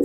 The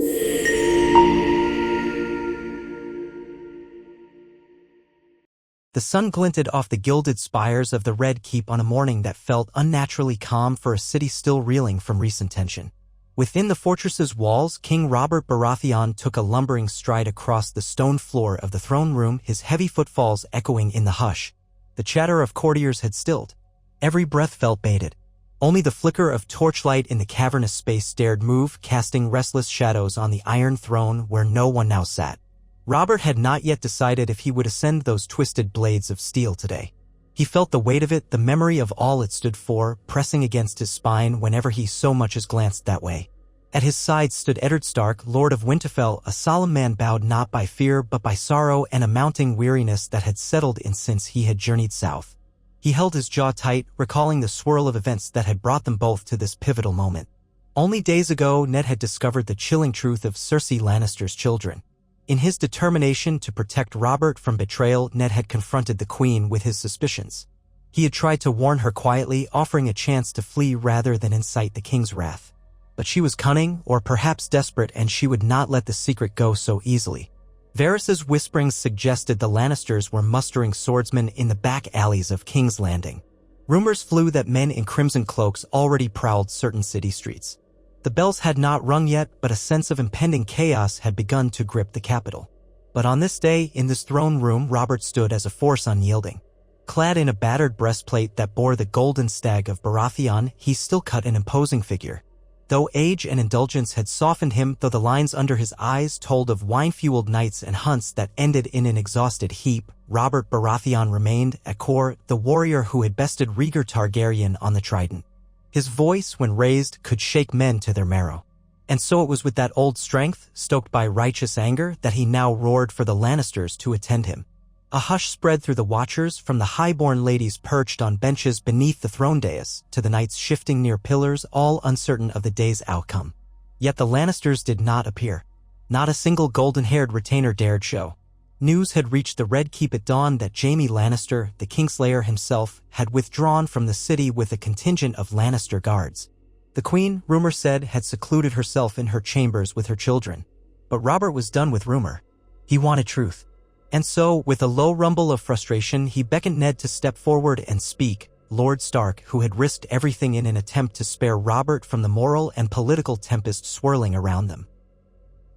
sun glinted off the gilded spires of the Red Keep on a morning that felt unnaturally calm for a city still reeling from recent tension. Within the fortress's walls, King Robert Baratheon took a lumbering stride across the stone floor of the throne room, his heavy footfalls echoing in the hush. The chatter of courtiers had stilled. Every breath felt bated. Only the flicker of torchlight in the cavernous space dared move, casting restless shadows on the Iron Throne where no one now sat. Robert had not yet decided if he would ascend those twisted blades of steel today. He felt the weight of it, the memory of all it stood for, pressing against his spine whenever he so much as glanced that way. At his side stood Eddard Stark, Lord of Winterfell, a solemn man bowed not by fear but by sorrow and a mounting weariness that had settled in since he had journeyed south. He held his jaw tight, recalling the swirl of events that had brought them both to this pivotal moment. Only days ago, Ned had discovered the chilling truth of Cersei Lannister's children. In his determination to protect Robert from betrayal, Ned had confronted the Queen with his suspicions. He had tried to warn her quietly, offering a chance to flee rather than incite the king's wrath. But she was cunning, or perhaps desperate, and she would not let the secret go so easily. Varys's whisperings suggested the Lannisters were mustering swordsmen in the back alleys of King's Landing. Rumors flew that men in crimson cloaks already prowled certain city streets. The bells had not rung yet, but a sense of impending chaos had begun to grip the capital. But on this day, in this throne room, Robert stood as a force unyielding. Clad in a battered breastplate that bore the golden stag of Baratheon, he still cut an imposing figure. Though age and indulgence had softened him, though the lines under his eyes told of wine-fueled nights and hunts that ended in an exhausted heap, Robert Baratheon remained, at core, the warrior who had bested Rhaegar Targaryen on the Trident. His voice, when raised, could shake men to their marrow. And so it was with that old strength, stoked by righteous anger, that he now roared for the Lannisters to attend him. A hush spread through the watchers, from the high-born ladies perched on benches beneath the throne dais, to the knights shifting near pillars, all uncertain of the day's outcome. Yet the Lannisters did not appear. Not a single golden-haired retainer dared show. News had reached the Red Keep at dawn that Jaime Lannister, the Kingslayer himself, had withdrawn from the city with a contingent of Lannister guards. The Queen, rumor said, had secluded herself in her chambers with her children. But Robert was done with rumor. He wanted truth. And so, with a low rumble of frustration, he beckoned Ned to step forward and speak. Lord Stark, who had risked everything in an attempt to spare Robert from the moral and political tempest swirling around them.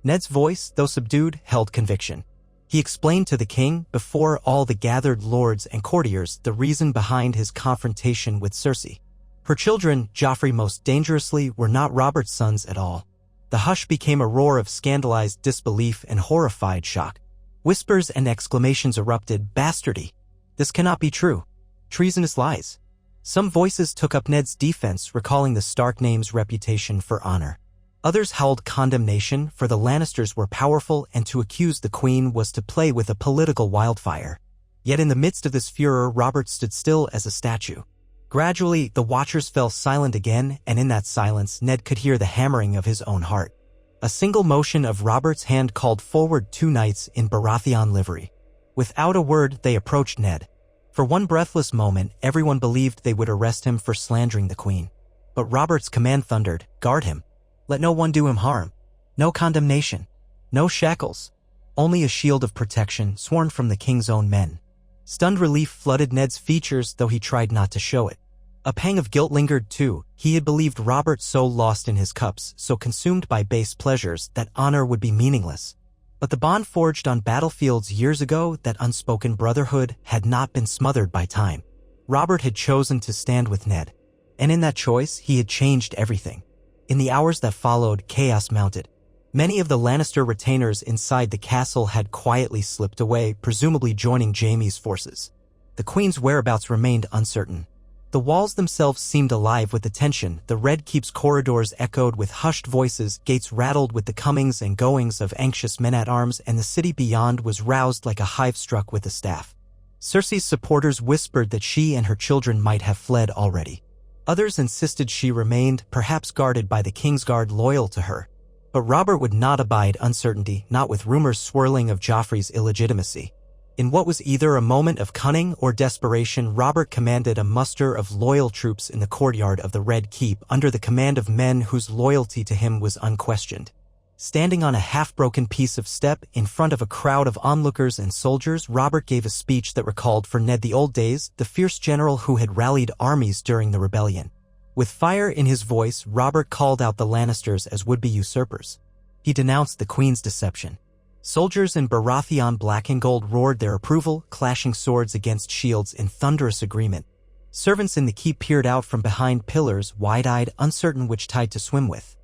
Ned's voice, though subdued, held conviction. He explained to the king, before all the gathered lords and courtiers, the reason behind his confrontation with Cersei. Her children, Joffrey most dangerously, were not Robert's sons at all. The hush became a roar of scandalized disbelief and horrified shock. Whispers and exclamations erupted. Bastardy! This cannot be true. Treasonous lies. Some voices took up Ned's defense, recalling the Stark name's reputation for honor. Others howled condemnation, for the Lannisters were powerful, and to accuse the Queen was to play with a political wildfire. Yet in the midst of this furor, Robert stood still as a statue. Gradually, the watchers fell silent again, and in that silence, Ned could hear the hammering of his own heart. A single motion of Robert's hand called forward two knights in Baratheon livery. Without a word, they approached Ned. For one breathless moment, everyone believed they would arrest him for slandering the Queen. But Robert's command thundered, "Guard him. Let no one do him harm. No condemnation. No shackles. Only a shield of protection sworn from the king's own men." Stunned relief flooded Ned's features, though he tried not to show it. A pang of guilt lingered too. He had believed Robert so lost in his cups, so consumed by base pleasures, that honor would be meaningless. But the bond forged on battlefields years ago, that unspoken brotherhood, had not been smothered by time. Robert had chosen to stand with Ned. And in that choice, he had changed everything. In the hours that followed, chaos mounted. Many of the Lannister retainers inside the castle had quietly slipped away, presumably joining Jaime's forces. The Queen's whereabouts remained uncertain. The walls themselves seemed alive with attention. The Red Keep's corridors echoed with hushed voices, gates rattled with the comings and goings of anxious men-at-arms, and the city beyond was roused like a hive struck with a staff. Cersei's supporters whispered that she and her children might have fled already. Others insisted she remained, perhaps guarded by the Kingsguard loyal to her. But Robert would not abide uncertainty, not with rumors swirling of Joffrey's illegitimacy. In what was either a moment of cunning or desperation, Robert commanded a muster of loyal troops in the courtyard of the Red Keep under the command of men whose loyalty to him was unquestioned. Standing on a half-broken piece of step in front of a crowd of onlookers and soldiers, Robert gave a speech that recalled for Ned the old days, the fierce general who had rallied armies during the rebellion. With fire in his voice, Robert called out the Lannisters as would-be usurpers. He denounced the Queen's deception. Soldiers in Baratheon black and gold roared their approval, clashing swords against shields in thunderous agreement. Servants in the keep peered out from behind pillars, wide-eyed, uncertain which tide to swim with.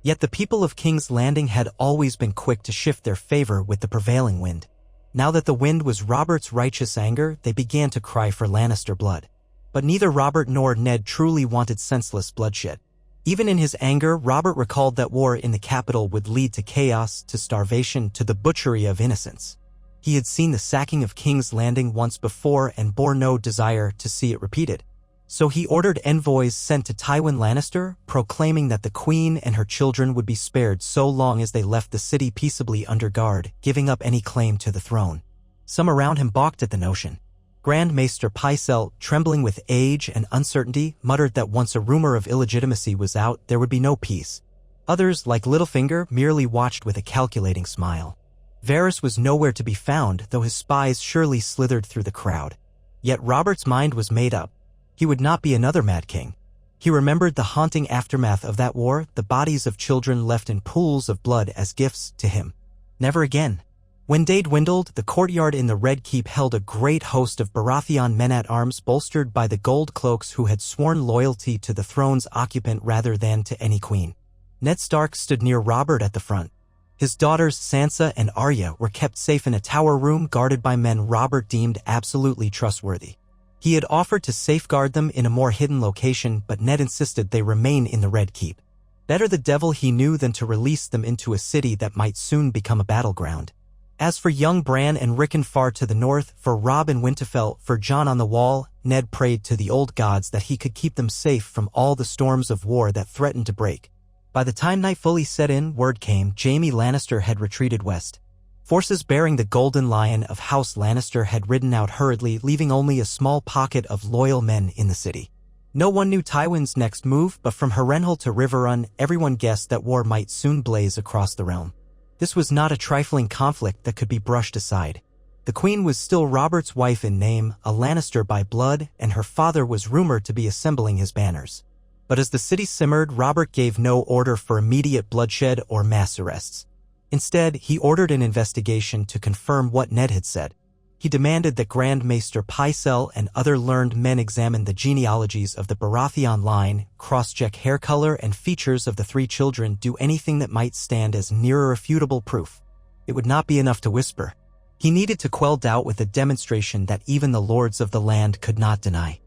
Yet the people of King's Landing had always been quick to shift their favor with the prevailing wind. Now that the wind was Robert's righteous anger, they began to cry for Lannister blood. But neither Robert nor Ned truly wanted senseless bloodshed. Even in his anger, Robert recalled that war in the capital would lead to chaos, to starvation, to the butchery of innocents. He had seen the sacking of King's Landing once before and bore no desire to see it repeated. So he ordered envoys sent to Tywin Lannister, proclaiming that the Queen and her children would be spared so long as they left the city peaceably under guard, giving up any claim to the throne. Some around him balked at the notion. Grand Maester Pycelle, trembling with age and uncertainty, muttered that once a rumor of illegitimacy was out, there would be no peace. Others, like Littlefinger, merely watched with a calculating smile. Varys was nowhere to be found, though his spies surely slithered through the crowd. Yet Robert's mind was made up. He would not be another Mad King. He remembered the haunting aftermath of that war, the bodies of children left in pools of blood as gifts to him. Never again. When day dwindled, the courtyard in the Red Keep held a great host of Baratheon men-at-arms bolstered by the gold cloaks who had sworn loyalty to the throne's occupant rather than to any queen. Ned Stark stood near Robert at the front. His daughters Sansa and Arya were kept safe in a tower room guarded by men Robert deemed absolutely trustworthy. He had offered to safeguard them in a more hidden location, but Ned insisted they remain in the Red Keep. Better the devil he knew than to release them into a city that might soon become a battleground. As for young Bran and Rickon far to the north, for Robb and Winterfell, for Jon on the Wall, Ned prayed to the old gods that he could keep them safe from all the storms of war that threatened to break. By the time night fully set in, word came Jaime Lannister had retreated west. Forces bearing the Golden Lion of House Lannister had ridden out hurriedly, leaving only a small pocket of loyal men in the city. No one knew Tywin's next move, but from Harrenhal to Riverrun, everyone guessed that war might soon blaze across the realm. This was not a trifling conflict that could be brushed aside. The Queen was still Robert's wife in name, a Lannister by blood, and her father was rumored to be assembling his banners. But as the city simmered, Robert gave no order for immediate bloodshed or mass arrests. Instead, he ordered an investigation to confirm what Ned had said. He demanded that Grand Maester Pycelle and other learned men examine the genealogies of the Baratheon line, cross-check hair color and features of the three children, do anything that might stand as near irrefutable proof. It would not be enough to whisper. He needed to quell doubt with a demonstration that even the lords of the land could not deny.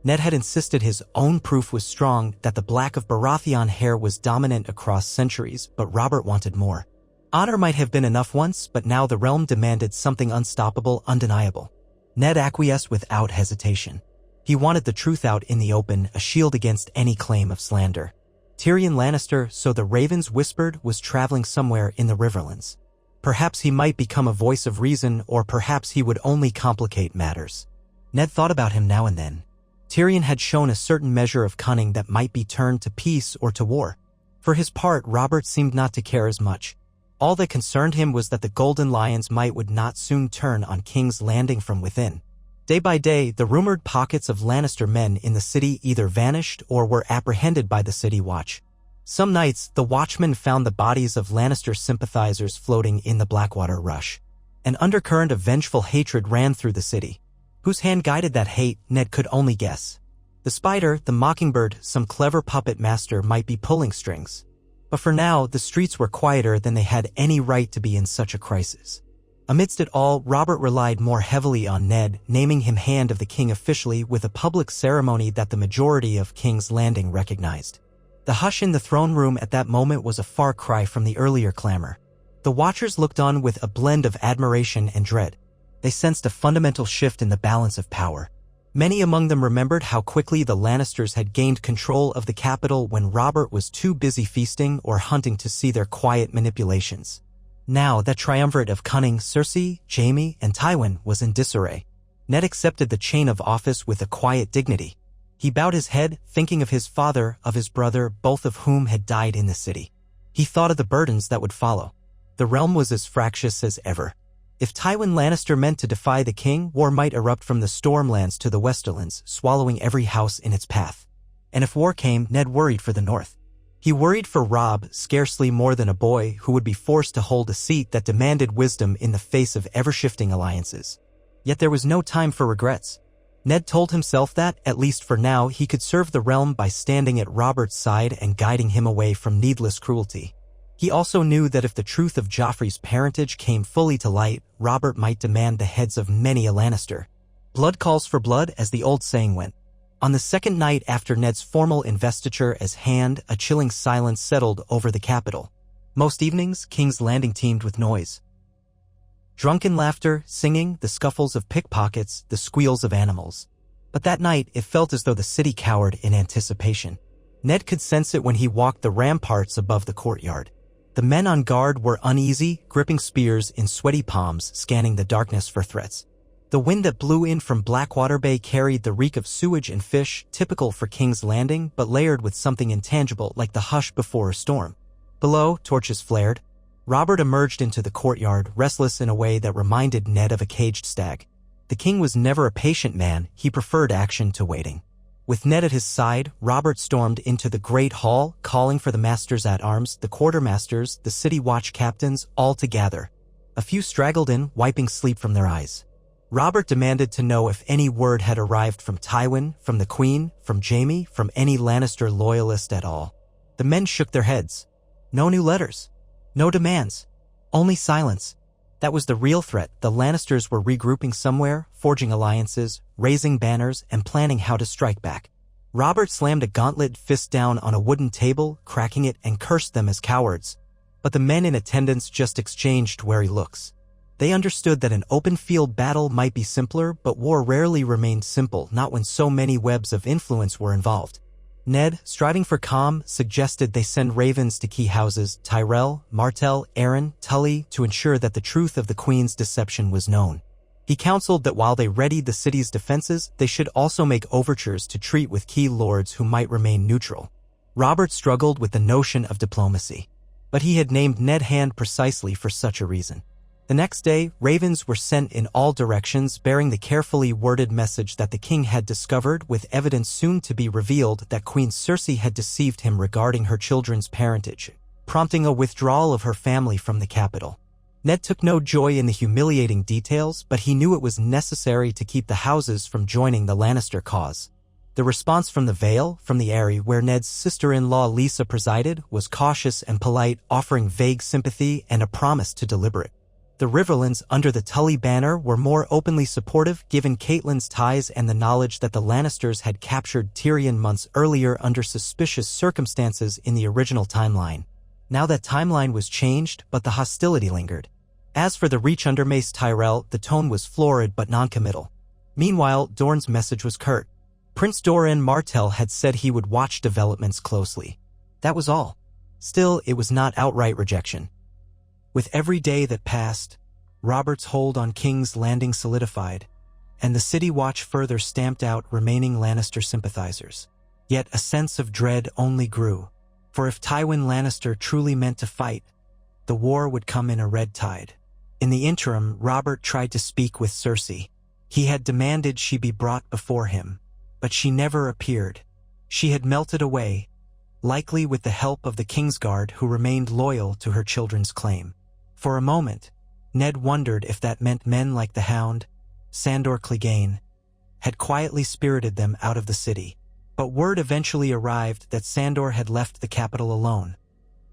Ned had insisted his own proof was strong, that the black of Baratheon hair was dominant across centuries, but Robert wanted more. Honor might have been enough once, but now the realm demanded something unstoppable, undeniable. Ned acquiesced without hesitation. He wanted the truth out in the open, a shield against any claim of slander. Tyrion Lannister, so the ravens whispered, was traveling somewhere in the Riverlands. Perhaps he might become a voice of reason, or perhaps he would only complicate matters. Ned thought about him now and then. Tyrion had shown a certain measure of cunning that might be turned to peace or to war. For his part, Robert seemed not to care as much. All that concerned him was that the Golden Lion's might would not soon turn on King's Landing from within. Day by day, the rumored pockets of Lannister men in the city either vanished or were apprehended by the city watch. Some nights, the watchmen found the bodies of Lannister sympathizers floating in the Blackwater Rush. An undercurrent of vengeful hatred ran through the city. Whose hand guided that hate, Ned could only guess. The spider, the mockingbird, some clever puppet master might be pulling strings. But for now, the streets were quieter than they had any right to be in such a crisis. Amidst it all, Robert relied more heavily on Ned, naming him Hand of the King officially with a public ceremony that the majority of King's Landing recognized. The hush in the throne room at that moment was a far cry from the earlier clamor. The watchers looked on with a blend of admiration and dread. They sensed a fundamental shift in the balance of power. Many among them remembered how quickly the Lannisters had gained control of the capital when Robert was too busy feasting or hunting to see their quiet manipulations. Now that triumvirate of cunning, Cersei, Jaime, and Tywin was in disarray. Ned accepted the chain of office with a quiet dignity. He bowed his head, thinking of his father, of his brother, both of whom had died in the city. He thought of the burdens that would follow. The realm was as fractious as ever. If Tywin Lannister meant to defy the king, war might erupt from the Stormlands to the Westerlands, swallowing every house in its path. And if war came, Ned worried for the North. He worried for Robb, scarcely more than a boy, who would be forced to hold a seat that demanded wisdom in the face of ever-shifting alliances. Yet there was no time for regrets. Ned told himself that, at least for now, he could serve the realm by standing at Robert's side and guiding him away from needless cruelty. He also knew that if the truth of Joffrey's parentage came fully to light, Robert might demand the heads of many a Lannister. Blood calls for blood, as the old saying went. On the second night after Ned's formal investiture as Hand, a chilling silence settled over the capital. Most evenings, King's Landing teemed with noise. Drunken laughter, singing, the scuffles of pickpockets, the squeals of animals. But that night, it felt as though the city cowered in anticipation. Ned could sense it when he walked the ramparts above the courtyard. The men on guard were uneasy, gripping spears in sweaty palms, scanning the darkness for threats. The wind that blew in from Blackwater Bay carried the reek of sewage and fish, typical for King's Landing, but layered with something intangible like the hush before a storm. Below, torches flared. Robert emerged into the courtyard, restless in a way that reminded Ned of a caged stag. The king was never a patient man, he preferred action to waiting. With Ned at his side, Robert stormed into the great hall, calling for the masters-at-arms, the quartermasters, the city watch captains, all together. A few straggled in, wiping sleep from their eyes. Robert demanded to know if any word had arrived from Tywin, from the Queen, from Jaime, from any Lannister loyalist at all. The men shook their heads. No new letters. No demands. Only silence. That was the real threat. The Lannisters were regrouping somewhere, forging alliances, raising banners, and planning how to strike back. Robert slammed a gauntlet fist down on a wooden table, cracking it, and cursed them as cowards. But the men in attendance just exchanged wary looks. They understood that an open-field battle might be simpler, but war rarely remained simple, not when so many webs of influence were involved. Ned, striving for calm, suggested they send ravens to key houses, Tyrell, Martell, Arryn, Tully, to ensure that the truth of the Queen's deception was known. He counseled that while they readied the city's defenses, they should also make overtures to treat with key lords who might remain neutral. Robert struggled with the notion of diplomacy, but he had named Ned Hand precisely for such a reason. The next day, ravens were sent in all directions, bearing the carefully worded message that the king had discovered, with evidence soon to be revealed, that Queen Cersei had deceived him regarding her children's parentage, prompting a withdrawal of her family from the capital. Ned took no joy in the humiliating details, but he knew it was necessary to keep the houses from joining the Lannister cause. The response from the Vale, from the Eyrie where Ned's sister-in-law Lisa presided, was cautious and polite, offering vague sympathy and a promise to deliberate. The Riverlands under the Tully banner were more openly supportive, given Catelyn's ties and the knowledge that the Lannisters had captured Tyrion months earlier under suspicious circumstances in the original timeline. Now that timeline was changed, but the hostility lingered. As for the Reach under Mace Tyrell, the tone was florid but noncommittal. Meanwhile, Dorne's message was curt. Prince Doran Martell had said he would watch developments closely. That was all. Still, it was not outright rejection. With every day that passed, Robert's hold on King's Landing solidified, and the City Watch further stamped out remaining Lannister sympathizers. Yet a sense of dread only grew, for if Tywin Lannister truly meant to fight, the war would come in a red tide. In the interim, Robert tried to speak with Cersei. He had demanded she be brought before him, but she never appeared. She had melted away, likely with the help of the Kingsguard who remained loyal to her children's claim. For a moment, Ned wondered if that meant men like the Hound, Sandor Clegane, had quietly spirited them out of the city. But word eventually arrived that Sandor had left the capital alone,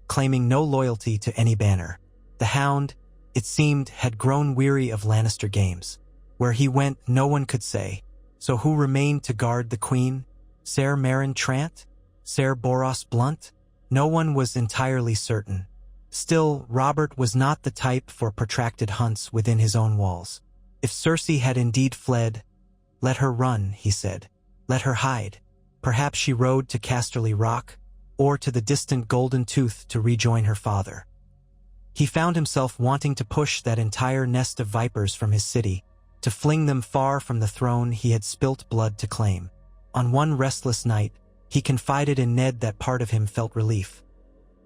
claiming no loyalty to any banner. The Hound, it seemed, had grown weary of Lannister games. Where he went, no one could say. So who remained to guard the Queen? Ser Meryn Trant? Ser Boros Blunt? No one was entirely certain. Still, Robert was not the type for protracted hunts within his own walls. If Cersei had indeed fled, let her run, he said. Let her hide. Perhaps she rode to Casterly Rock, or to the distant Golden Tooth to rejoin her father. He found himself wanting to push that entire nest of vipers from his city, to fling them far from the throne he had spilt blood to claim. On one restless night, he confided in Ned that part of him felt relief.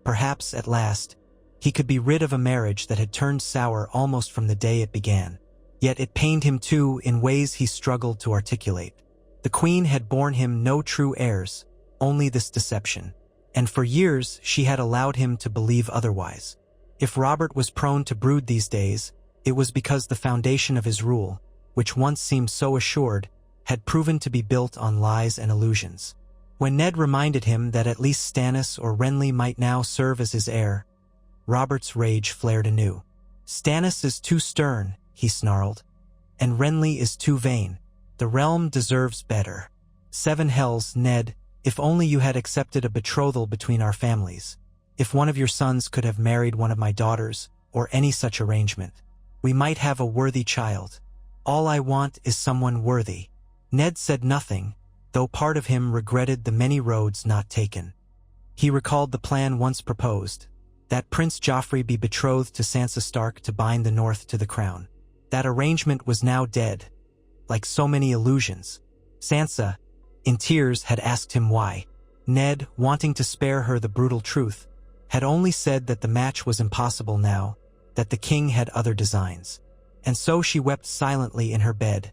Perhaps, at last, he could be rid of a marriage that had turned sour almost from the day it began. Yet it pained him too in ways he struggled to articulate. The queen had borne him no true heirs, only this deception. And for years she had allowed him to believe otherwise. If Robert was prone to brood these days, it was because the foundation of his rule, which once seemed so assured, had proven to be built on lies and illusions. When Ned reminded him that at least Stannis or Renly might now serve as his heir, Robert's rage flared anew. "Stannis is too stern," he snarled, "and Renly is too vain. The realm deserves better. 7 hells, Ned, if only you had accepted a betrothal between our families. If one of your sons could have married one of my daughters, or any such arrangement, we might have a worthy child. All I want is someone worthy." Ned said nothing, though part of him regretted the many roads not taken. He recalled the plan once proposed, that Prince Joffrey be betrothed to Sansa Stark to bind the North to the crown. That arrangement was now dead, like so many illusions. Sansa, in tears, had asked him why. Ned, wanting to spare her the brutal truth, had only said that the match was impossible now, that the king had other designs. And so she wept silently in her bed,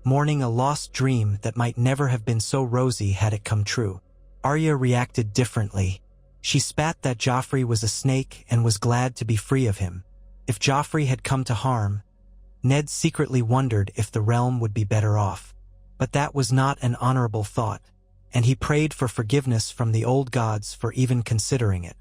mourning a lost dream that might never have been so rosy had it come true. Arya reacted differently. She spat that Joffrey was a snake and was glad to be free of him. If Joffrey had come to harm, Ned secretly wondered if the realm would be better off. But that was not an honorable thought, and he prayed for forgiveness from the old gods for even considering it.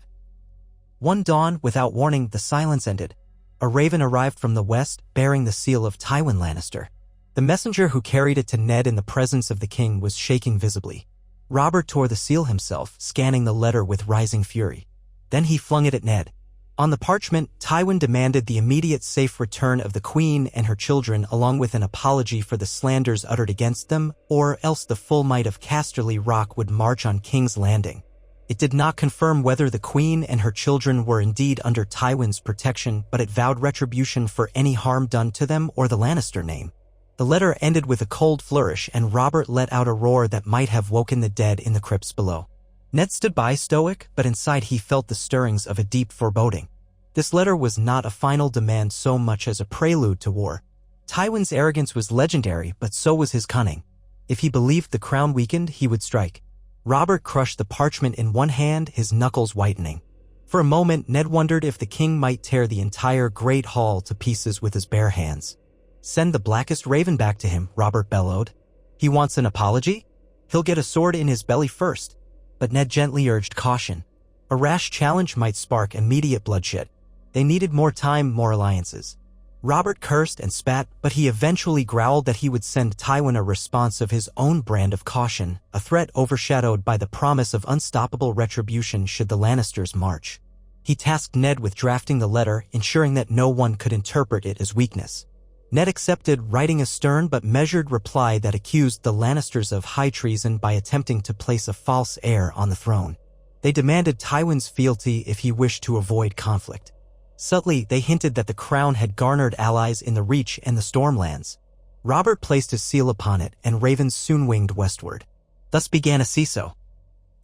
One dawn, without warning, the silence ended. A raven arrived from the west, bearing the seal of Tywin Lannister. The messenger who carried it to Ned in the presence of the king was shaking visibly. Robert tore the seal himself, scanning the letter with rising fury. Then he flung it at Ned. On the parchment, Tywin demanded the immediate safe return of the queen and her children, along with an apology for the slanders uttered against them, or else the full might of Casterly Rock would march on King's Landing. It did not confirm whether the queen and her children were indeed under Tywin's protection, but it vowed retribution for any harm done to them or the Lannister name. The letter ended with a cold flourish, and Robert let out a roar that might have woken the dead in the crypts below. Ned stood by, stoic, but inside he felt the stirrings of a deep foreboding. This letter was not a final demand so much as a prelude to war. Tywin's arrogance was legendary, but so was his cunning. If he believed the crown weakened, he would strike. Robert crushed the parchment in one hand, his knuckles whitening. For a moment, Ned wondered if the king might tear the entire Great Hall to pieces with his bare hands. "Send the blackest raven back to him," Robert bellowed. "He wants an apology? He'll get a sword in his belly first." But Ned gently urged caution. A rash challenge might spark immediate bloodshed. They needed more time, more alliances. Robert cursed and spat, but he eventually growled that he would send Tywin a response of his own brand of caution, a threat overshadowed by the promise of unstoppable retribution should the Lannisters march. He tasked Ned with drafting the letter, ensuring that no one could interpret it as weakness. Ned accepted, writing a stern but measured reply that accused the Lannisters of high treason by attempting to place a false heir on the throne. They demanded Tywin's fealty if he wished to avoid conflict. Subtly, they hinted that the crown had garnered allies in the Reach and the Stormlands. Robert placed his seal upon it, and ravens soon winged westward. Thus began a seesaw,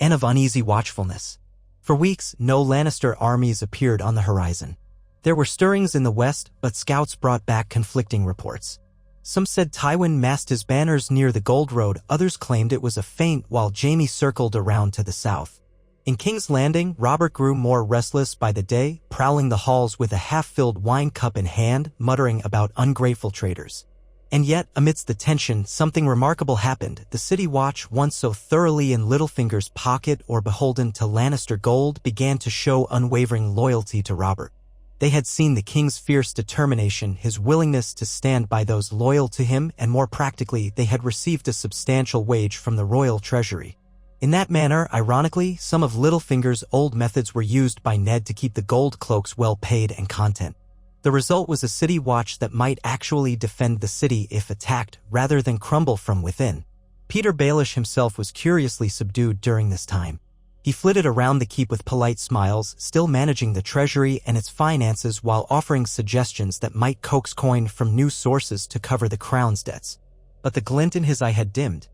and of uneasy watchfulness. For weeks, no Lannister armies appeared on the horizon. There were stirrings in the west, but scouts brought back conflicting reports. Some said Tywin massed his banners near the Gold Road, others claimed it was a feint while Jaime circled around to the south. In King's Landing, Robert grew more restless by the day, prowling the halls with a half-filled wine cup in hand, muttering about ungrateful traitors. And yet, amidst the tension, something remarkable happened. The city watch, once so thoroughly in Littlefinger's pocket or beholden to Lannister gold, began to show unwavering loyalty to Robert. They had seen the king's fierce determination, his willingness to stand by those loyal to him, and more practically, they had received a substantial wage from the royal treasury. In that manner, ironically, some of Littlefinger's old methods were used by Ned to keep the gold cloaks well paid and content. The result was a city watch that might actually defend the city if attacked, rather than crumble from within. Peter Baelish himself was curiously subdued during this time. He flitted around the keep with polite smiles, still managing the treasury and its finances while offering suggestions that might coax coin from new sources to cover the crown's debts. But the glint in his eye had dimmed.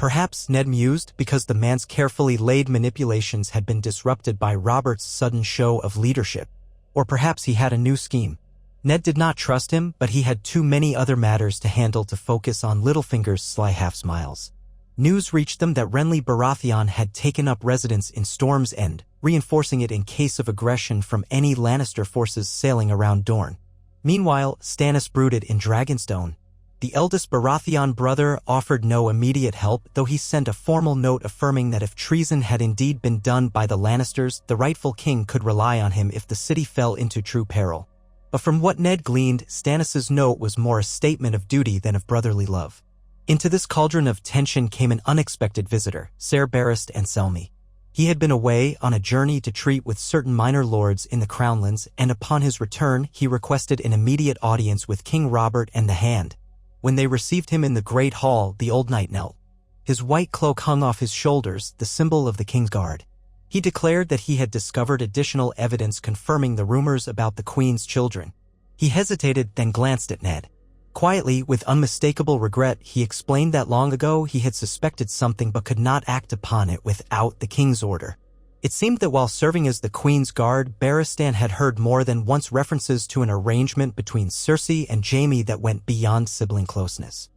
Perhaps, Ned mused, because the man's carefully laid manipulations had been disrupted by Robert's sudden show of leadership. Or perhaps he had a new scheme. Ned did not trust him, but he had too many other matters to handle to focus on Littlefinger's sly half-smiles. News reached them that Renly Baratheon had taken up residence in Storm's End, reinforcing it in case of aggression from any Lannister forces sailing around Dorne. Meanwhile, Stannis brooded in Dragonstone. The eldest Baratheon brother offered no immediate help, though he sent a formal note affirming that if treason had indeed been done by the Lannisters, the rightful king could rely on him if the city fell into true peril. But from what Ned gleaned, Stannis's note was more a statement of duty than of brotherly love. Into this cauldron of tension came an unexpected visitor, Ser Barristan Selmy. He had been away on a journey to treat with certain minor lords in the Crownlands, and upon his return he requested an immediate audience with King Robert and the Hand. When they received him in the Great Hall, the old knight knelt. His white cloak hung off his shoulders, the symbol of the king's guard. He declared that he had discovered additional evidence confirming the rumors about the queen's children. He hesitated, then glanced at Ned. Quietly, with unmistakable regret, he explained that long ago he had suspected something but could not act upon it without the king's order. It seemed that while serving as the queen's guard, Barristan had heard more than once references to an arrangement between Cersei and Jaime that went beyond sibling closeness.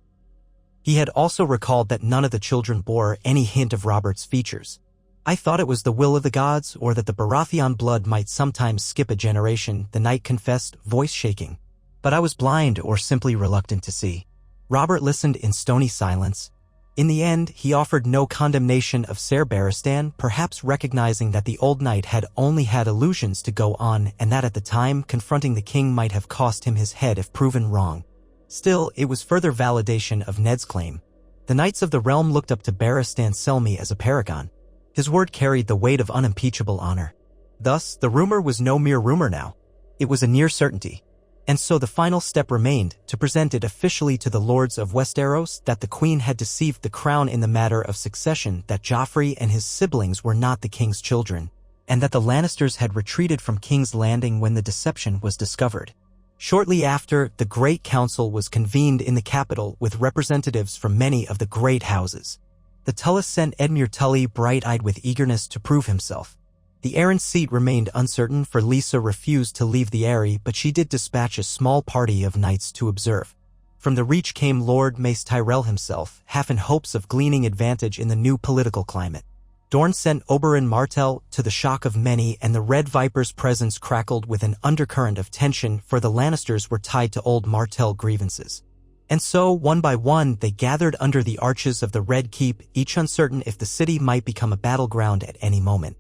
He had also recalled that none of the children bore any hint of Robert's features. "I thought it was the will of the gods, or that the Baratheon blood might sometimes skip a generation," the knight confessed, voice shaking. "But I was blind or simply reluctant to see." Robert listened in stony silence. In the end, he offered no condemnation of Ser Barristan, perhaps recognizing that the old knight had only had illusions to go on and that at the time, confronting the king might have cost him his head if proven wrong. Still, it was further validation of Ned's claim. The Knights of the Realm looked up to Barristan Selmy as a paragon. His word carried the weight of unimpeachable honor. Thus, the rumor was no mere rumor now. It was a near certainty. And so the final step remained, to present it officially to the lords of Westeros that the queen had deceived the crown in the matter of succession, that Joffrey and his siblings were not the king's children, and that the Lannisters had retreated from King's Landing when the deception was discovered. Shortly after, the Great Council was convened in the capital with representatives from many of the great houses. The Tullus sent Edmure Tully bright-eyed with eagerness to prove himself. The Arryn seat remained uncertain, for Lisa refused to leave the Eyrie, but she did dispatch a small party of knights to observe. From the Reach came Lord Mace Tyrell himself, half in hopes of gleaning advantage in the new political climate. Dorne sent Oberyn Martell, to the shock of many, and the Red Viper's presence crackled with an undercurrent of tension, for the Lannisters were tied to old Martell grievances. And so, one by one, they gathered under the arches of the Red Keep, each uncertain if the city might become a battleground at any moment.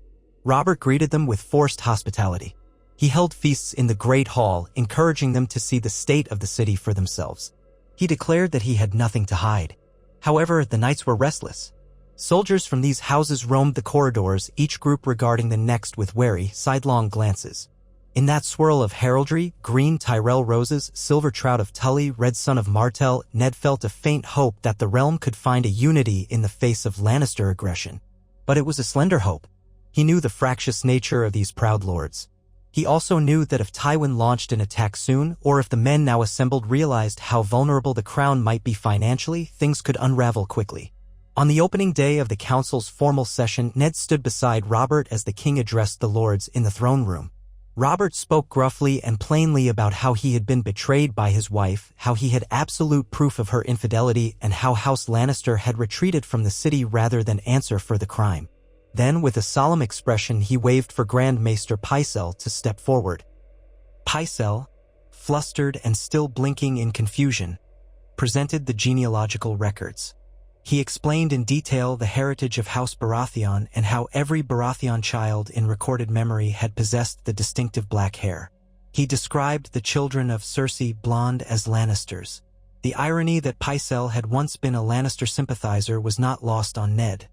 Robert greeted them with forced hospitality. He held feasts in the Great Hall, encouraging them to see the state of the city for themselves. He declared that he had nothing to hide. However, the knights were restless. Soldiers from these houses roamed the corridors, each group regarding the next with wary, sidelong glances. In that swirl of heraldry, green Tyrell roses, silver trout of Tully, red son of Martell, Ned felt a faint hope that the realm could find a unity in the face of Lannister aggression. But it was a slender hope. He knew the fractious nature of these proud lords. He also knew that if Tywin launched an attack soon, or if the men now assembled realized how vulnerable the crown might be financially, things could unravel quickly. On the opening day of the council's formal session, Ned stood beside Robert as the king addressed the lords in the throne room. Robert spoke gruffly and plainly about how he had been betrayed by his wife, how he had absolute proof of her infidelity, and how House Lannister had retreated from the city rather than answer for the crime. Then, with a solemn expression, he waved for Grand Maester Pycelle to step forward. Pycelle, flustered and still blinking in confusion, presented the genealogical records. He explained in detail the heritage of House Baratheon and how every Baratheon child in recorded memory had possessed the distinctive black hair. He described the children of Cersei blonde as Lannisters. The irony that Pycelle had once been a Lannister sympathizer was not lost on Ned.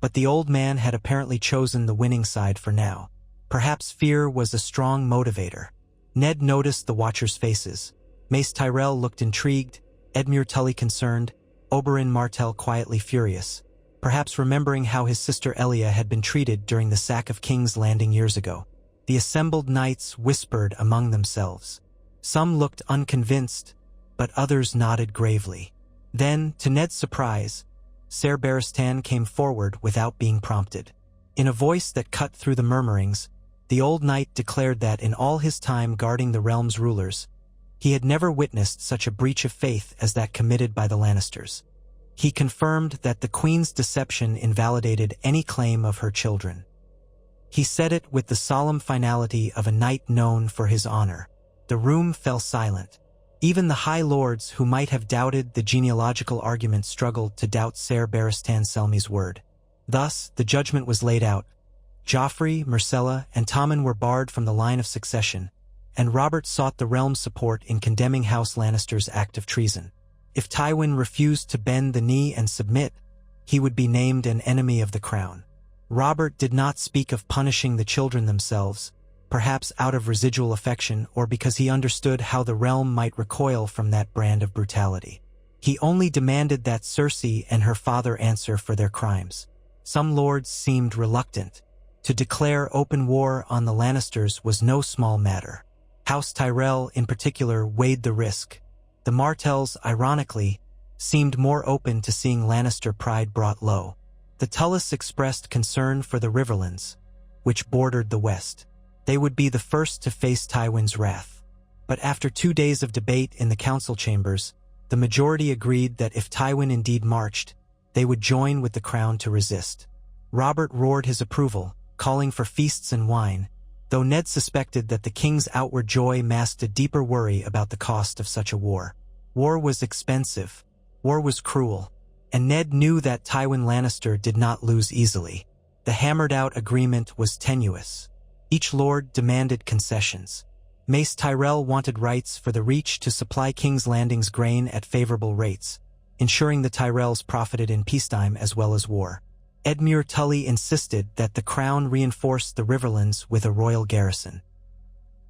But the old man had apparently chosen the winning side for now. Perhaps fear was a strong motivator. Ned noticed the watchers' faces. Mace Tyrell looked intrigued, Edmure Tully concerned, Oberyn Martell quietly furious, perhaps remembering how his sister Elia had been treated during the sack of King's Landing years ago. The assembled knights whispered among themselves. Some looked unconvinced, but others nodded gravely. Then, to Ned's surprise, Ser Barristan came forward without being prompted. In a voice that cut through the murmurings, the old knight declared that in all his time guarding the realm's rulers, he had never witnessed such a breach of faith as that committed by the Lannisters. He confirmed that the Queen's deception invalidated any claim of her children. He said it with the solemn finality of a knight known for his honor. The room fell silent. Even the High Lords who might have doubted the genealogical argument struggled to doubt Ser Barristan Selmy's word. Thus, the judgment was laid out. Joffrey, Myrcella, and Tommen were barred from the line of succession, and Robert sought the realm's support in condemning House Lannister's act of treason. If Tywin refused to bend the knee and submit, he would be named an enemy of the crown. Robert did not speak of punishing the children themselves, perhaps out of residual affection or because he understood how the realm might recoil from that brand of brutality. He only demanded that Cersei and her father answer for their crimes. Some lords seemed reluctant. To declare open war on the Lannisters was no small matter. House Tyrell, in particular, weighed the risk. The Martells, ironically, seemed more open to seeing Lannister pride brought low. The Tullys expressed concern for the Riverlands, which bordered the west. They would be the first to face Tywin's wrath. But after 2 days of debate in the council chambers, the majority agreed that if Tywin indeed marched, they would join with the crown to resist. Robert roared his approval, calling for feasts and wine, though Ned suspected that the king's outward joy masked a deeper worry about the cost of such a war. War was expensive, war was cruel, and Ned knew that Tywin Lannister did not lose easily. The hammered-out agreement was tenuous. Each lord demanded concessions. Mace Tyrell wanted rights for the Reach to supply King's Landing's grain at favorable rates, ensuring the Tyrells profited in peacetime as well as war. Edmure Tully insisted that the crown reinforce the Riverlands with a royal garrison.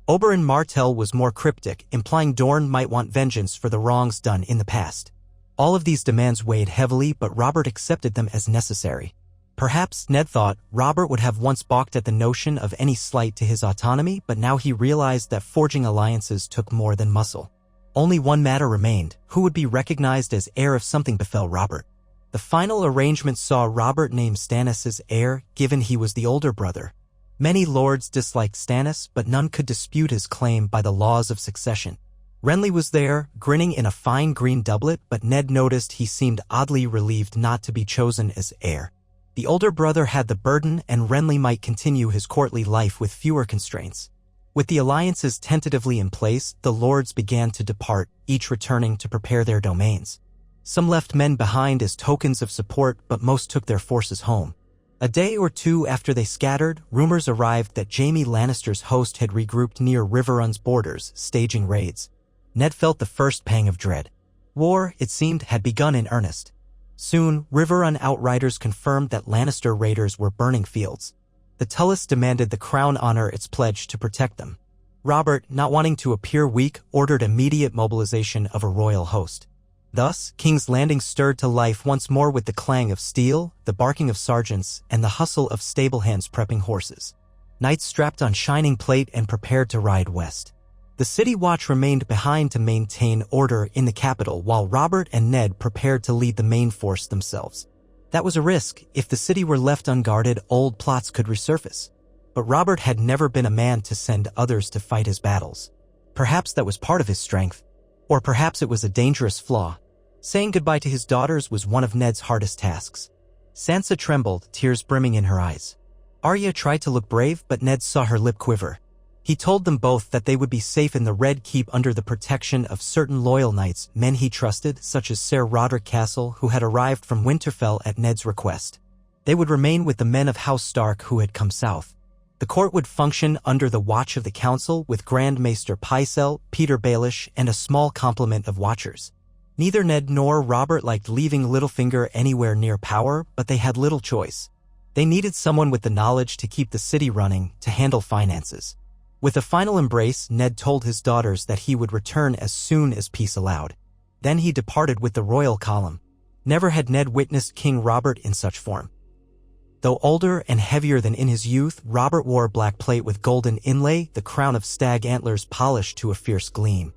Oberyn Martell was more cryptic, implying Dorne might want vengeance for the wrongs done in the past. All of these demands weighed heavily, but Robert accepted them as necessary. Perhaps, Ned thought, Robert would have once balked at the notion of any slight to his autonomy, but now he realized that forging alliances took more than muscle. Only one matter remained: who would be recognized as heir if something befell Robert? The final arrangement saw Robert name Stannis as heir, given he was the older brother. Many lords disliked Stannis, but none could dispute his claim by the laws of succession. Renly was there, grinning in a fine green doublet, but Ned noticed he seemed oddly relieved not to be chosen as heir. The older brother had the burden, and Renly might continue his courtly life with fewer constraints. With the alliances tentatively in place, the lords began to depart, each returning to prepare their domains. Some left men behind as tokens of support, but most took their forces home. A day or two after they scattered, rumors arrived that Jaime Lannister's host had regrouped near Riverrun's borders, staging raids. Ned felt the first pang of dread. War, it seemed, had begun in earnest. Soon, Riverrun outriders confirmed that Lannister raiders were burning fields. The Tullys demanded the crown honor its pledge to protect them. Robert, not wanting to appear weak, ordered immediate mobilization of a royal host. Thus, King's Landing stirred to life once more with the clang of steel, the barking of sergeants, and the hustle of stable hands prepping horses. Knights strapped on shining plate and prepared to ride west. The City Watch remained behind to maintain order in the capital, while Robert and Ned prepared to lead the main force themselves. That was a risk. If the city were left unguarded, old plots could resurface. But Robert had never been a man to send others to fight his battles. Perhaps that was part of his strength. Or perhaps it was a dangerous flaw. Saying goodbye to his daughters was one of Ned's hardest tasks. Sansa trembled, tears brimming in her eyes. Arya tried to look brave, but Ned saw her lip quiver. He told them both that they would be safe in the Red Keep under the protection of certain loyal knights, men he trusted, such as Ser Roderick Castle, who had arrived from Winterfell at Ned's request. They would remain with the men of House Stark who had come south. The court would function under the watch of the council, with Grand Maester Pycelle, Peter Baelish, and a small complement of watchers. Neither Ned nor Robert liked leaving Littlefinger anywhere near power, but they had little choice. They needed someone with the knowledge to keep the city running, to handle finances. With a final embrace, Ned told his daughters that he would return as soon as peace allowed. Then he departed with the royal column. Never had Ned witnessed King Robert in such form. Though older and heavier than in his youth, Robert wore black plate with golden inlay, the crown of stag antlers polished to a fierce gleam.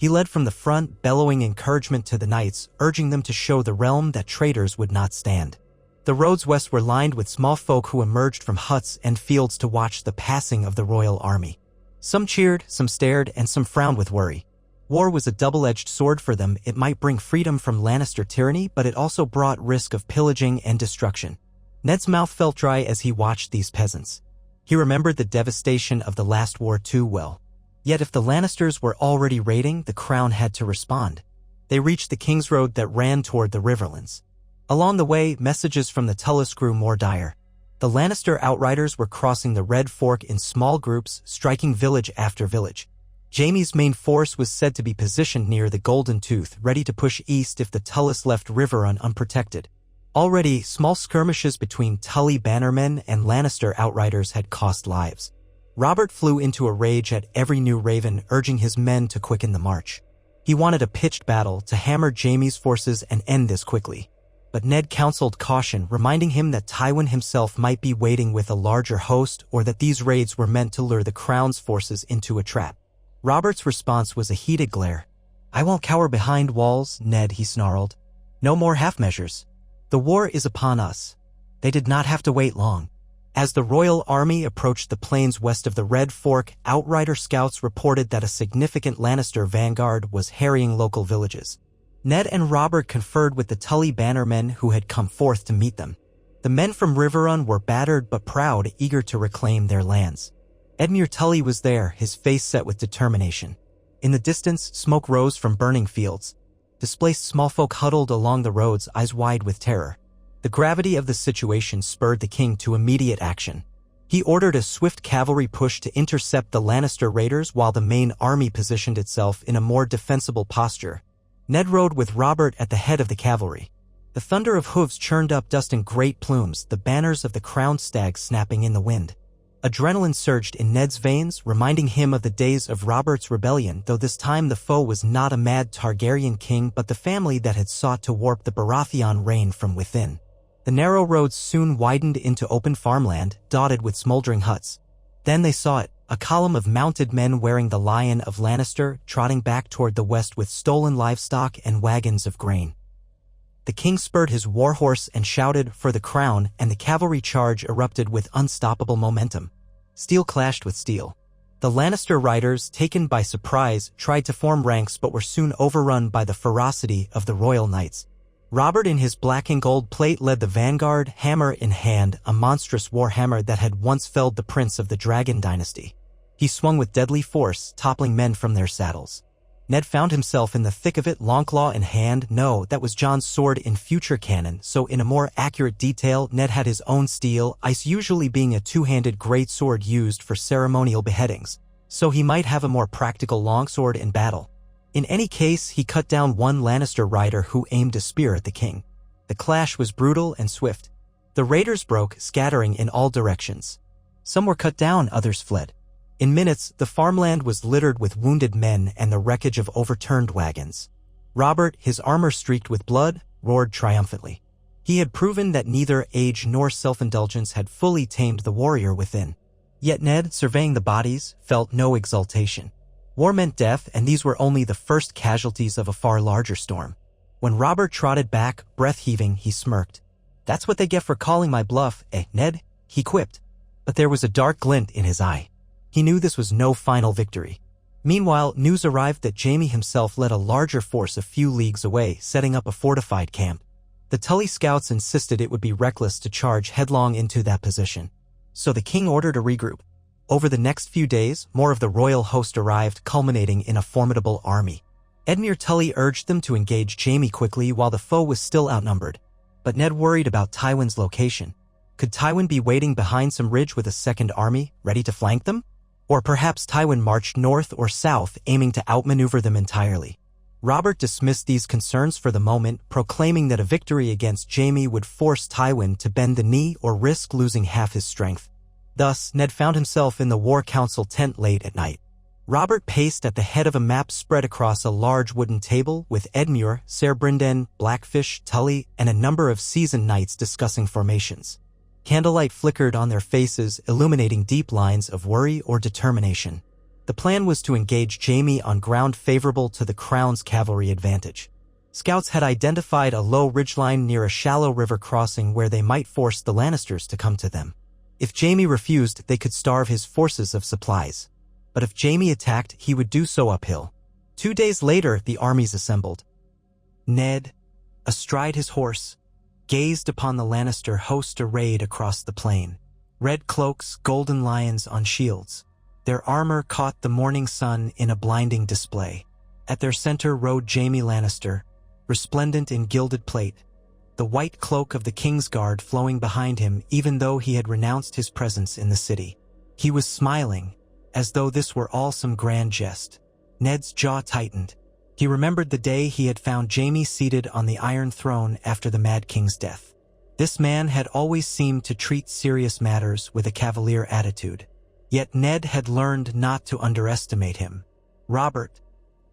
He led from the front, bellowing encouragement to the knights, urging them to show the realm that traitors would not stand. The roads west were lined with small folk who emerged from huts and fields to watch the passing of the royal army. Some cheered, some stared, and some frowned with worry. War was a double-edged sword for them. It might bring freedom from Lannister tyranny, but it also brought risk of pillaging and destruction. Ned's mouth felt dry as he watched these peasants. He remembered the devastation of the last war too well. Yet if the Lannisters were already raiding, the crown had to respond. They reached the King's Road that ran toward the Riverlands. Along the way, messages from the Tullus grew more dire. The Lannister outriders were crossing the Red Fork in small groups, striking village after village. Jaime's main force was said to be positioned near the Golden Tooth, ready to push east if the Tullus left Riverrun unprotected. Already, small skirmishes between Tully bannermen and Lannister outriders had cost lives. Robert flew into a rage at every new raven, urging his men to quicken the march. He wanted a pitched battle to hammer Jaime's forces and end this quickly. But Ned counseled caution, reminding him that Tywin himself might be waiting with a larger host or that these raids were meant to lure the crown's forces into a trap. Robert's response was a heated glare. "I won't cower behind walls, Ned," he snarled. "No more half-measures. The war is upon us." They did not have to wait long. As the royal army approached the plains west of the Red Fork, outrider scouts reported that a significant Lannister vanguard was harrying local villages. Ned and Robert conferred with the Tully bannermen who had come forth to meet them. The men from Riverrun were battered but proud, eager to reclaim their lands. Edmure Tully was there, his face set with determination. In the distance, smoke rose from burning fields. Displaced small folk huddled along the roads, eyes wide with terror. The gravity of the situation spurred the king to immediate action. He ordered a swift cavalry push to intercept the Lannister raiders while the main army positioned itself in a more defensible posture. Ned rode with Robert at the head of the cavalry. The thunder of hooves churned up dust in great plumes, the banners of the crowned stag snapping in the wind. Adrenaline surged in Ned's veins, reminding him of the days of Robert's rebellion, though this time the foe was not a mad Targaryen king but the family that had sought to warp the Baratheon reign from within. The narrow roads soon widened into open farmland, dotted with smoldering huts. Then they saw it, a column of mounted men wearing the Lion of Lannister, trotting back toward the west with stolen livestock and wagons of grain. The king spurred his warhorse and shouted, "For the crown," and the cavalry charge erupted with unstoppable momentum. Steel clashed with steel. The Lannister riders, taken by surprise, tried to form ranks but were soon overrun by the ferocity of the royal knights. Robert in his black and gold plate led the vanguard, hammer in hand, a monstrous warhammer that had once felled the prince of the Dragon dynasty. He swung with deadly force, toppling men from their saddles. Ned found himself in the thick of it, longclaw in hand. No, that was Jon's sword in future canon, so in a more accurate detail, Ned had his own steel, ice usually being a two-handed greatsword used for ceremonial beheadings, so he might have a more practical longsword in battle. In any case, he cut down one Lannister rider who aimed a spear at the king. The clash was brutal and swift. The raiders broke, scattering in all directions. Some were cut down, others fled. In minutes, the farmland was littered with wounded men and the wreckage of overturned wagons. Robert, his armor streaked with blood, roared triumphantly. He had proven that neither age nor self-indulgence had fully tamed the warrior within. Yet Ned, surveying the bodies, felt no exultation. War meant death, and these were only the first casualties of a far larger storm. When Robert trotted back, breath-heaving, he smirked. "That's what they get for calling my bluff, Ned?" he quipped. But there was a dark glint in his eye. He knew this was no final victory. Meanwhile, news arrived that Jaime himself led a larger force a few leagues away, setting up a fortified camp. The Tully scouts insisted it would be reckless to charge headlong into that position. So the king ordered a regroup. Over the next few days, more of the royal host arrived, culminating in a formidable army. Edmure Tully urged them to engage Jaime quickly while the foe was still outnumbered. But Ned worried about Tywin's location. Could Tywin be waiting behind some ridge with a second army, ready to flank them? Or perhaps Tywin marched north or south, aiming to outmaneuver them entirely. Robert dismissed these concerns for the moment, proclaiming that a victory against Jaime would force Tywin to bend the knee or risk losing half his strength. Thus, Ned found himself in the War Council tent late at night. Robert paced at the head of a map spread across a large wooden table with Edmure, Ser Brynden, Blackfish, Tully, and a number of seasoned knights discussing formations. Candlelight flickered on their faces, illuminating deep lines of worry or determination. The plan was to engage Jaime on ground favorable to the Crown's cavalry advantage. Scouts had identified a low ridgeline near a shallow river crossing where they might force the Lannisters to come to them. If Jaime refused, they could starve his forces of supplies. But if Jaime attacked, he would do so uphill. 2 days later, the armies assembled. Ned, astride his horse, gazed upon the Lannister host arrayed across the plain. Red cloaks, golden lions on shields. Their armor caught the morning sun in a blinding display. At their center rode Jaime Lannister, resplendent in gilded plate, the white cloak of the King's Guard flowing behind him even though he had renounced his presence in the city. He was smiling, as though this were all some grand jest. Ned's jaw tightened. He remembered the day he had found Jaime seated on the Iron Throne after the Mad King's death. This man had always seemed to treat serious matters with a cavalier attitude. Yet Ned had learned not to underestimate him. Robert,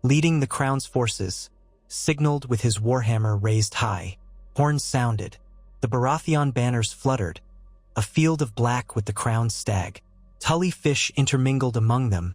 leading the Crown's forces, signaled with his warhammer raised high. Horns sounded. The Baratheon banners fluttered. A field of black with the Crown's stag. Tully fish intermingled among them.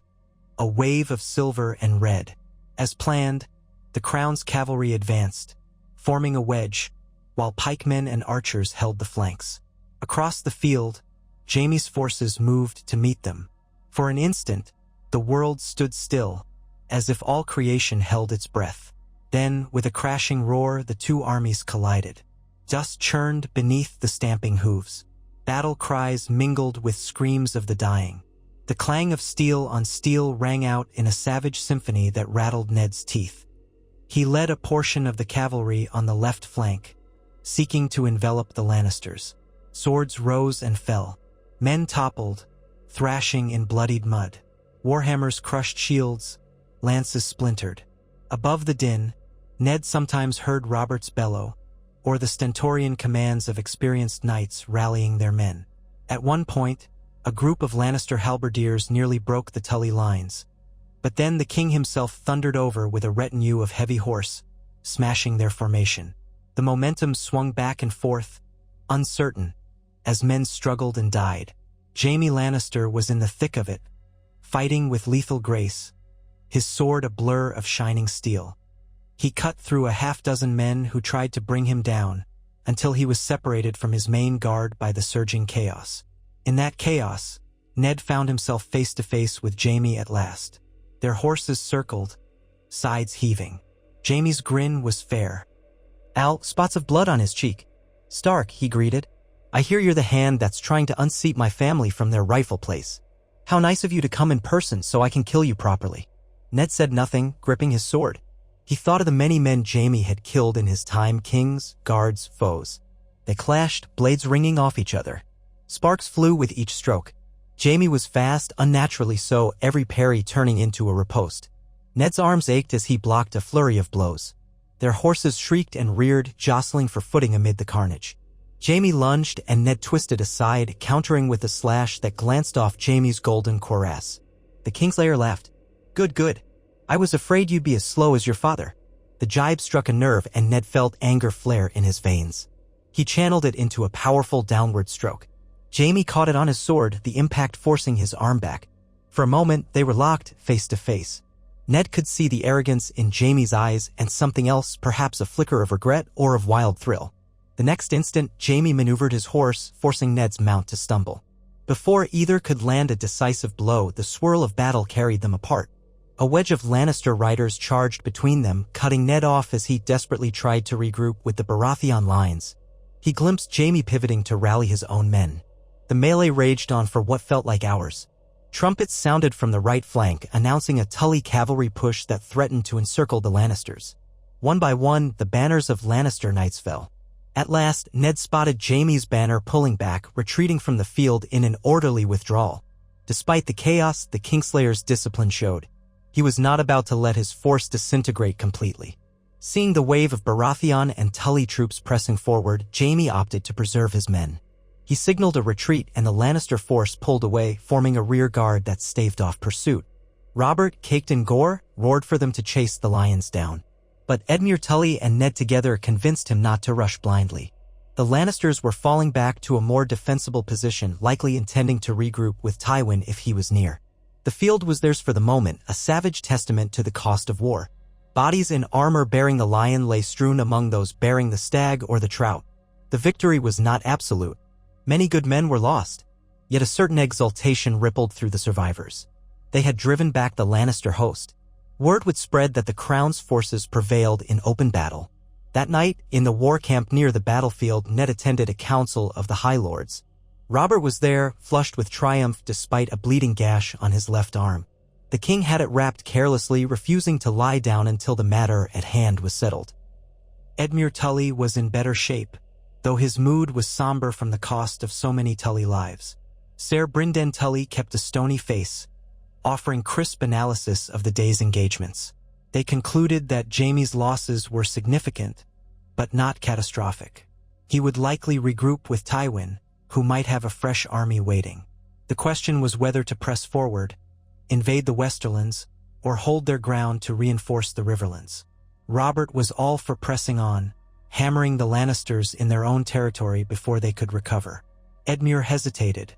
A wave of silver and red. As planned, the Crown's cavalry advanced, forming a wedge, while pikemen and archers held the flanks. Across the field, Jaime's forces moved to meet them. For an instant, the world stood still, as if all creation held its breath. Then, with a crashing roar, the two armies collided. Dust churned beneath the stamping hooves. Battle cries mingled with screams of the dying. The clang of steel on steel rang out in a savage symphony that rattled Ned's teeth. He led a portion of the cavalry on the left flank, seeking to envelop the Lannisters. Swords rose and fell. Men toppled, thrashing in bloodied mud. Warhammers crushed shields, lances splintered. Above the din, Ned sometimes heard Robert's bellow, or the stentorian commands of experienced knights rallying their men. At one point, a group of Lannister halberdiers nearly broke the Tully lines. But then the king himself thundered over with a retinue of heavy horse, smashing their formation. The momentum swung back and forth, uncertain, as men struggled and died. Jaime Lannister was in the thick of it, fighting with lethal grace, his sword a blur of shining steel. He cut through a half-dozen men who tried to bring him down, until he was separated from his main guard by the surging chaos. In that chaos, Ned found himself face-to-face with Jaime at last. Their horses circled, sides heaving. Jaime's grin was fair. "Al, spots of blood on his cheek." "Stark," he greeted. "I hear you're the hand that's trying to unseat my family from their rightful place. How nice of you to come in person so I can kill you properly." Ned said nothing, gripping his sword. He thought of the many men Jaime had killed in his time, kings, guards, foes. They clashed, blades ringing off each other. Sparks flew with each stroke. Jaime was fast, unnaturally so, every parry turning into a riposte. Ned's arms ached as he blocked a flurry of blows. Their horses shrieked and reared, jostling for footing amid the carnage. Jaime lunged and Ned twisted aside, countering with a slash that glanced off Jaime's golden cuirass. The Kingslayer laughed. Good. I was afraid you'd be as slow as your father." The jibe struck a nerve and Ned felt anger flare in his veins. He channeled it into a powerful downward stroke. Jaime caught it on his sword, the impact forcing his arm back. For a moment, they were locked face to face. Ned could see the arrogance in Jaime's eyes and something else, perhaps a flicker of regret or of wild thrill. The next instant, Jaime maneuvered his horse, forcing Ned's mount to stumble. Before either could land a decisive blow, the swirl of battle carried them apart. A wedge of Lannister riders charged between them, cutting Ned off as he desperately tried to regroup with the Baratheon lines. He glimpsed Jaime pivoting to rally his own men. The melee raged on for what felt like hours. Trumpets sounded from the right flank, announcing a Tully cavalry push that threatened to encircle the Lannisters. One by one, the banners of Lannister knights fell. At last, Ned spotted Jaime's banner pulling back, retreating from the field in an orderly withdrawal. Despite the chaos, the Kingslayer's discipline showed. He was not about to let his force disintegrate completely. Seeing the wave of Baratheon and Tully troops pressing forward, Jaime opted to preserve his men. He signaled a retreat and the Lannister force pulled away, forming a rear guard that staved off pursuit. Robert, caked in gore, roared for them to chase the lions down. But Edmure Tully and Ned together convinced him not to rush blindly. The Lannisters were falling back to a more defensible position, likely intending to regroup with Tywin if he was near. The field was theirs for the moment, a savage testament to the cost of war. Bodies in armor bearing the lion lay strewn among those bearing the stag or the trout. The victory was not absolute. Many good men were lost. Yet a certain exultation rippled through the survivors. They had driven back the Lannister host. Word would spread that the Crown's forces prevailed in open battle. That night, in the war camp near the battlefield, Ned attended a council of the High Lords. Robert was there, flushed with triumph despite a bleeding gash on his left arm. The king had it wrapped carelessly, refusing to lie down until the matter at hand was settled. Edmure Tully was in better shape, though his mood was somber from the cost of so many Tully lives. Ser Brynden Tully kept a stony face, offering crisp analysis of the day's engagements. They concluded that Jaime's losses were significant, but not catastrophic. He would likely regroup with Tywin, who might have a fresh army waiting. The question was whether to press forward, invade the Westerlands, or hold their ground to reinforce the Riverlands. Robert was all for pressing on, hammering the Lannisters in their own territory before they could recover. Edmure hesitated,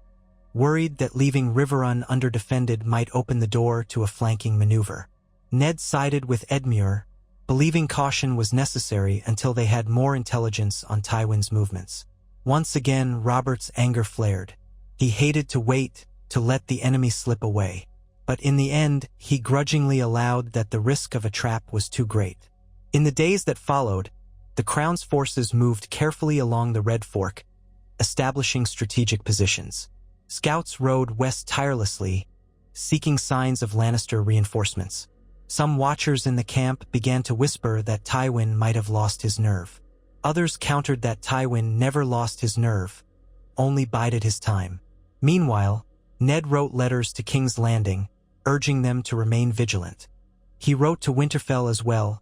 worried that leaving Riverrun underdefended might open the door to a flanking maneuver. Ned sided with Edmure, believing caution was necessary until they had more intelligence on Tywin's movements. Once again, Robert's anger flared. He hated to wait, to let the enemy slip away. But in the end, he grudgingly allowed that the risk of a trap was too great. In the days that followed, the Crown's forces moved carefully along the Red Fork, establishing strategic positions. Scouts rode west tirelessly, seeking signs of Lannister reinforcements. Some watchers in the camp began to whisper that Tywin might have lost his nerve. Others countered that Tywin never lost his nerve, only bided his time. Meanwhile, Ned wrote letters to King's Landing, urging them to remain vigilant. He wrote to Winterfell as well,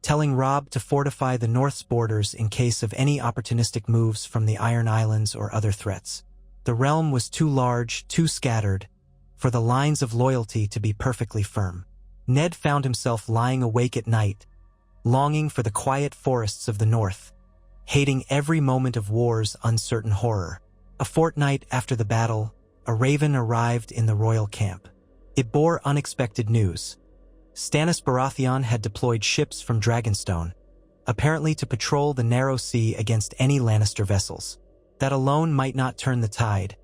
telling Robb to fortify the North's borders in case of any opportunistic moves from the Iron Islands or other threats. The realm was too large, too scattered, for the lines of loyalty to be perfectly firm. Ned found himself lying awake at night, longing for the quiet forests of the North, hating every moment of war's uncertain horror. A fortnight after the battle, a raven arrived in the royal camp. It bore unexpected news. Stannis Baratheon had deployed ships from Dragonstone, apparently to patrol the narrow sea against any Lannister vessels. That alone might not turn the tide,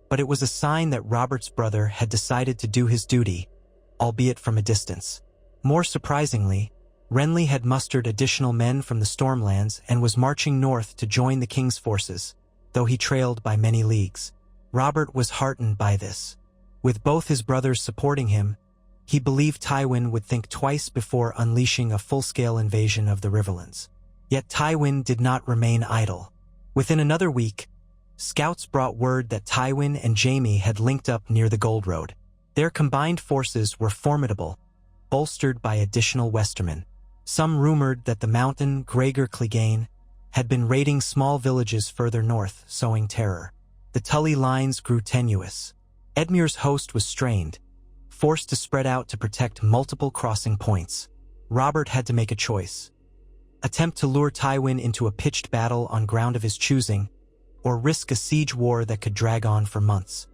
but it was a sign that Robert's brother had decided to do his duty, albeit from a distance. More surprisingly, Renly had mustered additional men from the Stormlands and was marching north to join the king's forces, though he trailed by many leagues. Robert was heartened by this. With both his brothers supporting him, he believed Tywin would think twice before unleashing a full-scale invasion of the Riverlands. Yet Tywin did not remain idle. Within another week, scouts brought word that Tywin and Jaime had linked up near the Gold Road. Their combined forces were formidable, bolstered by additional Westermen. Some rumored that the mountain Gregor Clegane had been raiding small villages further north, sowing terror. The Tully lines grew tenuous. Edmure's host was strained, forced to spread out to protect multiple crossing points. Robert had to make a choice. Attempt to lure Tywin into a pitched battle on ground of his choosing, or risk a siege war that could drag on for months.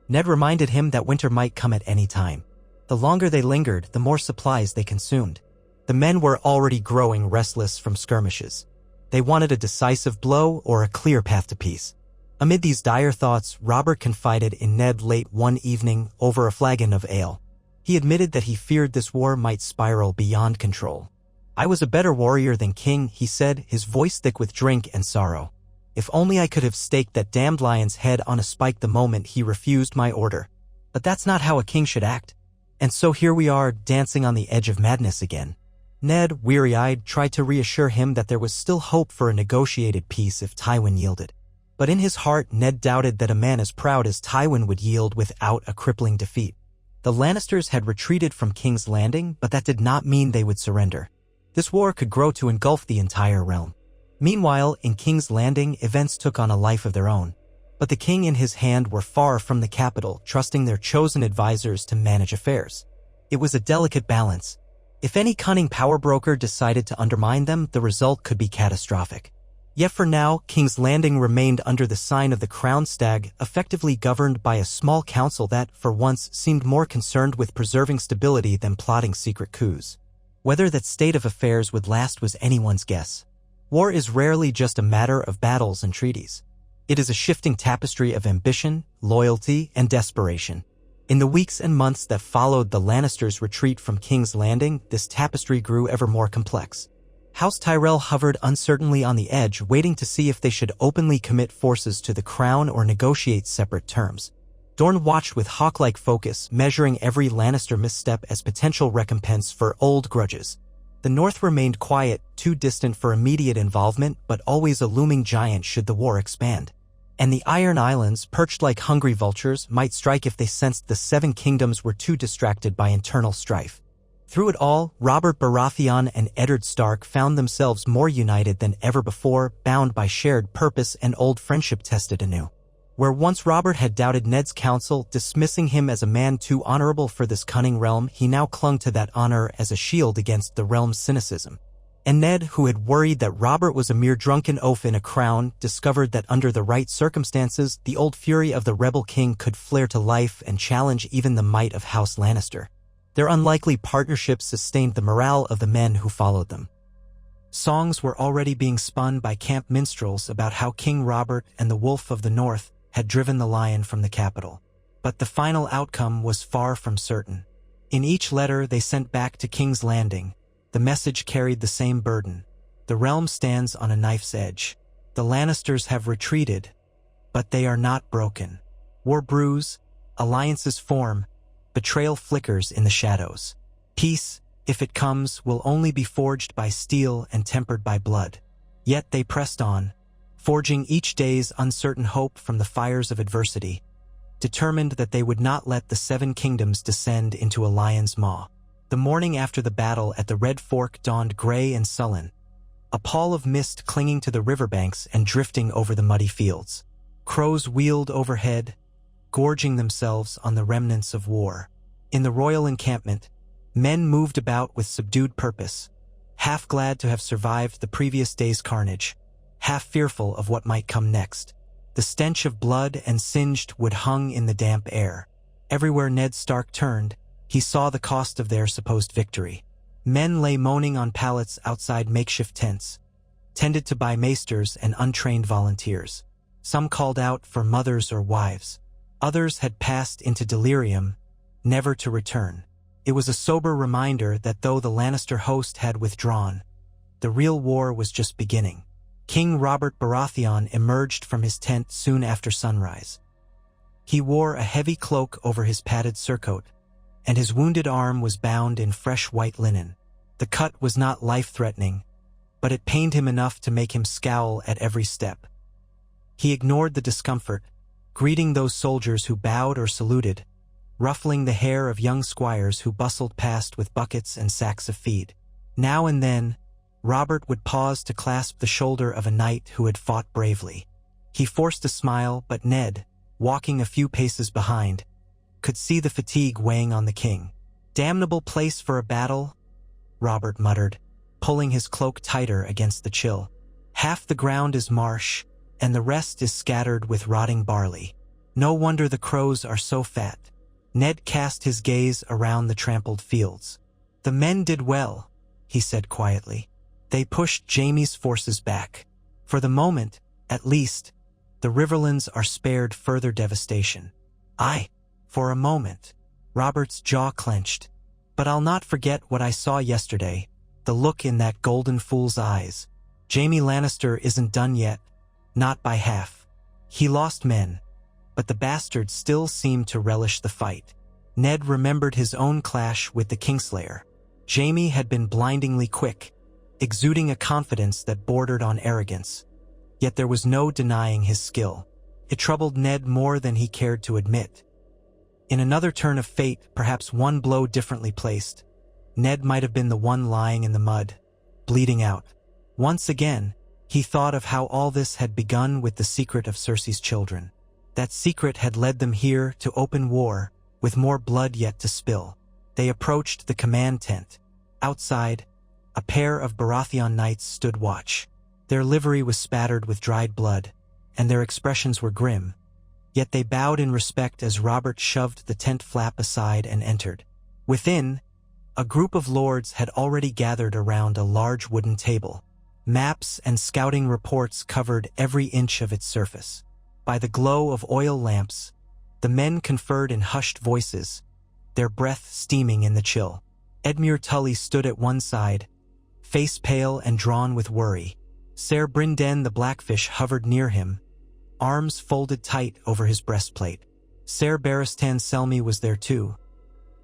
Ned reminded him that winter might come at any time. The longer they lingered, the more supplies they consumed. The men were already growing restless from skirmishes. They wanted a decisive blow or a clear path to peace. Amid these dire thoughts, Robert confided in Ned late one evening over a flagon of ale. He admitted that he feared this war might spiral beyond control. "I was a better warrior than king," he said, his voice thick with drink and sorrow. "If only I could have staked that damned lion's head on a spike the moment he refused my order. But that's not how a king should act. And so here we are, dancing on the edge of madness again." Ned, weary-eyed, tried to reassure him that there was still hope for a negotiated peace if Tywin yielded. But in his heart, Ned doubted that a man as proud as Tywin would yield without a crippling defeat. The Lannisters had retreated from King's Landing, but that did not mean they would surrender. This war could grow to engulf the entire realm. Meanwhile, in King's Landing, events took on a life of their own. But the king and his hand were far from the capital, trusting their chosen advisors to manage affairs. It was a delicate balance. If any cunning power broker decided to undermine them, the result could be catastrophic. Yet for now, King's Landing remained under the sign of the crowned stag, effectively governed by a small council that, for once, seemed more concerned with preserving stability than plotting secret coups. Whether that state of affairs would last was anyone's guess. War is rarely just a matter of battles and treaties. It is a shifting tapestry of ambition, loyalty, and desperation. In the weeks and months that followed the Lannisters' retreat from King's Landing, this tapestry grew ever more complex. House Tyrell hovered uncertainly on the edge, waiting to see if they should openly commit forces to the crown or negotiate separate terms. Dorne watched with hawk-like focus, measuring every Lannister misstep as potential recompense for old grudges. The North remained quiet, too distant for immediate involvement, but always a looming giant should the war expand. And the Iron Islands, perched like hungry vultures, might strike if they sensed the Seven Kingdoms were too distracted by internal strife. Through it all, Robert Baratheon and Eddard Stark found themselves more united than ever before, bound by shared purpose and old friendship tested anew. Where once Robert had doubted Ned's counsel, dismissing him as a man too honorable for this cunning realm, he now clung to that honor as a shield against the realm's cynicism. And Ned, who had worried that Robert was a mere drunken oaf in a crown, discovered that under the right circumstances, the old fury of the rebel king could flare to life and challenge even the might of House Lannister. Their unlikely partnership sustained the morale of the men who followed them. Songs were already being spun by camp minstrels about how King Robert and the Wolf of the North had driven the lion from the capital. But the final outcome was far from certain. In each letter they sent back to King's Landing, the message carried the same burden. The realm stands on a knife's edge. The Lannisters have retreated, but they are not broken. War brews, alliances form, betrayal flickers in the shadows. Peace, if it comes, will only be forged by steel and tempered by blood. Yet they pressed on, forging each day's uncertain hope from the fires of adversity, determined that they would not let the Seven Kingdoms descend into a lion's maw. The morning after the battle at the Red Fork dawned gray and sullen, a pall of mist clinging to the riverbanks and drifting over the muddy fields. Crows wheeled overhead, gorging themselves on the remnants of war. In the royal encampment, men moved about with subdued purpose, half glad to have survived the previous day's carnage, half fearful of what might come next. The stench of blood and singed wood hung in the damp air. Everywhere Ned Stark turned, he saw the cost of their supposed victory. Men lay moaning on pallets outside makeshift tents, tended to by maesters and untrained volunteers. Some called out for mothers or wives. Others had passed into delirium, never to return. It was a sober reminder that though the Lannister host had withdrawn, the real war was just beginning. King Robert Baratheon emerged from his tent soon after sunrise. He wore a heavy cloak over his padded surcoat, and his wounded arm was bound in fresh white linen. The cut was not life-threatening, but it pained him enough to make him scowl at every step. He ignored the discomfort, greeting those soldiers who bowed or saluted, ruffling the hair of young squires who bustled past with buckets and sacks of feed. Now and then, Robert would pause to clasp the shoulder of a knight who had fought bravely. He forced a smile, but Ned, walking a few paces behind, could see the fatigue weighing on the king. "Damnable place for a battle," Robert muttered, pulling his cloak tighter against the chill. "Half the ground is marsh, and the rest is scattered with rotting barley. No wonder the crows are so fat." Ned cast his gaze around the trampled fields. "The men did well," he said quietly. "They pushed Jaime's forces back. For the moment, at least, the Riverlands are spared further devastation." "Aye, for a moment." Robert's jaw clenched. "But I'll not forget what I saw yesterday, the look in that golden fool's eyes. Jaime Lannister isn't done yet, not by half. He lost men, but the bastard still seemed to relish the fight." Ned remembered his own clash with the Kingslayer. Jaime had been blindingly quick, exuding a confidence that bordered on arrogance. Yet there was no denying his skill. It troubled Ned more than he cared to admit. In another turn of fate, perhaps one blow differently placed, Ned might have been the one lying in the mud, bleeding out. Once again, he thought of how all this had begun with the secret of Cersei's children. That secret had led them here to open war, with more blood yet to spill. They approached the command tent. Outside, a pair of Baratheon knights stood watch. Their livery was spattered with dried blood, and their expressions were grim. Yet they bowed in respect as Robert shoved the tent flap aside and entered. Within, a group of lords had already gathered around a large wooden table. Maps and scouting reports covered every inch of its surface. By the glow of oil lamps, the men conferred in hushed voices, their breath steaming in the chill. Edmure Tully stood at one side, face pale and drawn with worry. Ser Brynden the Blackfish hovered near him, arms folded tight over his breastplate. Ser Barristan Selmy was there too,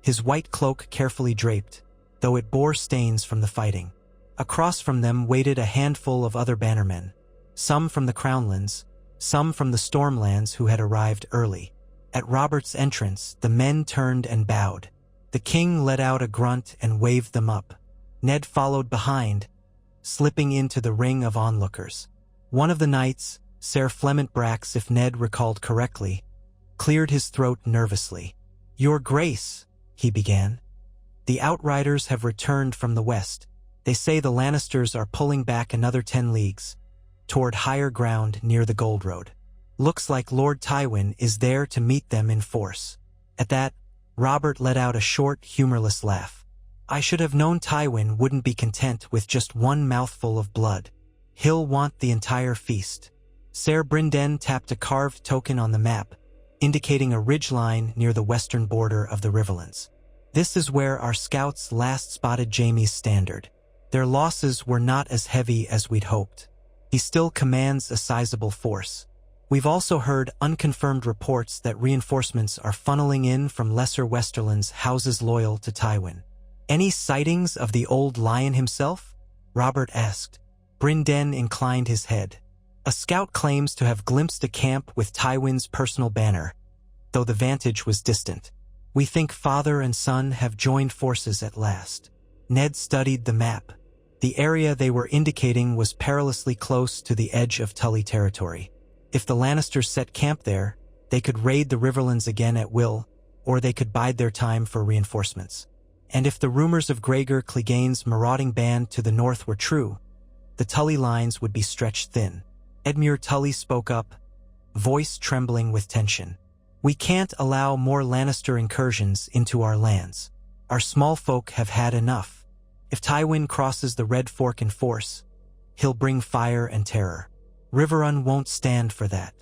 his white cloak carefully draped, though it bore stains from the fighting. Across from them waited a handful of other bannermen, some from the Crownlands, some from the Stormlands who had arrived early. At Robert's entrance, the men turned and bowed. The king let out a grunt and waved them up. Ned followed behind, slipping into the ring of onlookers. One of the knights, Ser Flement Brax, if Ned recalled correctly, cleared his throat nervously. "Your Grace," he began. "The Outriders have returned from the west. They say the Lannisters are pulling back another 10 leagues, toward higher ground near the Gold Road. Looks like Lord Tywin is there to meet them in force." At that, Robert let out a short, humorless laugh. "I should have known Tywin wouldn't be content with just one mouthful of blood. He'll want the entire feast." Ser Brynden tapped a carved token on the map, indicating a ridgeline near the western border of the Riverlands. "This is where our scouts last spotted Jaime's standard. Their losses were not as heavy as we'd hoped. He still commands a sizable force. We've also heard unconfirmed reports that reinforcements are funneling in from lesser Westerlands houses loyal to Tywin." "Any sightings of the old lion himself?" Robert asked. Brynden inclined his head. "A scout claims to have glimpsed a camp with Tywin's personal banner, though the vantage was distant. We think father and son have joined forces at last." Ned studied the map. The area they were indicating was perilously close to the edge of Tully territory. If the Lannisters set camp there, they could raid the Riverlands again at will, or they could bide their time for reinforcements. And if the rumors of Gregor Clegane's marauding band to the north were true, the Tully lines would be stretched thin. Edmure Tully spoke up, voice trembling with tension. "We can't allow more Lannister incursions into our lands. Our small folk have had enough. If Tywin crosses the Red Fork in force, he'll bring fire and terror. Riverrun won't stand for that."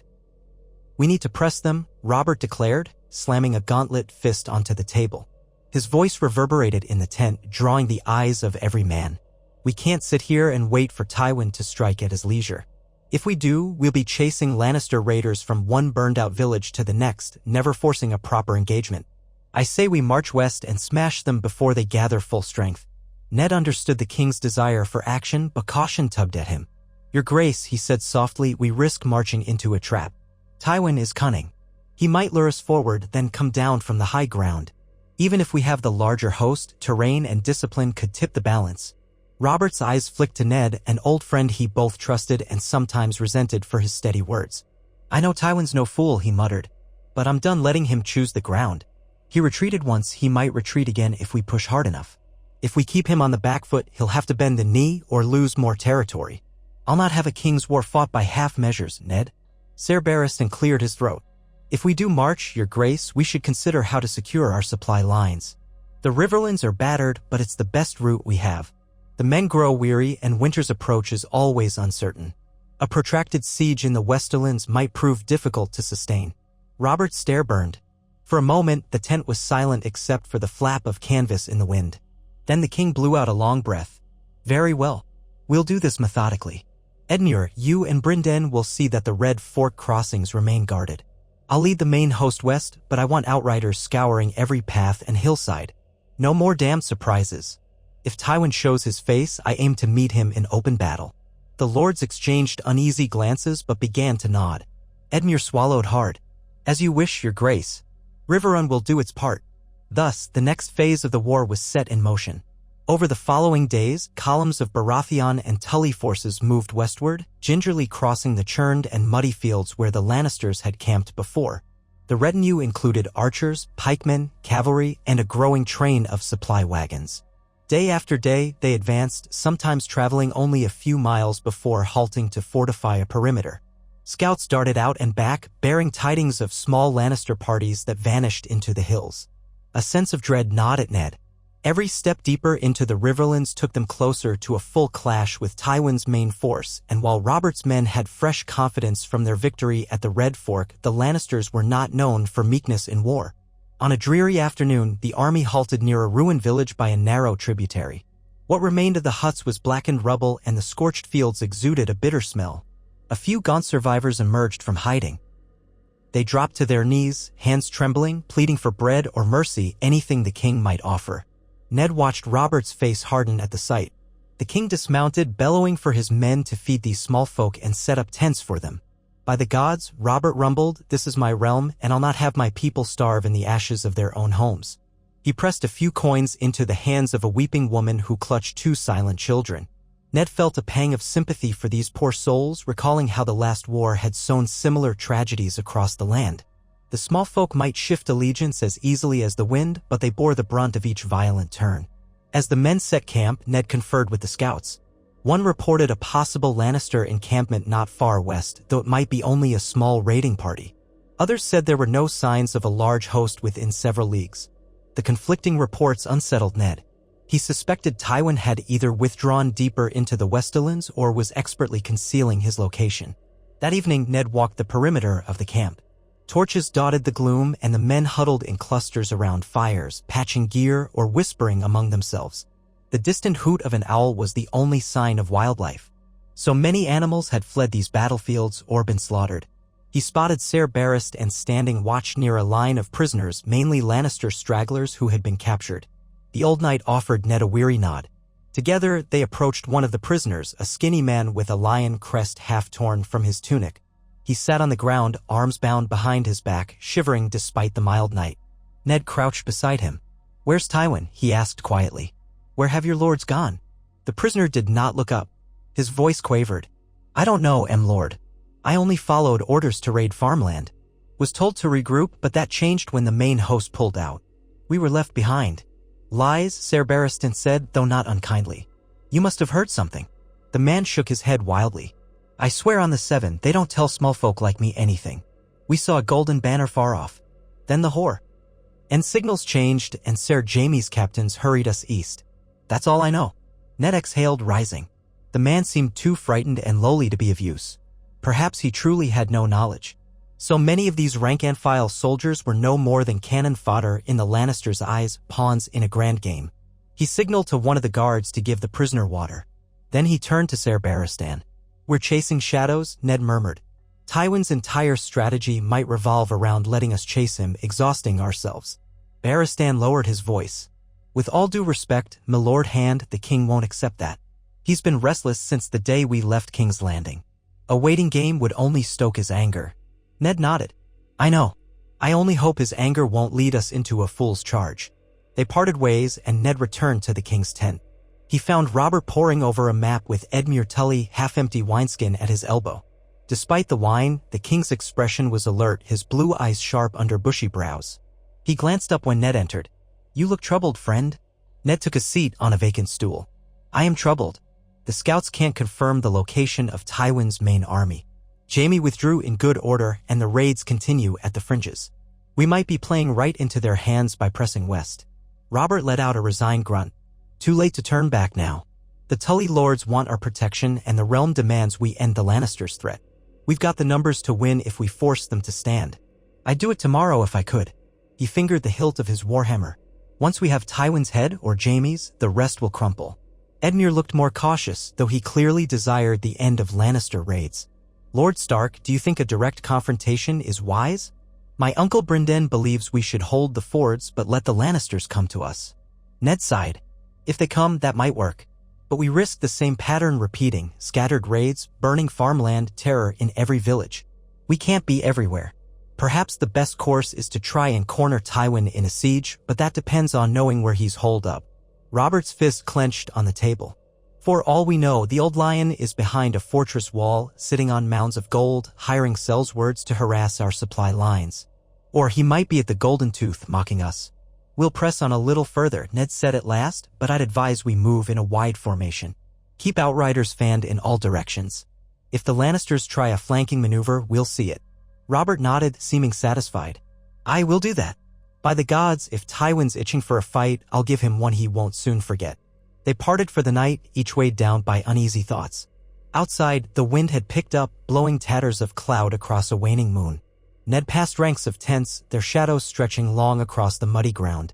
"We need to press them," Robert declared, slamming a gauntlet fist onto the table. His voice reverberated in the tent, drawing the eyes of every man. "We can't sit here and wait for Tywin to strike at his leisure. If we do, we'll be chasing Lannister raiders from one burned-out village to the next, never forcing a proper engagement. I say we march west and smash them before they gather full strength." Ned understood the king's desire for action, but caution tugged at him. "Your Grace," he said softly, "we risk marching into a trap. Tywin is cunning. He might lure us forward, then come down from the high ground. Even if we have the larger host, terrain and discipline could tip the balance." Robert's eyes flicked to Ned, an old friend he both trusted and sometimes resented for his steady words. "I know Tywin's no fool," he muttered, "but I'm done letting him choose the ground. He retreated once, he might retreat again if we push hard enough. If we keep him on the back foot, he'll have to bend the knee or lose more territory. I'll not have a king's war fought by half measures, Ned." Ser Barristan cleared his throat. "If we do march, Your Grace, we should consider how to secure our supply lines. The Riverlands are battered, but it's the best route we have. The men grow weary, and winter's approach is always uncertain. A protracted siege in the Westerlands might prove difficult to sustain." Robert's stare burned. For a moment, the tent was silent except for the flap of canvas in the wind. Then the king blew out a long breath. "Very well. We'll do this methodically. Edmure, you and Brynden will see that the Red Fork crossings remain guarded. I'll lead the main host west, but I want outriders scouring every path and hillside. No more damn surprises. If Tywin shows his face, I aim to meet him in open battle." The lords exchanged uneasy glances but began to nod. Edmure swallowed hard. "As you wish, Your Grace. Riverrun will do its part." Thus, the next phase of the war was set in motion. Over the following days, columns of Baratheon and Tully forces moved westward, gingerly crossing the churned and muddy fields where the Lannisters had camped before. The retinue included archers, pikemen, cavalry, and a growing train of supply wagons. Day after day, they advanced, sometimes traveling only a few miles before halting to fortify a perimeter. Scouts darted out and back, bearing tidings of small Lannister parties that vanished into the hills. A sense of dread gnawed at Ned. Every step deeper into the Riverlands took them closer to a full clash with Tywin's main force, and while Robert's men had fresh confidence from their victory at the Red Fork, the Lannisters were not known for meekness in war. On a dreary afternoon, the army halted near a ruined village by a narrow tributary. What remained of the huts was blackened rubble, and the scorched fields exuded a bitter smell. A few gaunt survivors emerged from hiding. They dropped to their knees, hands trembling, pleading for bread or mercy, anything the king might offer. Ned watched Robert's face harden at the sight. The king dismounted, bellowing for his men to feed these small folk and set up tents for them. By the gods, Robert rumbled, this is my realm, and I'll not have my people starve in the ashes of their own homes. He pressed a few coins into the hands of a weeping woman who clutched two silent children. Ned felt a pang of sympathy for these poor souls, recalling how the last war had sown similar tragedies across the land. The small folk might shift allegiance as easily as the wind, but they bore the brunt of each violent turn. As the men set camp, Ned conferred with the scouts. One reported a possible Lannister encampment not far west, though it might be only a small raiding party. Others said there were no signs of a large host within several leagues. The conflicting reports unsettled Ned. He suspected Tywin had either withdrawn deeper into the Westerlands or was expertly concealing his location. That evening, Ned walked the perimeter of the camp. Torches dotted the gloom, and the men huddled in clusters around fires, patching gear or whispering among themselves. The distant hoot of an owl was the only sign of wildlife. So many animals had fled these battlefields or been slaughtered. He spotted Ser Barristan and standing watch near a line of prisoners, mainly Lannister stragglers who had been captured. The old knight offered Ned a weary nod. Together, they approached one of the prisoners, a skinny man with a lion crest half torn from his tunic. He sat on the ground, arms bound behind his back, shivering despite the mild night. Ned crouched beside him. "Where's Tywin?" he asked quietly. "Where have your lords gone?" The prisoner did not look up. His voice quavered. "I don't know, lord. I only followed orders to raid farmland. Was told to regroup, but that changed when the main host pulled out. We were left behind." "Lies," Ser Barristan said, though not unkindly. "You must have heard something." The man shook his head wildly. "I swear on the seven, they don't tell small folk like me anything. We saw a golden banner far off. Then the whore. And signals changed, and Ser Jaime's captains hurried us east. That's all I know." Ned exhaled, rising. The man seemed too frightened and lowly to be of use. Perhaps he truly had no knowledge. So many of these rank-and-file soldiers were no more than cannon fodder in the Lannisters' eyes, pawns in a grand game. He signaled to one of the guards to give the prisoner water. Then he turned to Ser Barristan. "We're chasing shadows," Ned murmured. "Tywin's entire strategy might revolve around letting us chase him, exhausting ourselves." Barristan lowered his voice. "With all due respect, my Lord Hand, the king won't accept that. He's been restless since the day we left King's Landing. A waiting game would only stoke his anger." Ned nodded. "I know. I only hope his anger won't lead us into a fool's charge." They parted ways, and Ned returned to the king's tent. He found Robert poring over a map with Edmure Tully half-empty wineskin at his elbow. Despite the wine, the king's expression was alert, his blue eyes sharp under bushy brows. He glanced up when Ned entered. "You look troubled, friend." Ned took a seat on a vacant stool. "I am troubled. The scouts can't confirm the location of Tywin's main army. Jaime withdrew in good order, and the raids continue at the fringes. We might be playing right into their hands by pressing west." Robert let out a resigned grunt. "Too late to turn back now. The Tully lords want our protection, and the realm demands we end the Lannisters' threat. We've got the numbers to win if we force them to stand. I'd do it tomorrow if I could." He fingered the hilt of his warhammer. "Once we have Tywin's head, or Jaime's, the rest will crumple." Edmure looked more cautious, though he clearly desired the end of Lannister raids. "Lord Stark, do you think a direct confrontation is wise?" "My uncle Brynden believes we should hold the fords but let the Lannisters come to us." Ned sighed. "If they come, that might work. But we risk the same pattern repeating, scattered raids, burning farmland, terror in every village. We can't be everywhere. Perhaps the best course is to try and corner Tywin in a siege, but that depends on knowing where he's holed up." Robert's fist clenched on the table. "For all we know, the old lion is behind a fortress wall, sitting on mounds of gold, hiring sellswords to harass our supply lines. Or he might be at the Golden Tooth, mocking us." We'll press on a little further, Ned said at last, but I'd advise we move in a wide formation. Keep outriders fanned in all directions. If the Lannisters try a flanking maneuver, we'll see it. Robert nodded, seeming satisfied. I will do that. By the gods, if Tywin's itching for a fight, I'll give him one he won't soon forget. They parted for the night, each weighed down by uneasy thoughts. Outside, the wind had picked up, blowing tatters of cloud across a waning moon. Ned passed ranks of tents, their shadows stretching long across the muddy ground.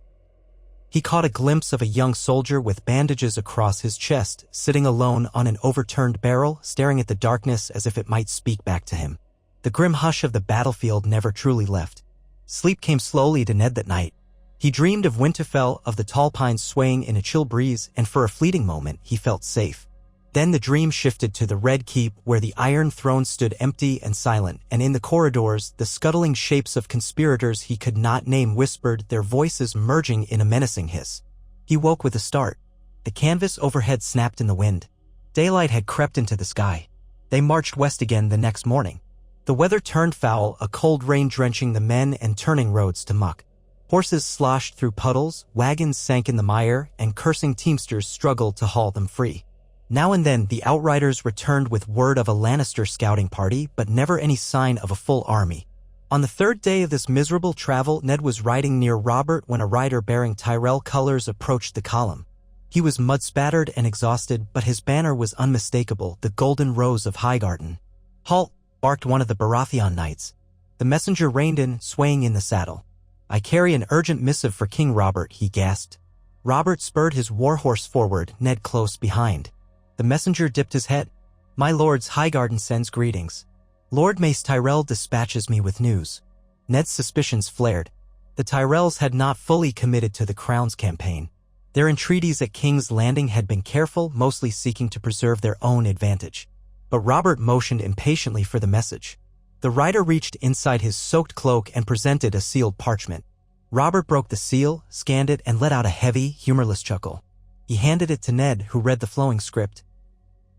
He caught a glimpse of a young soldier with bandages across his chest, sitting alone on an overturned barrel, staring at the darkness as if it might speak back to him. The grim hush of the battlefield never truly left. Sleep came slowly to Ned that night. He dreamed of Winterfell, of the tall pines swaying in a chill breeze, and for a fleeting moment he felt safe. Then the dream shifted to the Red Keep, where the Iron Throne stood empty and silent, and in the corridors, the scuttling shapes of conspirators he could not name whispered, their voices merging in a menacing hiss. He woke with a start. The canvas overhead snapped in the wind. Daylight had crept into the sky. They marched west again the next morning. The weather turned foul, a cold rain drenching the men and turning roads to muck. Horses sloshed through puddles, wagons sank in the mire, and cursing teamsters struggled to haul them free. Now and then the outriders returned with word of a Lannister scouting party, but never any sign of a full army. On the third day of this miserable travel, Ned was riding near Robert when a rider bearing Tyrell colors approached the column. He was mud-spattered and exhausted, but his banner was unmistakable, the Golden Rose of Highgarden. "Halt!" barked one of the Baratheon knights. The messenger reined in, swaying in the saddle. "I carry an urgent missive for King Robert," he gasped. Robert spurred his warhorse forward, Ned close behind. The messenger dipped his head. "My lord's Highgarden sends greetings. Lord Mace Tyrell dispatches me with news." Ned's suspicions flared. The Tyrells had not fully committed to the Crown's campaign. Their entreaties at King's Landing had been careful, mostly seeking to preserve their own advantage. But Robert motioned impatiently for the message. The rider reached inside his soaked cloak and presented a sealed parchment. Robert broke the seal, scanned it, and let out a heavy, humorless chuckle. He handed it to Ned, who read the flowing script.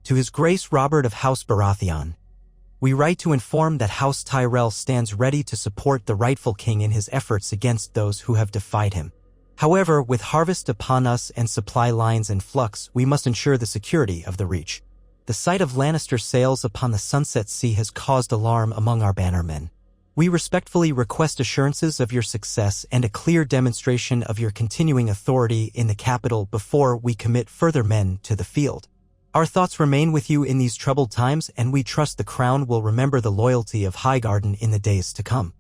"To His Grace Robert of House Baratheon. We write to inform that House Tyrell stands ready to support the rightful king in his efforts against those who have defied him. However, with harvest upon us and supply lines in flux, we must ensure the security of the Reach. The sight of Lannister sails upon the Sunset Sea has caused alarm among our bannermen. We respectfully request assurances of your success and a clear demonstration of your continuing authority in the capital before we commit further men to the field. Our thoughts remain with you in these troubled times, and we trust the Crown will remember the loyalty of Highgarden in the days to come."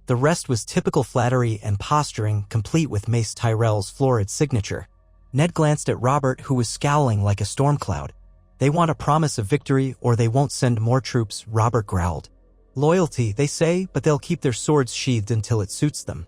The rest was typical flattery and posturing, complete with Mace Tyrell's florid signature. Ned glanced at Robert, who was scowling like a storm cloud. "They want a promise of victory, or they won't send more troops," Robert growled. "Loyalty, they say, but they'll keep their swords sheathed until it suits them.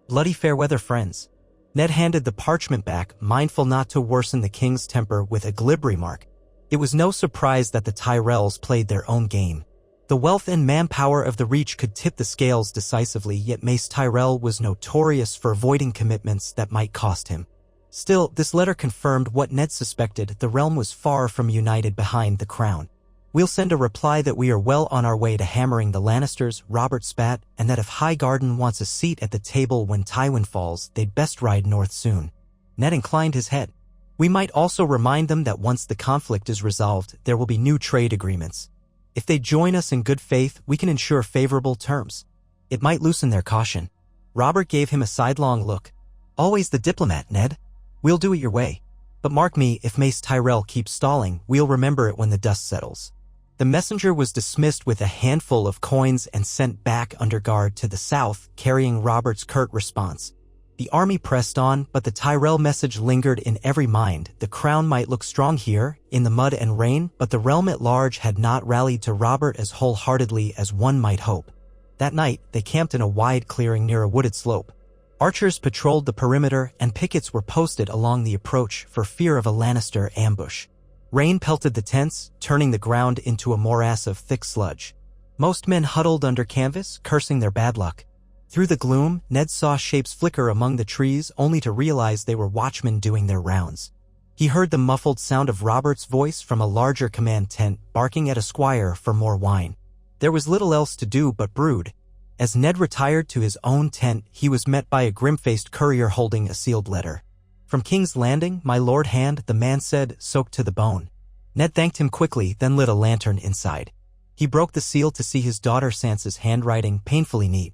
Bloody fair weather, friends." Ned handed the parchment back, mindful not to worsen the king's temper with a glib remark. It was no surprise that the Tyrells played their own game. The wealth and manpower of the Reach could tip the scales decisively, yet Mace Tyrell was notorious for avoiding commitments that might cost him. Still, this letter confirmed what Ned suspected: the realm was far from united behind the Crown. "We'll send a reply that we are well on our way to hammering the Lannisters," Robert spat, "and that if Highgarden wants a seat at the table when Tywin falls, they'd best ride north soon." Ned inclined his head. "We might also remind them that once the conflict is resolved, there will be new trade agreements. If they join us in good faith, we can ensure favorable terms. It might loosen their caution." Robert gave him a sidelong look. "Always the diplomat, Ned. We'll do it your way. But mark me, if Mace Tyrell keeps stalling, we'll remember it when the dust settles." The messenger was dismissed with a handful of coins and sent back under guard to the south, carrying Robert's curt response. The army pressed on, but the Tyrell message lingered in every mind. The Crown might look strong here, in the mud and rain, but the realm at large had not rallied to Robert as wholeheartedly as one might hope. That night, they camped in a wide clearing near a wooded slope. Archers patrolled the perimeter, and pickets were posted along the approach for fear of a Lannister ambush. Rain pelted the tents, turning the ground into a morass of thick sludge. Most men huddled under canvas, cursing their bad luck. Through the gloom, Ned saw shapes flicker among the trees, only to realize they were watchmen doing their rounds. He heard the muffled sound of Robert's voice from a larger command tent, barking at a squire for more wine. There was little else to do but brood. As Ned retired to his own tent, he was met by a grim-faced courier holding a sealed letter. "From King's Landing, my lord hand," the man said, soaked to the bone. Ned thanked him quickly, then lit a lantern inside. He broke the seal to see his daughter Sansa's handwriting, painfully neat.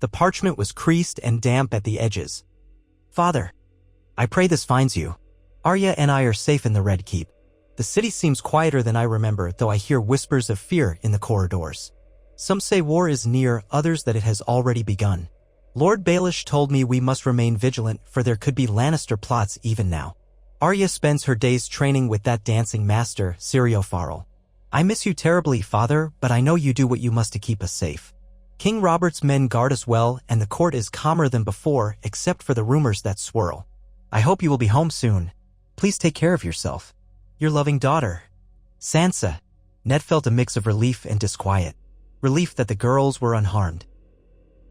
The parchment was creased and damp at the edges. "Father, I pray this finds you. Arya and I are safe in the Red Keep. The city seems quieter than I remember, though I hear whispers of fear in the corridors. Some say war is near, others that it has already begun. Lord Baelish told me we must remain vigilant, for there could be Lannister plots even now. Arya spends her days training with that dancing master, Syrio Farrell. I miss you terribly, father, but I know you do what you must to keep us safe. King Robert's men guard us well, and the court is calmer than before, except for the rumors that swirl. I hope you will be home soon. Please take care of yourself. Your loving daughter, Sansa." Ned felt a mix of relief and disquiet. Relief that the girls were unharmed.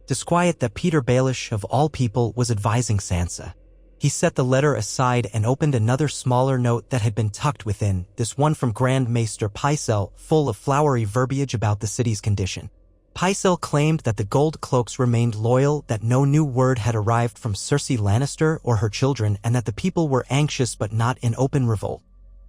Disquiet that Peter Baelish, of all people, was advising Sansa. He set the letter aside and opened another smaller note that had been tucked within, this one from Grand Maester Pycelle, full of flowery verbiage about the city's condition. Pycelle claimed that the Gold Cloaks remained loyal, that no new word had arrived from Cersei Lannister or her children, and that the people were anxious but not in open revolt.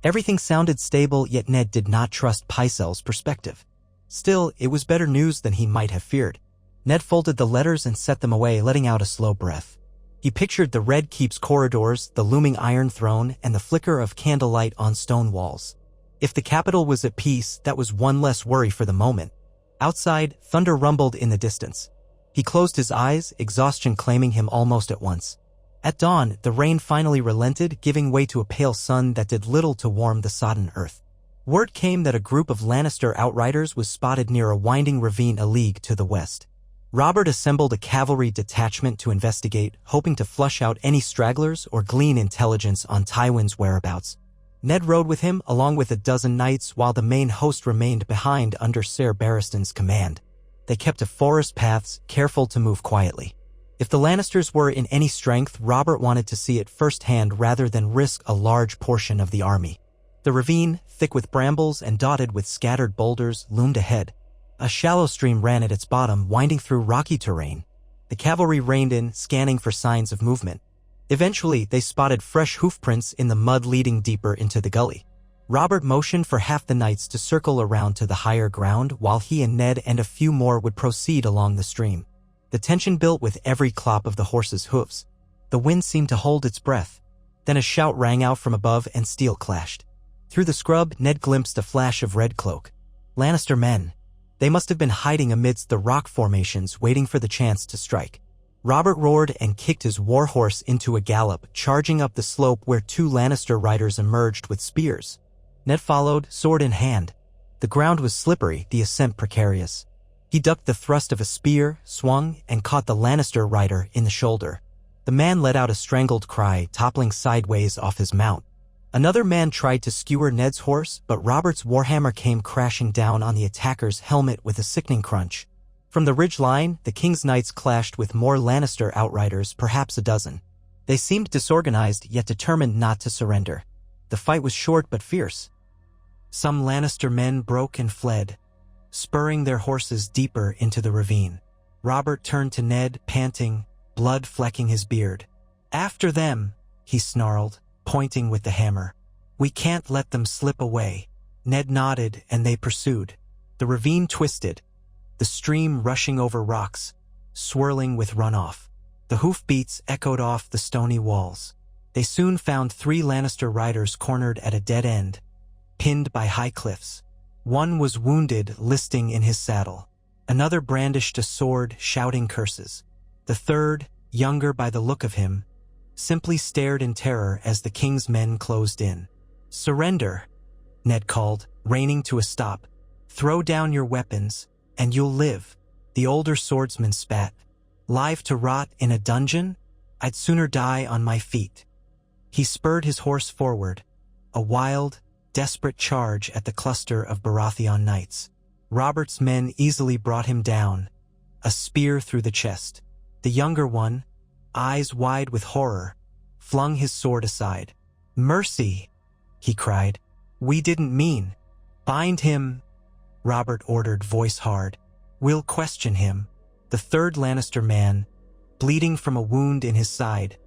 Everything sounded stable, yet Ned did not trust Pycelle's perspective. Still, it was better news than he might have feared. Ned folded the letters and set them away, letting out a slow breath. He pictured the Red Keep's corridors, the looming Iron Throne, and the flicker of candlelight on stone walls. If the capital was at peace, that was one less worry for the moment. Outside, thunder rumbled in the distance. He closed his eyes, exhaustion claiming him almost at once. At dawn, the rain finally relented, giving way to a pale sun that did little to warm the sodden earth. Word came that a group of Lannister outriders was spotted near a winding ravine a league to the west. Robert assembled a cavalry detachment to investigate, hoping to flush out any stragglers or glean intelligence on Tywin's whereabouts. Ned rode with him, along with a dozen knights, while the main host remained behind under Ser Barristan's command. They kept to forest paths, careful to move quietly. If the Lannisters were in any strength, Robert wanted to see it firsthand rather than risk a large portion of the army. The ravine, thick with brambles and dotted with scattered boulders, loomed ahead. A shallow stream ran at its bottom, winding through rocky terrain. The cavalry reined in, scanning for signs of movement. Eventually, they spotted fresh hoofprints in the mud leading deeper into the gully. Robert motioned for half the knights to circle around to the higher ground, while he and Ned and a few more would proceed along the stream. The tension built with every clop of the horses' hoofs. The wind seemed to hold its breath. Then a shout rang out from above and steel clashed. Through the scrub, Ned glimpsed a flash of red cloak. Lannister men. They must have been hiding amidst the rock formations, waiting for the chance to strike. Robert roared and kicked his warhorse into a gallop, charging up the slope where two Lannister riders emerged with spears. Ned followed, sword in hand. The ground was slippery, the ascent precarious. He ducked the thrust of a spear, swung, and caught the Lannister rider in the shoulder. The man let out a strangled cry, toppling sideways off his mount. Another man tried to skewer Ned's horse, but Robert's warhammer came crashing down on the attacker's helmet with a sickening crunch. From the ridge line, the King's Knights clashed with more Lannister outriders, perhaps a dozen. They seemed disorganized, yet determined not to surrender. The fight was short but fierce. Some Lannister men broke and fled, spurring their horses deeper into the ravine. Robert turned to Ned, panting, blood flecking his beard. "After them," he snarled, pointing with the hammer. "We can't let them slip away." Ned nodded, and they pursued. The ravine twisted, the stream rushing over rocks, swirling with runoff. The hoofbeats echoed off the stony walls. They soon found three Lannister riders cornered at a dead end, pinned by high cliffs. One was wounded, listing in his saddle. Another brandished a sword, shouting curses. The third, younger by the look of him, simply stared in terror as the king's men closed in. "Surrender," Ned called, reining to a stop. "Throw down your weapons, and you'll live." The older swordsman spat. "Live to rot in a dungeon? I'd sooner die on my feet." He spurred his horse forward, a wild, desperate charge at the cluster of Baratheon knights. Robert's men easily brought him down, a spear through the chest. The younger one, eyes wide with horror, flung his sword aside. "Mercy," he cried. "We didn't mean." "Bind him," Robert ordered, voice hard. "We'll question him." The third Lannister man, bleeding from a wound in his side,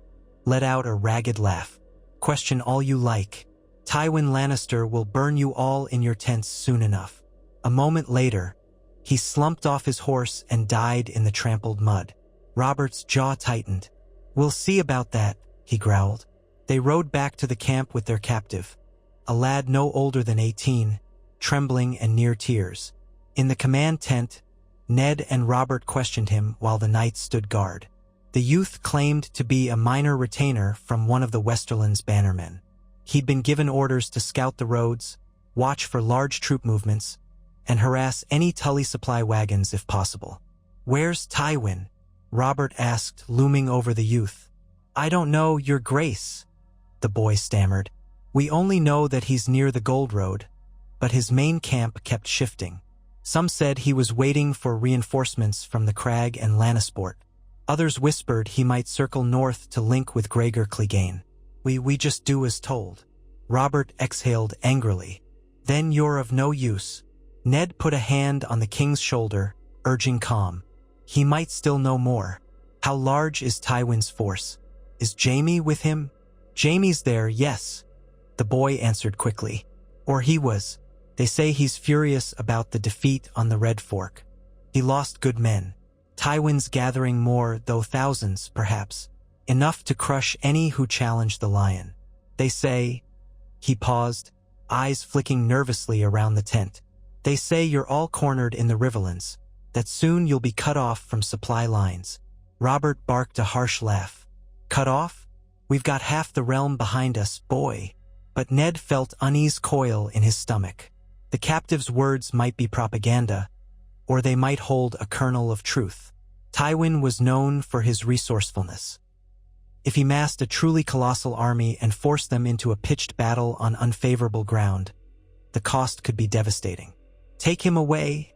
let out a ragged laugh. Question all you like. Tywin Lannister will burn you all in your tents soon enough. A moment later, he slumped off his horse and died in the trampled mud. Robert's jaw tightened. We'll see about that, he growled. They rode back to the camp with their captive, a lad no older than 18, trembling and near tears. In the command tent, Ned and Robert questioned him while the knights stood guard. The youth claimed to be a minor retainer from one of the Westerland's bannermen. He'd been given orders to scout the roads, watch for large troop movements, and harass any Tully supply wagons if possible. "Where's Tywin?" Robert asked, looming over the youth. "I don't know, Your Grace," the boy stammered. "We only know that he's near the Gold Road, but his main camp kept shifting. Some said he was waiting for reinforcements from the Crag and Lannisport. Others whispered he might circle north to link with Gregor Clegane. We just do as told." Robert exhaled angrily. "Then you're of no use." Ned put a hand on the king's shoulder, urging calm. He might still know more. "How large is Tywin's force? Is Jaime with him?" "Jaime's there, yes," the boy answered quickly. "Or he was. They say he's furious about the defeat on the Red Fork. He lost good men. Tywin's gathering more, though thousands, perhaps. Enough to crush any who challenge the lion. They say—" He paused, eyes flicking nervously around the tent. "They say you're all cornered in the Riverlands, that soon you'll be cut off from supply lines." Robert barked a harsh laugh. "Cut off? We've got half the realm behind us, boy." But Ned felt unease coil in his stomach. The captive's words might be propaganda, or they might hold a kernel of truth. Tywin was known for his resourcefulness. If he massed a truly colossal army and forced them into a pitched battle on unfavorable ground, the cost could be devastating. "Take him away,"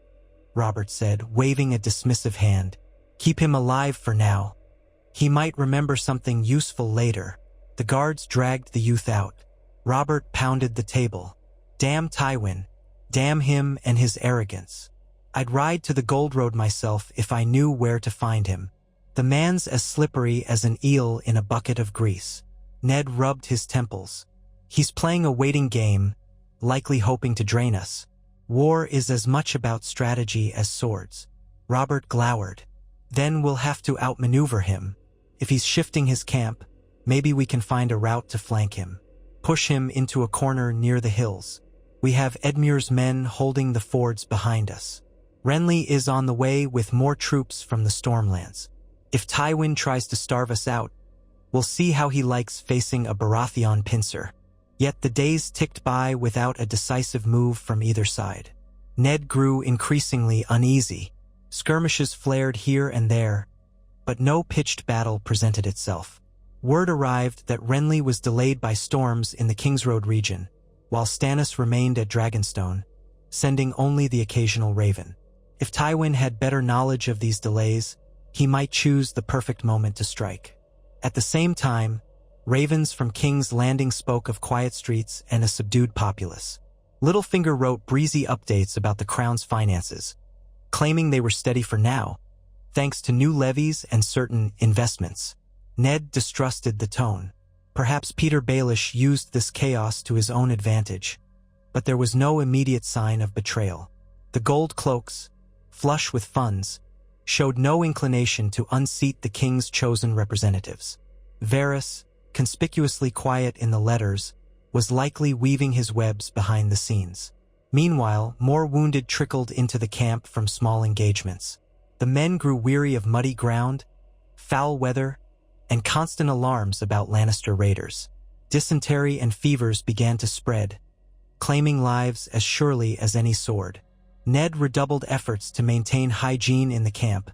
Robert said, waving a dismissive hand. "Keep him alive for now. He might remember something useful later." The guards dragged the youth out. Robert pounded the table. "Damn Tywin. Damn him and his arrogance. I'd ride to the Gold Road myself if I knew where to find him. The man's as slippery as an eel in a bucket of grease." Ned rubbed his temples. "He's playing a waiting game, likely hoping to drain us. War is as much about strategy as swords." Robert glowered. "Then we'll have to outmaneuver him. If he's shifting his camp, maybe we can find a route to flank him. Push him into a corner near the hills. We have Edmure's men holding the fords behind us. Renly is on the way with more troops from the Stormlands. If Tywin tries to starve us out, we'll see how he likes facing a Baratheon pincer." Yet the days ticked by without a decisive move from either side. Ned grew increasingly uneasy. Skirmishes flared here and there, but no pitched battle presented itself. Word arrived that Renly was delayed by storms in the Kingsroad region, while Stannis remained at Dragonstone, sending only the occasional raven. If Tywin had better knowledge of these delays, he might choose the perfect moment to strike. At the same time, ravens from King's Landing spoke of quiet streets and a subdued populace. Littlefinger wrote breezy updates about the crown's finances, claiming they were steady for now, thanks to new levies and certain investments. Ned distrusted the tone. Perhaps Peter Baelish used this chaos to his own advantage, but there was no immediate sign of betrayal. The gold cloaks, flush with funds, showed no inclination to unseat the king's chosen representatives. Varys, conspicuously quiet in the letters, was likely weaving his webs behind the scenes. Meanwhile, more wounded trickled into the camp from small engagements. The men grew weary of muddy ground, foul weather, and constant alarms about Lannister raiders. Dysentery and fevers began to spread, claiming lives as surely as any sword. Ned redoubled efforts to maintain hygiene in the camp,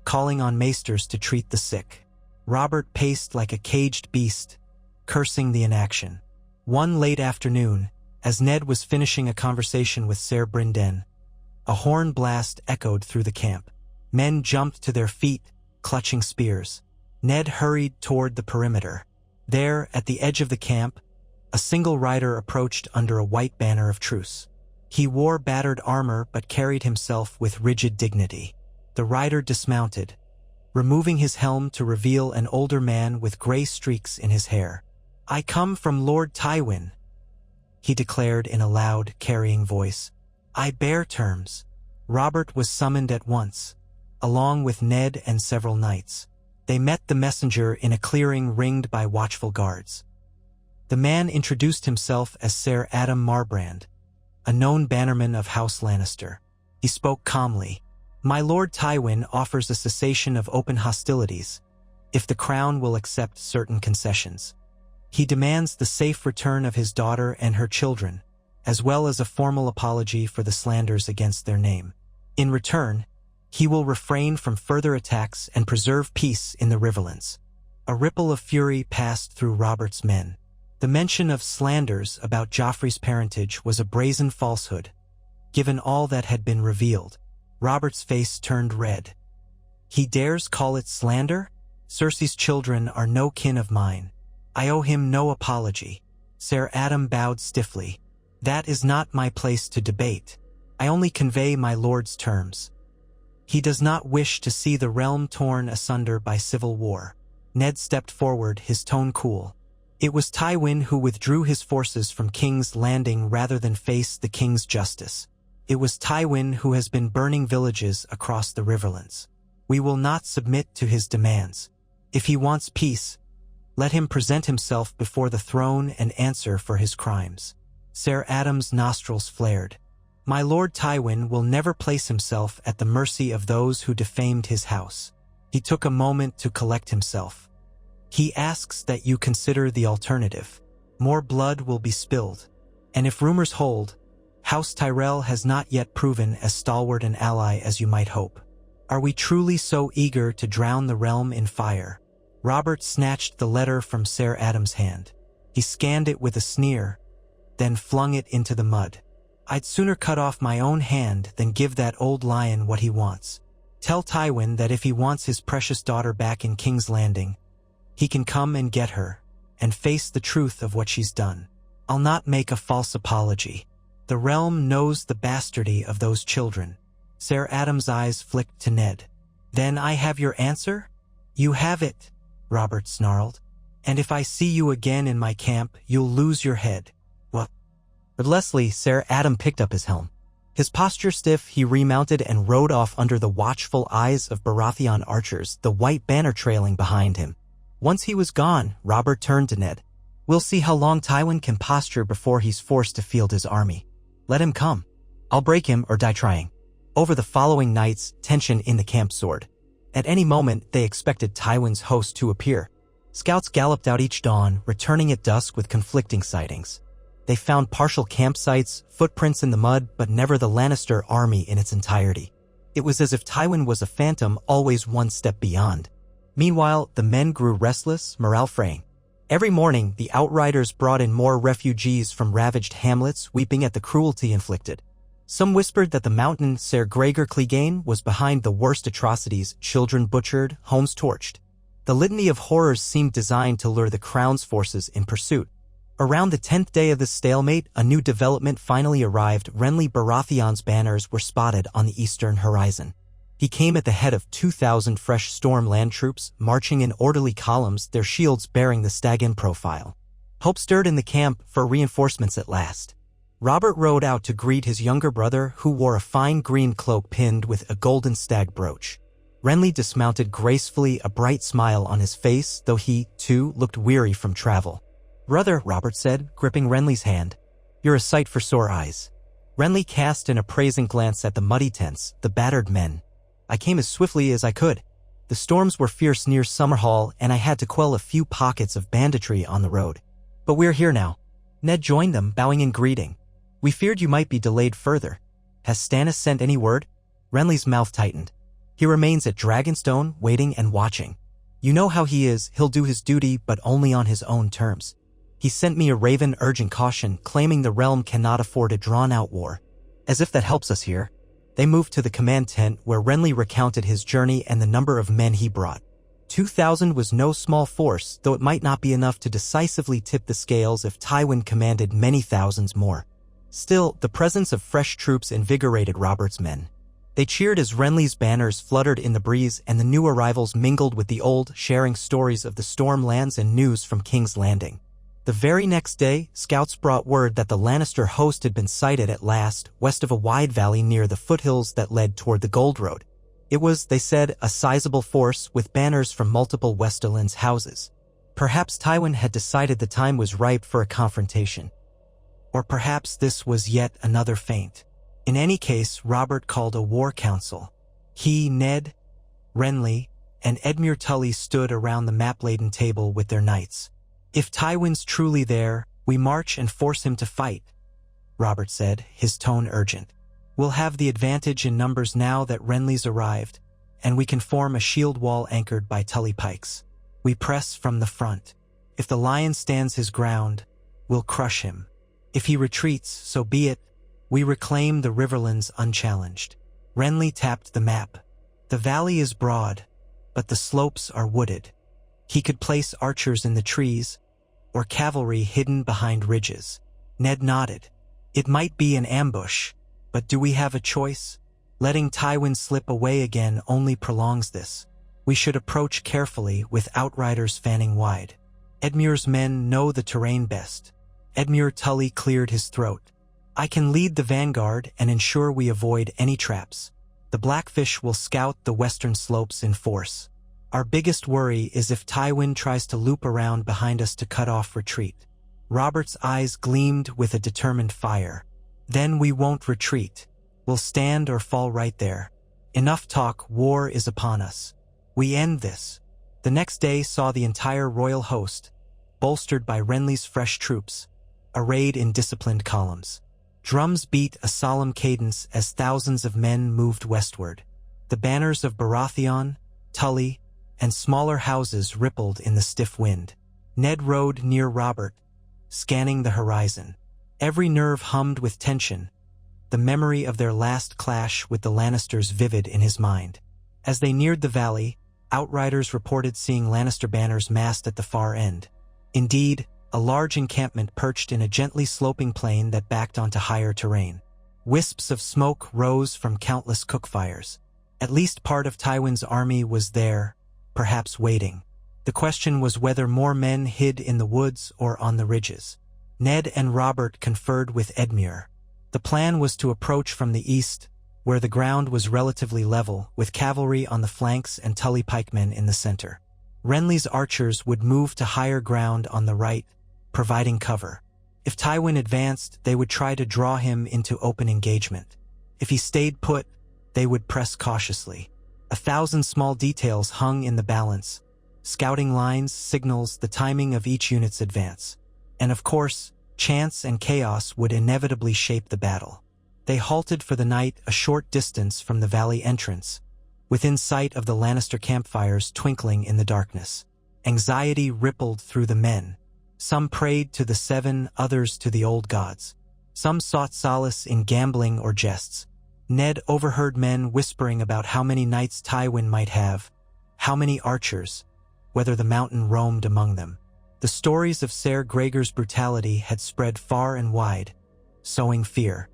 calling on maesters to treat the sick. Robert paced like a caged beast, cursing the inaction. One late afternoon, as Ned was finishing a conversation with Ser Brynden, a horn blast echoed through the camp. Men jumped to their feet, clutching spears. Ned hurried toward the perimeter. There, at the edge of the camp, a single rider approached under a white banner of truce. He wore battered armor but carried himself with rigid dignity. The rider dismounted, removing his helm to reveal an older man with gray streaks in his hair. "I come from Lord Tywin," he declared in a loud, carrying voice. "I bear terms." Robert was summoned at once, along with Ned and several knights. They met the messenger in a clearing ringed by watchful guards. The man introduced himself as Ser Adam Marbrand, a known bannerman of House Lannister. He spoke calmly. "My Lord Tywin offers a cessation of open hostilities, if the crown will accept certain concessions. He demands the safe return of his daughter and her children, as well as a formal apology for the slanders against their name. In return, he will refrain from further attacks and preserve peace in the Riverlands." A ripple of fury passed through Robert's men. The mention of slanders about Joffrey's parentage was a brazen falsehood. Given all that had been revealed, Robert's face turned red. "He dares call it slander? Cersei's children are no kin of mine. I owe him no apology." Ser Adam bowed stiffly. "That is not my place to debate. I only convey my lord's terms. He does not wish to see the realm torn asunder by civil war." Ned stepped forward, his tone cool. "It was Tywin who withdrew his forces from King's Landing rather than face the king's justice. It was Tywin who has been burning villages across the Riverlands. We will not submit to his demands. If he wants peace, let him present himself before the throne and answer for his crimes." Ser Adam's nostrils flared. "My Lord Tywin will never place himself at the mercy of those who defamed his house." He took a moment to collect himself. "He asks that you consider the alternative. More blood will be spilled. And if rumors hold, House Tyrell has not yet proven as stalwart an ally as you might hope. Are we truly so eager to drown the realm in fire?" Robert snatched the letter from Ser Adam's hand. He scanned it with a sneer, then flung it into the mud. "I'd sooner cut off my own hand than give that old lion what he wants. Tell Tywin that if he wants his precious daughter back in King's Landing, he can come and get her, and face the truth of what she's done. I'll not make a false apology. The realm knows the bastardy of those children." Ser Adam's eyes flicked to Ned. "Then I have your answer?" "You have it," Robert snarled. "And if I see you again in my camp, you'll lose your head." "What?" But Leslie, Ser Adam picked up his helm. His posture stiff, he remounted and rode off under the watchful eyes of Baratheon archers, the white banner trailing behind him. Once he was gone, Robert turned to Ned. "We'll see how long Tywin can posture before he's forced to field his army. Let him come. I'll break him or die trying." Over the following nights, tension in the camp soared. At any moment, they expected Tywin's host to appear. Scouts galloped out each dawn, returning at dusk with conflicting sightings. They found partial campsites, footprints in the mud, but never the Lannister army in its entirety. It was as if Tywin was a phantom always one step beyond. Meanwhile, the men grew restless, morale fraying. Every morning, the outriders brought in more refugees from ravaged hamlets, weeping at the cruelty inflicted. Some whispered that the mountain Ser Gregor Clegane was behind the worst atrocities, children butchered, homes torched. The litany of horrors seemed designed to lure the crown's forces in pursuit. Around the 10th day of this stalemate, a new development finally arrived. Renly Baratheon's banners were spotted on the eastern horizon. He came at the head of 2,000 fresh Storm land troops, marching in orderly columns, their shields bearing the Stag-in profile. Hope stirred in the camp for reinforcements at last. Robert rode out to greet his younger brother, who wore a fine green cloak pinned with a golden stag brooch. Renly dismounted gracefully, a bright smile on his face, though he, too, looked weary from travel. "Brother," Robert said, gripping Renly's hand, "you're a sight for sore eyes." Renly cast an appraising glance at the muddy tents, the battered men. "I came as swiftly as I could. The storms were fierce near Summerhall, and I had to quell a few pockets of banditry on the road. But we're here now." Ned joined them, bowing in greeting. "We feared you might be delayed further. Has Stannis sent any word?" Renly's mouth tightened. "He remains at Dragonstone, waiting and watching. You know how he is, he'll do his duty, but only on his own terms. He sent me a raven urging caution, claiming the realm cannot afford a drawn-out war. As if that helps us here." They moved to the command tent, where Renly recounted his journey and the number of men he brought. 2,000 was no small force, though it might not be enough to decisively tip the scales if Tywin commanded many thousands more. Still, the presence of fresh troops invigorated Robert's men. They cheered as Renly's banners fluttered in the breeze and the new arrivals mingled with the old, sharing stories of the Stormlands and news from King's Landing. The very next day, scouts brought word that the Lannister host had been sighted at last, west of a wide valley near the foothills that led toward the Gold Road. It was, they said, a sizable force with banners from multiple Westerland's houses. Perhaps Tywin had decided the time was ripe for a confrontation. Or perhaps this was yet another feint. In any case, Robert called a war council. He, Ned, Renly, and Edmure Tully stood around the map-laden table with their knights. "If Tywin's truly there, we march and force him to fight," Robert said, his tone urgent. "We'll have the advantage in numbers now that Renly's arrived, and we can form a shield wall anchored by Tully pikes. We press from the front. If the lion stands his ground, we'll crush him. If he retreats, so be it. We reclaim the Riverlands unchallenged." Renly tapped the map. "The valley is broad, but the slopes are wooded. He could place archers in the trees, or cavalry hidden behind ridges." Ned nodded. "It might be an ambush, but do we have a choice? Letting Tywin slip away again only prolongs this. We should approach carefully with outriders fanning wide. Edmure's men know the terrain best." Edmure Tully cleared his throat. "I can lead the vanguard and ensure we avoid any traps. The Blackfish will scout the western slopes in force. Our biggest worry is if Tywin tries to loop around behind us to cut off retreat." Robert's eyes gleamed with a determined fire. "Then we won't retreat. We'll stand or fall right there. Enough talk, war is upon us. We end this." The next day saw the entire royal host, bolstered by Renly's fresh troops, arrayed in disciplined columns. Drums beat a solemn cadence as thousands of men moved westward. The banners of Baratheon, Tully, and smaller houses rippled in the stiff wind. Ned rode near Robert, scanning the horizon. Every nerve hummed with tension, the memory of their last clash with the Lannisters vivid in his mind. As they neared the valley, outriders reported seeing Lannister banners massed at the far end. Indeed, a large encampment perched in a gently sloping plain that backed onto higher terrain. Wisps of smoke rose from countless cookfires. At least part of Tywin's army was there, perhaps waiting. The question was whether more men hid in the woods or on the ridges. Ned and Robert conferred with Edmure. The plan was to approach from the east, where the ground was relatively level, with cavalry on the flanks and Tully pikemen in the center. Renly's archers would move to higher ground on the right, providing cover. If Tywin advanced, they would try to draw him into open engagement. If he stayed put, they would press cautiously. 1,000 small details hung in the balance: scouting lines, signals, the timing of each unit's advance. And of course, chance and chaos would inevitably shape the battle. They halted for the night a short distance from the valley entrance, within sight of the Lannister campfires twinkling in the darkness. Anxiety rippled through the men. Some prayed to the Seven, others to the old gods. Some sought solace in gambling or jests. Ned overheard men whispering about how many knights Tywin might have, how many archers, whether the mountain roamed among them. The stories of Ser Gregor's brutality had spread far and wide, sowing fear.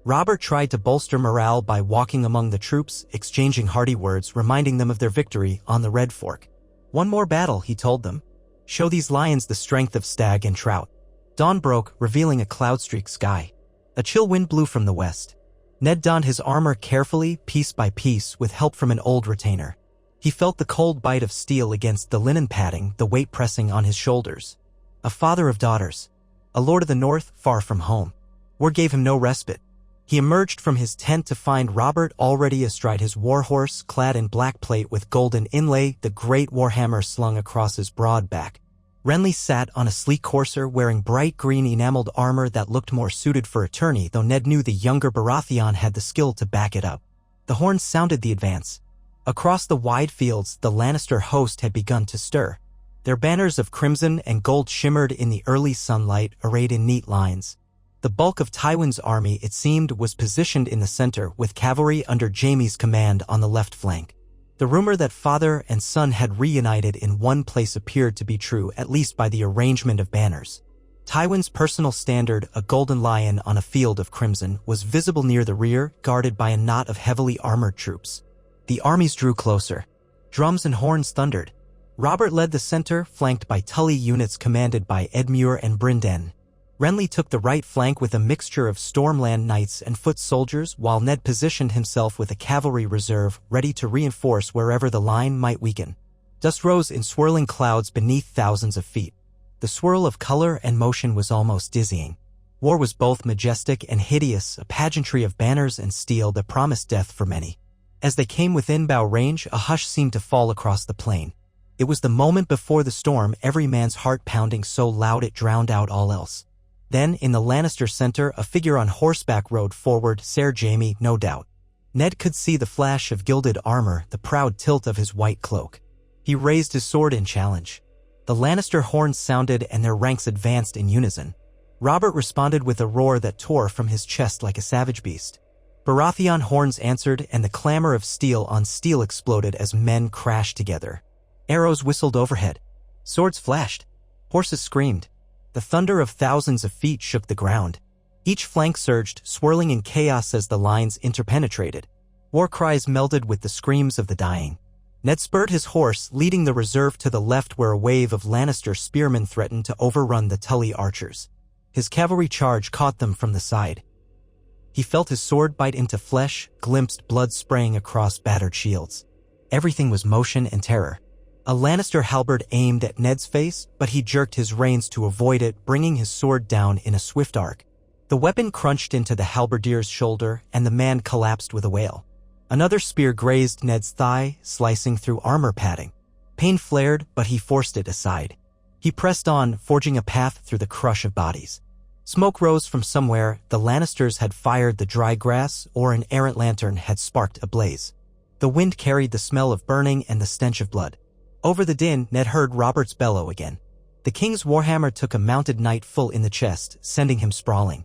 Robert tried to bolster morale by walking among the troops, exchanging hearty words, reminding them of their victory on the Red Fork. "One more battle," he told them. "Show these lions the strength of stag and trout." Dawn broke, revealing a cloud-streaked sky. A chill wind blew from the west. Ned donned his armor carefully, piece by piece, with help from an old retainer. He felt the cold bite of steel against the linen padding, the weight pressing on his shoulders. A father of daughters, a lord of the north, far from home. War gave him no respite. He emerged from his tent to find Robert already astride his warhorse, clad in black plate with golden inlay, the great warhammer slung across his broad back. Renly sat on a sleek courser wearing bright green enameled armor that looked more suited for a tourney, though Ned knew the younger Baratheon had the skill to back it up. The horns sounded the advance. Across the wide fields, the Lannister host had begun to stir. Their banners of crimson and gold shimmered in the early sunlight, arrayed in neat lines. The bulk of Tywin's army, it seemed, was positioned in the center, with cavalry under Jaime's command on the left flank. The rumor that father and son had reunited in one place appeared to be true, at least by the arrangement of banners. Tywin's personal standard, a golden lion on a field of crimson, was visible near the rear, guarded by a knot of heavily armored troops. The armies drew closer. Drums and horns thundered. Robert led the center, flanked by Tully units commanded by Edmure and Brynden. Renly took the right flank with a mixture of Stormland Knights and foot soldiers, while Ned positioned himself with a cavalry reserve ready to reinforce wherever the line might weaken. Dust rose in swirling clouds beneath thousands of feet. The swirl of color and motion was almost dizzying. War was both majestic and hideous, a pageantry of banners and steel that promised death for many. As they came within bow range, a hush seemed to fall across the plain. It was the moment before the storm, every man's heart pounding so loud it drowned out all else. Then, in the Lannister center, a figure on horseback rode forward, Ser Jaime, no doubt. Ned could see the flash of gilded armor, the proud tilt of his white cloak. He raised his sword in challenge. The Lannister horns sounded and their ranks advanced in unison. Robert responded with a roar that tore from his chest like a savage beast. Baratheon horns answered, and the clamor of steel on steel exploded as men crashed together. Arrows whistled overhead. Swords flashed. Horses screamed. The thunder of thousands of feet shook the ground. Each flank surged, swirling in chaos as the lines interpenetrated. War cries melded with the screams of the dying. Ned spurred his horse, leading the reserve to the left where a wave of Lannister spearmen threatened to overrun the Tully archers. His cavalry charge caught them from the side. He felt his sword bite into flesh, glimpsed blood spraying across battered shields. Everything was motion and terror. A Lannister halberd aimed at Ned's face, but he jerked his reins to avoid it, bringing his sword down in a swift arc. The weapon crunched into the halberdier's shoulder, and the man collapsed with a wail. Another spear grazed Ned's thigh, slicing through armor padding. Pain flared, but he forced it aside. He pressed on, forging a path through the crush of bodies. Smoke rose from somewhere. The Lannisters had fired the dry grass, or an errant lantern had sparked a blaze. The wind carried the smell of burning and the stench of blood. Over the din, Ned heard Robert's bellow again. The king's warhammer took a mounted knight full in the chest, sending him sprawling.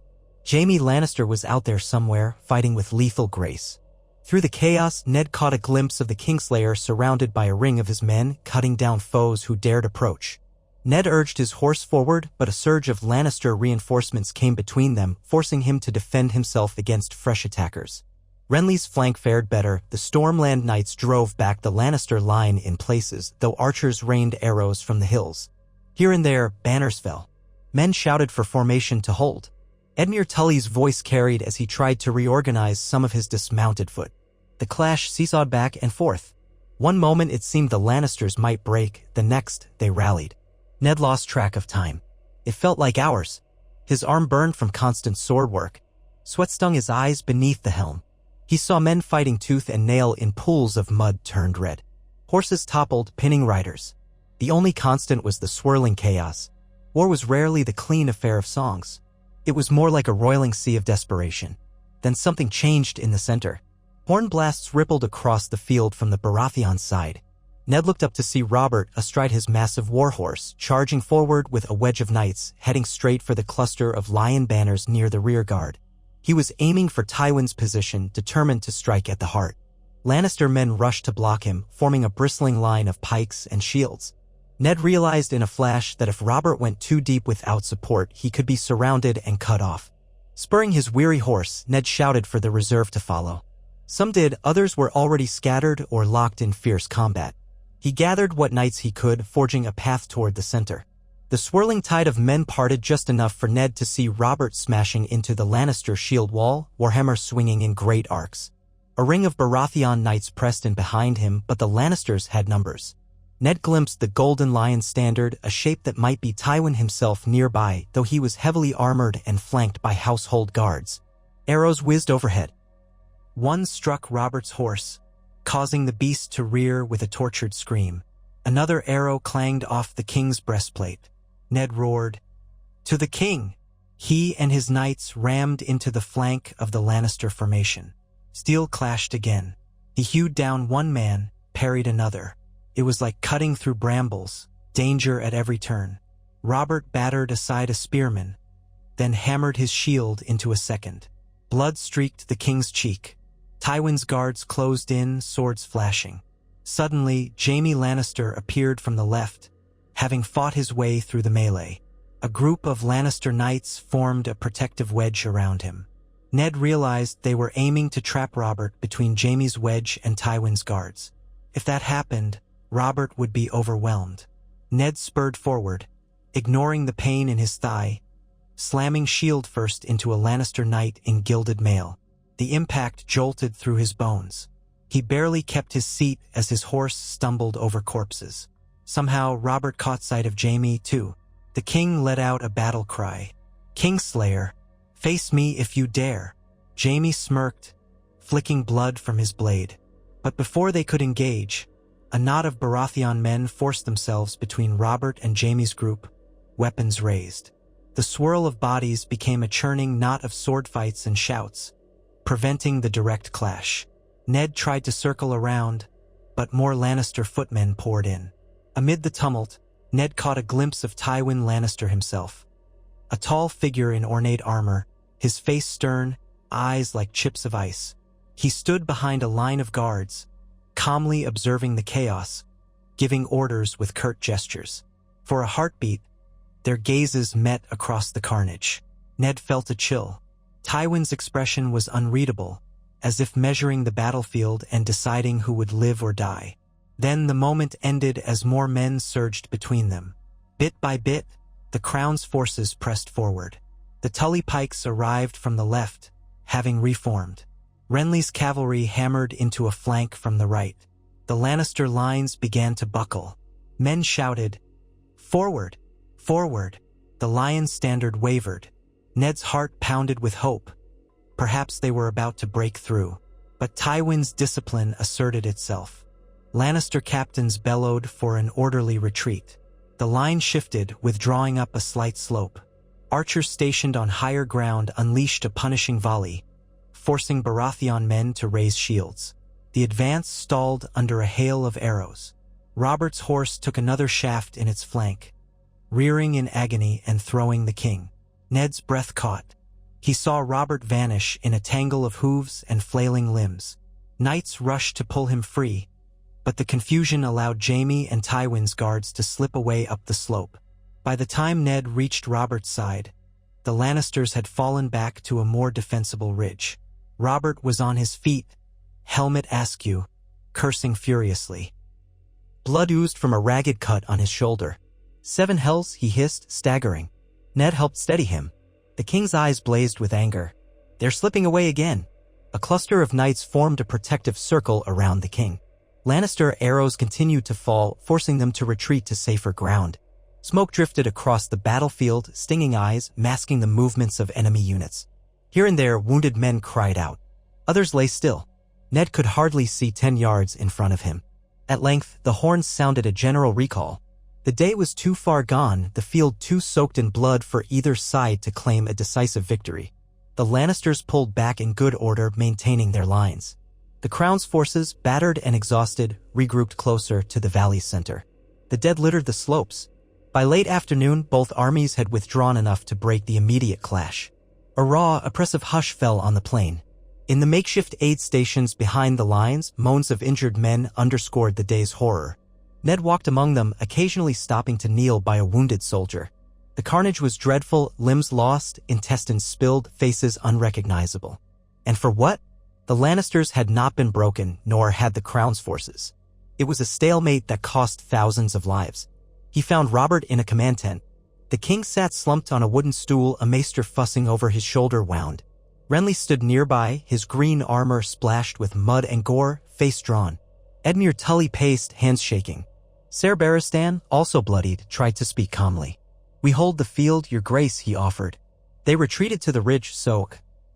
Jaime Lannister was out there somewhere, fighting with lethal grace. Through the chaos, Ned caught a glimpse of the Kingslayer surrounded by a ring of his men, cutting down foes who dared approach. Ned urged his horse forward, but a surge of Lannister reinforcements came between them, forcing him to defend himself against fresh attackers. Renly's flank fared better. The Stormland Knights drove back the Lannister line in places, though archers rained arrows from the hills. Here and there, banners fell. Men shouted for formation to hold. Edmure Tully's voice carried as he tried to reorganize some of his dismounted foot. The clash seesawed back and forth. One moment it seemed the Lannisters might break, the next they rallied. Ned lost track of time. It felt like hours. His arm burned from constant sword work. Sweat stung his eyes beneath the helm. He saw men fighting tooth and nail in pools of mud turned red. Horses toppled, pinning riders. The only constant was the swirling chaos. War was rarely the clean affair of songs. It was more like a roiling sea of desperation. Then something changed in the center. Horn blasts rippled across the field from the Baratheon side. Ned looked up to see Robert astride his massive warhorse, charging forward with a wedge of knights, heading straight for the cluster of lion banners near the rear guard. He was aiming for Tywin's position, determined to strike at the heart. Lannister men rushed to block him, forming a bristling line of pikes and shields. Ned realized in a flash that if Robert went too deep without support, he could be surrounded and cut off. Spurring his weary horse, Ned shouted for the reserve to follow. Some did, others were already scattered or locked in fierce combat. He gathered what knights he could, forging a path toward the center. The swirling tide of men parted just enough for Ned to see Robert smashing into the Lannister shield wall, warhammer swinging in great arcs. A ring of Baratheon knights pressed in behind him, but the Lannisters had numbers. Ned glimpsed the Golden Lion standard, a shape that might be Tywin himself nearby, though he was heavily armored and flanked by household guards. Arrows whizzed overhead. One struck Robert's horse, causing the beast to rear with a tortured scream. Another arrow clanged off the king's breastplate. Ned roared, "To the king!" He and his knights rammed into the flank of the Lannister formation. Steel clashed again. He hewed down one man, parried another. It was like cutting through brambles, danger at every turn. Robert battered aside a spearman, then hammered his shield into a second. Blood streaked the king's cheek. Tywin's guards closed in, swords flashing. Suddenly, Jaime Lannister appeared from the left, having fought his way through the melee. A group of Lannister knights formed a protective wedge around him. Ned realized they were aiming to trap Robert between Jaime's wedge and Tywin's guards. If that happened, Robert would be overwhelmed. Ned spurred forward, ignoring the pain in his thigh, slamming shield first into a Lannister knight in gilded mail. The impact jolted through his bones. He barely kept his seat as his horse stumbled over corpses. Somehow, Robert caught sight of Jaime, too. The king let out a battle cry. "Kingslayer, face me if you dare." Jaime smirked, flicking blood from his blade. But before they could engage, a knot of Baratheon men forced themselves between Robert and Jaime's group, weapons raised. The swirl of bodies became a churning knot of sword fights and shouts, preventing the direct clash. Ned tried to circle around, but more Lannister footmen poured in. Amid the tumult, Ned caught a glimpse of Tywin Lannister himself. A tall figure in ornate armor, his face stern, eyes like chips of ice. He stood behind a line of guards, calmly observing the chaos, giving orders with curt gestures. For a heartbeat, their gazes met across the carnage. Ned felt a chill. Tywin's expression was unreadable, as if measuring the battlefield and deciding who would live or die. Then the moment ended as more men surged between them. Bit by bit, the Crown's forces pressed forward. The Tully Pikes arrived from the left, having reformed. Renly's cavalry hammered into a flank from the right. The Lannister lines began to buckle. Men shouted, "Forward! Forward!" The Lion's standard wavered. Ned's heart pounded with hope. Perhaps they were about to break through. But Tywin's discipline asserted itself. Lannister captains bellowed for an orderly retreat. The line shifted, withdrawing up a slight slope. Archers stationed on higher ground unleashed a punishing volley, forcing Baratheon men to raise shields. The advance stalled under a hail of arrows. Robert's horse took another shaft in its flank, rearing in agony and throwing the king. Ned's breath caught. He saw Robert vanish in a tangle of hooves and flailing limbs. Knights rushed to pull him free, but the confusion allowed Jaime and Tywin's guards to slip away up the slope. By the time Ned reached Robert's side, the Lannisters had fallen back to a more defensible ridge. Robert was on his feet, helmet askew, cursing furiously. Blood oozed from a ragged cut on his shoulder. "7 hells," he hissed, staggering. Ned helped steady him. The king's eyes blazed with anger. "They're slipping away again." A cluster of knights formed a protective circle around the king. Lannister arrows continued to fall, forcing them to retreat to safer ground. Smoke drifted across the battlefield, stinging eyes, masking the movements of enemy units. Here and there, wounded men cried out. Others lay still. Ned could hardly see 10 yards in front of him. At length, the horns sounded a general recall. The day was too far gone, the field too soaked in blood for either side to claim a decisive victory. The Lannisters pulled back in good order, maintaining their lines. The Crown's forces, battered and exhausted, regrouped closer to the valley's center. The dead littered the slopes. By late afternoon, both armies had withdrawn enough to break the immediate clash. A raw, oppressive hush fell on the plain. In the makeshift aid stations behind the lines, moans of injured men underscored the day's horror. Ned walked among them, occasionally stopping to kneel by a wounded soldier. The carnage was dreadful, limbs lost, intestines spilled, faces unrecognizable. And for what? The Lannisters had not been broken, nor had the Crown's forces. It was a stalemate that cost thousands of lives. He found Robert in a command tent. The king sat slumped on a wooden stool, a maester fussing over his shoulder wound. Renly stood nearby, his green armor splashed with mud and gore, face drawn. Edmure Tully paced, hands shaking. Ser Barristan, also bloodied, tried to speak calmly. "We hold the field, your grace," he offered. They retreated to the ridge,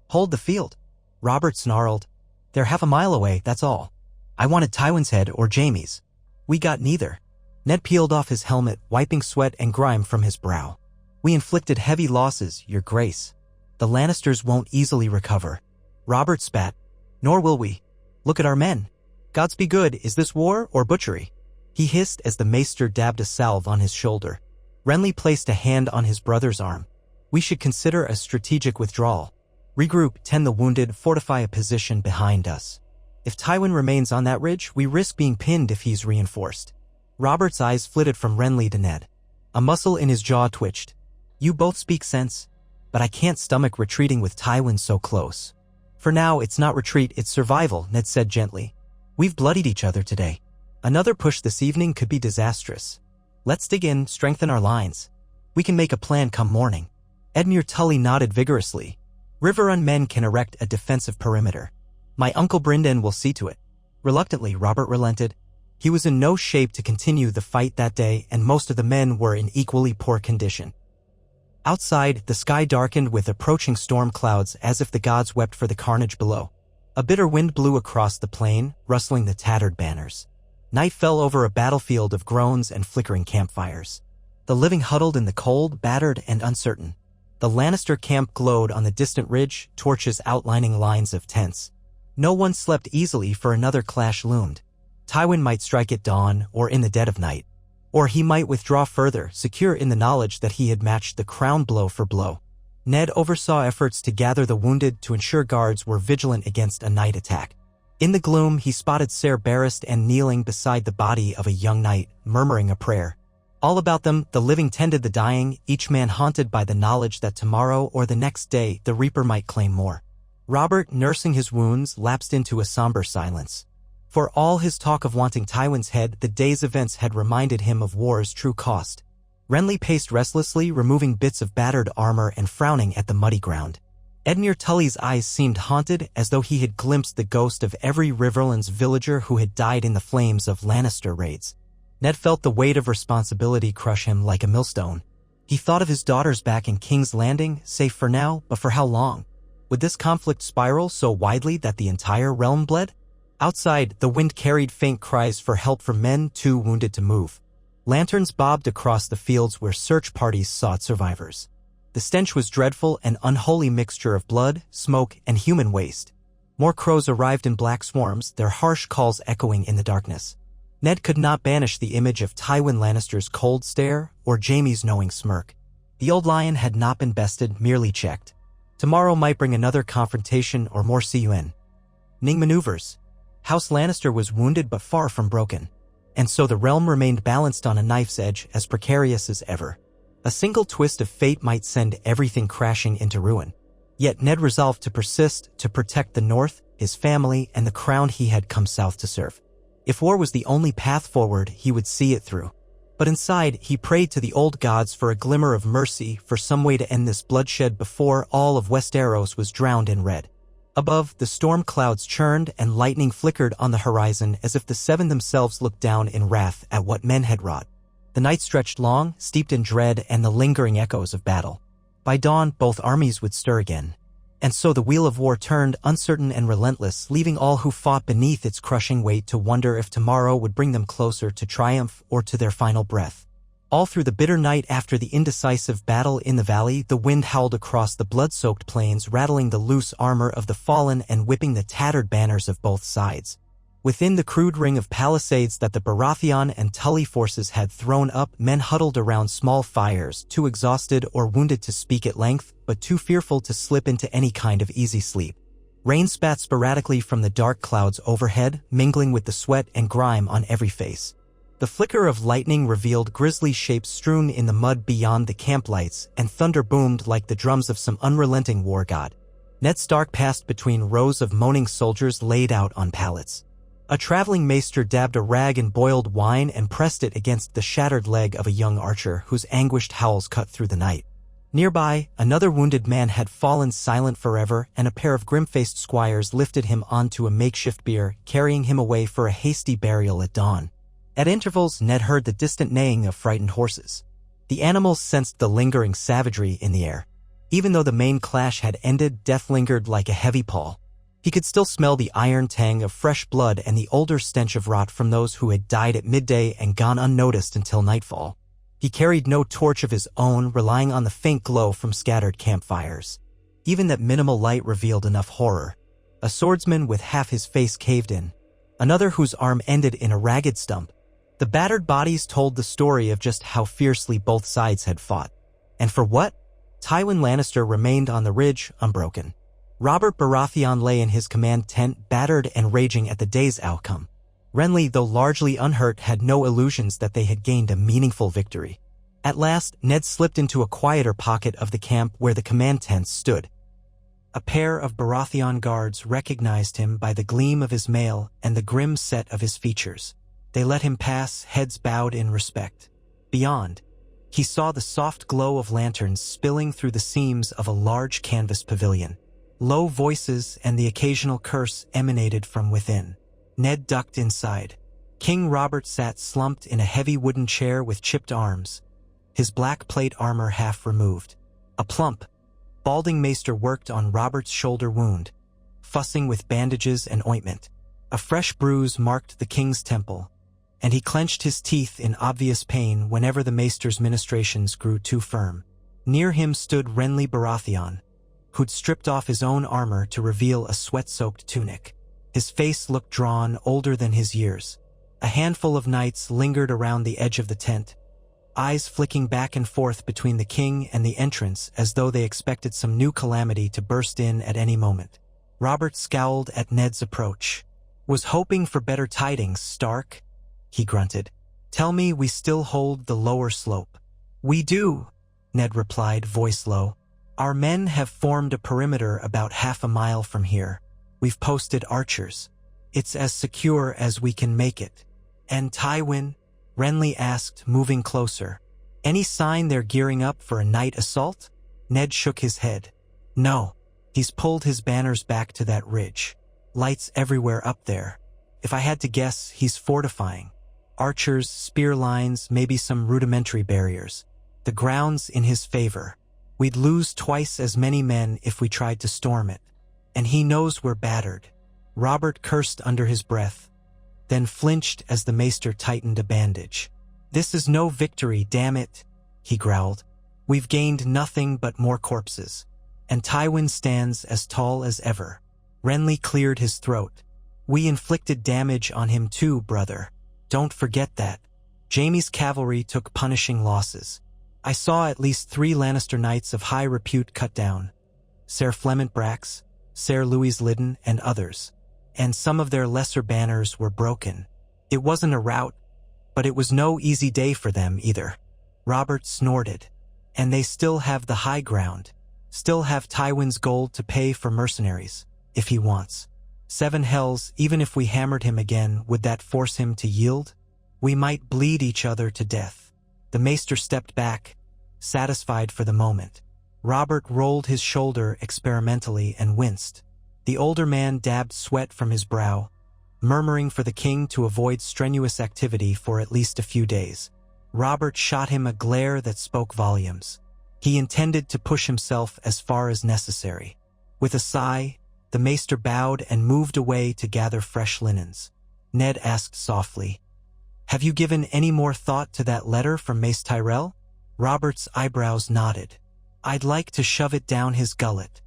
Hold the field. Robert snarled. "They're half a mile away, that's all. I wanted Tywin's head or Jaime's. We got neither." Ned peeled off his helmet, wiping sweat and grime from his brow. "We inflicted heavy losses, your grace. The Lannisters won't easily recover." Robert spat. "Nor will we. Look at our men. Gods be good, is this war or butchery?" He hissed as the maester dabbed a salve on his shoulder. Renly placed a hand on his brother's arm. "We should consider a strategic withdrawal. Regroup, tend the wounded, fortify a position behind us. If Tywin remains on that ridge, we risk being pinned if he's reinforced." Robert's eyes flitted from Renly to Ned. A muscle in his jaw twitched. You both speak sense, but I can't stomach retreating with Tywin so close. For now, it's not retreat, it's survival, Ned said gently. We've bloodied each other today. Another push this evening could be disastrous. Let's dig in, strengthen our lines. We can make a plan come morning. Edmure Tully nodded vigorously. Riverrun men can erect a defensive perimeter. My uncle Brynden will see to it. Reluctantly, Robert relented. He was in no shape to continue the fight that day, and most of the men were in equally poor condition. Outside, the sky darkened with approaching storm clouds as if the gods wept for the carnage below. A bitter wind blew across the plain, rustling the tattered banners. Night fell over a battlefield of groans and flickering campfires. The living huddled in the cold, battered and uncertain. The Lannister camp glowed on the distant ridge, torches outlining lines of tents. No one slept easily, for another clash loomed. Tywin might strike at dawn or in the dead of night. Or he might withdraw further, secure in the knowledge that he had matched the crown blow for blow. Ned oversaw efforts to gather the wounded to ensure guards were vigilant against a night attack. In the gloom, he spotted Ser Barristan kneeling beside the body of a young knight, murmuring a prayer. All about them, the living tended the dying, each man haunted by the knowledge that tomorrow or the next day the Reaper might claim more. Robert, nursing his wounds, lapsed into a somber silence. For all his talk of wanting Tywin's head, the day's events had reminded him of war's true cost. Renly paced restlessly, removing bits of battered armor and frowning at the muddy ground. Edmure Tully's eyes seemed haunted, as though he had glimpsed the ghost of every Riverlands villager who had died in the flames of Lannister raids. Ned felt the weight of responsibility crush him like a millstone. He thought of his daughters back in King's Landing, safe for now, but for how long? Would this conflict spiral so widely that the entire realm bled? Outside, the wind carried faint cries for help from men too wounded to move. Lanterns bobbed across the fields where search parties sought survivors. The stench was dreadful, an unholy mixture of blood, smoke, and human waste. More crows arrived in black swarms, their harsh calls echoing in the darkness. Ned could not banish the image of Tywin Lannister's cold stare or Jaime's knowing smirk. The old lion had not been bested, merely checked. Tomorrow might bring another confrontation or more CUN. Ning maneuvers. House Lannister was wounded but far from broken. And so the realm remained balanced on a knife's edge, as precarious as ever. A single twist of fate might send everything crashing into ruin. Yet Ned resolved to persist, to protect the North, his family, and the crown he had come south to serve. If war was the only path forward, he would see it through. But inside, he prayed to the old gods for a glimmer of mercy, for some way to end this bloodshed before all of Westeros was drowned in red. Above, the storm clouds churned and lightning flickered on the horizon as if the Seven themselves looked down in wrath at what men had wrought. The night stretched long, steeped in dread and the lingering echoes of battle. By dawn, both armies would stir again. And so the wheel of war turned, uncertain and relentless, leaving all who fought beneath its crushing weight to wonder if tomorrow would bring them closer to triumph or to their final breath. All through the bitter night after the indecisive battle in the valley, the wind howled across the blood-soaked plains, rattling the loose armor of the fallen and whipping the tattered banners of both sides. Within the crude ring of palisades that the Baratheon and Tully forces had thrown up, men huddled around small fires, too exhausted or wounded to speak at length, but too fearful to slip into any kind of easy sleep. Rain spat sporadically from the dark clouds overhead, mingling with the sweat and grime on every face. The flicker of lightning revealed grisly shapes strewn in the mud beyond the camp lights, and thunder boomed like the drums of some unrelenting war god. Ned Stark passed between rows of moaning soldiers laid out on pallets. A traveling maester dabbed a rag in boiled wine and pressed it against the shattered leg of a young archer whose anguished howls cut through the night. Nearby, another wounded man had fallen silent forever, and a pair of grim-faced squires lifted him onto a makeshift bier, carrying him away for a hasty burial at dawn. At intervals, Ned heard the distant neighing of frightened horses. The animals sensed the lingering savagery in the air. Even though the main clash had ended, death lingered like a heavy pall. He could still smell the iron tang of fresh blood and the older stench of rot from those who had died at midday and gone unnoticed until nightfall. He carried no torch of his own, relying on the faint glow from scattered campfires. Even that minimal light revealed enough horror. A swordsman with half his face caved in. Another whose arm ended in a ragged stump. The battered bodies told the story of just how fiercely both sides had fought. And for what? Tywin Lannister remained on the ridge, unbroken. Robert Baratheon lay in his command tent, battered and raging at the day's outcome. Renly, though largely unhurt, had no illusions that they had gained a meaningful victory. At last, Ned slipped into a quieter pocket of the camp where the command tents stood. A pair of Baratheon guards recognized him by the gleam of his mail and the grim set of his features. They let him pass, heads bowed in respect. Beyond, he saw the soft glow of lanterns spilling through the seams of a large canvas pavilion. Low voices and the occasional curse emanated from within. Ned ducked inside. King Robert sat slumped in a heavy wooden chair with chipped arms, his black plate armor half removed. A plump, balding maester worked on Robert's shoulder wound, fussing with bandages and ointment. A fresh bruise marked the king's temple, and he clenched his teeth in obvious pain whenever the maester's ministrations grew too firm. Near him stood Renly Baratheon, who'd stripped off his own armor to reveal a sweat-soaked tunic. His face looked drawn, older than his years. A handful of knights lingered around the edge of the tent, eyes flicking back and forth between the king and the entrance as though they expected some new calamity to burst in at any moment. Robert scowled at Ned's approach. "Was hoping for better tidings, Stark," he grunted. "Tell me we still hold the lower slope." "We do," Ned replied, voice low. "Our men have formed a perimeter about half a mile from here. We've posted archers. It's as secure as we can make it." "And Tywin?" Renly asked, moving closer. "Any sign they're gearing up for a night assault?" Ned shook his head. "No. He's pulled his banners back to that ridge. Lights everywhere up there. If I had to guess, he's fortifying. Archers, spear lines, maybe some rudimentary barriers. The ground's in his favor. We'd lose twice as many men if we tried to storm it. And he knows we're battered." Robert cursed under his breath, then flinched as the maester tightened a bandage. "This is no victory, damn it," he growled. "We've gained nothing but more corpses. And Tywin stands as tall as ever." Renly cleared his throat. "We inflicted damage on him too, brother. Don't forget that. Jaime's cavalry took punishing losses. I saw at least 3 Lannister knights of high repute cut down. Ser Flemont Brax, Ser Louis Lydon, and others. And some of their lesser banners were broken. It wasn't a rout, but it was no easy day for them either." Robert snorted. "And they still have the high ground. Still have Tywin's gold to pay for mercenaries, if he wants. 7 hells, even if we hammered him again, would that force him to yield? We might bleed each other to death." The maester stepped back, satisfied for the moment. Robert rolled his shoulder experimentally and winced. The older man dabbed sweat from his brow, murmuring for the king to avoid strenuous activity for at least a few days. Robert shot him a glare that spoke volumes. He intended to push himself as far as necessary. With a sigh, the maester bowed and moved away to gather fresh linens. Ned asked softly, "Have you given any more thought to that letter from Mace Tyrell?" Robert's eyebrows nodded. "I'd like to shove it down his gullet.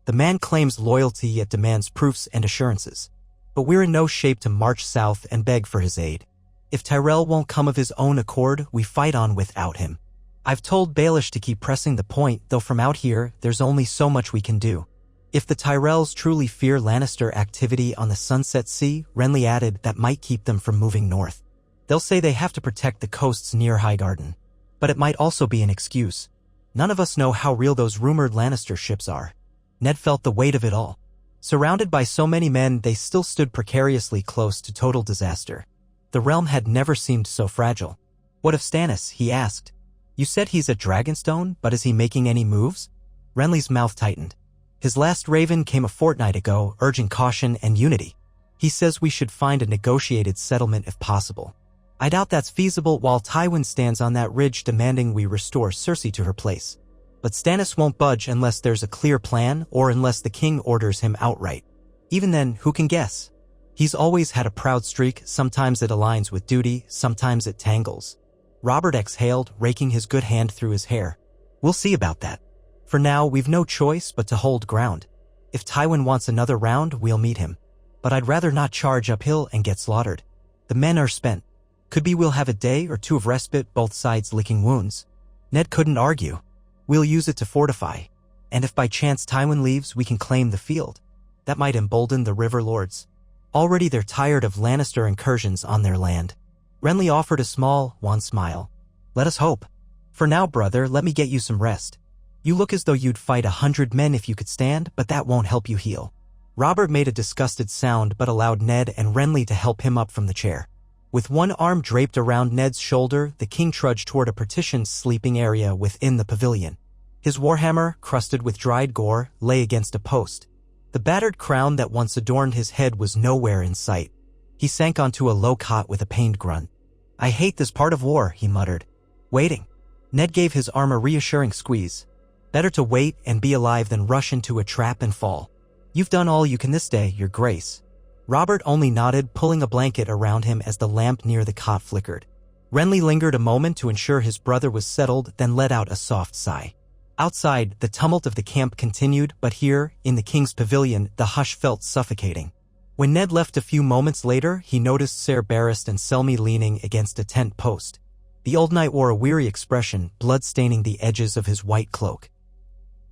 The man claims loyalty yet demands proofs and assurances. But we're in no shape to march south and beg for his aid. If Tyrell won't come of his own accord, we fight on without him. I've told Baelish to keep pressing the point, though from out here, there's only so much we can do." If the Tyrells truly fear Lannister activity on the Sunset Sea, Renly added, that might keep them from moving north. They'll say they have to protect the coasts near Highgarden. But it might also be an excuse. None of us know how real those rumored Lannister ships are. Ned felt the weight of it all. Surrounded by so many men, they still stood precariously close to total disaster. The realm had never seemed so fragile. "What of Stannis?" he asked. "You said he's at Dragonstone, but is he making any moves?" Renly's mouth tightened. "His last raven came a fortnight ago, urging caution and unity. He says we should find a negotiated settlement if possible. I doubt that's feasible while Tywin stands on that ridge demanding we restore Cersei to her place. But Stannis won't budge unless there's a clear plan or unless the king orders him outright. Even then, who can guess? He's always had a proud streak, sometimes it aligns with duty, sometimes it tangles." Robert exhaled, raking his good hand through his hair. "We'll see about that. For now, we've no choice but to hold ground. If Tywin wants another round, we'll meet him. But I'd rather not charge uphill and get slaughtered. The men are spent. Could be we'll have a day or 2 of respite, both sides licking wounds." Ned couldn't argue. "We'll use it to fortify. And if by chance Tywin leaves, we can claim the field. That might embolden the river lords. Already they're tired of Lannister incursions on their land." Renly offered a small, wan smile. "Let us hope." For now, brother, let me get you some rest. You look as though you'd fight 100 men if you could stand, but that won't help you heal. Robert made a disgusted sound but allowed Ned and Renly to help him up from the chair. With one arm draped around Ned's shoulder, the king trudged toward a partitioned sleeping area within the pavilion. His warhammer, crusted with dried gore, lay against a post. The battered crown that once adorned his head was nowhere in sight. He sank onto a low cot with a pained grunt. "I hate this part of war," he muttered. Waiting. Ned gave his arm a reassuring squeeze. "Better to wait and be alive than rush into a trap and fall. You've done all you can this day, your grace." Robert only nodded, pulling a blanket around him as the lamp near the cot flickered. Renly lingered a moment to ensure his brother was settled, then let out a soft sigh. Outside, the tumult of the camp continued, but here, in the king's pavilion, the hush felt suffocating. When Ned left a few moments later, he noticed Ser Barristan and Selmy leaning against a tent post. The old knight wore a weary expression, blood staining the edges of his white cloak.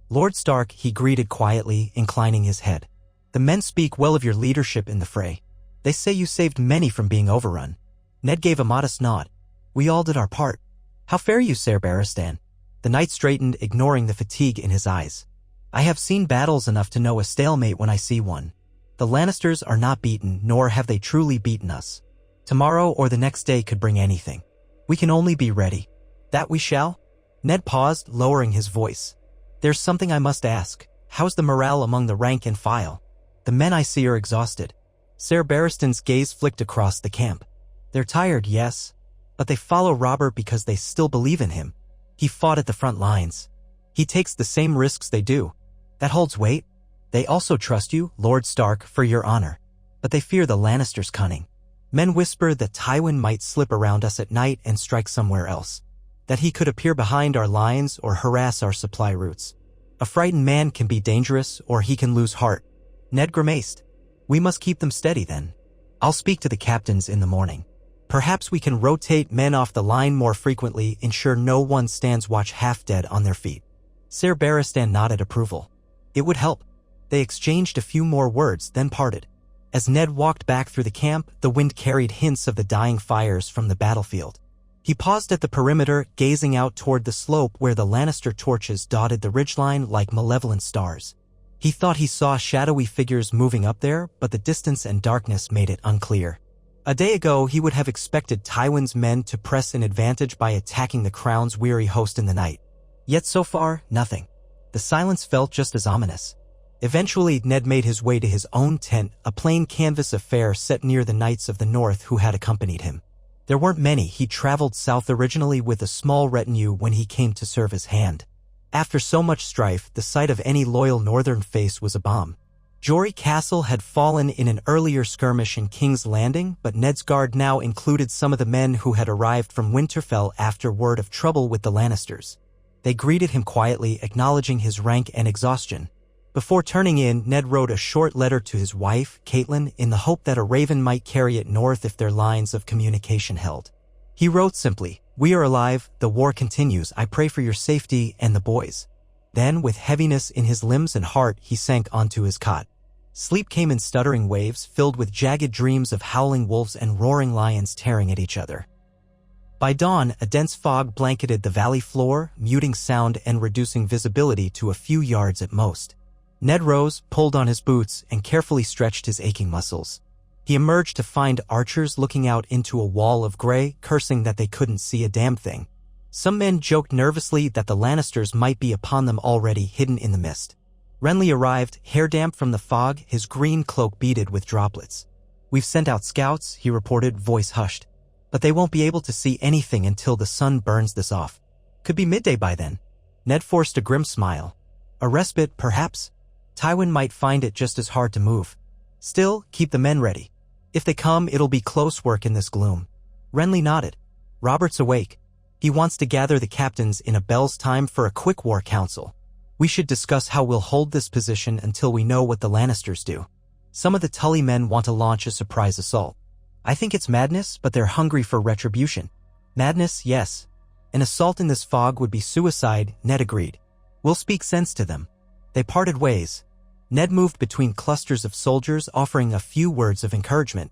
"Lord Stark," he greeted quietly, inclining his head. "The men speak well of your leadership in the fray. They say you saved many from being overrun." Ned gave a modest nod. "We all did our part. How fare you, Ser Barristan?" The knight straightened, ignoring the fatigue in his eyes. "I have seen battles enough to know a stalemate when I see one. The Lannisters are not beaten, nor have they truly beaten us. Tomorrow or the next day could bring anything. We can only be ready." "That we shall?" Ned paused, lowering his voice. "There's something I must ask. How's the morale among the rank and file? The men I see are exhausted." Ser Barristan's gaze flicked across the camp. "They're tired, yes, but they follow Robert because they still believe in him. He fought at the front lines. He takes the same risks they do. That holds weight. They also trust you, Lord Stark, for your honor. But they fear the Lannisters' cunning. Men whisper that Tywin might slip around us at night and strike somewhere else. That he could appear behind our lines or harass our supply routes. A frightened man can be dangerous, or he can lose heart." Ned grimaced. "We must keep them steady then. I'll speak to the captains in the morning. Perhaps we can rotate men off the line more frequently, ensure no one stands watch half dead on their feet." Ser Barristan nodded approval. It would help. They exchanged a few more words, then parted. As Ned walked back through the camp, the wind carried hints of the dying fires from the battlefield. He paused at the perimeter, gazing out toward the slope where the Lannister torches dotted the ridgeline like malevolent stars. He thought he saw shadowy figures moving up there, but the distance and darkness made it unclear. A day ago, he would have expected Tywin's men to press an advantage by attacking the Crown's weary host in the night. Yet so far, nothing. The silence felt just as ominous. Eventually, Ned made his way to his own tent, a plain canvas affair set near the Knights of the North who had accompanied him. There weren't many. He traveled south originally with a small retinue when he came to serve his hand. After so much strife, the sight of any loyal northern face was a balm. Jory Castle had fallen in an earlier skirmish in King's Landing, but Ned's guard now included some of the men who had arrived from Winterfell after word of trouble with the Lannisters. They greeted him quietly, acknowledging his rank and exhaustion. Before turning in, Ned wrote a short letter to his wife, Catelyn, in the hope that a raven might carry it north if their lines of communication held. He wrote simply, "We are alive, the war continues, I pray for your safety and the boys." Then, with heaviness in his limbs and heart, he sank onto his cot. Sleep came in stuttering waves, filled with jagged dreams of howling wolves and roaring lions tearing at each other. By dawn, a dense fog blanketed the valley floor, muting sound and reducing visibility to a few yards at most. Ned rose, pulled on his boots, and carefully stretched his aching muscles. He emerged to find archers looking out into a wall of gray, cursing that they couldn't see a damn thing. Some men joked nervously that the Lannisters might be upon them already, hidden in the mist. Renly arrived, hair damp from the fog, his green cloak beaded with droplets. "We've sent out scouts," he reported, voice hushed. "But they won't be able to see anything until the sun burns this off. Could be midday by then." Ned forced a grim smile. "A respite, perhaps? Tywin might find it just as hard to move. Still, keep the men ready. If they come, it'll be close work in this gloom." Renly nodded. "Robert's awake. He wants to gather the captains in a bell's time for a quick war council. We should discuss how we'll hold this position until we know what the Lannisters do. Some of the Tully men want to launch a surprise assault. I think it's madness, but they're hungry for retribution." "Madness, yes. An assault in this fog would be suicide," Ned agreed. "We'll speak sense to them." They parted ways. Ned moved between clusters of soldiers, offering a few words of encouragement.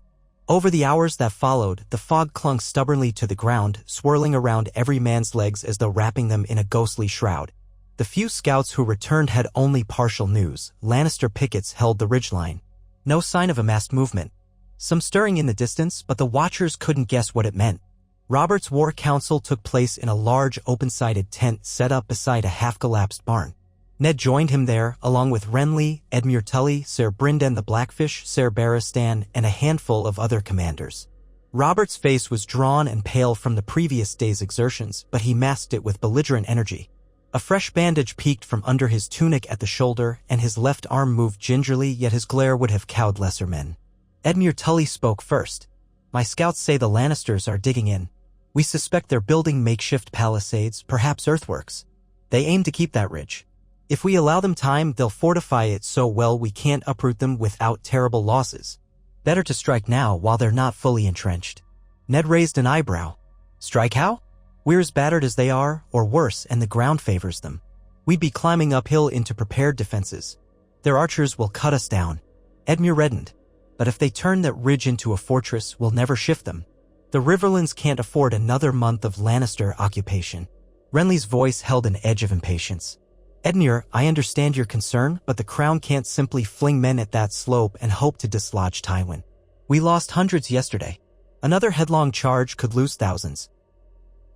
Over the hours that followed, the fog clung stubbornly to the ground, swirling around every man's legs as though wrapping them in a ghostly shroud. The few scouts who returned had only partial news. Lannister pickets held the ridgeline. No sign of a massed movement. Some stirring in the distance, but the watchers couldn't guess what it meant. Robert's war council took place in a large open-sided tent set up beside a half-collapsed barn. Ned joined him there, along with Renly, Edmure Tully, Ser Brynden the Blackfish, Ser Barristan, and a handful of other commanders. Robert's face was drawn and pale from the previous day's exertions, but he masked it with belligerent energy. A fresh bandage peeked from under his tunic at the shoulder, and his left arm moved gingerly, yet his glare would have cowed lesser men. Edmure Tully spoke first. "My scouts say the Lannisters are digging in. We suspect they're building makeshift palisades, perhaps earthworks. They aim to keep that ridge. If we allow them time, they'll fortify it so well we can't uproot them without terrible losses. Better to strike now while they're not fully entrenched." Ned raised an eyebrow. "Strike how? We're as battered as they are, or worse, and the ground favors them. We'd be climbing uphill into prepared defenses. Their archers will cut us down." Edmure reddened. "But if they turn that ridge into a fortress, we'll never shift them. The Riverlands can't afford another month of Lannister occupation." Renly's voice held an edge of impatience. "Edmure, I understand your concern, but the Crown can't simply fling men at that slope and hope to dislodge Tywin. We lost hundreds yesterday. Another headlong charge could lose thousands."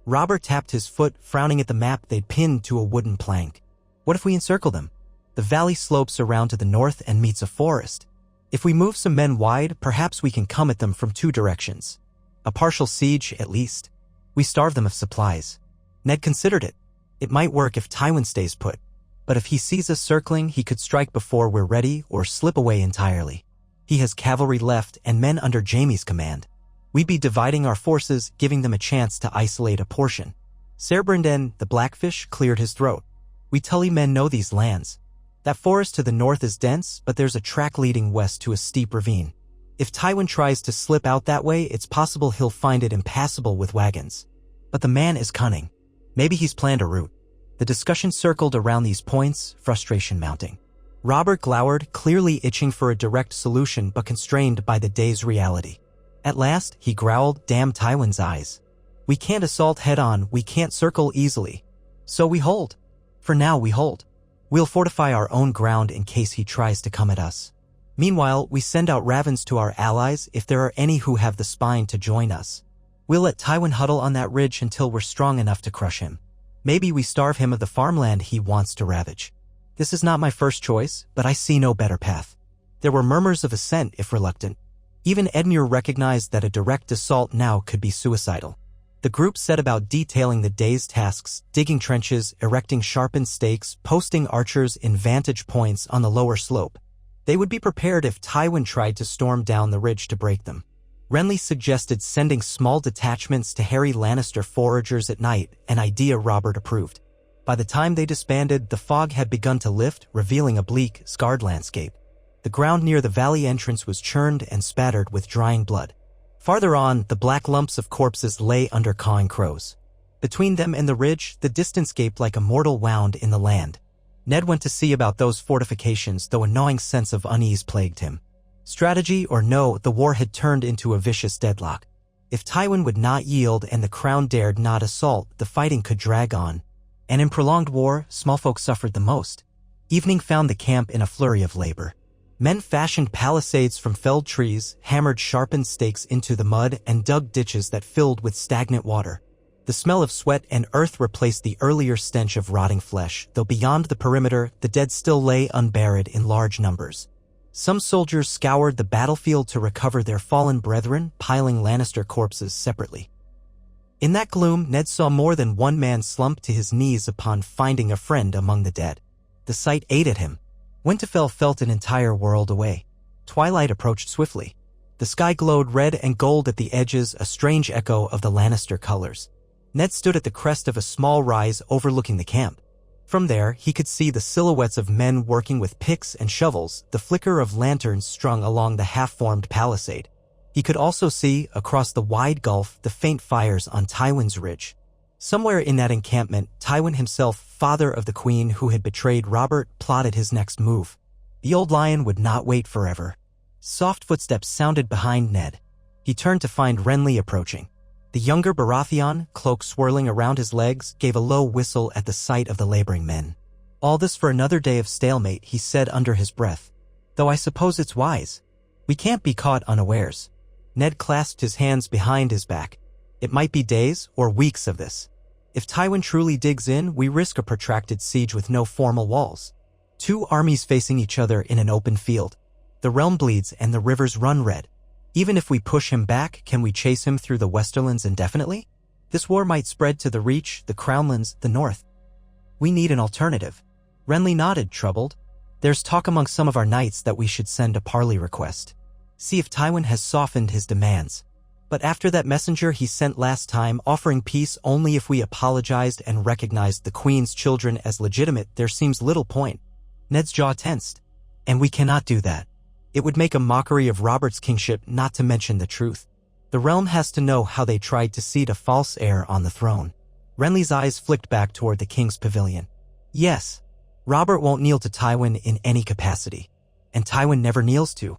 Robert tapped his foot, frowning at the map they'd pinned to a wooden plank. "What if we encircle them? The valley slopes around to the north and meets a forest. If we move some men wide, perhaps we can come at them from two directions. A partial siege, at least. We starve them of supplies." Ned considered it. "It might work if Tywin stays put. But if he sees us circling, he could strike before we're ready or slip away entirely. He has cavalry left and men under Jaime's command. We'd be dividing our forces, giving them a chance to isolate a portion." Ser Brynden, the Blackfish, cleared his throat. "We Tully men know these lands. That forest to the north is dense, but there's a track leading west to a steep ravine. If Tywin tries to slip out that way, it's possible he'll find it impassable with wagons. But the man is cunning. Maybe he's planned a route." The discussion circled around these points, frustration mounting. Robert glowered, clearly itching for a direct solution but constrained by the day's reality. At last, he growled, "Damn Tywin's eyes. We can't assault head-on, we can't circle easily. So we hold. For now, we hold. We'll fortify our own ground in case he tries to come at us. Meanwhile, we send out ravens to our allies if there are any who have the spine to join us. We'll let Tywin huddle on that ridge until we're strong enough to crush him. Maybe we starve him of the farmland he wants to ravage. This is not my first choice, but I see no better path." There were murmurs of assent, if reluctant. Even Edmure recognized that a direct assault now could be suicidal. The group set about detailing the day's tasks, digging trenches, erecting sharpened stakes, posting archers in vantage points on the lower slope. They would be prepared if Tywin tried to storm down the ridge to break them. Renly suggested sending small detachments to harry Lannister foragers at night, an idea Robert approved. By the time they disbanded, the fog had begun to lift, revealing a bleak, scarred landscape. The ground near the valley entrance was churned and spattered with drying blood. Farther on, the black lumps of corpses lay under cawing crows. Between them and the ridge, the distance gaped like a mortal wound in the land. Ned went to see about those fortifications, though a gnawing sense of unease plagued him. Strategy or no, the war had turned into a vicious deadlock. If Tywin would not yield and the Crown dared not assault, the fighting could drag on. And in prolonged war, small folk suffered the most. Evening found the camp in a flurry of labor. Men fashioned palisades from felled trees, hammered sharpened stakes into the mud, and dug ditches that filled with stagnant water. The smell of sweat and earth replaced the earlier stench of rotting flesh, though beyond the perimeter, the dead still lay unburied in large numbers. Some soldiers scoured the battlefield to recover their fallen brethren, piling Lannister corpses separately. In that gloom, Ned saw more than one man slump to his knees upon finding a friend among the dead. The sight ate at him. Winterfell felt an entire world away. Twilight approached swiftly. The sky glowed red and gold at the edges, a strange echo of the Lannister colors. Ned stood at the crest of a small rise overlooking the camp. From there, he could see the silhouettes of men working with picks and shovels, the flicker of lanterns strung along the half-formed palisade. He could also see, across the wide gulf, the faint fires on Tywin's ridge. Somewhere in that encampment, Tywin himself, father of the queen who had betrayed Robert, plotted his next move. The old lion would not wait forever. Soft footsteps sounded behind Ned. He turned to find Renly approaching. The younger Baratheon, cloak swirling around his legs, gave a low whistle at the sight of the laboring men. "All this for another day of stalemate," he said under his breath. "Though I suppose it's wise. We can't be caught unawares." Ned clasped his hands behind his back. "It might be days or weeks of this. If Tywin truly digs in, we risk a protracted siege with no formal walls. Two armies facing each other in an open field. The realm bleeds and the rivers run red. Even if we push him back, can we chase him through the Westerlands indefinitely? This war might spread to the Reach, the Crownlands, the North. We need an alternative." Renly nodded, troubled. "There's talk among some of our knights that we should send a parley request. See if Tywin has softened his demands. But after that messenger he sent last time, offering peace only if we apologized and recognized the Queen's children as legitimate, there seems little point." Ned's jaw tensed. "And we cannot do that. It would make a mockery of Robert's kingship, not to mention the truth. The realm has to know how they tried to seat a false heir on the throne." Renly's eyes flicked back toward the king's pavilion. "Yes, Robert won't kneel to Tywin in any capacity. And Tywin never kneels to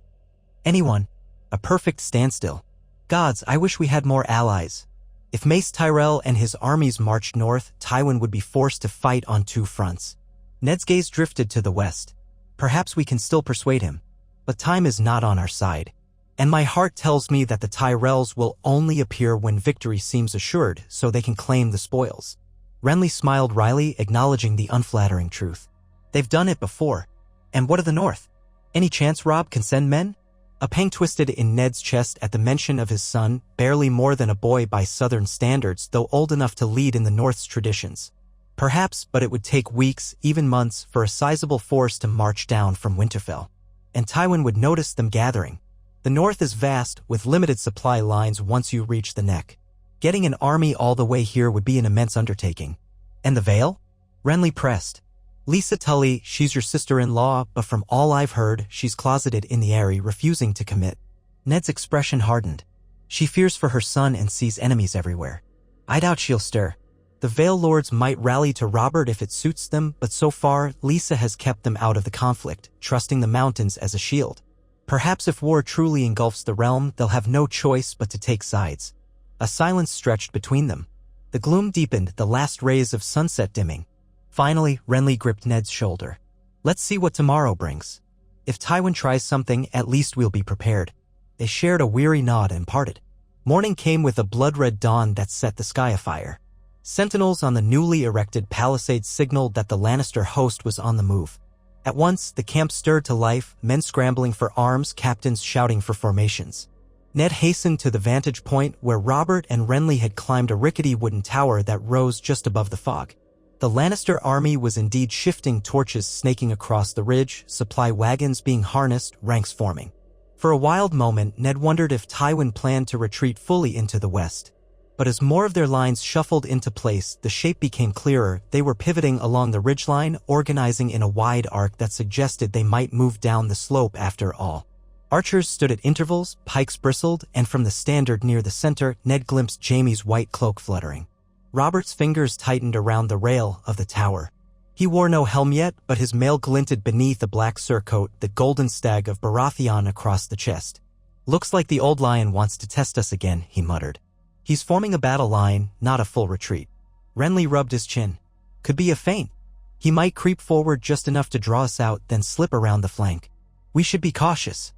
anyone. A perfect standstill. Gods, I wish we had more allies. If Mace Tyrell and his armies marched north, Tywin would be forced to fight on two fronts." Ned's gaze drifted to the west. "Perhaps we can still persuade him. But time is not on our side. And my heart tells me that the Tyrells will only appear when victory seems assured, so they can claim the spoils." Renly smiled wryly, acknowledging the unflattering truth. "They've done it before. And what of the North? Any chance Robb can send men?" A pang twisted in Ned's chest at the mention of his son, barely more than a boy by Southern standards, though old enough to lead in the North's traditions. Perhaps, but it would take weeks, even months, for a sizable force to march down from Winterfell. And Tywin would notice them gathering. The North is vast, with limited supply lines once you reach the neck. Getting an army all the way here would be an immense undertaking. "And the Vale?" Renly pressed. "Lisa Tully, she's your sister-in-law, but from all I've heard, she's closeted in the Eyrie, refusing to commit." Ned's expression hardened. "She fears for her son and sees enemies everywhere. I doubt she'll stir. The Vale Lords might rally to Robert if it suits them, but so far, Lisa has kept them out of the conflict, trusting the mountains as a shield. Perhaps if war truly engulfs the realm, they'll have no choice but to take sides." A silence stretched between them. The gloom deepened, the last rays of sunset dimming. Finally, Renly gripped Ned's shoulder. "Let's see what tomorrow brings. If Tywin tries something, at least we'll be prepared." They shared a weary nod and parted. Morning came with a blood-red dawn that set the sky afire. Sentinels on the newly erected palisades signaled that the Lannister host was on the move. At once, the camp stirred to life, men scrambling for arms, captains shouting for formations. Ned hastened to the vantage point where Robert and Renly had climbed a rickety wooden tower that rose just above the fog. The Lannister army was indeed shifting, torches snaking across the ridge, supply wagons being harnessed, ranks forming. For a wild moment, Ned wondered if Tywin planned to retreat fully into the west. But as more of their lines shuffled into place, the shape became clearer. They were pivoting along the ridgeline, organizing in a wide arc that suggested they might move down the slope after all. Archers stood at intervals, pikes bristled, and from the standard near the center, Ned glimpsed Jaime's white cloak fluttering. Robert's fingers tightened around the rail of the tower. He wore no helm yet, but his mail glinted beneath a black surcoat, the golden stag of Baratheon across the chest. "Looks like the old lion wants to test us again," he muttered. "He's forming a battle line, not a full retreat." Renly rubbed his chin. "Could be a feint. He might creep forward just enough to draw us out, then slip around the flank. We should be cautious."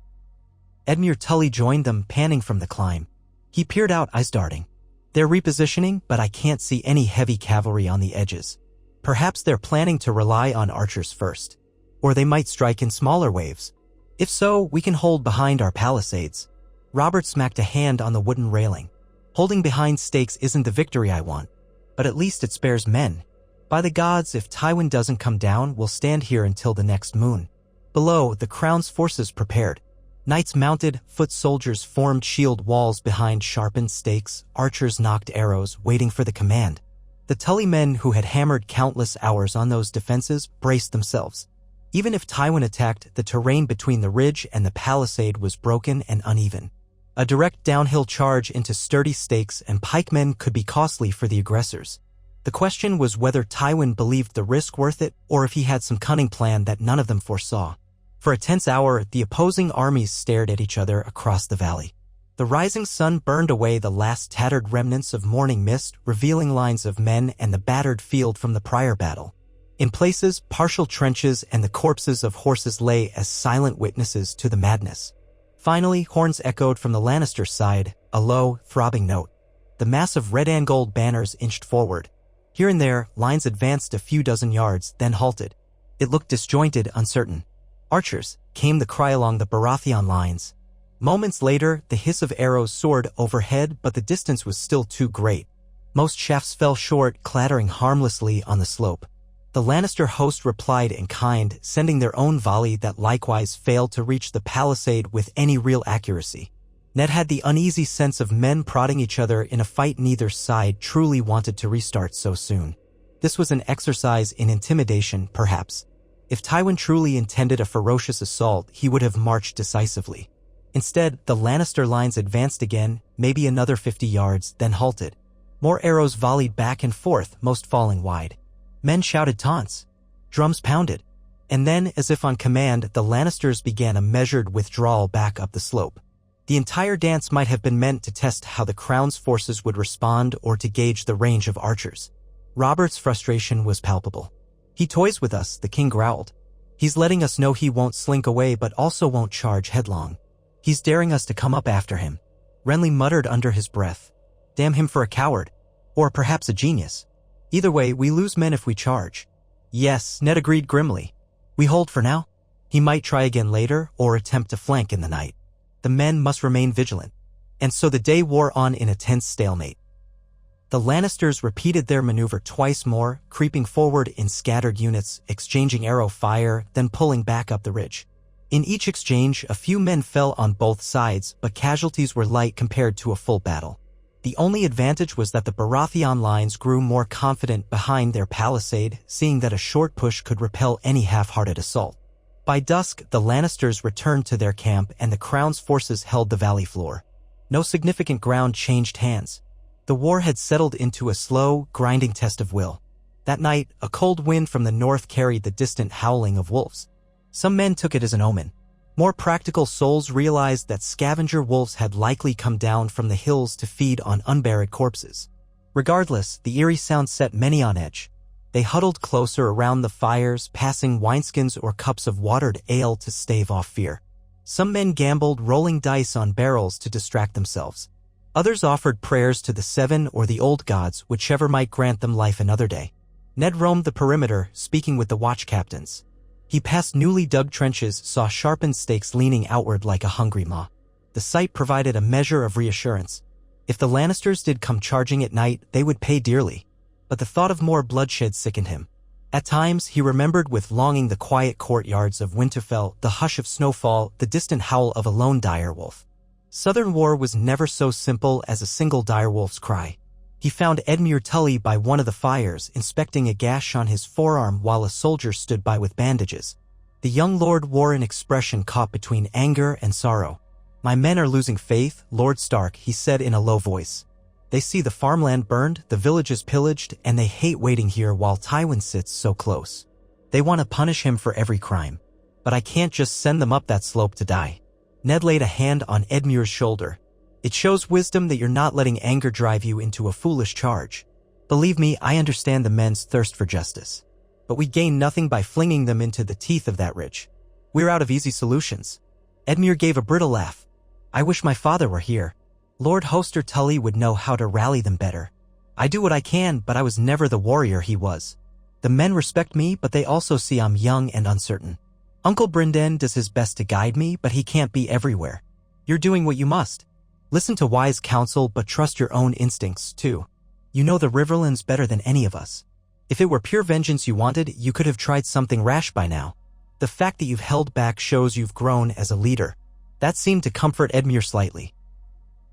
Edmure Tully joined them, panning from the climb. He peered out, eyes darting. "They're repositioning, but I can't see any heavy cavalry on the edges. Perhaps they're planning to rely on archers first. Or they might strike in smaller waves. If so, we can hold behind our palisades." Robert smacked a hand on the wooden railing. "Holding behind stakes isn't the victory I want, but at least it spares men. By the gods, if Tywin doesn't come down, we'll stand here until the next moon." Below, the crown's forces prepared. Knights mounted, foot soldiers formed shield walls behind sharpened stakes, archers knocked arrows, waiting for the command. The Tully men who had hammered countless hours on those defenses braced themselves. Even if Tywin attacked, the terrain between the ridge and the palisade was broken and uneven. A direct downhill charge into sturdy stakes and pikemen could be costly for the aggressors. The question was whether Tywin believed the risk worth it, or if he had some cunning plan that none of them foresaw. For a tense hour, the opposing armies stared at each other across the valley. The rising sun burned away the last tattered remnants of morning mist, revealing lines of men and the battered field from the prior battle. In places, partial trenches and the corpses of horses lay as silent witnesses to the madness. Finally, horns echoed from the Lannister side, a low, throbbing note. The mass of red and gold banners inched forward. Here and there, lines advanced a few dozen yards, then halted. It looked disjointed, uncertain. "Archers!" came the cry along the Baratheon lines. Moments later, the hiss of arrows soared overhead, but the distance was still too great. Most shafts fell short, clattering harmlessly on the slope. The Lannister host replied in kind, sending their own volley that likewise failed to reach the palisade with any real accuracy. Ned had the uneasy sense of men prodding each other in a fight neither side truly wanted to restart so soon. This was an exercise in intimidation, perhaps. If Tywin truly intended a ferocious assault, he would have marched decisively. Instead, the Lannister lines advanced again, maybe another 50 yards, then halted. More arrows volleyed back and forth, most falling wide. Men shouted taunts. Drums pounded. And then, as if on command, the Lannisters began a measured withdrawal back up the slope. The entire dance might have been meant to test how the Crown's forces would respond or to gauge the range of archers. Robert's frustration was palpable. "He toys with us," the king growled. "He's letting us know he won't slink away but also won't charge headlong. He's daring us to come up after him." Renly muttered under his breath. "Damn him for a coward. Or perhaps a genius. Either way, we lose men if we charge." "Yes," Ned agreed grimly. "We hold for now. He might try again later or attempt to flank in the night. The men must remain vigilant." And so the day wore on in a tense stalemate. The Lannisters repeated their maneuver twice more, creeping forward in scattered units, exchanging arrow fire, then pulling back up the ridge. In each exchange, a few men fell on both sides, but casualties were light compared to a full battle. The only advantage was that the Baratheon lines grew more confident behind their palisade, seeing that a short push could repel any half-hearted assault. By dusk, the Lannisters returned to their camp and the Crown's forces held the valley floor. No significant ground changed hands. The war had settled into a slow, grinding test of will. That night, a cold wind from the north carried the distant howling of wolves. Some men took it as an omen. More practical souls realized that scavenger wolves had likely come down from the hills to feed on unburied corpses. Regardless, the eerie sound set many on edge. They huddled closer around the fires, passing wineskins or cups of watered ale to stave off fear. Some men gambled, rolling dice on barrels to distract themselves. Others offered prayers to the Seven or the old gods, whichever might grant them life another day. Ned roamed the perimeter, speaking with the watch captains. He passed newly dug trenches, saw sharpened stakes leaning outward like a hungry maw. The sight provided a measure of reassurance. If the Lannisters did come charging at night, they would pay dearly. But the thought of more bloodshed sickened him. At times, he remembered with longing the quiet courtyards of Winterfell, the hush of snowfall, the distant howl of a lone direwolf. Southern war was never so simple as a single direwolf's cry. He found Edmure Tully by one of the fires, inspecting a gash on his forearm while a soldier stood by with bandages. The young lord wore an expression caught between anger and sorrow. "My men are losing faith, Lord Stark," he said in a low voice. "They see the farmland burned, the villages pillaged, and they hate waiting here while Tywin sits so close. They want to punish him for every crime. But I can't just send them up that slope to die." Ned laid a hand on Edmure's shoulder. "It shows wisdom that you're not letting anger drive you into a foolish charge. Believe me, I understand the men's thirst for justice. But we gain nothing by flinging them into the teeth of that ridge. We're out of easy solutions." Edmure gave a brittle laugh. "I wish my father were here. Lord Hoster Tully would know how to rally them better. I do what I can, but I was never the warrior he was. The men respect me, but they also see I'm young and uncertain. Uncle Brynden does his best to guide me, but he can't be everywhere. You're doing what you must. Listen to wise counsel, but trust your own instincts, too. You know the Riverlands better than any of us. If it were pure vengeance you wanted, you could have tried something rash by now. The fact that you've held back shows you've grown as a leader." That seemed to comfort Edmure slightly.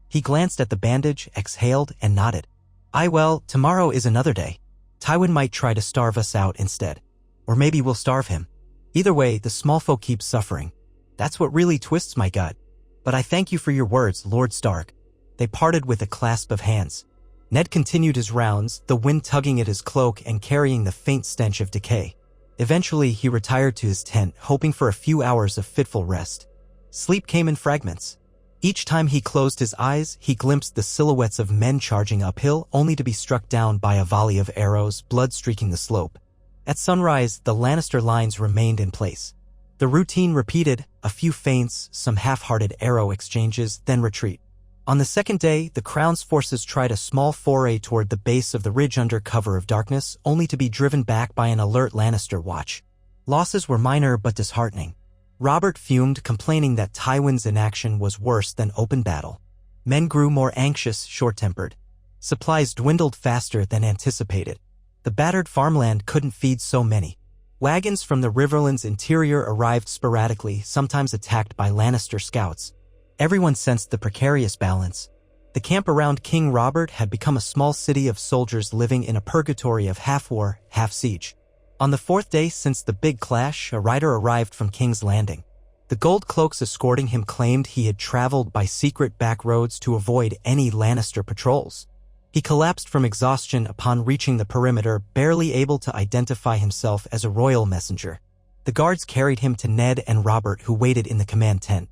He glanced at the bandage, exhaled, and nodded. Well, tomorrow is another day. Tywin might try to starve us out instead. Or maybe we'll starve him. Either way, the small folk keep suffering. That's what really twists my gut. But I thank you for your words, Lord Stark." They parted with a clasp of hands. Ned continued his rounds, the wind tugging at his cloak and carrying the faint stench of decay. Eventually, he retired to his tent, hoping for a few hours of fitful rest. Sleep came in fragments. Each time he closed his eyes, he glimpsed the silhouettes of men charging uphill, only to be struck down by a volley of arrows, blood streaking the slope. At sunrise, the Lannister lines remained in place. The routine repeated, a few feints, some half-hearted arrow exchanges, then retreat. On the second day, the Crown's forces tried a small foray toward the base of the ridge under cover of darkness, only to be driven back by an alert Lannister watch. Losses were minor but disheartening. Robert fumed, complaining that Tywin's inaction was worse than open battle. Men grew more anxious, short-tempered. Supplies dwindled faster than anticipated. The battered farmland couldn't feed so many. Wagons from the Riverland's interior arrived sporadically, sometimes attacked by Lannister scouts. Everyone sensed the precarious balance. The camp around King Robert had become a small city of soldiers living in a purgatory of half-war, half-siege. On the fourth day since the big clash, a rider arrived from King's Landing. The gold cloaks escorting him claimed he had traveled by secret back roads to avoid any Lannister patrols. He collapsed from exhaustion upon reaching the perimeter, barely able to identify himself as a royal messenger. The guards carried him to Ned and Robert, who waited in the command tent.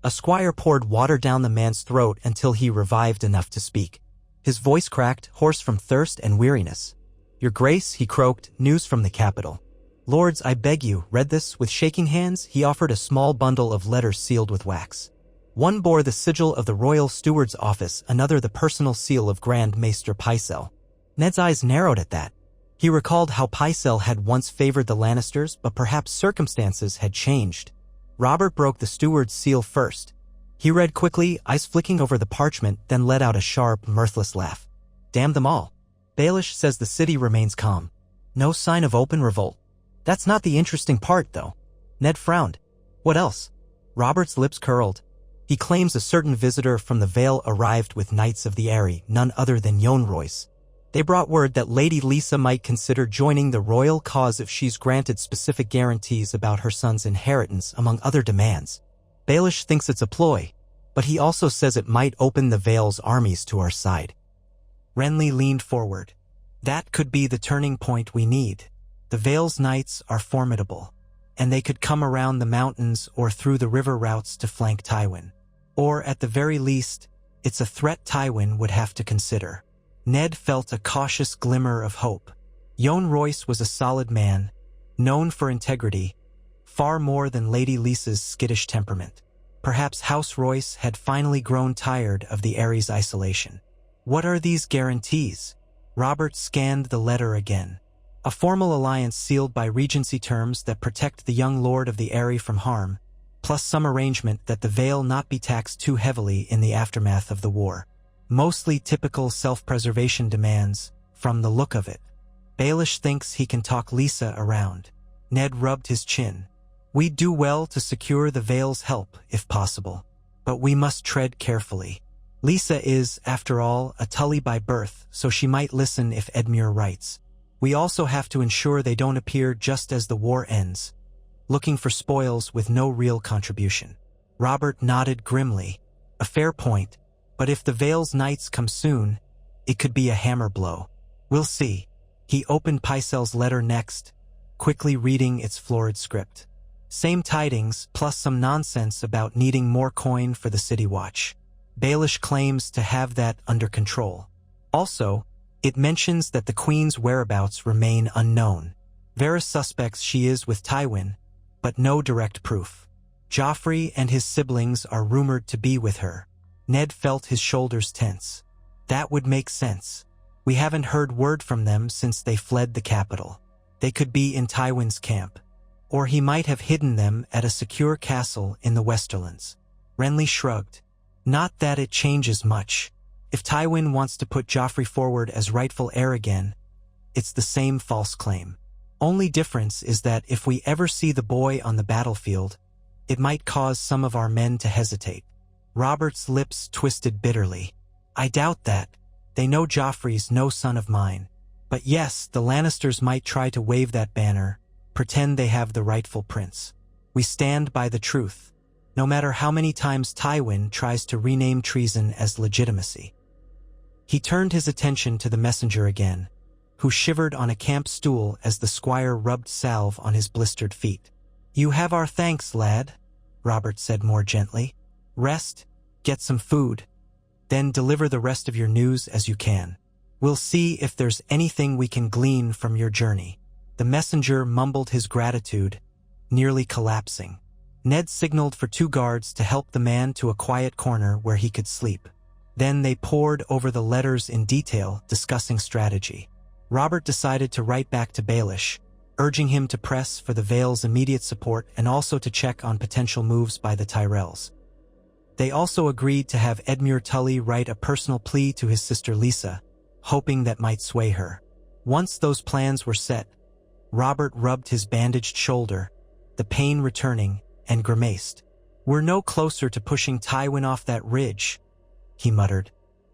A squire poured water down the man's throat until he revived enough to speak. His voice cracked, hoarse from thirst and weariness. "Your Grace," he croaked, "news from the capital." "Lords, I beg you, read this." With shaking hands, he offered a small bundle of letters sealed with wax. One bore the sigil of the Royal Steward's office, another the personal seal of Grand Maester Pycelle. Ned's eyes narrowed at that. He recalled how Pycelle had once favored the Lannisters, but perhaps circumstances had changed. Robert broke the steward's seal first. He read quickly, eyes flicking over the parchment, then let out a sharp, mirthless laugh. "Damn them all. Baelish says the city remains calm. No sign of open revolt. That's not the interesting part, though." Ned frowned. "What else?" Robert's lips curled. "He claims a certain visitor from the Vale arrived with Knights of the Eyrie, none other than Yohn Royce. They brought word that Lady Lisa might consider joining the royal cause if she's granted specific guarantees about her son's inheritance, among other demands. Baelish thinks it's a ploy, but he also says it might open the Vale's armies to our side." Renly leaned forward. "That could be the turning point we need. The Vale's knights are formidable, and they could come around the mountains or through the river routes to flank Tywin. Or, at the very least, it's a threat Tywin would have to consider." Ned felt a cautious glimmer of hope. Yohn Royce was a solid man, known for integrity, far more than Lady Lisa's skittish temperament. Perhaps House Royce had finally grown tired of the Eyries' isolation. What are these guarantees? Robert scanned the letter again. A formal alliance sealed by Regency terms that protect the young Lord of the Eyrie from harm, plus some arrangement that the Vale not be taxed too heavily in the aftermath of the war. Mostly typical self-preservation demands, from the look of it. Baelish thinks he can talk Lisa around. Ned rubbed his chin. "We'd do well to secure the Vale's help, if possible. But we must tread carefully. Lisa is, after all, a Tully by birth, so she might listen if Edmure writes. We also have to ensure they don't appear just as the war ends, looking for spoils with no real contribution." Robert nodded grimly. "A fair point, but if the Vale's knights come soon, it could be a hammer blow. We'll see." He opened Pycelle's letter next, quickly reading its florid script. Same tidings, plus some nonsense about needing more coin for the city watch. Baelish claims to have that under control. Also, it mentions that the Queen's whereabouts remain unknown. Varys suspects she is with Tywin, but no direct proof. Joffrey and his siblings are rumored to be with her. Ned felt his shoulders tense. That would make sense. We haven't heard word from them since they fled the capital. They could be in Tywin's camp, or he might have hidden them at a secure castle in the Westerlands. Renly shrugged. Not that it changes much. If Tywin wants to put Joffrey forward as rightful heir again, it's the same false claim. Only difference is that if we ever see the boy on the battlefield, it might cause some of our men to hesitate. Robert's lips twisted bitterly. I doubt that. They know Joffrey's no son of mine. But yes, the Lannisters might try to wave that banner, pretend they have the rightful prince. We stand by the truth, no matter how many times Tywin tries to rename treason as legitimacy. He turned his attention to the messenger again, who shivered on a camp stool as the squire rubbed salve on his blistered feet. You have our thanks, lad, Robert said more gently. Rest, Get some food. Then deliver the rest of your news as you can. We'll see if there's anything we can glean from your journey." The messenger mumbled his gratitude, nearly collapsing. Ned signaled for 2 guards to help the man to a quiet corner where he could sleep. Then they pored over the letters in detail, discussing strategy. Robert decided to write back to Baelish, urging him to press for the Vale's immediate support and also to check on potential moves by the Tyrells. They also agreed to have Edmure Tully write a personal plea to his sister Lisa, hoping that might sway her. Once those plans were set, Robert rubbed his bandaged shoulder, the pain returning, and grimaced. "We're no closer to pushing Tywin off that ridge," he muttered,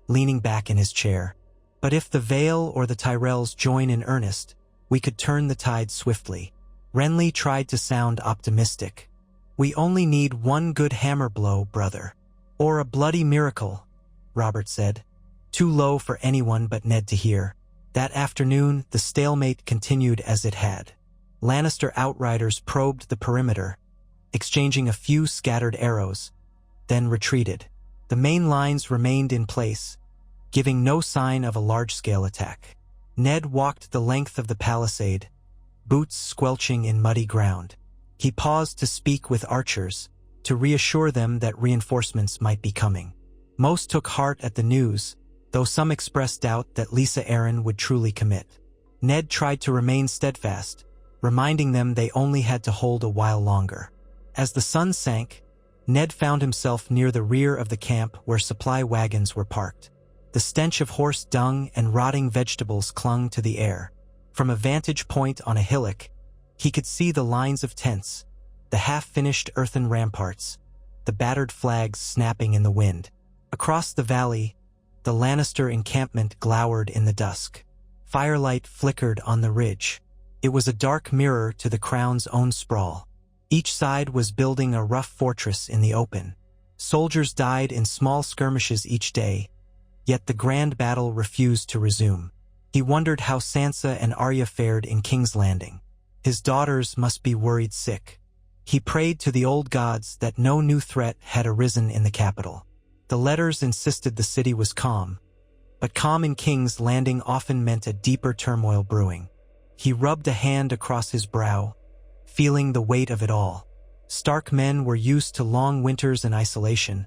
leaning back in his chair. "But if the Vale or the Tyrells join in earnest, we could turn the tide swiftly." Renly tried to sound optimistic. "We only need one good hammer blow, brother. Or a bloody miracle," Robert said, too low for anyone but Ned to hear. That afternoon, the stalemate continued as it had. Lannister outriders probed the perimeter, exchanging a few scattered arrows, then retreated. The main lines remained in place, giving no sign of a large-scale attack. Ned walked the length of the palisade, boots squelching in muddy ground. He paused to speak with archers, to reassure them that reinforcements might be coming. Most took heart at the news, though some expressed doubt that Lisa Arryn would truly commit. Ned tried to remain steadfast, reminding them they only had to hold a while longer. As the sun sank, Ned found himself near the rear of the camp where supply wagons were parked. The stench of horse dung and rotting vegetables clung to the air. From a vantage point on a hillock, he could see the lines of tents, the half-finished earthen ramparts, the battered flags snapping in the wind. Across the valley, the Lannister encampment glowered in the dusk. Firelight flickered on the ridge. It was a dark mirror to the Crown's own sprawl. Each side was building a rough fortress in the open. Soldiers died in small skirmishes each day, yet the grand battle refused to resume. He wondered how Sansa and Arya fared in King's Landing. His daughters must be worried sick. He prayed to the old gods that no new threat had arisen in the capital. The letters insisted the city was calm, but calm in King's Landing often meant a deeper turmoil brewing. He rubbed a hand across his brow, feeling the weight of it all. Stark men were used to long winters and isolation,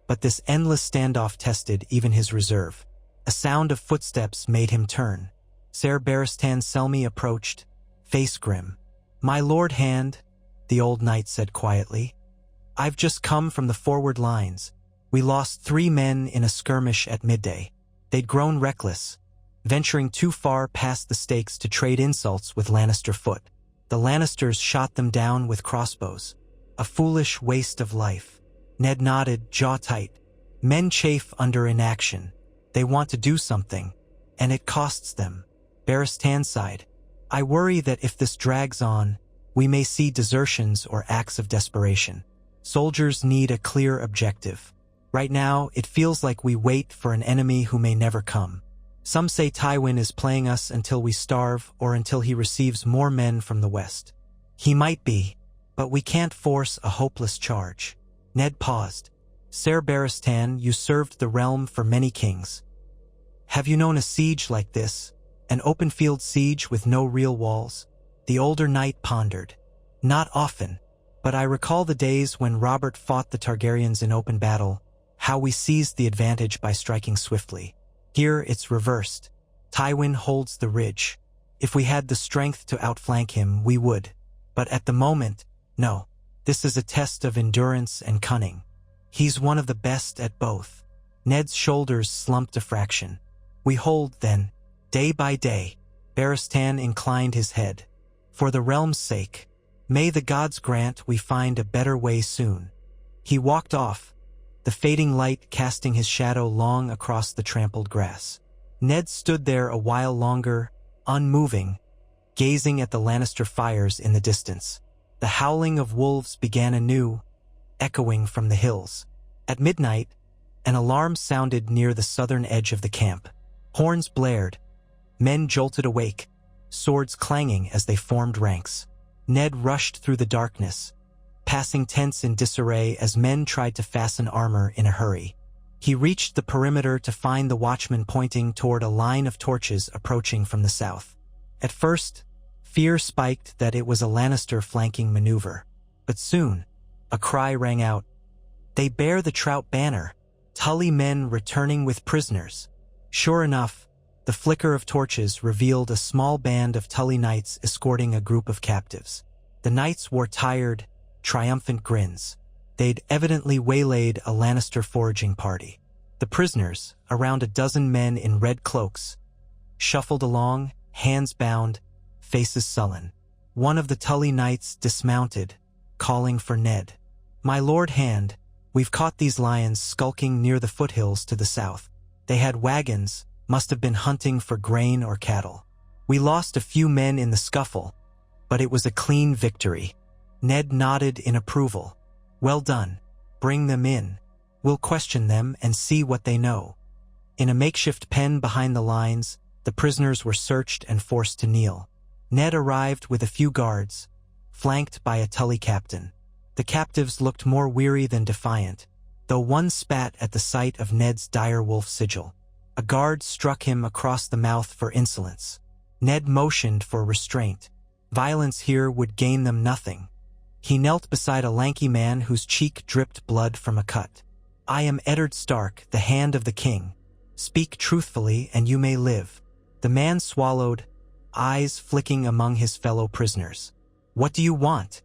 but this endless standoff tested even his reserve. A sound of footsteps made him turn. Ser Barristan Selmy approached, face grim. "My Lord Hand," the old knight said quietly, "I've just come from the forward lines. We lost 3 men in a skirmish at midday. They'd grown reckless, venturing too far past the stakes to trade insults with Lannister foot. The Lannisters shot them down with crossbows. A foolish waste of life." Ned nodded, jaw tight. "Men chafe under inaction. They want to do something, and it costs them." Barristan sighed. "I worry that if this drags on, we may see desertions or acts of desperation. Soldiers need a clear objective. Right now, it feels like we wait for an enemy who may never come. Some say Tywin is playing us until we starve or until he receives more men from the west. He might be, but we can't force a hopeless charge." Ned paused. "Ser Barristan, you served the realm for many kings. Have you known a siege like this? An open-field siege with no real walls?" The older knight pondered. "Not often, but I recall the days when Robert fought the Targaryens in open battle, how we seized the advantage by striking swiftly. Here it's reversed. Tywin holds the ridge. If we had the strength to outflank him, we would. But at the moment, no. This is a test of endurance and cunning. He's one of the best at both." Ned's shoulders slumped a fraction. "We hold, then, day by day." Barristan inclined his head. "For the realm's sake, may the gods grant we find a better way soon." He walked off, the fading light casting his shadow long across the trampled grass. Ned stood there a while longer, unmoving, gazing at the Lannister fires in the distance. The howling of wolves began anew, echoing from the hills. At midnight, an alarm sounded near the southern edge of the camp. Horns blared. Men jolted awake, swords clanging as they formed ranks. Ned rushed through the darkness, passing tents in disarray as men tried to fasten armor in a hurry. He reached the perimeter to find the watchman pointing toward a line of torches approaching from the south. At first, fear spiked that it was a Lannister flanking maneuver. But soon, a cry rang out. "They bear the Trout banner, Tully men returning with prisoners." Sure enough, the flicker of torches revealed a small band of Tully knights escorting a group of captives. The knights wore tired, triumphant grins. They'd evidently waylaid a Lannister foraging party. The prisoners, around a dozen men in red cloaks, shuffled along, hands bound, faces sullen. One of the Tully knights dismounted, calling for Ned. "My Lord Hand, we've caught these lions skulking near the foothills to the south. They had wagons, must have been hunting for grain or cattle. We lost a few men in the scuffle, but it was a clean victory." Ned nodded in approval. "Well done. Bring them in. We'll question them and see what they know." In a makeshift pen behind the lines, the prisoners were searched and forced to kneel. Ned arrived with a few guards, flanked by a Tully captain. The captives looked more weary than defiant, though one spat at the sight of Ned's direwolf sigil. A guard struck him across the mouth for insolence. Ned motioned for restraint. Violence here would gain them nothing. He knelt beside a lanky man whose cheek dripped blood from a cut. "I am Eddard Stark, the Hand of the King. Speak truthfully and you may live." The man swallowed, eyes flicking among his fellow prisoners. "What do you want?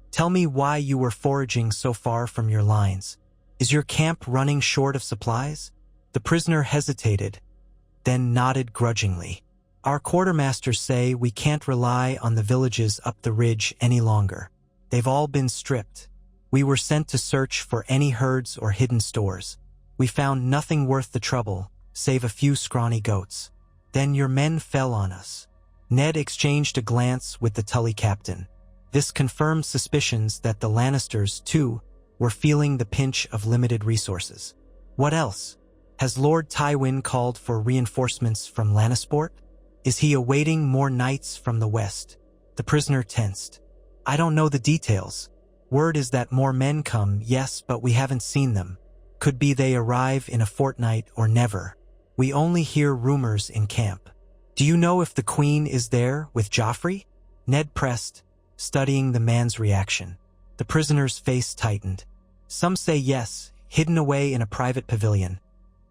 Tell me why you were foraging so far from your lines. Is your camp running short of supplies?" The prisoner hesitated, then nodded grudgingly. "Our quartermasters say we can't rely on the villages up the ridge any longer. They've all been stripped. We were sent to search for any herds or hidden stores. We found nothing worth the trouble, save a few scrawny goats. Then your men fell on us." Ned exchanged a glance with the Tully captain. This confirmed suspicions that the Lannisters, too, were feeling the pinch of limited resources. "What else? Has Lord Tywin called for reinforcements from Lannisport? Is he awaiting more knights from the west?" The prisoner tensed. "I don't know the details. Word is that more men come, yes, but we haven't seen them. Could be they arrive in a fortnight or never. We only hear rumors in camp." "Do you know if the Queen is there with Joffrey?" Ned pressed, studying the man's reaction. The prisoner's face tightened. "Some say yes, hidden away in a private pavilion,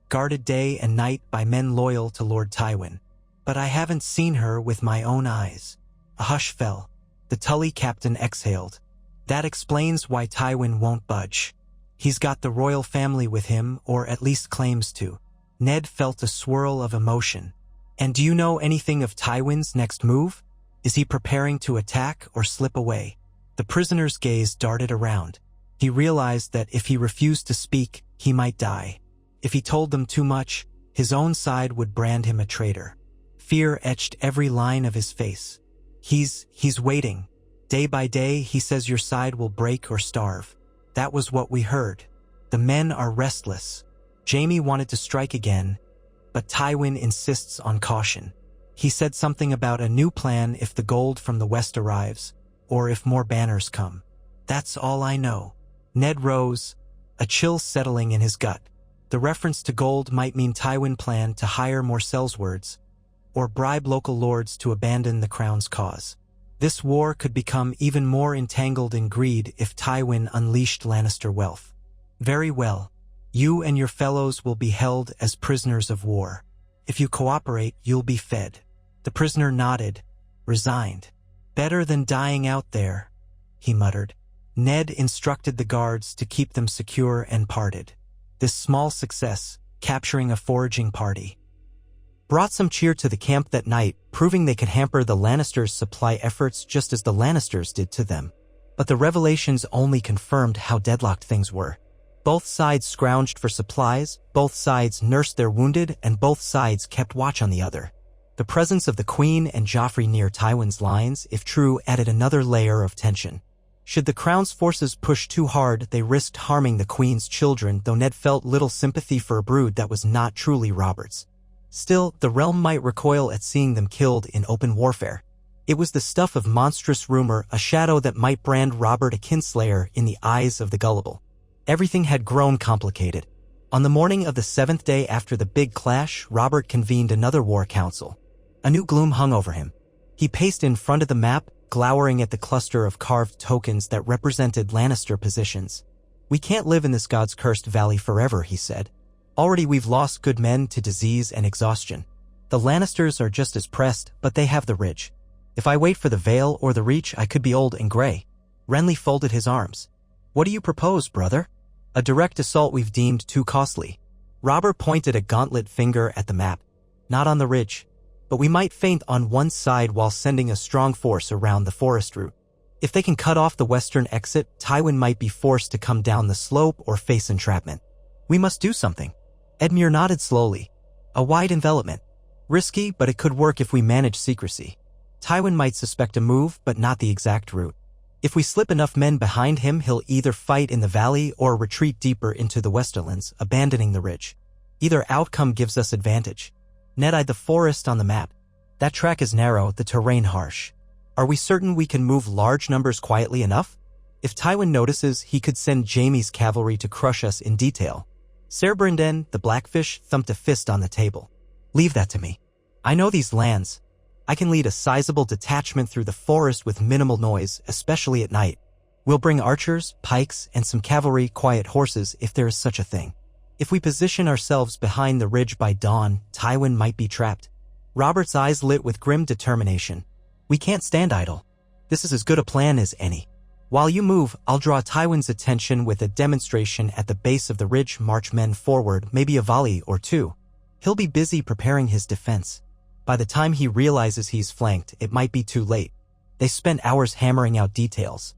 guarded day and night by men loyal to Lord Tywin. But I haven't seen her with my own eyes." A hush fell. The Tully captain exhaled. "That explains why Tywin won't budge. He's got the royal family with him, or at least claims to." Ned felt a swirl of emotion. "And do you know anything of Tywin's next move? Is he preparing to attack or slip away?" The prisoner's gaze darted around. He realized that if he refused to speak, he might die. If he told them too much, his own side would brand him a traitor. Fear etched every line of his face. He's waiting. Day by day, he says your side will break or starve. That was what we heard. The men are restless. Jaime wanted to strike again, but Tywin insists on caution. He said something about a new plan if the gold from the west arrives, or if more banners come. That's all I know. Ned rose, a chill settling in his gut. The reference to gold might mean Tywin planned to hire more sellswords, or bribe local lords to abandon the crown's cause. This war could become even more entangled in greed if Tywin unleashed Lannister wealth. "Very well. You and your fellows will be held as prisoners of war. If you cooperate, you'll be fed." The prisoner nodded, resigned. "Better than dying out there," he muttered. Ned instructed the guards to keep them secure and parted. This small success, capturing a foraging party, brought some cheer to the camp that night, proving they could hamper the Lannisters' supply efforts just as the Lannisters did to them. But the revelations only confirmed how deadlocked things were. Both sides scrounged for supplies, both sides nursed their wounded, and both sides kept watch on the other. The presence of the Queen and Joffrey near Tywin's lines, if true, added another layer of tension. Should the Crown's forces push too hard, they risked harming the Queen's children, though Ned felt little sympathy for a brood that was not truly Robert's. Still, the realm might recoil at seeing them killed in open warfare. It was the stuff of monstrous rumor, a shadow that might brand Robert a kinslayer in the eyes of the gullible. Everything had grown complicated. On the morning of the 7th day after the big clash, Robert convened another war council. A new gloom hung over him. He paced in front of the map, glowering at the cluster of carved tokens that represented Lannister positions. "We can't live in this God's cursed valley forever," he said. "Already we've lost good men to disease and exhaustion. The Lannisters are just as pressed, but they have the ridge. If I wait for the Vale or the Reach, I could be old and gray." Renly folded his arms. "What do you propose, brother?" "A direct assault we've deemed too costly." Robert pointed a gauntlet finger at the map. "Not on the ridge. But we might feint on one side while sending a strong force around the forest route. If they can cut off the western exit, Tywin might be forced to come down the slope or face entrapment. We must do something." Edmure nodded slowly. "A wide envelopment. Risky, but it could work if we manage secrecy. Tywin might suspect a move, but not the exact route. If we slip enough men behind him, he'll either fight in the valley or retreat deeper into the Westerlands, abandoning the ridge. Either outcome gives us advantage." Ned eyed the forest on the map. "That track is narrow, the terrain harsh. Are we certain we can move large numbers quietly enough? If Tywin notices, he could send Jaime's cavalry to crush us in detail." Ser Brynden, the Blackfish, thumped a fist on the table. "Leave that to me. I know these lands. I can lead a sizable detachment through the forest with minimal noise, especially at night. We'll bring archers, pikes, and some cavalry, quiet horses if there is such a thing. If we position ourselves behind the ridge by dawn, Tywin might be trapped." Robert's eyes lit with grim determination. "We can't stand idle. This is as good a plan as any. While you move, I'll draw Tywin's attention with a demonstration at the base of the ridge, march men forward, maybe a volley or two. He'll be busy preparing his defense. By the time he realizes he's flanked, it might be too late." They spent hours hammering out details.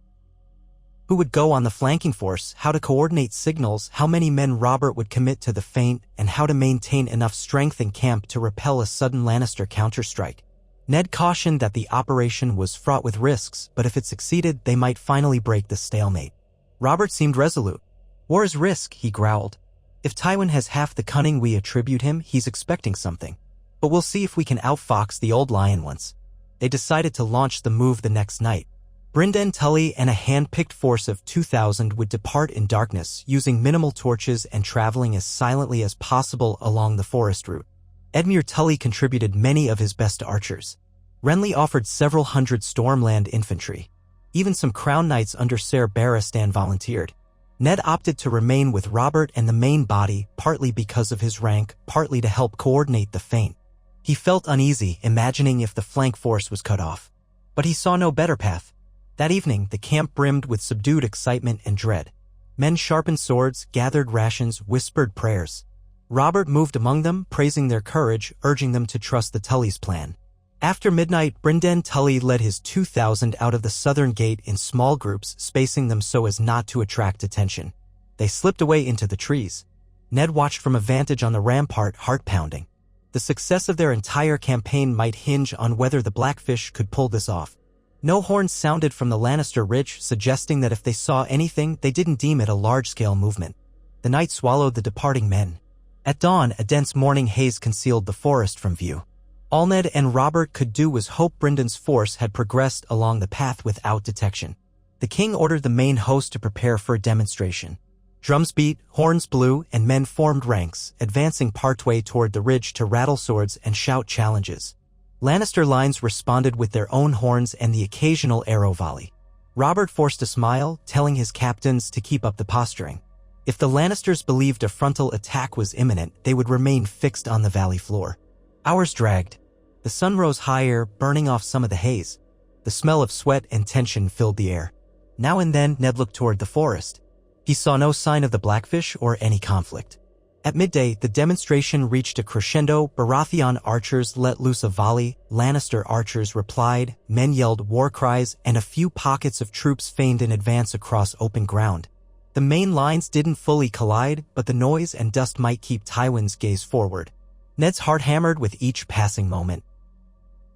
Who would go on the flanking force, how to coordinate signals, how many men Robert would commit to the feint, and how to maintain enough strength in camp to repel a sudden Lannister counterstrike. Ned cautioned that the operation was fraught with risks, but if it succeeded, they might finally break the stalemate. Robert seemed resolute. "War is risk," he growled. "If Tywin has half the cunning we attribute him, he's expecting something. But we'll see if we can outfox the old lion once." They decided to launch the move the next night. Brynden Tully and a hand-picked force of 2,000 would depart in darkness, using minimal torches and traveling as silently as possible along the forest route. Edmure Tully contributed many of his best archers. Renly offered several hundred Stormland infantry. Even some Crown Knights under Ser Barristan volunteered. Ned opted to remain with Robert and the main body, partly because of his rank, partly to help coordinate the feint. He felt uneasy, imagining if the flank force was cut off. But he saw no better path. That evening, the camp brimmed with subdued excitement and dread. Men sharpened swords, gathered rations, whispered prayers. Robert moved among them, praising their courage, urging them to trust the Tully's plan. After midnight, Brynden Tully led his 2,000 out of the southern gate in small groups, spacing them so as not to attract attention. They slipped away into the trees. Ned watched from a vantage on the rampart, heart-pounding. The success of their entire campaign might hinge on whether the Blackfish could pull this off. No horns sounded from the Lannister Ridge, suggesting that if they saw anything, they didn't deem it a large-scale movement. The night swallowed the departing men. At dawn, a dense morning haze concealed the forest from view. All Ned and Robert could do was hope Brynden's force had progressed along the path without detection. The king ordered the main host to prepare for a demonstration. Drums beat, horns blew, and men formed ranks, advancing partway toward the ridge to rattle swords and shout challenges. Lannister lines responded with their own horns and the occasional arrow volley. Robert forced a smile, telling his captains to keep up the posturing. If the Lannisters believed a frontal attack was imminent, they would remain fixed on the valley floor. Hours dragged. The sun rose higher, burning off some of the haze. The smell of sweat and tension filled the air. Now and then, Ned looked toward the forest. He saw no sign of the Blackfish or any conflict. At midday, the demonstration reached a crescendo. Baratheon archers let loose a volley, Lannister archers replied, men yelled war cries, and a few pockets of troops feigned an advance across open ground. The main lines didn't fully collide, but the noise and dust might keep Tywin's gaze forward. Ned's heart hammered with each passing moment.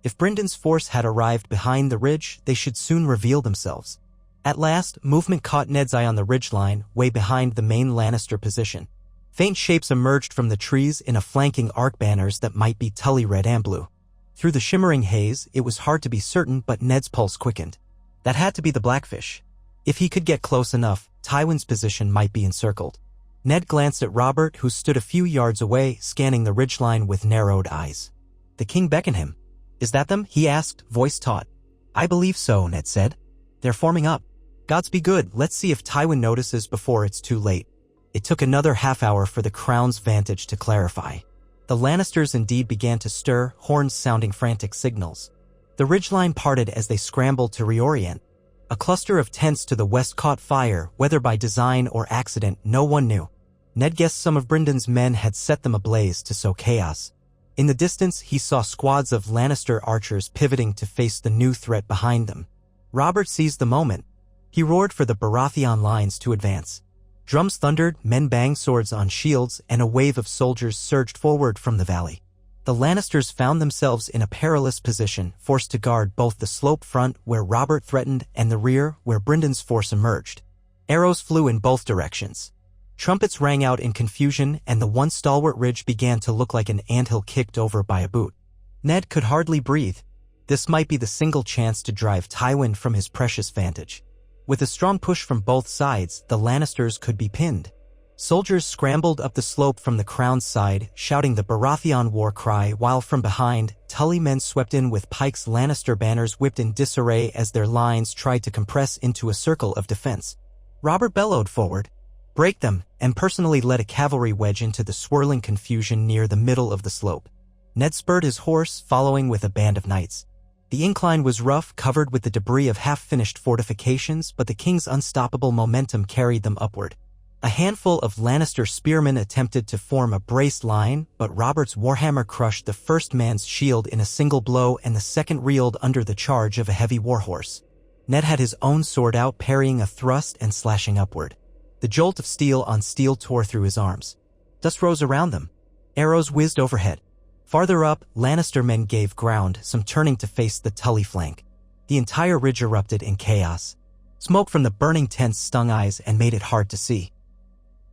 If Bryden's force had arrived behind the ridge, they should soon reveal themselves. At last, movement caught Ned's eye on the ridgeline, way behind the main Lannister position. Faint shapes emerged from the trees in a flanking arc, banners that might be Tully red and blue. Through the shimmering haze, it was hard to be certain, but Ned's pulse quickened. That had to be the Blackfish. If he could get close enough, Tywin's position might be encircled. Ned glanced at Robert, who stood a few yards away, scanning the ridgeline with narrowed eyes. The king beckoned him. "Is that them?" he asked, voice taut. "I believe so," Ned said. "They're forming up. Gods be good, let's see if Tywin notices before it's too late." It took another half-hour for the crown's vantage to clarify. The Lannisters indeed began to stir, horns sounding frantic signals. The ridgeline parted as they scrambled to reorient. A cluster of tents to the west caught fire, whether by design or accident, no one knew. Ned guessed some of Bryndon's men had set them ablaze to sow chaos. In the distance, he saw squads of Lannister archers pivoting to face the new threat behind them. Robert seized the moment. He roared for the Baratheon lines to advance. Drums thundered, men banged swords on shields, and a wave of soldiers surged forward from the valley. The Lannisters found themselves in a perilous position, forced to guard both the slope front, where Robert threatened, and the rear, where Bryndon's force emerged. Arrows flew in both directions. Trumpets rang out in confusion, and the once stalwart ridge began to look like an anthill kicked over by a boot. Ned could hardly breathe. This might be the single chance to drive Tywin from his precious vantage. With a strong push from both sides, the Lannisters could be pinned. Soldiers scrambled up the slope from the crown's side, shouting the Baratheon war cry, while from behind, Tully men swept in with pikes. Lannister banners whipped in disarray as their lines tried to compress into a circle of defense. Robert bellowed forward, "Break them," and personally led a cavalry wedge into the swirling confusion near the middle of the slope. Ned spurred his horse, following with a band of knights. The incline was rough, covered with the debris of half-finished fortifications, but the king's unstoppable momentum carried them upward. A handful of Lannister spearmen attempted to form a braced line, but Robert's warhammer crushed the first man's shield in a single blow, and the second reeled under the charge of a heavy warhorse. Ned had his own sword out, parrying a thrust and slashing upward. The jolt of steel on steel tore through his arms. Dust rose around them. Arrows whizzed overhead. Farther up, Lannister men gave ground, some turning to face the Tully flank. The entire ridge erupted in chaos. Smoke from the burning tents stung eyes and made it hard to see.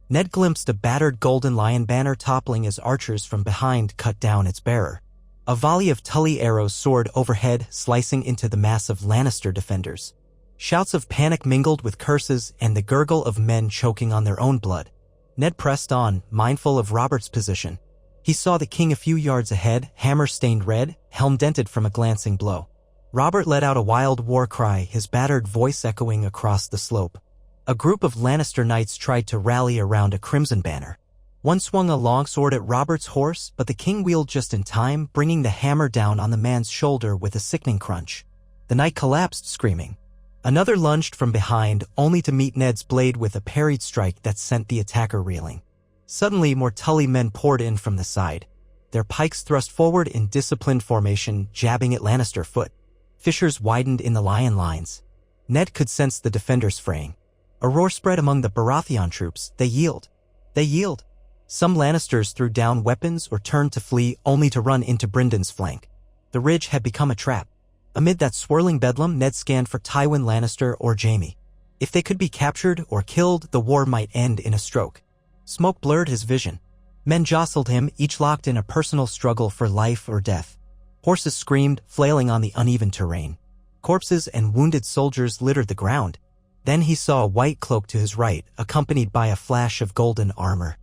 Ned glimpsed a battered golden lion banner toppling as archers from behind cut down its bearer. A volley of Tully arrows soared overhead, slicing into the mass of Lannister defenders. Shouts of panic mingled with curses and the gurgle of men choking on their own blood. Ned pressed on, mindful of Robert's position. He saw the king a few yards ahead, hammer stained red, helm dented from a glancing blow. Robert let out a wild war cry, his battered voice echoing across the slope. A group of Lannister knights tried to rally around a crimson banner. One swung a longsword at Robert's horse, but the king wheeled just in time, bringing the hammer down on the man's shoulder with a sickening crunch. The knight collapsed, screaming. Another lunged from behind, only to meet Ned's blade with a parried strike that sent the attacker reeling. Suddenly, more Tully men poured in from the side. Their pikes thrust forward in disciplined formation, jabbing at Lannister foot. Fissures widened in the lion lines. Ned could sense the defenders fraying. A roar spread among the Baratheon troops. They yield. They yield. Some Lannisters threw down weapons or turned to flee, only to run into Bryndon's flank. The ridge had become a trap. Amid that swirling bedlam, Ned scanned for Tywin Lannister or Jaime. If they could be captured or killed, the war might end in a stroke. Smoke blurred his vision. Men jostled him, each locked in a personal struggle for life or death. Horses screamed, flailing on the uneven terrain. Corpses and wounded soldiers littered the ground. Then he saw a white cloak to his right, accompanied by a flash of golden armor.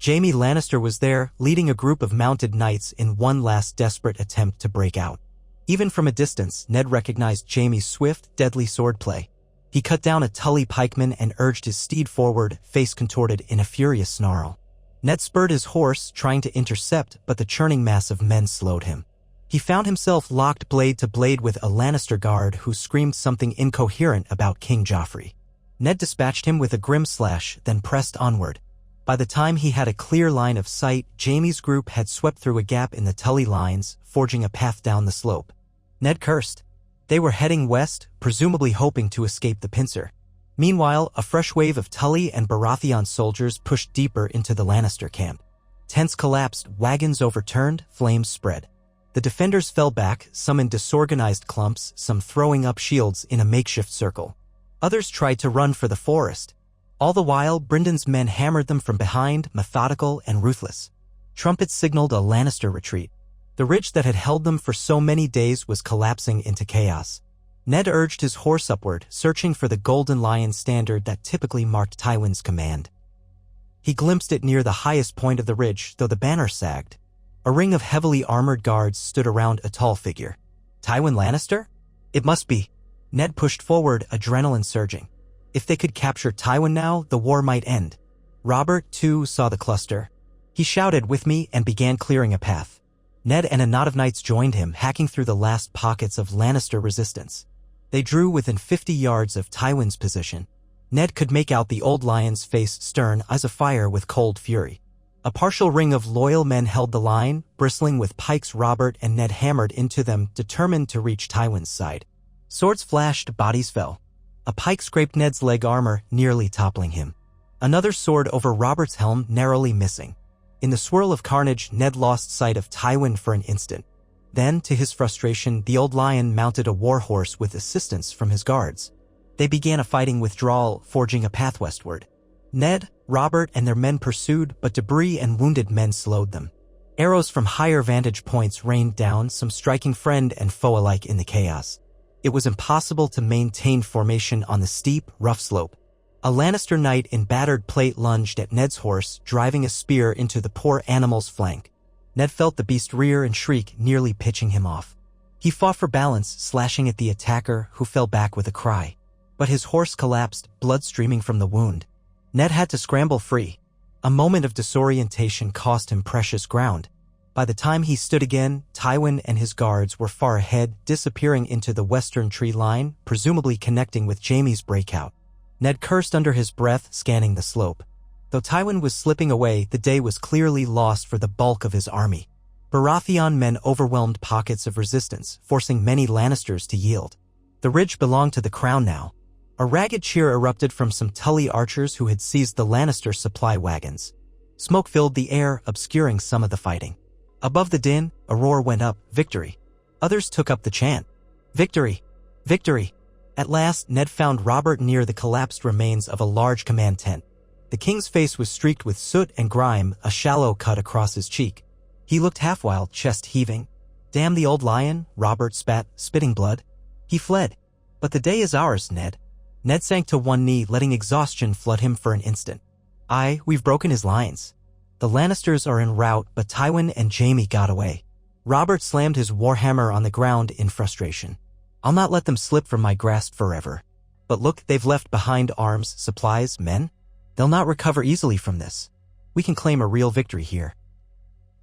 Jaime Lannister was there, leading a group of mounted knights in one last desperate attempt to break out. Even from a distance, Ned recognized Jaime's swift, deadly swordplay. He cut down a Tully pikeman and urged his steed forward, face contorted in a furious snarl. Ned spurred his horse, trying to intercept, but the churning mass of men slowed him. He found himself locked blade to blade with a Lannister guard who screamed something incoherent about King Joffrey. Ned dispatched him with a grim slash, then pressed onward. By the time he had a clear line of sight, Jaime's group had swept through a gap in the Tully lines, forging a path down the slope. Ned cursed. They were heading west, presumably hoping to escape the pincer. Meanwhile, a fresh wave of Tully and Baratheon soldiers pushed deeper into the Lannister camp. Tents collapsed, wagons overturned, flames spread. The defenders fell back, some in disorganized clumps, some throwing up shields in a makeshift circle. Others tried to run for the forest. All the while, Bryndon's men hammered them from behind, methodical and ruthless. Trumpets signaled a Lannister retreat. The ridge that had held them for so many days was collapsing into chaos. Ned urged his horse upward, searching for the golden lion standard that typically marked Tywin's command. He glimpsed it near the highest point of the ridge, though the banner sagged. A ring of heavily armored guards stood around a tall figure. Tywin Lannister? It must be. Ned pushed forward, adrenaline surging. If they could capture Tywin now, the war might end. Robert, too, saw the cluster. He shouted, "With me," and began clearing a path. Ned and a knot of knights joined him, hacking through the last pockets of Lannister resistance. They drew within 50 yards of Tywin's position. Ned could make out the old lion's face, stern, eyes afire with cold fury. A partial ring of loyal men held the line, bristling with pikes. Robert and Ned hammered into them, determined to reach Tywin's side. Swords flashed, bodies fell. A pike scraped Ned's leg armor, nearly toppling him. Another soared over Robert's helm, narrowly missing. In the swirl of carnage, Ned lost sight of Tywin for an instant. Then, to his frustration, the old lion mounted a warhorse with assistance from his guards. They began a fighting withdrawal, forging a path westward. Ned, Robert, and their men pursued, but debris and wounded men slowed them. Arrows from higher vantage points rained down, some striking friend and foe alike in the chaos. It was impossible to maintain formation on the steep, rough slope. A Lannister knight in battered plate lunged at Ned's horse, driving a spear into the poor animal's flank. Ned felt the beast rear and shriek, nearly pitching him off. He fought for balance, slashing at the attacker, who fell back with a cry. But his horse collapsed, blood streaming from the wound. Ned had to scramble free. A moment of disorientation cost him precious ground. By the time he stood again, Tywin and his guards were far ahead, disappearing into the western tree line, presumably connecting with Jaime's breakout. Ned cursed under his breath, scanning the slope. Though Tywin was slipping away, the day was clearly lost for the bulk of his army. Baratheon men overwhelmed pockets of resistance, forcing many Lannisters to yield. The ridge belonged to the crown now. A ragged cheer erupted from some Tully archers who had seized the Lannister supply wagons. Smoke filled the air, obscuring some of the fighting. Above the din, a roar went up, "Victory!" Others took up the chant. "Victory! Victory!" At last, Ned found Robert near the collapsed remains of a large command tent. The king's face was streaked with soot and grime, a shallow cut across his cheek. He looked half-wild, chest heaving. "Damn the old lion," Robert spat, spitting blood. "He fled. But the day is ours, Ned." Ned sank to one knee, letting exhaustion flood him for an instant. We've broken his lines. The Lannisters are en route, but Tywin and Jaime got away." Robert slammed his warhammer on the ground in frustration. "I'll not let them slip from my grasp forever. But look, they've left behind arms, supplies, men. They'll not recover easily from this. We can claim a real victory here."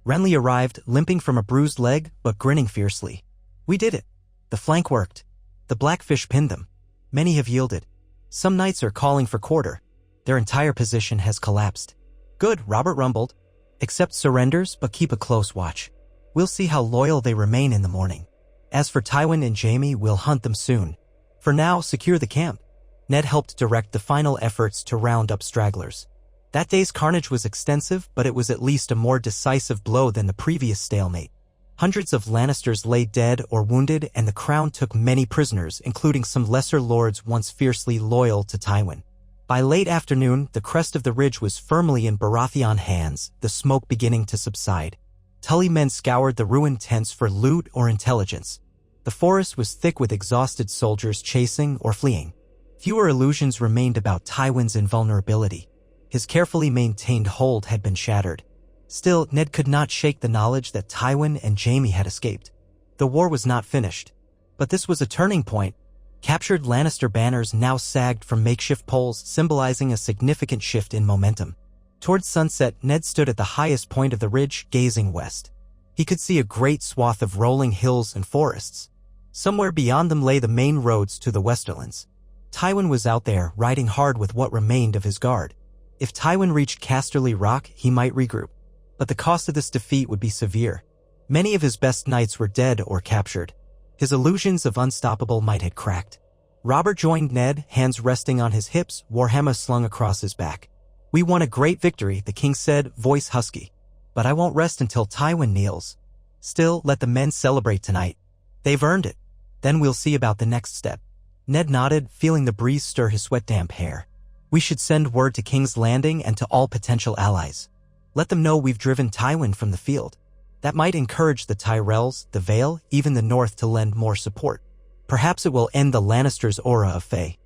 Renly arrived, limping from a bruised leg, but grinning fiercely. "We did it. The flank worked. The Blackfish pinned them. Many have yielded. Some knights are calling for quarter. Their entire position has collapsed." "Good," Robert rumbled. "Accept surrenders, but keep a close watch. We'll see how loyal they remain in the morning. As for Tywin and Jaime, we'll hunt them soon. For now, secure the camp." Ned helped direct the final efforts to round up stragglers. That day's carnage was extensive, but it was at least a more decisive blow than the previous stalemate. Hundreds of Lannisters lay dead or wounded, and the crown took many prisoners, including some lesser lords once fiercely loyal to Tywin. By late afternoon, the crest of the ridge was firmly in Baratheon hands, the smoke beginning to subside. Tully men scoured the ruined tents for loot or intelligence. The forest was thick with exhausted soldiers chasing or fleeing. Fewer illusions remained about Tywin's invulnerability. His carefully maintained hold had been shattered. Still, Ned could not shake the knowledge that Tywin and Jaime had escaped. The war was not finished. But this was a turning point. Captured Lannister banners now sagged from makeshift poles, symbolizing a significant shift in momentum. Towards sunset, Ned stood at the highest point of the ridge, gazing west. He could see a great swath of rolling hills and forests. Somewhere beyond them lay the main roads to the Westerlands. Tywin was out there, riding hard with what remained of his guard. If Tywin reached Casterly Rock, he might regroup. But the cost of this defeat would be severe. Many of his best knights were dead or captured. His illusions of unstoppable might had cracked. Robert joined Ned, hands resting on his hips, warhammer slung across his back. "We won a great victory," the king said, voice husky. "But I won't rest until Tywin kneels. Still, let the men celebrate tonight. They've earned it. Then we'll see about the next step." Ned nodded, feeling the breeze stir his sweat-damp hair. "We should send word to King's Landing and to all potential allies. Let them know we've driven Tywin from the field." That might encourage the Tyrells, the Vale, even the North to lend more support. Perhaps it will end the Lannisters' aura of Fae.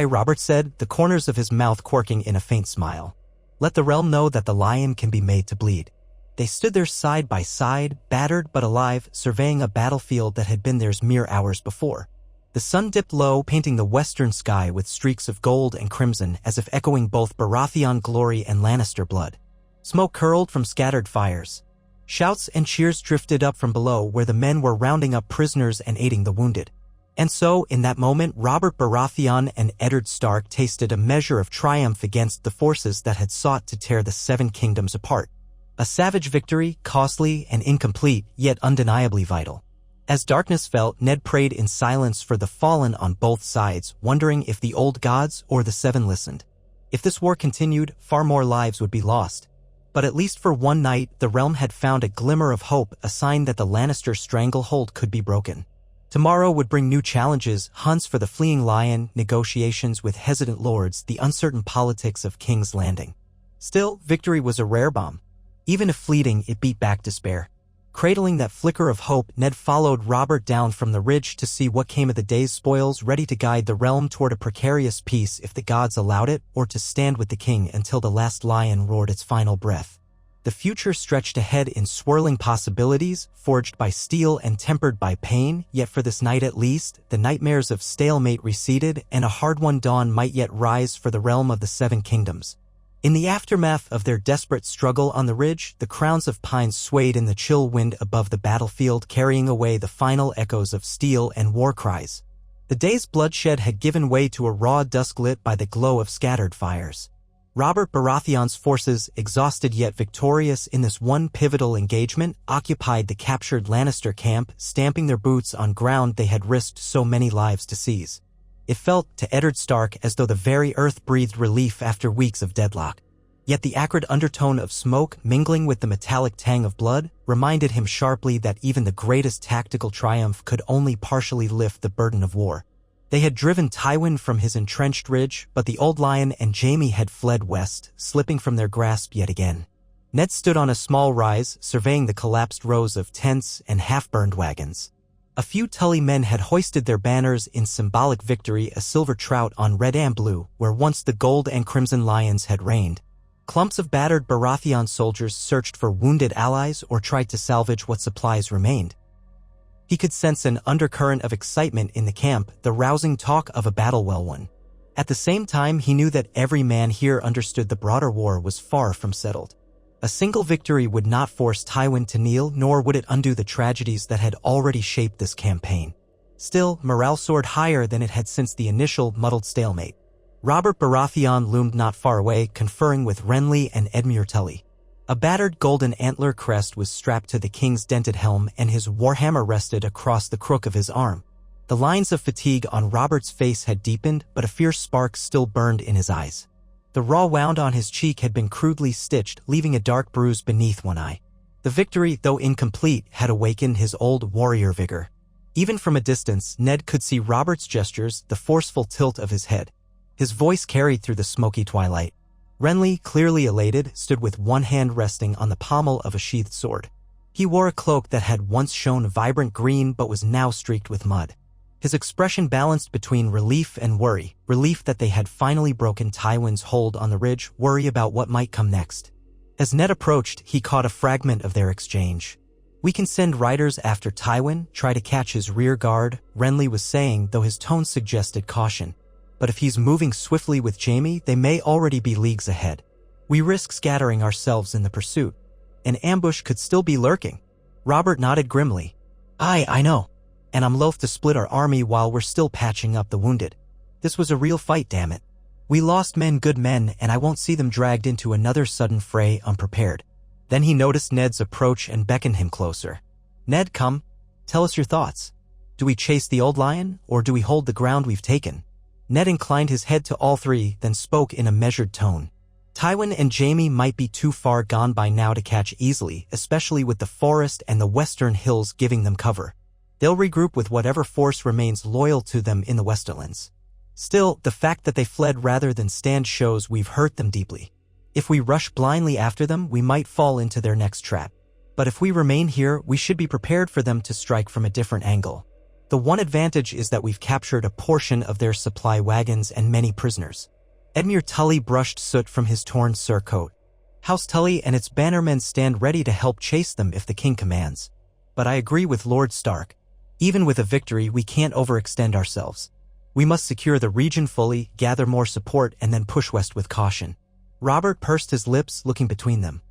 Robert said, the corners of his mouth quirking in a faint smile. Let the realm know that the lion can be made to bleed. They stood there side by side, battered but alive, surveying a battlefield that had been theirs mere hours before. The sun dipped low, painting the western sky with streaks of gold and crimson as if echoing both Baratheon glory and Lannister blood. Smoke curled from scattered fires. Shouts and cheers drifted up from below where the men were rounding up prisoners and aiding the wounded. And so, in that moment, Robert Baratheon and Eddard Stark tasted a measure of triumph against the forces that had sought to tear the Seven Kingdoms apart. A savage victory, costly and incomplete, yet undeniably vital. As darkness fell, Ned prayed in silence for the fallen on both sides, wondering if the old gods or the Seven listened. If this war continued, far more lives would be lost. But at least for one night, the realm had found a glimmer of hope, a sign that the Lannister stranglehold could be broken. Tomorrow would bring new challenges, hunts for the fleeing lion, negotiations with hesitant lords, the uncertain politics of King's Landing. Still, victory was a rare bomb. Even if fleeting, it beat back despair. Cradling that flicker of hope, Ned followed Robert down from the ridge to see what came of the day's spoils, ready to guide the realm toward a precarious peace if the gods allowed it, or to stand with the king until the last lion roared its final breath. The future stretched ahead in swirling possibilities, forged by steel and tempered by pain, yet for this night at least, the nightmares of stalemate receded, and a hard-won dawn might yet rise for the realm of the Seven Kingdoms. In the aftermath of their desperate struggle on the ridge, the crowns of pines swayed in the chill wind above the battlefield, carrying away the final echoes of steel and war cries. The day's bloodshed had given way to a raw dusk lit by the glow of scattered fires. Robert Baratheon's forces, exhausted yet victorious in this one pivotal engagement, occupied the captured Lannister camp, stamping their boots on ground they had risked so many lives to seize. It felt, to Eddard Stark, as though the very earth breathed relief after weeks of deadlock. Yet the acrid undertone of smoke, mingling with the metallic tang of blood, reminded him sharply that even the greatest tactical triumph could only partially lift the burden of war. They had driven Tywin from his entrenched ridge, but the Old Lion and Jaime had fled west, slipping from their grasp yet again. Ned stood on a small rise, surveying the collapsed rows of tents and half-burned wagons. A few Tully men had hoisted their banners in symbolic victory, a silver trout on red and blue, where once the gold and crimson lions had reigned. Clumps of battered Baratheon soldiers searched for wounded allies or tried to salvage what supplies remained. He could sense an undercurrent of excitement in the camp, the rousing talk of a battle well won. At the same time, he knew that every man here understood the broader war was far from settled. A single victory would not force Tywin to kneel, nor would it undo the tragedies that had already shaped this campaign. Still, morale soared higher than it had since the initial muddled stalemate. Robert Baratheon loomed not far away, conferring with Renly and Edmure Tully. A battered golden antler crest was strapped to the king's dented helm, and his warhammer rested across the crook of his arm. The lines of fatigue on Robert's face had deepened, but a fierce spark still burned in his eyes. The raw wound on his cheek had been crudely stitched, leaving a dark bruise beneath one eye. The victory, though incomplete, had awakened his old warrior vigor. Even from a distance, Ned could see Robert's gestures, the forceful tilt of his head. His voice carried through the smoky twilight. Renly, clearly elated, stood with one hand resting on the pommel of a sheathed sword. He wore a cloak that had once shone vibrant green but was now streaked with mud. His expression balanced between relief and worry, relief that they had finally broken Tywin's hold on the ridge, worry about what might come next. As Ned approached, he caught a fragment of their exchange. "We can send riders after Tywin, try to catch his rear guard," Renly was saying, though his tone suggested caution. "But if he's moving swiftly with Jaime, they may already be leagues ahead. We risk scattering ourselves in the pursuit. An ambush could still be lurking." Robert nodded grimly. I know. And I'm loath to split our army while we're still patching up the wounded. This was a real fight, damn it. We lost men, good men, and I won't see them dragged into another sudden fray unprepared." Then he noticed Ned's approach and beckoned him closer. "Ned, come. Tell us your thoughts. Do we chase the Old Lion, or do we hold the ground we've taken?" Ned inclined his head to all three, then spoke in a measured tone. "Tywin and Jaime might be too far gone by now to catch easily, especially with the forest and the western hills giving them cover. They'll regroup with whatever force remains loyal to them in the Westerlands. Still, the fact that they fled rather than stand shows we've hurt them deeply. If we rush blindly after them, we might fall into their next trap. But if we remain here, we should be prepared for them to strike from a different angle. The one advantage is that we've captured a portion of their supply wagons and many prisoners. Edmure Tully brushed soot from his torn surcoat. House Tully and its bannermen stand ready to help chase them if the king commands. But I agree with Lord Stark. Even with a victory, we can't overextend ourselves. We must secure the region fully, gather more support, and then push west with caution. Robert pursed his lips, looking between them.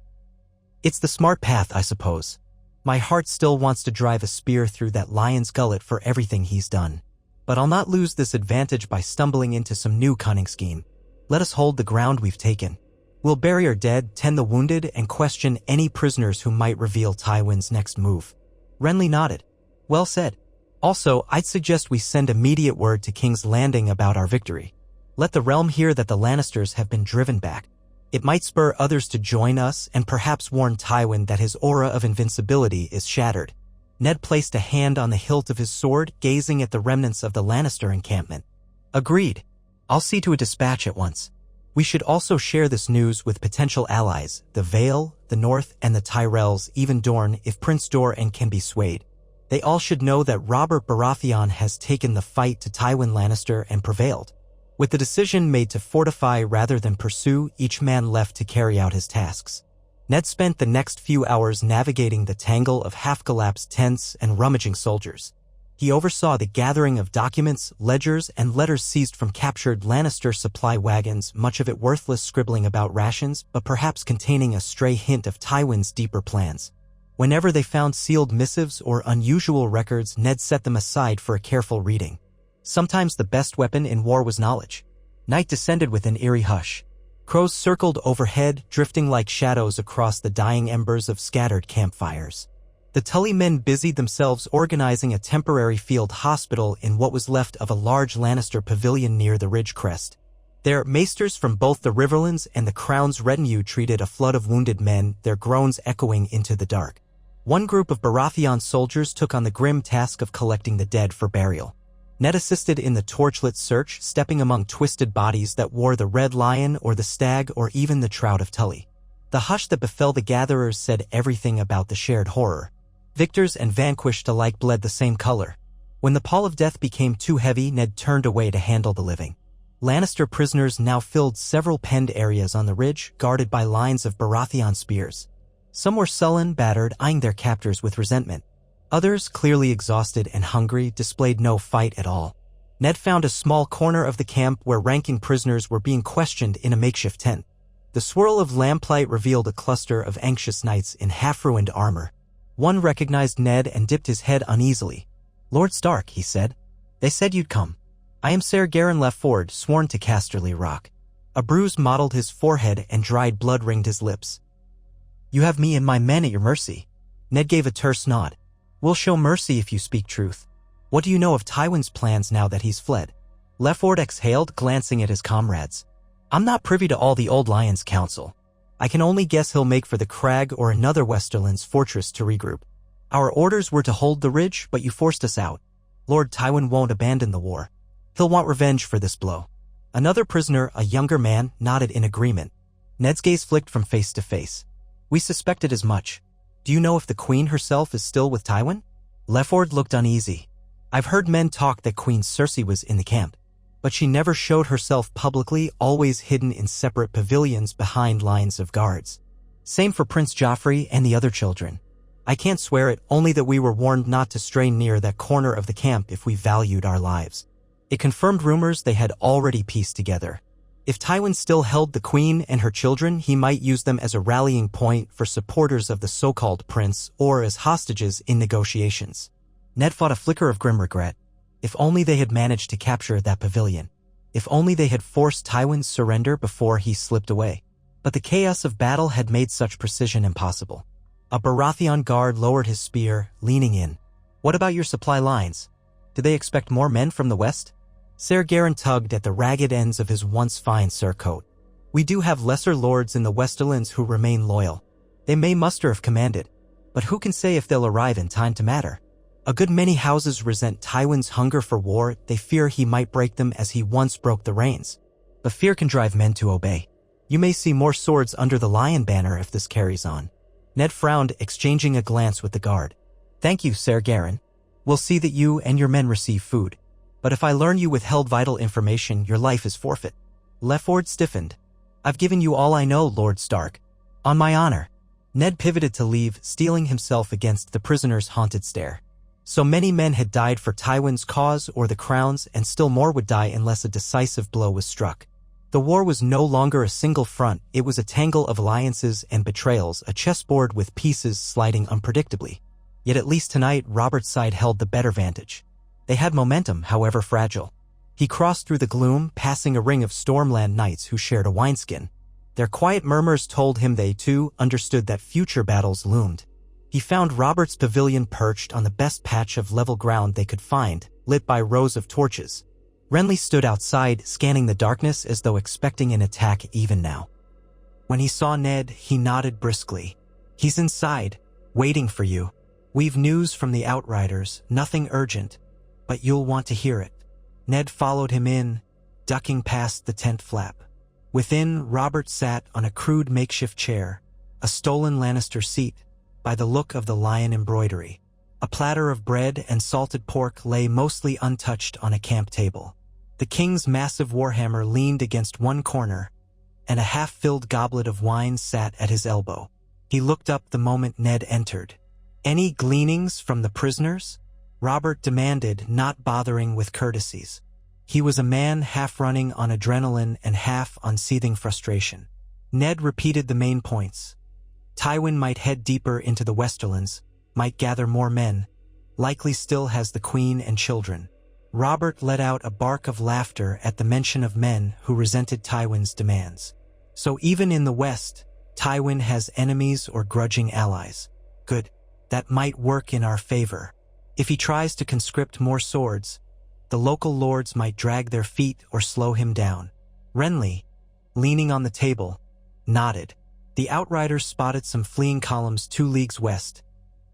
It's the smart path, I suppose. My heart still wants to drive a spear through that lion's gullet for everything he's done. But I'll not lose this advantage by stumbling into some new cunning scheme. Let us hold the ground we've taken. We'll bury our dead, tend the wounded, and question any prisoners who might reveal Tywin's next move. Renly nodded. Well said. Also, I'd suggest we send immediate word to King's Landing about our victory. Let the realm hear that the Lannisters have been driven back. It might spur others to join us and perhaps warn Tywin that his aura of invincibility is shattered. Ned placed a hand on the hilt of his sword, gazing at the remnants of the Lannister encampment. Agreed. I'll see to a dispatch at once. We should also share this news with potential allies, the Vale, the North, and the Tyrells, even Dorne, if Prince Doran can be swayed. They all should know that Robert Baratheon has taken the fight to Tywin Lannister and prevailed. With the decision made to fortify rather than pursue, each man left to carry out his tasks. Ned spent the next few hours navigating the tangle of half-collapsed tents and rummaging soldiers. He oversaw the gathering of documents, ledgers, and letters seized from captured Lannister supply wagons, much of it worthless scribbling about rations, but perhaps containing a stray hint of Tywin's deeper plans. Whenever they found sealed missives or unusual records, Ned set them aside for a careful reading. Sometimes the best weapon in war was knowledge. Night descended with an eerie hush. Crows circled overhead, drifting like shadows across the dying embers of scattered campfires. The Tully men busied themselves organizing a temporary field hospital in what was left of a large Lannister pavilion near the ridge crest. There, maesters from both the Riverlands and the Crown's retinue treated a flood of wounded men, their groans echoing into the dark. One group of Baratheon soldiers took on the grim task of collecting the dead for burial. Ned assisted in the torchlit search, stepping among twisted bodies that wore the red lion or the stag or even the trout of Tully. The hush that befell the gatherers said everything about the shared horror. Victors and vanquished alike bled the same color. When the pall of death became too heavy, Ned turned away to handle the living. Lannister prisoners now filled several penned areas on the ridge, guarded by lines of Baratheon spears. Some were sullen, battered, eyeing their captors with resentment. Others, clearly exhausted and hungry, displayed no fight at all. Ned found a small corner of the camp where ranking prisoners were being questioned in a makeshift tent. The swirl of lamplight revealed a cluster of anxious knights in half-ruined armor. One recognized Ned and dipped his head uneasily. "Lord Stark," he said. "They said you'd come. I am Ser Garin Lefford, sworn to Casterly Rock." A bruise mottled his forehead and dried blood ringed his lips. "You have me and my men at your mercy." Ned gave a terse nod. "We'll show mercy if you speak truth. What do you know of Tywin's plans now that he's fled?" Lefford exhaled, glancing at his comrades. "I'm not privy to all the Old Lion's counsel. I can only guess he'll make for the crag or another Westerland's fortress to regroup. Our orders were to hold the ridge, but you forced us out. Lord Tywin won't abandon the war. He'll want revenge for this blow." Another prisoner, a younger man, nodded in agreement. Ned's gaze flicked from face to face. "We suspected as much. Do you know if the Queen herself is still with Tywin?" Lefford looked uneasy. "I've heard men talk that Queen Cersei was in the camp, but she never showed herself publicly, always hidden in separate pavilions behind lines of guards. Same for Prince Joffrey and the other children. I can't swear it, only that we were warned not to stray near that corner of the camp if we valued our lives." It confirmed rumors they had already pieced together. If Tywin still held the Queen and her children, he might use them as a rallying point for supporters of the so-called prince or as hostages in negotiations. Ned fought a flicker of grim regret. If only they had managed to capture that pavilion. If only they had forced Tywin's surrender before he slipped away. But the chaos of battle had made such precision impossible. A Baratheon guard lowered his spear, leaning in. "What about your supply lines? Do they expect more men from the west?" Ser Garin tugged at the ragged ends of his once fine surcoat. "We do have lesser lords in the Westerlands who remain loyal. They may muster if commanded, but who can say if they'll arrive in time to matter? A good many houses resent Tywin's hunger for war. They fear he might break them as he once broke the reins. But fear can drive men to obey. You may see more swords under the lion banner if this carries on. Ned frowned, exchanging a glance with the guard. Thank you, Ser Garin. We'll see that you and your men receive food. But if I learn you withheld vital information, your life is forfeit. Leford stiffened. I've given you all I know, Lord Stark. On my honor. Ned pivoted to leave, steeling himself against the prisoner's haunted stare. So many men had died for Tywin's cause or the crown's, and still more would die unless a decisive blow was struck. The war was no longer a single front, it was a tangle of alliances and betrayals, a chessboard with pieces sliding unpredictably. Yet at least tonight, Robert's side held the better vantage. They had momentum, however fragile. He crossed through the gloom, passing a ring of Stormland knights who shared a wineskin. Their quiet murmurs told him they, too, understood that future battles loomed. He found Robert's pavilion perched on the best patch of level ground they could find, lit by rows of torches. Renly stood outside, scanning the darkness as though expecting an attack even now. When he saw Ned, he nodded briskly. He's inside, waiting for you. We've news from the Outriders, nothing urgent, but you'll want to hear it. Ned followed him in, ducking past the tent flap. Within, Robert sat on a crude makeshift chair, a stolen Lannister seat, by the look of the lion embroidery. A platter of bread and salted pork lay mostly untouched on a camp table. The king's massive warhammer leaned against one corner, and a half-filled goblet of wine sat at his elbow. He looked up the moment Ned entered. Any gleanings from the prisoners? Robert demanded, not bothering with courtesies. He was a man half running on adrenaline and half on seething frustration. Ned repeated the main points. Tywin might head deeper into the Westerlands, might gather more men, likely still has the queen and children. Robert let out a bark of laughter at the mention of men who resented Tywin's demands. So even in the West, Tywin has enemies or grudging allies. Good. That might work in our favor. If he tries to conscript more swords, the local lords might drag their feet or slow him down. Renly, leaning on the table, nodded. The Outriders spotted some fleeing columns 2 leagues west,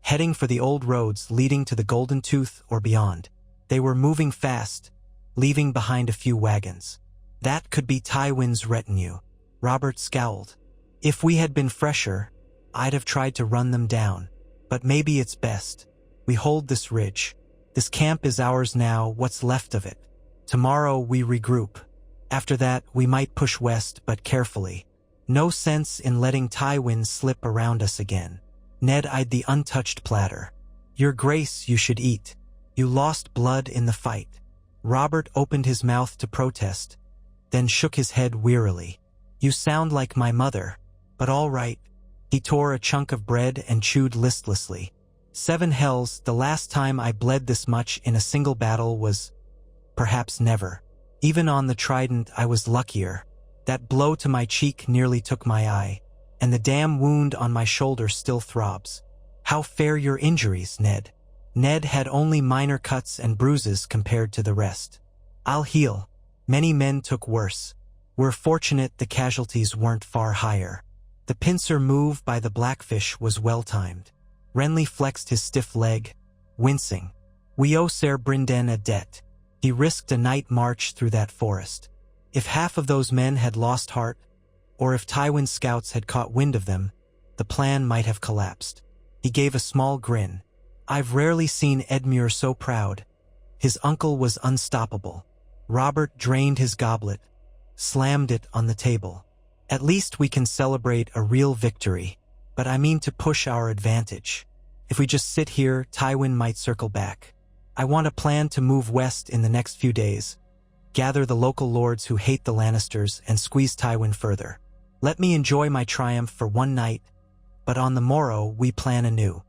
heading for the old roads leading to the Golden Tooth or beyond. They were moving fast, leaving behind a few wagons. That could be Tywin's retinue. Robert scowled. If we had been fresher, I'd have tried to run them down. But maybe it's best. We hold this ridge. This camp is ours now, what's left of it. Tomorrow we regroup. After that, we might push west, but carefully. No sense in letting Tywin slip around us again. Ned eyed the untouched platter. Your Grace, you should eat. You lost blood in the fight. Robert opened his mouth to protest, then shook his head wearily. You sound like my mother, but all right. He tore a chunk of bread and chewed listlessly. 7 hells, the last time I bled this much in a single battle was, perhaps never. Even on the Trident I was luckier. That blow to my cheek nearly took my eye, and the damn wound on my shoulder still throbs. How fare your injuries, Ned? Ned had only minor cuts and bruises compared to the rest. I'll heal. Many men took worse. We're fortunate the casualties weren't far higher. The pincer move by the Blackfish was well-timed. Renly flexed his stiff leg, wincing. We owe Ser Brynden a debt. He risked a night march through that forest. If half of those men had lost heart, or if Tywin's scouts had caught wind of them, the plan might have collapsed. He gave a small grin. I've rarely seen Edmure so proud. His uncle was unstoppable. Robert drained his goblet, slammed it on the table. At least we can celebrate a real victory, but I mean to push our advantage. If we just sit here, Tywin might circle back. I want a plan to move west in the next few days, gather the local lords who hate the Lannisters, and squeeze Tywin further. Let me enjoy my triumph for one night, but on the morrow we plan anew.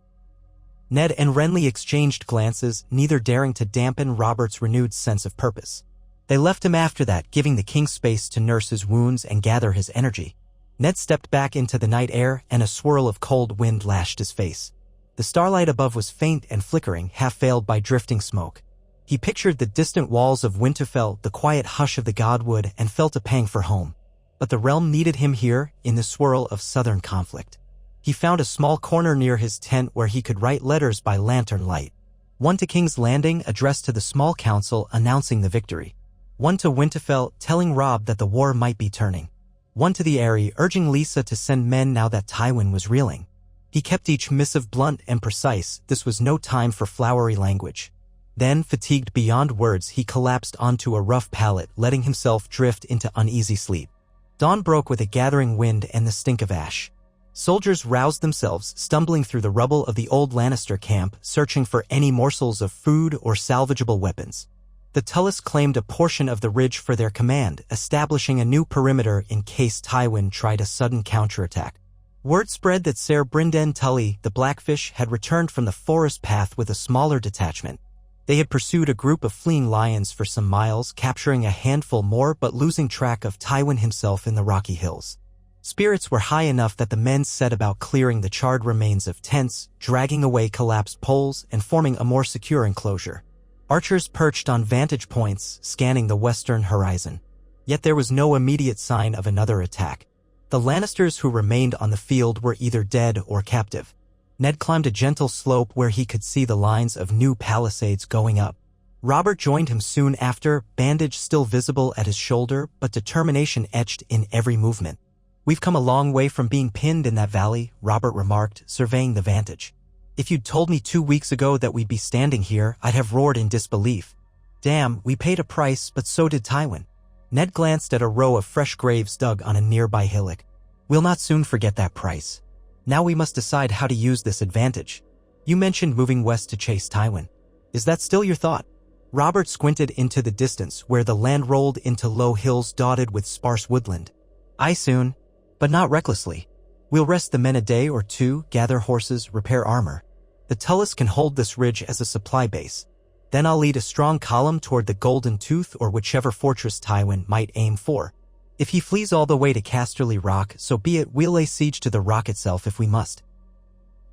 Ned and Renly exchanged glances, neither daring to dampen Robert's renewed sense of purpose. They left him after that, giving the king space to nurse his wounds and gather his energy. Ned stepped back into the night air, and a swirl of cold wind lashed his face. The starlight above was faint and flickering, half-veiled by drifting smoke. He pictured the distant walls of Winterfell, the quiet hush of the Godwood, and felt a pang for home. But the realm needed him here, in the swirl of southern conflict. He found a small corner near his tent where he could write letters by lantern light. One to King's Landing, addressed to the small council announcing the victory. One to Winterfell, telling Robb that the war might be turning. one to the Eyrie, urging Lisa to send men now that Tywin was reeling. He kept each missive blunt and precise. This was no time for flowery language. Then, fatigued beyond words, he collapsed onto a rough pallet, letting himself drift into uneasy sleep. Dawn broke with a gathering wind and the stink of ash. Soldiers roused themselves, stumbling through the rubble of the old Lannister camp, searching for any morsels of food or salvageable weapons. The Tullus claimed a portion of the ridge for their command, establishing a new perimeter in case Tywin tried a sudden counterattack. Word spread that Ser Brynden Tully, the Blackfish, had returned from the forest path with a smaller detachment. They had pursued a group of fleeing lions for some miles, capturing a handful more but losing track of Tywin himself in the rocky hills. Spirits were high enough that the men set about clearing the charred remains of tents, dragging away collapsed poles, and forming a more secure enclosure. Archers perched on vantage points, scanning the western horizon. Yet there was no immediate sign of another attack. The Lannisters who remained on the field were either dead or captive. Ned climbed a gentle slope where he could see the lines of new palisades going up. Robert joined him soon after, bandage still visible at his shoulder, but determination etched in every movement. "We've come a long way from being pinned in that valley," Robert remarked, surveying the vantage. "If you'd told me 2 weeks ago that we'd be standing here, I'd have roared in disbelief. Damn, we paid a price, but so did Tywin." Ned glanced at a row of fresh graves dug on a nearby hillock. "We'll not soon forget that price. Now we must decide how to use this advantage. You mentioned moving west to chase Tywin. Is that still your thought?" Robert squinted into the distance where the land rolled into low hills dotted with sparse woodland. "Aye, soon, but not recklessly. We'll rest the men a day or two, gather horses, repair armor. The Tullus can hold this ridge as a supply base. Then I'll lead a strong column toward the Golden Tooth or whichever fortress Tywin might aim for. If he flees all the way to Casterly Rock, so be it. We'll lay siege to the rock itself if we must."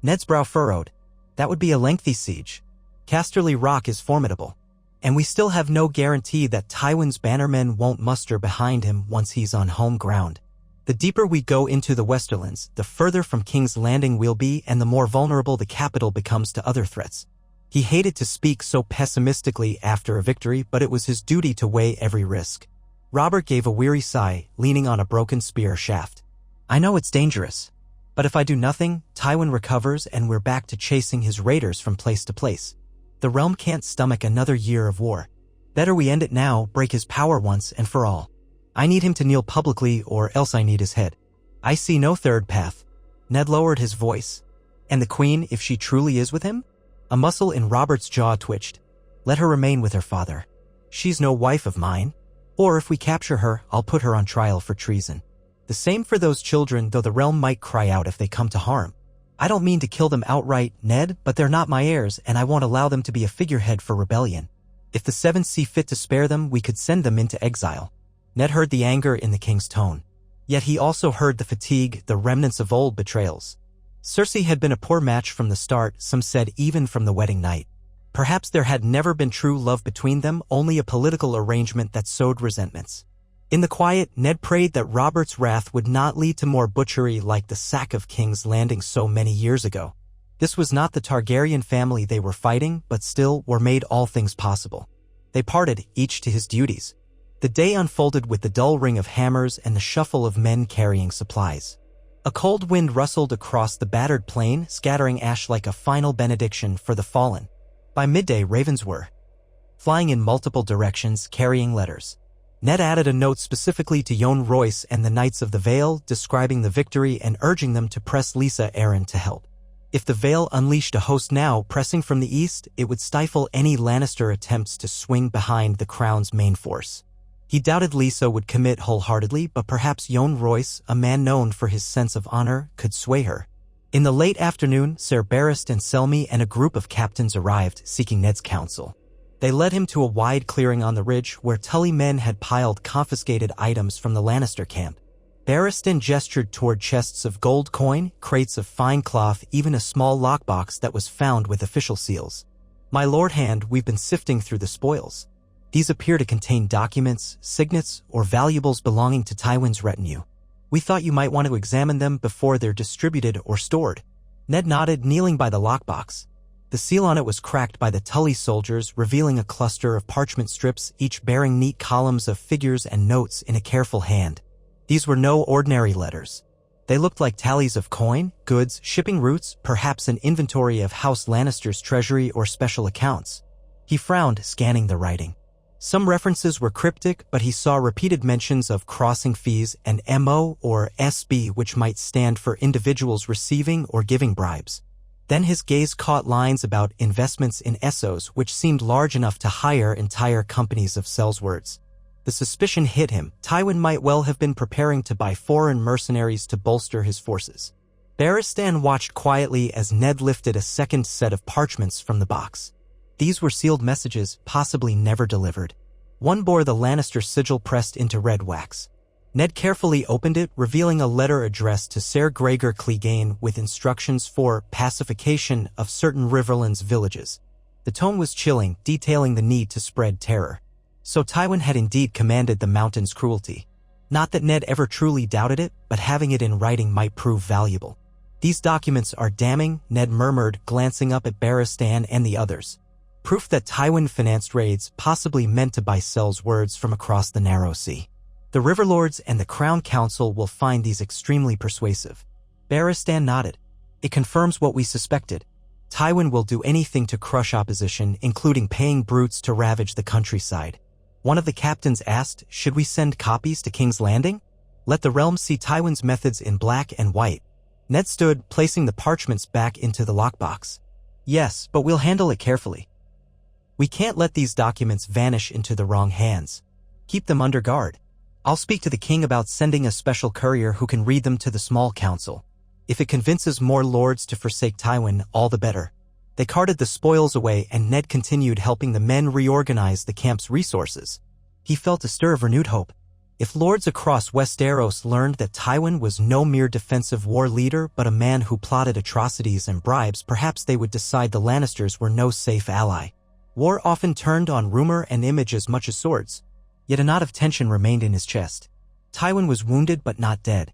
Ned's brow furrowed. "That would be a lengthy siege. Casterly Rock is formidable. And we still have no guarantee that Tywin's bannermen won't muster behind him once he's on home ground. The deeper we go into the Westerlands, the further from King's Landing we'll be and the more vulnerable the capital becomes to other threats." He hated to speak so pessimistically after a victory, but it was his duty to weigh every risk. Robert gave a weary sigh, leaning on a broken spear shaft. "I know it's dangerous, but if I do nothing, Tywin recovers and we're back to chasing his raiders from place to place. The realm can't stomach another year of war. Better we end it now, break his power once and for all. I need him to kneel publicly or else I need his head. I see no third path." Ned lowered his voice. "And the Queen, if she truly is with him?" A muscle in Robert's jaw twitched. "Let her remain with her father. She's no wife of mine. Or if we capture her, I'll put her on trial for treason. The same for those children, though the realm might cry out if they come to harm. I don't mean to kill them outright, Ned, but they're not my heirs and I won't allow them to be a figurehead for rebellion. If the Seven see fit to spare them, we could send them into exile." Ned heard the anger in the king's tone. Yet he also heard the fatigue, the remnants of old betrayals. Cersei had been a poor match from the start, some said even from the wedding night. Perhaps there had never been true love between them, only a political arrangement that sowed resentments. In the quiet, Ned prayed that Robert's wrath would not lead to more butchery like the sack of King's Landing so many years ago. This was not the Targaryen family they were fighting, but still were made all things possible. They parted, each to his duties. The day unfolded with the dull ring of hammers and the shuffle of men carrying supplies. A cold wind rustled across the battered plain, scattering ash like a final benediction for the fallen. By midday, ravens were flying in multiple directions, carrying letters. Ned added a note specifically to Jon Royce and the Knights of the Vale, describing the victory and urging them to press Lisa Arryn to help. If the Vale unleashed a host now, pressing from the east, it would stifle any Lannister attempts to swing behind the Crown's main force. He doubted Lisa would commit wholeheartedly, but perhaps Jon Royce, a man known for his sense of honor, could sway her. In the late afternoon, Ser Barristan Selmy and a group of captains arrived, seeking Ned's counsel. They led him to a wide clearing on the ridge where Tully men had piled confiscated items from the Lannister camp. Barristan gestured toward chests of gold coin, crates of fine cloth, even a small lockbox that was found with official seals. "My lord hand, we've been sifting through the spoils. These appear to contain documents, signets, or valuables belonging to Tywin's retinue. We thought you might want to examine them before they're distributed or stored." Ned nodded, kneeling by the lockbox. The seal on it was cracked by the Tully soldiers, revealing a cluster of parchment strips, each bearing neat columns of figures and notes in a careful hand. These were no ordinary letters. They looked like tallies of coin, goods, shipping routes, perhaps an inventory of House Lannister's treasury or special accounts. He frowned, scanning the writing. Some references were cryptic, but he saw repeated mentions of crossing fees and MO or SB, which might stand for individuals receiving or giving bribes. Then his gaze caught lines about investments in Essos, which seemed large enough to hire entire companies of sellswords. The suspicion hit him. Tywin might well have been preparing to buy foreign mercenaries to bolster his forces. Baratheon watched quietly as Ned lifted a second set of parchments from the box. These were sealed messages, possibly never delivered. One bore the Lannister sigil pressed into red wax. Ned carefully opened it, revealing a letter addressed to Ser Gregor Clegane with instructions for pacification of certain Riverlands villages. The tone was chilling, detailing the need to spread terror. So Tywin had indeed commanded the mountain's cruelty. Not that Ned ever truly doubted it, but having it in writing might prove valuable. "These documents are damning," Ned murmured, glancing up at Baratheon and the others. Proof that Tywin financed raids, possibly meant to buy sellswords from across the narrow sea. "The Riverlords and the Crown Council will find these extremely persuasive." Baratheon nodded. "It confirms what we suspected. Tywin will do anything to crush opposition, including paying brutes to ravage the countryside." One of the captains asked, "Should we send copies to King's Landing? Let the realm see Tywin's methods in black and white." Ned stood, placing the parchments back into the lockbox. "Yes, but we'll handle it carefully. We can't let these documents vanish into the wrong hands. Keep them under guard. I'll speak to the king about sending a special courier who can read them to the small council. If it convinces more lords to forsake Tywin, all the better." They carted the spoils away, and Ned continued helping the men reorganize the camp's resources. He felt a stir of renewed hope. If lords across Westeros learned that Tywin was no mere defensive war leader but a man who plotted atrocities and bribes, perhaps they would decide the Lannisters were no safe ally. War often turned on rumor and image as much as swords. Yet a knot of tension remained in his chest. Tywin was wounded but not dead.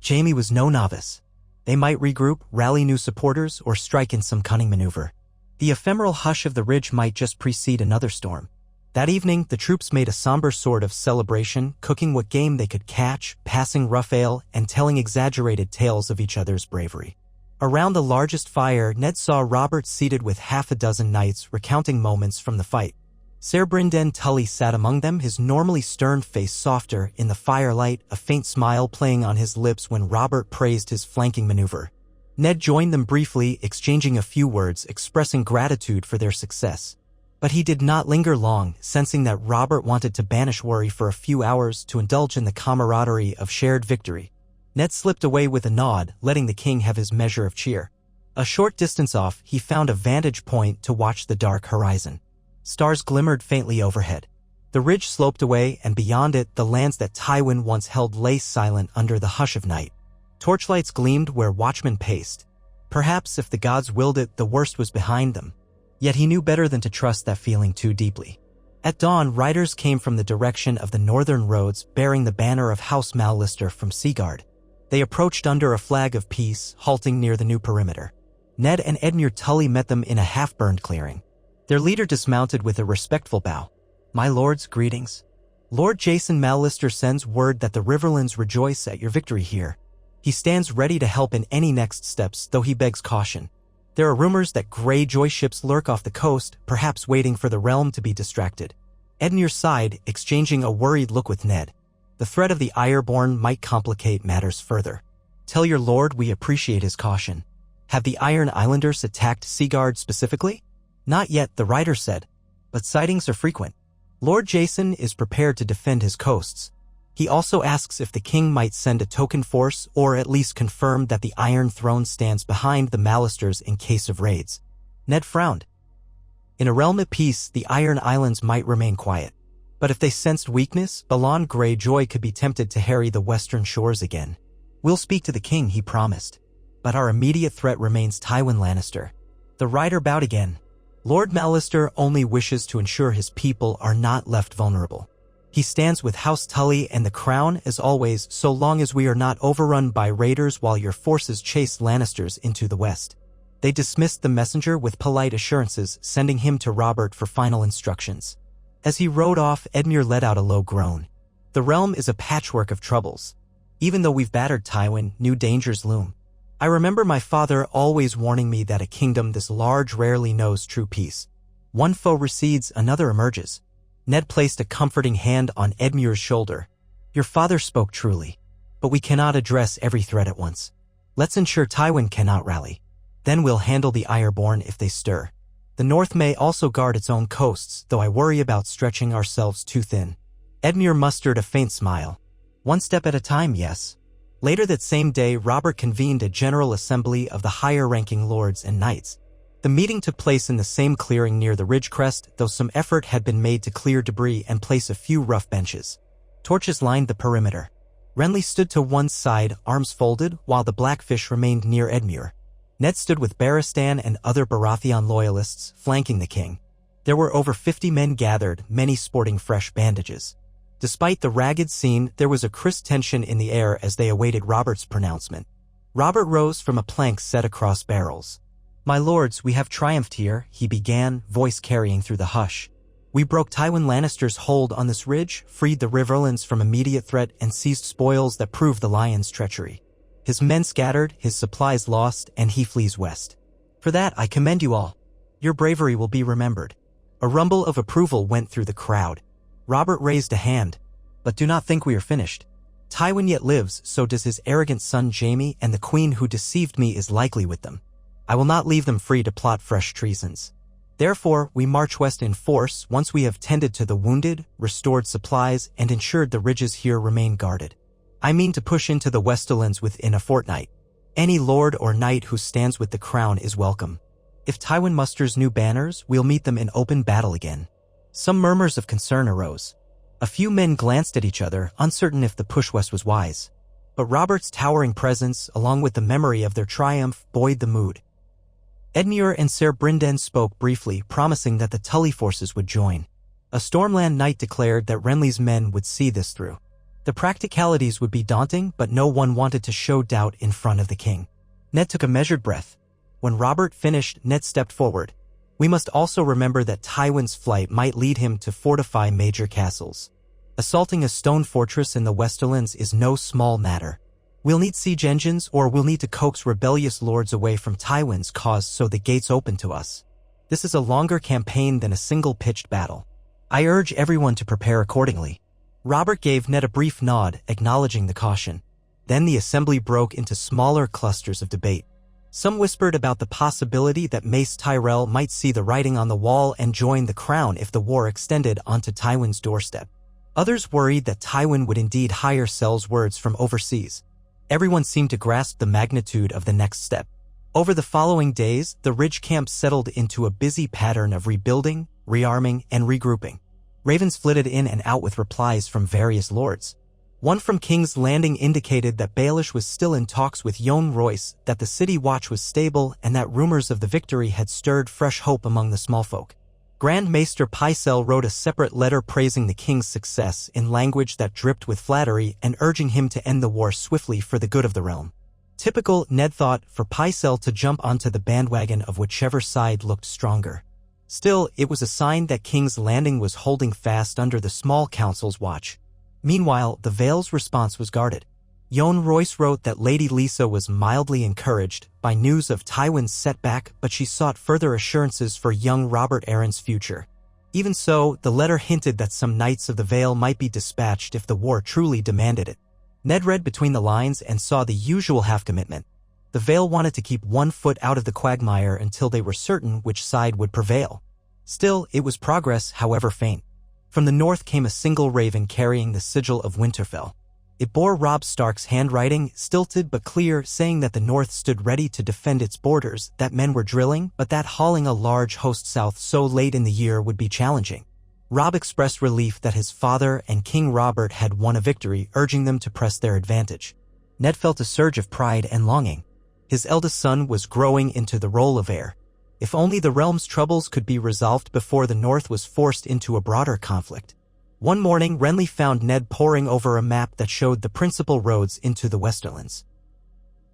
Jaime was no novice. They might regroup, rally new supporters, or strike in some cunning maneuver. The ephemeral hush of the ridge might just precede another storm. That evening, the troops made a somber sort of celebration, cooking what game they could catch, passing rough ale, and telling exaggerated tales of each other's bravery. Around the largest fire, Ned saw Robert seated with half a dozen knights recounting moments from the fight. Ser Brynden Tully sat among them, his normally stern face softer in the firelight, a faint smile playing on his lips when Robert praised his flanking maneuver. Ned joined them briefly, exchanging a few words, expressing gratitude for their success. But he did not linger long, sensing that Robert wanted to banish worry for a few hours to indulge in the camaraderie of shared victory. Ned slipped away with a nod, letting the king have his measure of cheer. A short distance off, he found a vantage point to watch the dark horizon. Stars glimmered faintly overhead. The ridge sloped away, and beyond it, the lands that Tywin once held lay silent under the hush of night. Torchlights gleamed where watchmen paced. Perhaps, if the gods willed it, the worst was behind them. Yet he knew better than to trust that feeling too deeply. At dawn, riders came from the direction of the northern roads, bearing the banner of House Mallister from Seaguard. They approached under a flag of peace, halting near the new perimeter. Ned and Edmure Tully met them in a half-burned clearing. Their leader dismounted with a respectful bow. "My lords, greetings. Lord Jason Mallister sends word that the Riverlands rejoice at your victory here. He stands ready to help in any next steps, though he begs caution. There are rumors that Greyjoy ships lurk off the coast, perhaps waiting for the realm to be distracted." Edmure sighed, exchanging a worried look with Ned. The threat of the Ironborn might complicate matters further. "Tell your lord we appreciate his caution. Have the Iron Islanders attacked Seaguard specifically?" "Not yet," the rider said, "but sightings are frequent. Lord Jason is prepared to defend his coasts. He also asks if the king might send a token force or at least confirm that the Iron Throne stands behind the Mallisters in case of raids." Ned frowned. In a realm at peace, the Iron Islands might remain quiet. But if they sensed weakness, Balon Greyjoy could be tempted to harry the western shores again. "We'll speak to the king," he promised. "But our immediate threat remains Tywin Lannister." The rider bowed again. "Lord Mallister only wishes to ensure his people are not left vulnerable. He stands with House Tully and the Crown, as always, so long as we are not overrun by raiders while your forces chase Lannisters into the west." They dismissed the messenger with polite assurances, sending him to Robert for final instructions. As he rode off, Edmure let out a low groan. The realm is a patchwork of troubles. Even though we've battered Tywin, new dangers loom. I remember my father always warning me that a kingdom this large rarely knows true peace. One foe recedes, another emerges. Ned placed a comforting hand on Edmure's shoulder. Your father spoke truly. But we cannot address every threat at once. Let's ensure Tywin cannot rally. Then we'll handle the Ironborn if they stir. The North may also guard its own coasts, though I worry about stretching ourselves too thin. Edmure mustered a faint smile. One step at a time, yes. Later that same day, Robert convened a general assembly of the higher-ranking lords and knights. The meeting took place in the same clearing near the ridge crest, though some effort had been made to clear debris and place a few rough benches. Torches lined the perimeter. Renly stood to one side, arms folded, while the Blackfish remained near Edmure. Ned stood with Barristan and other Baratheon loyalists, flanking the king. There were over 50 men gathered, many sporting fresh bandages. Despite the ragged scene, there was a crisp tension in the air as they awaited Robert's pronouncement. Robert rose from a plank set across barrels. My lords, we have triumphed here, he began, voice carrying through the hush. We broke Tywin Lannister's hold on this ridge, freed the Riverlands from immediate threat, and seized spoils that proved the Lion's treachery. His men scattered, his supplies lost, and he flees west. For that, I commend you all. Your bravery will be remembered. A rumble of approval went through the crowd. Robert raised a hand. But do not think we are finished. Tywin yet lives, so does his arrogant son Jaime, and the queen who deceived me is likely with them. I will not leave them free to plot fresh treasons. Therefore, we march west in force once we have tended to the wounded, restored supplies, and ensured the ridges here remain guarded. I mean to push into the Westerlands within a fortnight. Any lord or knight who stands with the crown is welcome. If Tywin musters new banners, we'll meet them in open battle again. Some murmurs of concern arose. A few men glanced at each other, uncertain if the push west was wise. But Robert's towering presence, along with the memory of their triumph, buoyed the mood. Edmure and Ser Brynden spoke briefly, promising that the Tully forces would join. A Stormland knight declared that Renly's men would see this through. The practicalities would be daunting, but no one wanted to show doubt in front of the king. Ned took a measured breath. When Robert finished, Ned stepped forward. We must also remember that Tywin's flight might lead him to fortify major castles. Assaulting a stone fortress in the Westerlands is no small matter. We'll need siege engines, or we'll need to coax rebellious lords away from Tywin's cause so the gates open to us. This is a longer campaign than a single-pitched battle. I urge everyone to prepare accordingly. Robert gave Ned a brief nod, acknowledging the caution. Then the assembly broke into smaller clusters of debate. Some whispered about the possibility that Mace Tyrell might see the writing on the wall and join the crown if the war extended onto Tywin's doorstep. Others worried that Tywin would indeed hire Sells-words from overseas. Everyone seemed to grasp the magnitude of the next step. Over the following days, the Ridge camp settled into a busy pattern of rebuilding, rearming, and regrouping. Ravens flitted in and out with replies from various lords. One from King's Landing indicated that Baelish was still in talks with Jon Royce, that the city watch was stable, and that rumors of the victory had stirred fresh hope among the small folk. Grand Maester Pycelle wrote a separate letter praising the king's success in language that dripped with flattery and urging him to end the war swiftly for the good of the realm. Typical, Ned thought, for Pycelle to jump onto the bandwagon of whichever side looked stronger. Still, it was a sign that King's Landing was holding fast under the small council's watch. Meanwhile, the Vale's response was guarded. Jon Royce wrote that Lady Lisa was mildly encouraged by news of Tywin's setback, but she sought further assurances for young Robert Arryn's future. Even so, the letter hinted that some Knights of the Vale might be dispatched if the war truly demanded it. Ned read between the lines and saw the usual half-commitment. The Vale wanted to keep one foot out of the quagmire until they were certain which side would prevail. Still, it was progress, however faint. From the north came a single raven carrying the sigil of Winterfell. It bore Robb Stark's handwriting, stilted but clear, saying that the north stood ready to defend its borders, that men were drilling, but that hauling a large host south so late in the year would be challenging. Robb expressed relief that his father and King Robert had won a victory, urging them to press their advantage. Ned felt a surge of pride and longing. His eldest son was growing into the role of heir. If only the realm's troubles could be resolved before the North was forced into a broader conflict. One morning, Renly found Ned poring over a map that showed the principal roads into the Westerlands.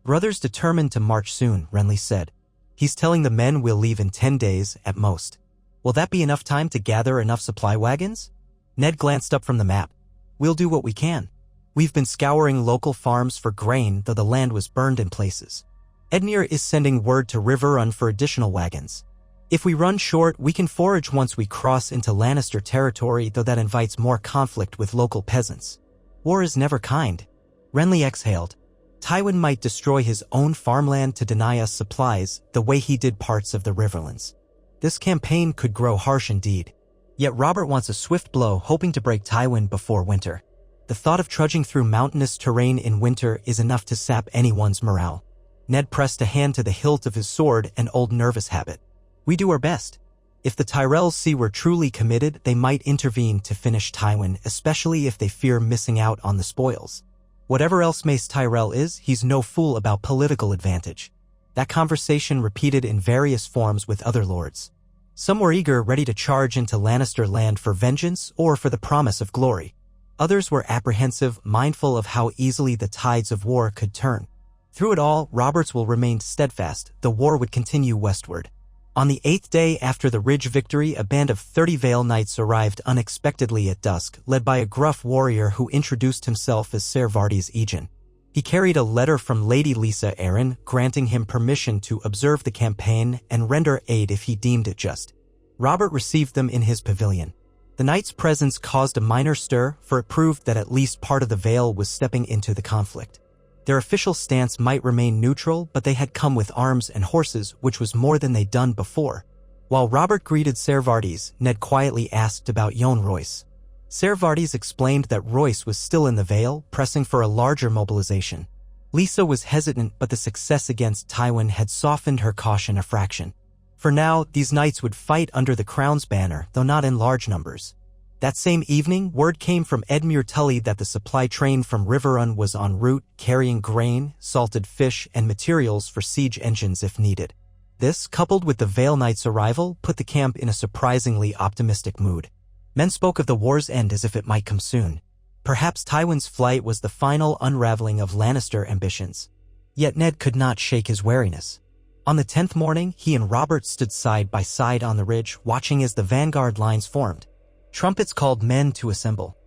Brothers determined to march soon, Renly said. He's telling the men we'll leave in 10 days at most. Will that be enough time to gather enough supply wagons? Ned glanced up from the map. We'll do what we can. We've been scouring local farms for grain, though the land was burned in places. Edmure is sending word to Riverrun for additional wagons. If we run short, we can forage once we cross into Lannister territory, though that invites more conflict with local peasants. War is never kind. Renly exhaled. Tywin might destroy his own farmland to deny us supplies, the way he did parts of the Riverlands. This campaign could grow harsh indeed. Yet Robert wants a swift blow, hoping to break Tywin before winter. The thought of trudging through mountainous terrain in winter is enough to sap anyone's morale. Ned pressed a hand to the hilt of his sword, an old nervous habit. We do our best. If the Tyrells see we're truly committed, they might intervene to finish Tywin, especially if they fear missing out on the spoils. Whatever else Mace Tyrell is, he's no fool about political advantage. That conversation repeated in various forms with other lords. Some were eager, ready to charge into Lannister land for vengeance or for the promise of glory. Others were apprehensive, mindful of how easily the tides of war could turn. Through it all, Robert's will remained steadfast. The war would continue westward. On the 8th day after the Ridge victory, a band of 30 Vale Knights arrived unexpectedly at dusk, led by a gruff warrior who introduced himself as Ser Vardis Egen. He carried a letter from Lady Lisa Arryn, granting him permission to observe the campaign and render aid if he deemed it just. Robert received them in his pavilion. The knight's presence caused a minor stir, for it proved that at least part of the Vale was stepping into the conflict. Their official stance might remain neutral, but they had come with arms and horses, which was more than they'd done before. While Robert greeted Ser Vardis, Ned quietly asked about Jon Royce. Ser Vardis explained that Royce was still in the Vale, pressing for a larger mobilization. Lisa was hesitant, but the success against Tywin had softened her caution a fraction. For now, these knights would fight under the Crown's banner, though not in large numbers. That same evening, word came from Edmure Tully that the supply train from Riverrun was en route, carrying grain, salted fish, and materials for siege engines if needed. This, coupled with the Vale Knights' arrival, put the camp in a surprisingly optimistic mood. Men spoke of the war's end as if it might come soon. Perhaps Tywin's flight was the final unraveling of Lannister ambitions. Yet Ned could not shake his wariness. On the 10th morning, he and Robert stood side by side on the ridge, watching as the vanguard lines formed. Trumpets called men to assemble.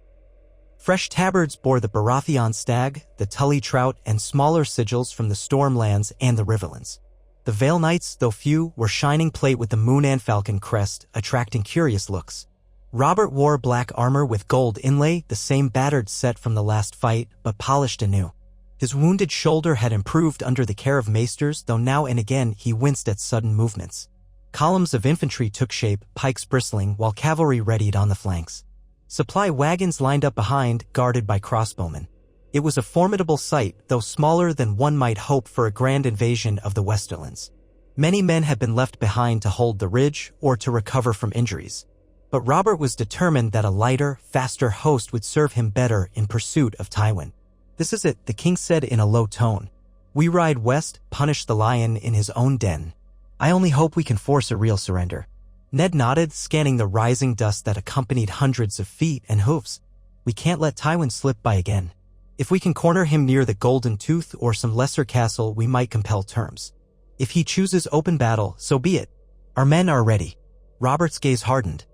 Fresh tabards bore the Baratheon stag, the Tully trout, and smaller sigils from the Stormlands and the Riverlands. The Vale Knights, though few, were shining plate with the moon and falcon crest, attracting curious looks. Robert wore black armor with gold inlay, the same battered set from the last fight, but polished anew. His wounded shoulder had improved under the care of maesters, though now and again he winced at sudden movements. Columns of infantry took shape, pikes bristling, while cavalry readied on the flanks. Supply wagons lined up behind, guarded by crossbowmen. It was a formidable sight, though smaller than one might hope for a grand invasion of the Westerlands. Many men had been left behind to hold the ridge or to recover from injuries. But Robert was determined that a lighter, faster host would serve him better in pursuit of Tywin. "This is it," the king said in a low tone. "We ride west, punish the lion in his own den. I only hope we can force a real surrender." Ned nodded, scanning the rising dust that accompanied hundreds of feet and hooves. "We can't let Tywin slip by again. If we can corner him near the Golden Tooth or some lesser castle, we might compel terms. If he chooses open battle, so be it. Our men are ready." Robert's gaze hardened.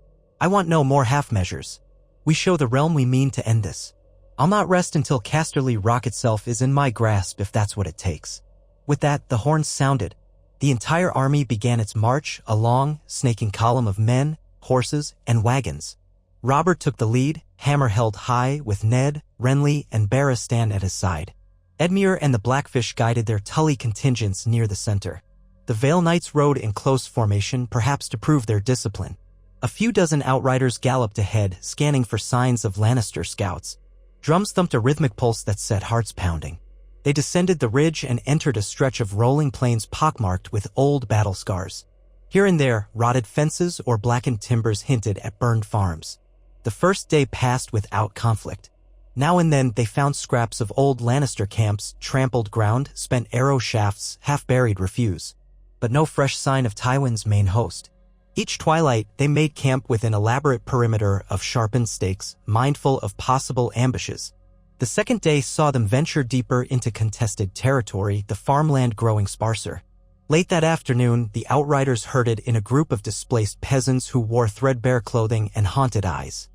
"I want no more half measures. We show the realm we mean to end this. I'll not rest until Casterly Rock itself is in my grasp, if that's what it takes." With that, the horns sounded. The entire army began its march, a long, snaking column of men, horses, and wagons. Robert took the lead, hammer held high, with Ned, Renly, and Barristan at his side. Edmure and the Blackfish guided their Tully contingents near the center. The Vale Knights rode in close formation, perhaps to prove their discipline. A few dozen outriders galloped ahead, scanning for signs of Lannister scouts. Drums thumped a rhythmic pulse that set hearts pounding. They descended the ridge and entered a stretch of rolling plains pockmarked with old battle scars. Here and there, rotted fences or blackened timbers hinted at burned farms. The first day passed without conflict. Now and then they found scraps of old Lannister camps, trampled ground, spent arrow shafts, half-buried refuse. But no fresh sign of Tywin's main host. Each twilight, they made camp with an elaborate perimeter of sharpened stakes, mindful of possible ambushes. The second day saw them venture deeper into contested territory, the farmland growing sparser. Late that afternoon, the outriders herded in a group of displaced peasants who wore threadbare clothing and haunted eyes.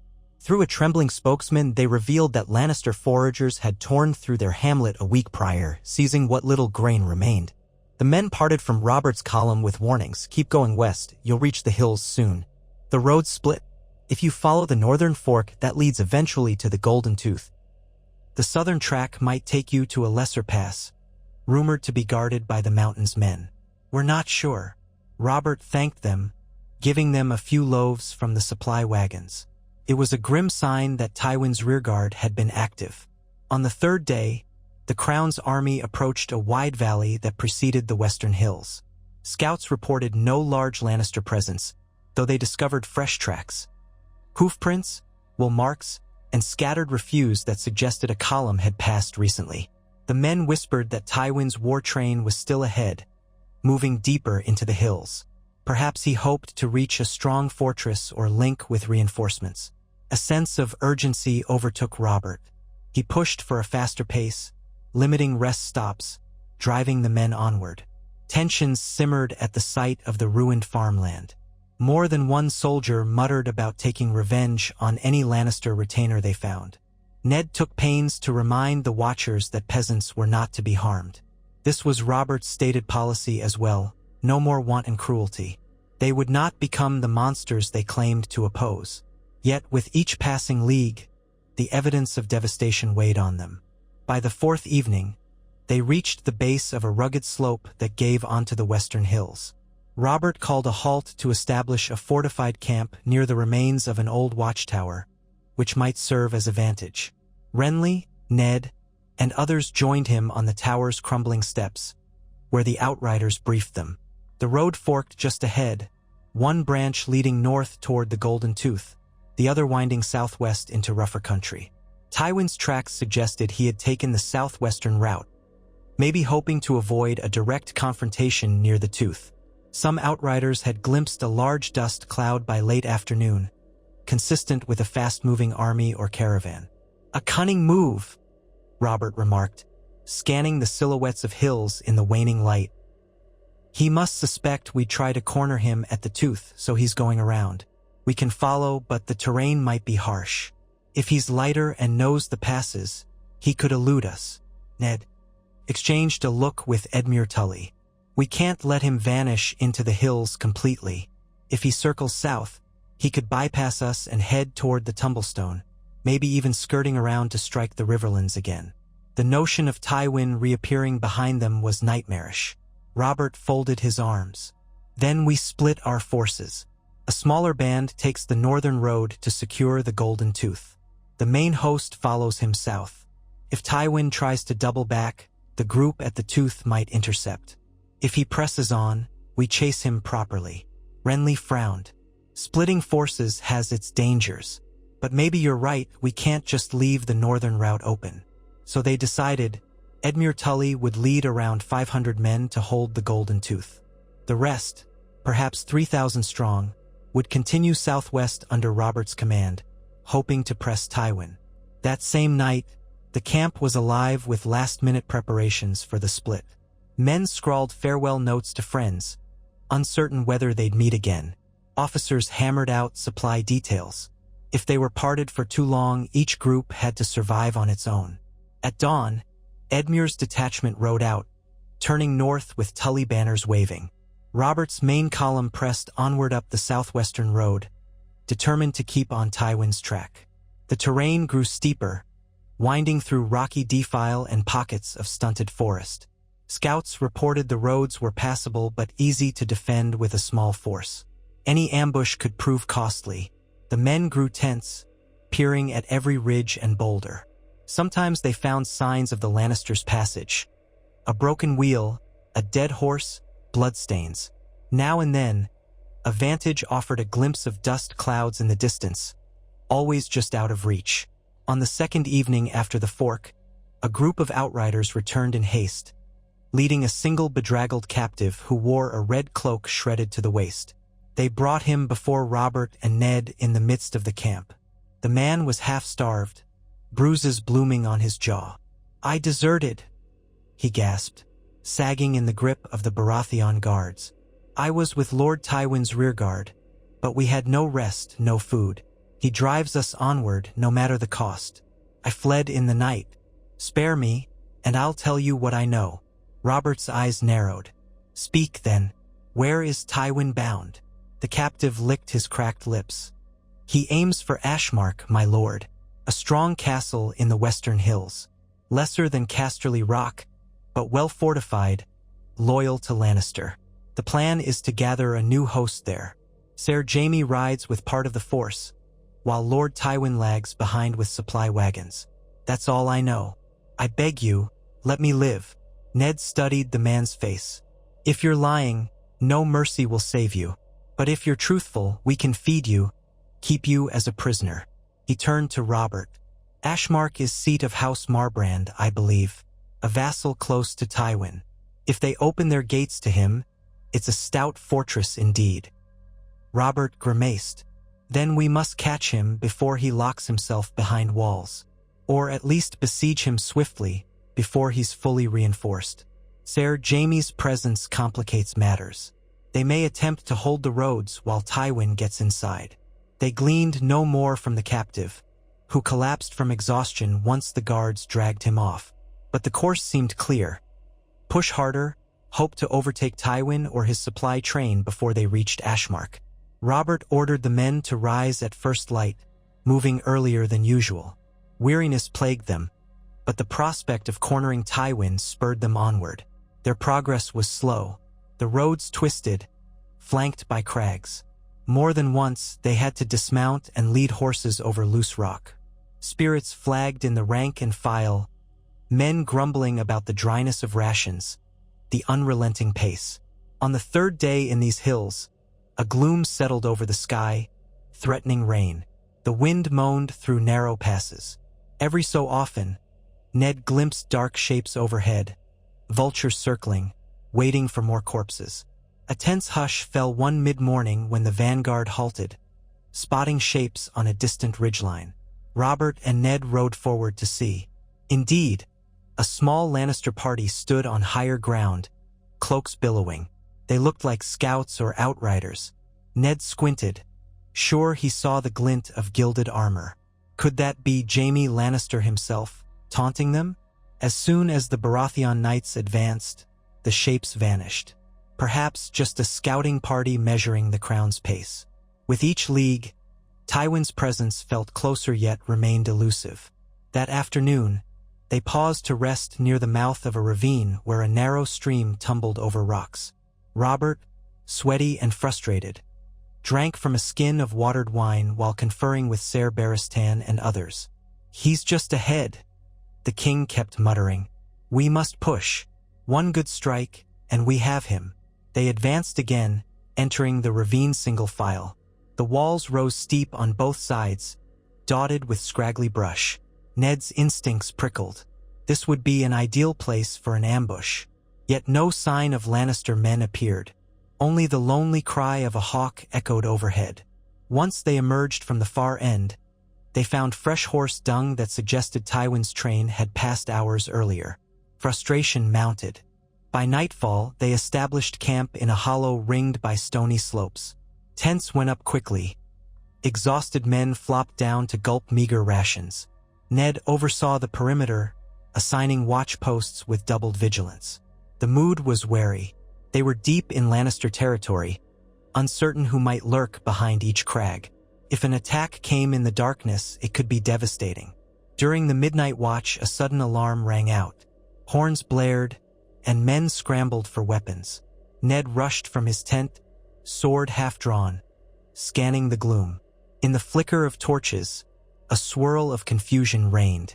Through a trembling spokesman, they revealed that Lannister foragers had torn through their hamlet a week prior, seizing what little grain remained. The men parted from Robert's column with warnings, "Keep going west, you'll reach the hills soon." The road split. If you follow the northern fork, that leads eventually to the Golden Tooth. The southern track might take you to a lesser pass, rumored to be guarded by the mountain's men. "We're not sure." Robert thanked them, giving them a few loaves from the supply wagons. It was a grim sign that Tywin's rearguard had been active. On the third day, the Crown's army approached a wide valley that preceded the western hills. Scouts reported no large Lannister presence, though they discovered fresh tracks. Hoofprints, wool marks, and scattered refuse that suggested a column had passed recently. The men whispered that Tywin's war train was still ahead, moving deeper into the hills. Perhaps he hoped to reach a strong fortress or link with reinforcements. A sense of urgency overtook Robert. He pushed for a faster pace, limiting rest stops, driving the men onward. Tensions simmered at the sight of the ruined farmland. More than one soldier muttered about taking revenge on any Lannister retainer they found. Ned took pains to remind the Watchers that peasants were not to be harmed. This was Robert's stated policy as well: no more wanton cruelty. They would not become the monsters they claimed to oppose. Yet with each passing league, the evidence of devastation weighed on them. By the fourth evening, they reached the base of a rugged slope that gave onto the western hills. Robert called a halt to establish a fortified camp near the remains of an old watchtower, which might serve as a vantage. Renly, Ned, and others joined him on the tower's crumbling steps, where the outriders briefed them. The road forked just ahead, one branch leading north toward the Golden Tooth, the other winding southwest into rougher country. Tywin's tracks suggested he had taken the southwestern route, maybe hoping to avoid a direct confrontation near the Tooth. Some outriders had glimpsed a large dust cloud by late afternoon, consistent with a fast-moving army or caravan. "A cunning move," Robert remarked, scanning the silhouettes of hills in the waning light. "He must suspect we'd try to corner him at the Tooth, so he's going around. We can follow, but the terrain might be harsh. If he's lighter and knows the passes, he could elude us." Ned exchanged a look with Edmure Tully. "We can't let him vanish into the hills completely. If he circles south, he could bypass us and head toward the Tumblestone, maybe even skirting around to strike the Riverlands again." The notion of Tywin reappearing behind them was nightmarish. Robert folded his arms. "Then we split our forces. A smaller band takes the northern road to secure the Golden Tooth. The main host follows him south. If Tywin tries to double back, the group at the Tooth might intercept. If he presses on, we chase him properly." Renly frowned. "Splitting forces has its dangers. But maybe you're right, we can't just leave the northern route open." So they decided Edmure Tully would lead around 500 men to hold the Golden Tooth. The rest, perhaps 3,000 strong, would continue southwest under Robert's command, hoping to press Tywin. That same night, the camp was alive with last-minute preparations for the split. Men scrawled farewell notes to friends, uncertain whether they'd meet again. Officers hammered out supply details. If they were parted for too long, each group had to survive on its own. At dawn, Edmure's detachment rode out, turning north with Tully banners waving. Robert's main column pressed onward up the southwestern road, determined to keep on Tywin's track. The terrain grew steeper, winding through rocky defile and pockets of stunted forest. Scouts reported the roads were passable but easy to defend with a small force. Any ambush could prove costly. The men grew tense, peering at every ridge and boulder. Sometimes they found signs of the Lannisters' passage. A broken wheel, a dead horse, bloodstains. Now and then, a vantage offered a glimpse of dust clouds in the distance, always just out of reach. On the second evening after the fork, a group of outriders returned in haste, leading a single bedraggled captive who wore a red cloak shredded to the waist. They brought him before Robert and Ned in the midst of the camp. The man was half-starved, bruises blooming on his jaw. "I deserted," he gasped, sagging in the grip of the Baratheon guards. "I was with Lord Tywin's rearguard, but we had no rest, no food." He drives us onward, no matter the cost. I fled in the night. Spare me, and I'll tell you what I know." Robert's eyes narrowed. "Speak, then. Where is Tywin bound?" The captive licked his cracked lips. "He aims for Ashmark, my lord, a strong castle in the western hills, lesser than Casterly Rock, but well fortified, loyal to Lannister. The plan is to gather a new host there. Ser Jaime rides with part of the force, while Lord Tywin lags behind with supply wagons. That's all I know. I beg you, let me live." Ned studied the man's face. "If you're lying, no mercy will save you. But if you're truthful, we can feed you, keep you as a prisoner." He turned to Robert. "Ashmark is seat of House Marbrand, I believe, a vassal close to Tywin. If they open their gates to him, it's a stout fortress indeed." Robert grimaced. "Then we must catch him before he locks himself behind walls. Or at least besiege him swiftly, before he's fully reinforced. Ser Jaime's presence complicates matters. They may attempt to hold the roads while Tywin gets inside." They gleaned no more from the captive, who collapsed from exhaustion once the guards dragged him off. But the course seemed clear. Push harder, hope to overtake Tywin or his supply train before they reached Ashmark. Robert ordered the men to rise at first light, moving earlier than usual. Weariness plagued them, but the prospect of cornering Tywin spurred them onward. Their progress was slow. The roads twisted, flanked by crags. More than once, they had to dismount and lead horses over loose rock. Spirits flagged in the rank and file, men grumbling about the dryness of rations, the unrelenting pace. On the third day in these hills, a gloom settled over the sky, threatening rain. The wind moaned through narrow passes. Every so often, Ned glimpsed dark shapes overhead, vultures circling, waiting for more corpses. A tense hush fell one mid-morning when the vanguard halted, spotting shapes on a distant ridgeline. Robert and Ned rode forward to see. Indeed, a small Lannister party stood on higher ground, cloaks billowing. They looked like scouts or outriders. Ned squinted, sure he saw the glint of gilded armor. Could that be Jaime Lannister himself, taunting them? As soon as the Baratheon knights advanced, the shapes vanished. Perhaps just a scouting party measuring the crown's pace. With each league, Tywin's presence felt closer yet remained elusive. That afternoon, they paused to rest near the mouth of a ravine where a narrow stream tumbled over rocks. Robert, sweaty and frustrated, drank from a skin of watered wine while conferring with Ser Barristan and others. "He's just ahead," the king kept muttering. "We must push. One good strike, and we have him." They advanced again, entering the ravine single file. The walls rose steep on both sides, dotted with scraggly brush. Ned's instincts prickled. This would be an ideal place for an ambush. Yet no sign of Lannister men appeared. Only the lonely cry of a hawk echoed overhead. Once they emerged from the far end, they found fresh horse dung that suggested Tywin's train had passed hours earlier. Frustration mounted. By nightfall, they established camp in a hollow ringed by stony slopes. Tents went up quickly. Exhausted men flopped down to gulp meager rations. Ned oversaw the perimeter, assigning watch posts with doubled vigilance. The mood was wary. They were deep in Lannister territory, uncertain who might lurk behind each crag. If an attack came in the darkness, it could be devastating. During the midnight watch, a sudden alarm rang out. Horns blared, and men scrambled for weapons. Ned rushed from his tent, sword half-drawn, scanning the gloom. In the flicker of torches, a swirl of confusion reigned.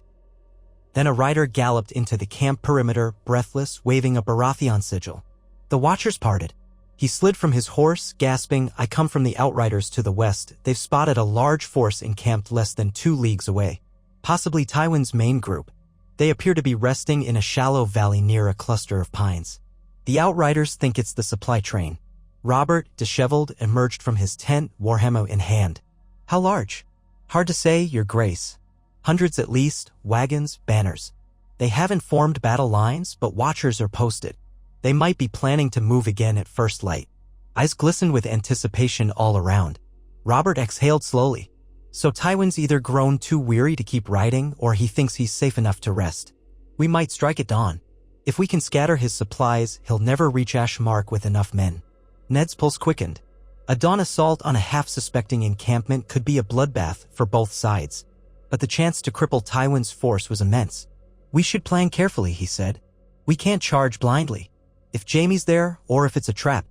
Then a rider galloped into the camp perimeter, breathless, waving a Baratheon sigil. The watchers parted. He slid from his horse, gasping, "I come from the Outriders to the west. They've spotted a large force encamped less than 2 leagues away. Possibly Tywin's main group. They appear to be resting in a shallow valley near a cluster of pines. The Outriders think it's the supply train." Robert, disheveled, emerged from his tent, warhammer in hand. "How large?" "Hard to say, Your Grace. Hundreds at least, wagons, banners. They haven't formed battle lines, but watchers are posted. They might be planning to move again at first light." Eyes glistened with anticipation all around. Robert exhaled slowly. So Tywin's either grown too weary to keep riding, or he thinks he's safe enough to rest. We might strike at dawn. If we can scatter his supplies, he'll never reach Ashmark with enough men. Ned's pulse quickened. A dawn assault on a half-suspecting encampment could be a bloodbath for both sides. But the chance to cripple Tywin's force was immense. We should plan carefully, he said. We can't charge blindly. If Jaime's there, or if it's a trap.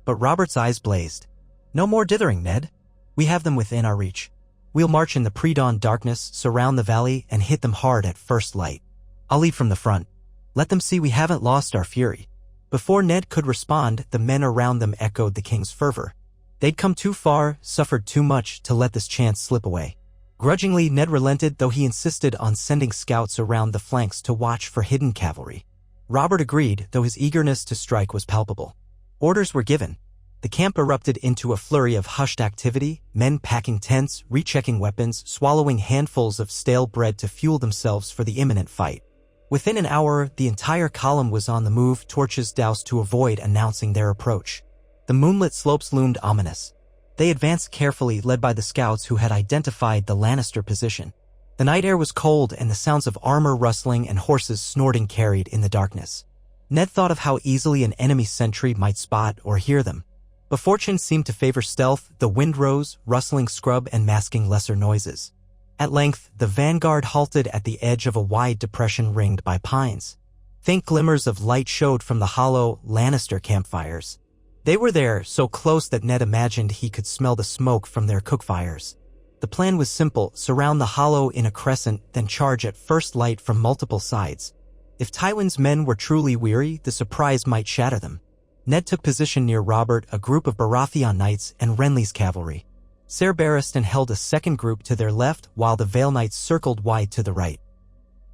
But Robert's eyes blazed. No more dithering, Ned. We have them within our reach. We'll march in the pre-dawn darkness, surround the valley, and hit them hard at first light. I'll lead from the front. Let them see we haven't lost our fury. Before Ned could respond, the men around them echoed the king's fervor. They'd come too far, suffered too much to let this chance slip away. Grudgingly, Ned relented, though he insisted on sending scouts around the flanks to watch for hidden cavalry. Robert agreed, though his eagerness to strike was palpable. Orders were given. The camp erupted into a flurry of hushed activity, men packing tents, rechecking weapons, swallowing handfuls of stale bread to fuel themselves for the imminent fight. Within an hour, the entire column was on the move, torches doused to avoid announcing their approach. The moonlit slopes loomed ominous. They advanced carefully, led by the scouts who had identified the Lannister position. The night air was cold, and the sounds of armor rustling and horses snorting carried in the darkness. Ned thought of how easily an enemy sentry might spot or hear them. But fortune seemed to favor stealth. The wind rose, rustling scrub and masking lesser noises. At length, the vanguard halted at the edge of a wide depression ringed by pines. Faint glimmers of light showed from the hollow Lannister campfires. They were there, so close that Ned imagined he could smell the smoke from their cookfires. The plan was simple: surround the hollow in a crescent, then charge at first light from multiple sides. If Tywin's men were truly weary, the surprise might shatter them. Ned took position near Robert, a group of Baratheon knights, and Renly's cavalry. Ser Barristan held a second group to their left, while the Vale Knights circled wide to the right.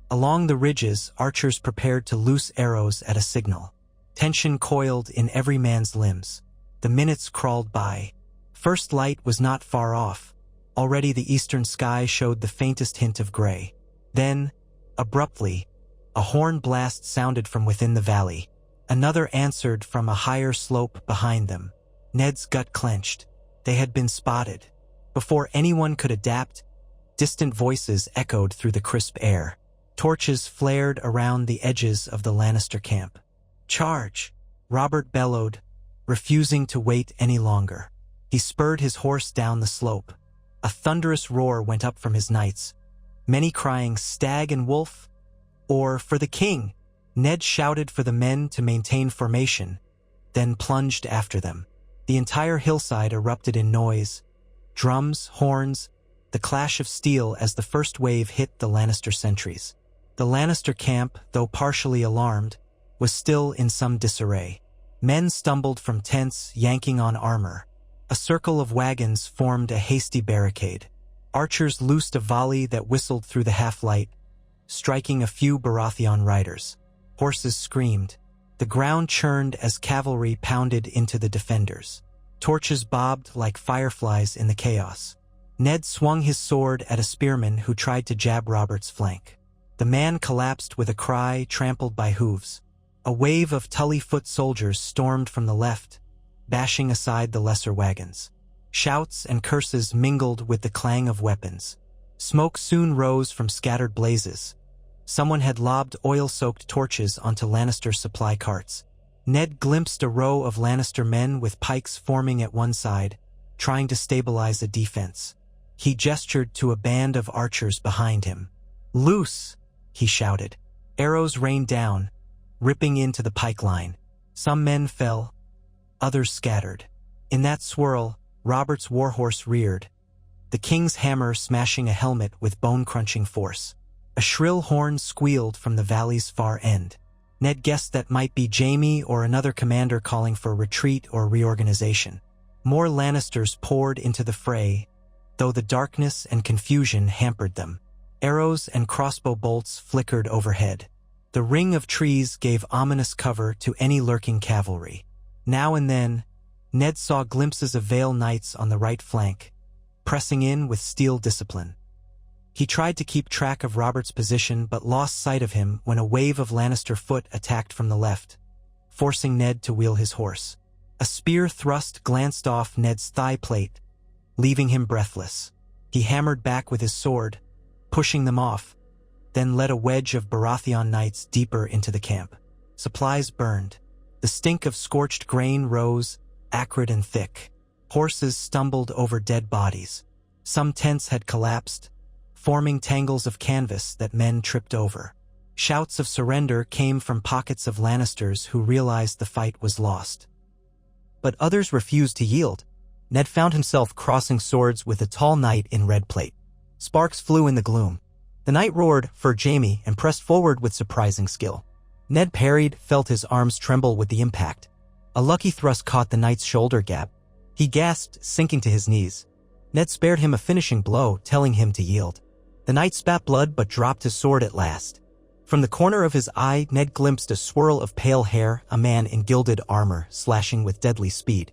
Along the ridges, archers prepared to loose arrows at a signal. Tension coiled in every man's limbs. The minutes crawled by. First light was not far off. Already the eastern sky showed the faintest hint of gray. Then, abruptly, a horn blast sounded from within the valley. Another answered from a higher slope behind them. Ned's gut clenched. They had been spotted. Before anyone could adapt, distant voices echoed through the crisp air. Torches flared around the edges of the Lannister camp. "Charge!" Robert bellowed, refusing to wait any longer. He spurred his horse down the slope. A thunderous roar went up from his knights, many crying "Stag and Wolf," or "For the king!" Ned shouted for the men to maintain formation, then plunged after them. The entire hillside erupted in noise. Drums, horns, the clash of steel as the first wave hit the Lannister sentries. The Lannister camp, though partially alarmed, was still in some disarray. Men stumbled from tents, yanking on armor. A circle of wagons formed a hasty barricade. Archers loosed a volley that whistled through the half-light, striking a few Baratheon riders. Horses screamed. The ground churned as cavalry pounded into the defenders. Torches bobbed like fireflies in the chaos. Ned swung his sword at a spearman who tried to jab Robert's flank. The man collapsed with a cry, trampled by hooves. A wave of Tully-foot soldiers stormed from the left, bashing aside the lesser wagons. Shouts and curses mingled with the clang of weapons. Smoke soon rose from scattered blazes. Someone had lobbed oil-soaked torches onto Lannister supply carts. Ned glimpsed a row of Lannister men with pikes forming at one side, trying to stabilize a defense. He gestured to a band of archers behind him. "Loose!" he shouted. Arrows rained down, ripping into the pike line. Some men fell, others scattered. In that swirl, Robert's warhorse reared, the king's hammer smashing a helmet with bone-crunching force. A shrill horn squealed from the valley's far end. Ned guessed that might be Jaime or another commander calling for retreat or reorganization. More Lannisters poured into the fray, though the darkness and confusion hampered them. Arrows and crossbow bolts flickered overhead. The ring of trees gave ominous cover to any lurking cavalry. Now and then, Ned saw glimpses of Vale Knights on the right flank, pressing in with steel discipline. He tried to keep track of Robert's position but lost sight of him when a wave of Lannister foot attacked from the left, forcing Ned to wheel his horse. A spear thrust glanced off Ned's thigh plate, leaving him breathless. He hammered back with his sword, pushing them off, then led a wedge of Baratheon knights deeper into the camp. Supplies burned. The stink of scorched grain rose, acrid and thick. Horses stumbled over dead bodies. Some tents had collapsed, forming tangles of canvas that men tripped over. Shouts of surrender came from pockets of Lannisters who realized the fight was lost. But others refused to yield. Ned found himself crossing swords with a tall knight in red plate. Sparks flew in the gloom. The knight roared for Jaime and pressed forward with surprising skill. Ned parried, felt his arms tremble with the impact. A lucky thrust caught the knight's shoulder gap. He gasped, sinking to his knees. Ned spared him a finishing blow, telling him to yield. The knight spat blood but dropped his sword at last. From the corner of his eye, Ned glimpsed a swirl of pale hair, a man in gilded armor, slashing with deadly speed.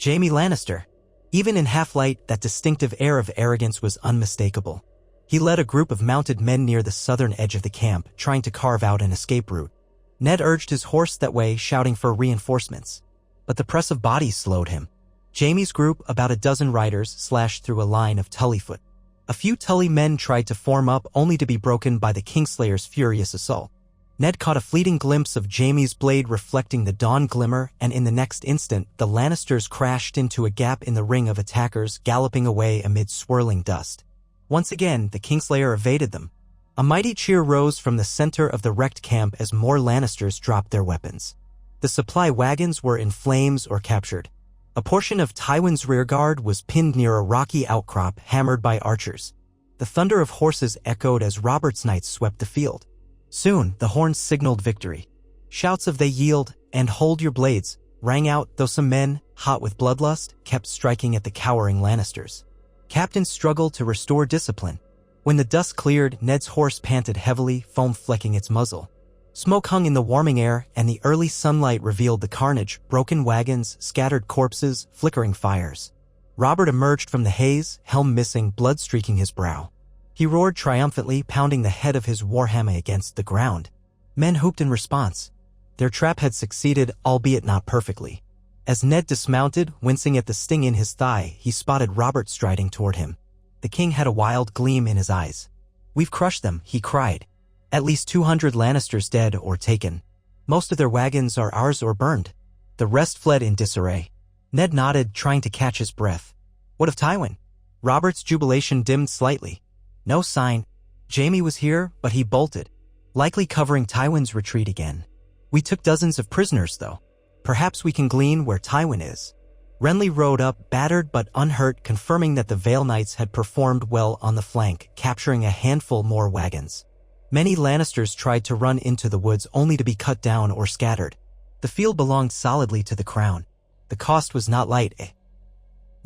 Jaime Lannister. Even in half-light, that distinctive air of arrogance was unmistakable. He led a group of mounted men near the southern edge of the camp, trying to carve out an escape route. Ned urged his horse that way, shouting for reinforcements. But the press of bodies slowed him. Jaime's group, about a dozen riders, slashed through a line of Tullyfoot. A few Tully men tried to form up, only to be broken by the Kingslayer's furious assault. Ned caught a fleeting glimpse of Jaime's blade reflecting the dawn glimmer, and in the next instant, the Lannisters crashed into a gap in the ring of attackers, galloping away amid swirling dust. Once again, the Kingslayer evaded them. A mighty cheer rose from the center of the wrecked camp as more Lannisters dropped their weapons. The supply wagons were in flames or captured. A portion of Tywin's rearguard was pinned near a rocky outcrop, hammered by archers. The thunder of horses echoed as Robert's knights swept the field. Soon, the horns signaled victory. Shouts of "They yield" and "Hold your blades" rang out, though some men, hot with bloodlust, kept striking at the cowering Lannisters. Captains struggled to restore discipline. When the dust cleared, Ned's horse panted heavily, foam flecking its muzzle. Smoke hung in the warming air, and the early sunlight revealed the carnage: broken wagons, scattered corpses, flickering fires. Robert emerged from the haze, helm missing, blood streaking his brow. He roared triumphantly, pounding the head of his warhammer against the ground. Men whooped in response. Their trap had succeeded, albeit not perfectly. As Ned dismounted, wincing at the sting in his thigh, he spotted Robert striding toward him. The king had a wild gleam in his eyes. "We've crushed them," he cried. "At least 200 Lannisters dead or taken. Most of their wagons are ours or burned. The rest fled in disarray." Ned nodded, trying to catch his breath. "What of Tywin?" Robert's jubilation dimmed slightly. "No sign. Jaime was here, but he bolted, likely covering Tywin's retreat again. We took dozens of prisoners, though. Perhaps we can glean where Tywin is." Renly rode up, battered but unhurt, confirming that the Vale Knights had performed well on the flank, capturing a handful more wagons. Many Lannisters tried to run into the woods only to be cut down or scattered. The field belonged solidly to the crown. The cost was not light,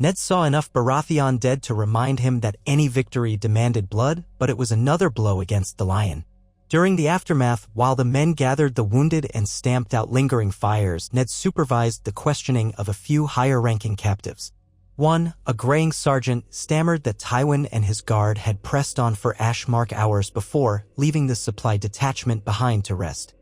Ned saw enough Baratheon dead to remind him that any victory demanded blood, but it was another blow against the lion. During the aftermath, while the men gathered the wounded and stamped out lingering fires, Ned supervised the questioning of a few higher-ranking captives. One, a graying sergeant, stammered that Tywin and his guard had pressed on for Ashmark hours before, leaving the supply detachment behind to rest.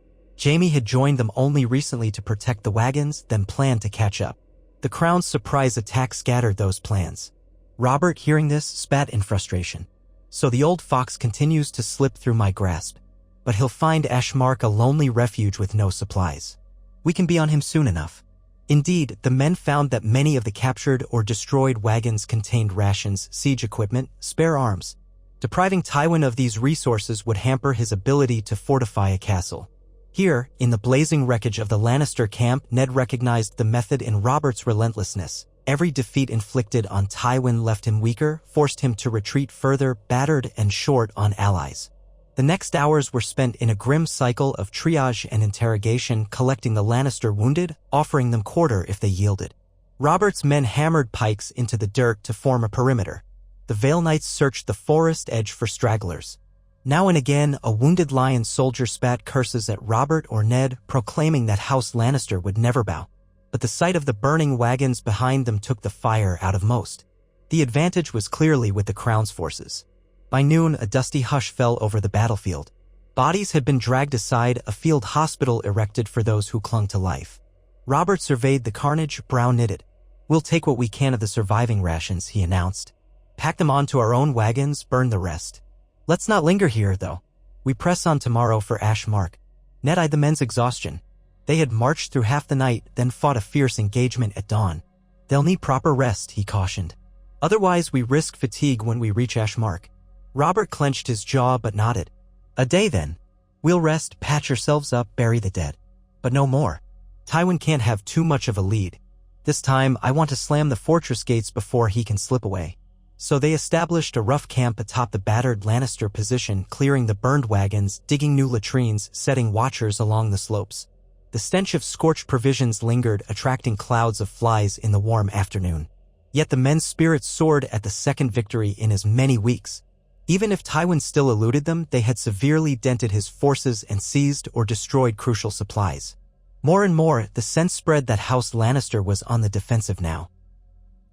Jaime had joined them only recently to protect the wagons, then planned to catch up. The crown's surprise attack scattered those plans. Robert, hearing this, spat in frustration. "So the old fox continues to slip through my grasp. But he'll find Ashmark a lonely refuge with no supplies. We can be on him soon enough." Indeed, the men found that many of the captured or destroyed wagons contained rations, siege equipment, spare arms. Depriving Tywin of these resources would hamper his ability to fortify a castle. Here, in the blazing wreckage of the Lannister camp, Ned recognized the method in Robert's relentlessness. Every defeat inflicted on Tywin left him weaker, forced him to retreat further, battered and short on allies. The next hours were spent in a grim cycle of triage and interrogation, collecting the Lannister wounded, offering them quarter if they yielded. Robert's men hammered pikes into the dirt to form a perimeter. The Vale Knights searched the forest edge for stragglers. Now and again, a wounded lion soldier spat curses at Robert or Ned, proclaiming that House Lannister would never bow. But the sight of the burning wagons behind them took the fire out of most. The advantage was clearly with the Crown's forces. By noon, a dusty hush fell over the battlefield. Bodies had been dragged aside, a field hospital erected for those who clung to life. Robert surveyed the carnage, brow knitted. "We'll take what we can of the surviving rations," he announced. Pack them onto our own wagons, burn the rest. Let's not linger here, though. We press on tomorrow for Ashmark. Ned eyed the men's exhaustion. They had marched through half the night, then fought a fierce engagement at dawn. They'll need proper rest, he cautioned. Otherwise, we risk fatigue when we reach Ashmark. Robert clenched his jaw but nodded. A day then. We'll rest, patch ourselves up, bury the dead. But no more. Tywin can't have too much of a lead. This time, I want to slam the fortress gates before he can slip away. So they established a rough camp atop the battered Lannister position, clearing the burned wagons, digging new latrines, setting watchers along the slopes. The stench of scorched provisions lingered, attracting clouds of flies in the warm afternoon. Yet the men's spirits soared at the second victory in as many weeks. Even if Tywin still eluded them, they had severely dented his forces and seized or destroyed crucial supplies. More and more, the sense spread that House Lannister was on the defensive now.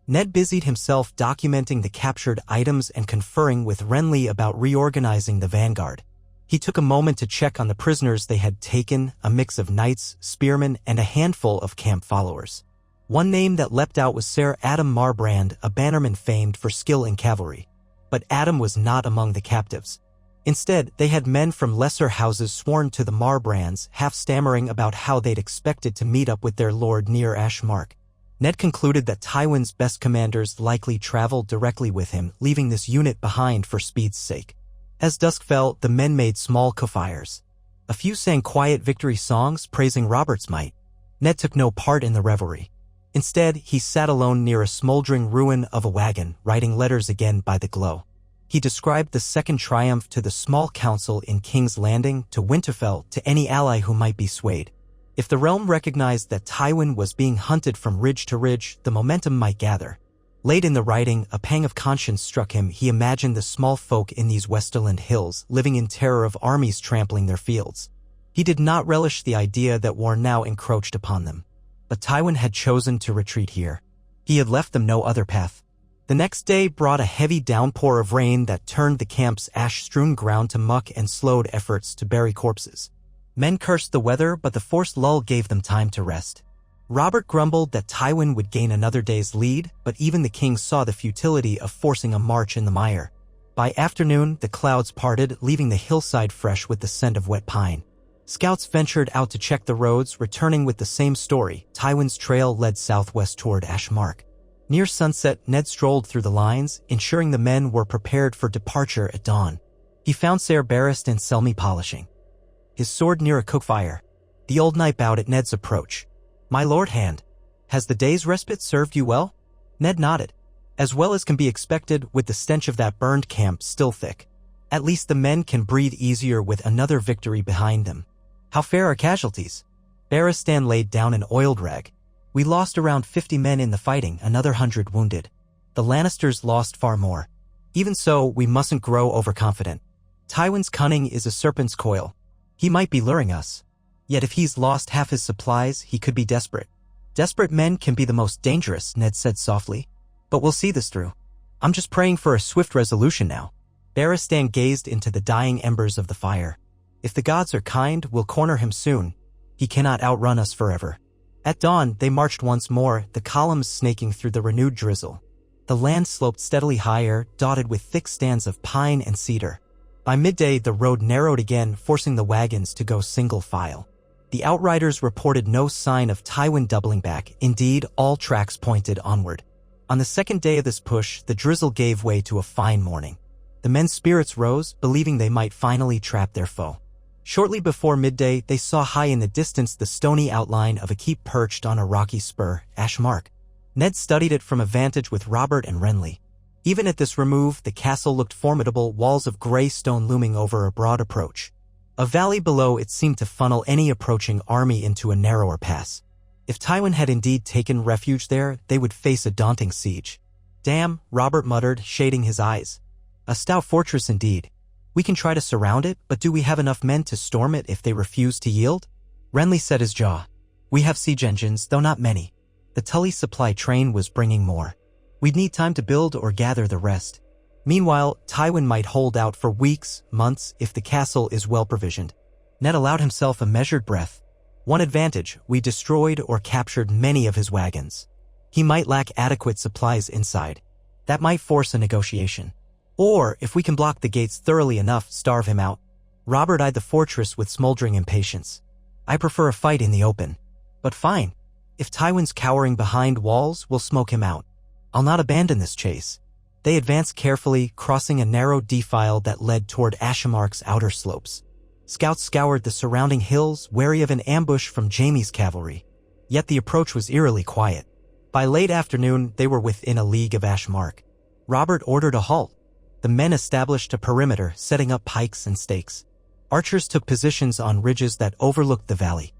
Ned busied himself documenting the captured items and conferring with Renly about reorganizing the vanguard. He took a moment to check on the prisoners they had taken, a mix of knights, spearmen, and a handful of camp followers. One name that leapt out was Ser Adam Marbrand, a bannerman famed for skill in cavalry. But Adam was not among the captives. Instead, they had men from lesser houses sworn to the Marbrands, half-stammering about how they'd expected to meet up with their lord near Ashmark. Ned concluded that Tywin's best commanders likely traveled directly with him, leaving this unit behind for speed's sake. As dusk fell, the men made small campfires. A few sang quiet victory songs praising Robert's might. Ned took no part in the revelry. Instead, he sat alone near a smoldering ruin of a wagon, writing letters again by the glow. He described the second triumph to the small council in King's Landing, to Winterfell, to any ally who might be swayed. If the realm recognized that Tywin was being hunted from ridge to ridge, the momentum might gather. Late in the writing, a pang of conscience struck him. He imagined the small folk in these Westerland hills, living in terror of armies trampling their fields. He did not relish the idea that war now encroached upon them. But Tywin had chosen to retreat here. He had left them no other path. The next day brought a heavy downpour of rain that turned the camp's ash-strewn ground to muck and slowed efforts to bury corpses. Men cursed the weather, but the forced lull gave them time to rest. Robert grumbled that Tywin would gain another day's lead, but even the king saw the futility of forcing a march in the mire. By afternoon, the clouds parted, leaving the hillside fresh with the scent of wet pine. Scouts ventured out to check the roads, returning with the same story. Tywin's trail led southwest toward Ashmark. Near sunset, Ned strolled through the lines, ensuring the men were prepared for departure at dawn. He found Ser Barristan Selmy polishing his sword near a cook fire. The old knight bowed at Ned's approach. "My lord Hand, has the day's respite served you well?" Ned nodded. "As well as can be expected, with the stench of that burned camp still thick. At least the men can breathe easier with another victory behind them." "How fare our casualties?" Barristan laid down an oiled rag. "We lost around 50 men in the fighting, another 100 wounded. The Lannisters lost far more. Even so, we mustn't grow overconfident. Tywin's cunning is a serpent's coil. He might be luring us. Yet if he's lost half his supplies, he could be desperate." "Desperate men can be the most dangerous," Ned said softly. "But we'll see this through. I'm just praying for a swift resolution now." Barristan gazed into the dying embers of the fire. "If the gods are kind, we'll corner him soon. He cannot outrun us forever." At dawn, they marched once more, the columns snaking through the renewed drizzle. The land sloped steadily higher, dotted with thick stands of pine and cedar. By midday, the road narrowed again, forcing the wagons to go single file. The outriders reported no sign of Tywin doubling back. Indeed, all tracks pointed onward. On the second day of this push, the drizzle gave way to a fine morning. The men's spirits rose, believing they might finally trap their foe. Shortly before midday, they saw high in the distance the stony outline of a keep perched on a rocky spur, Ashmark. Ned studied it from a vantage with Robert and Renly. Even at this remove, the castle looked formidable, walls of gray stone looming over a broad approach. A valley below it seemed to funnel any approaching army into a narrower pass. If Tywin had indeed taken refuge there, they would face a daunting siege. "Damn," Robert muttered, shading his eyes. "A stout fortress indeed. We can try to surround it, but do we have enough men to storm it if they refuse to yield?" Renly set his jaw. "We have siege engines, though not many. The Tully supply train was bringing more. We'd need time to build or gather the rest. Meanwhile, Tywin might hold out for weeks, months, if the castle is well provisioned." Ned allowed himself a measured breath. "One advantage, we destroyed or captured many of his wagons. He might lack adequate supplies inside. That might force a negotiation. Or, if we can block the gates thoroughly enough, starve him out. Robert eyed the fortress with smoldering impatience. I prefer a fight in the open. But fine. If Tywin's cowering behind walls, we'll smoke him out. I'll not abandon this chase. They advanced carefully, crossing a narrow defile that led toward Ashemark's outer slopes. Scouts scoured the surrounding hills, wary of an ambush from Jaime's cavalry. Yet the approach was eerily quiet. By late afternoon, they were within a league of Ashemark. Robert ordered a halt. The men established a perimeter, setting up pikes and stakes. Archers took positions on ridges that overlooked the valley.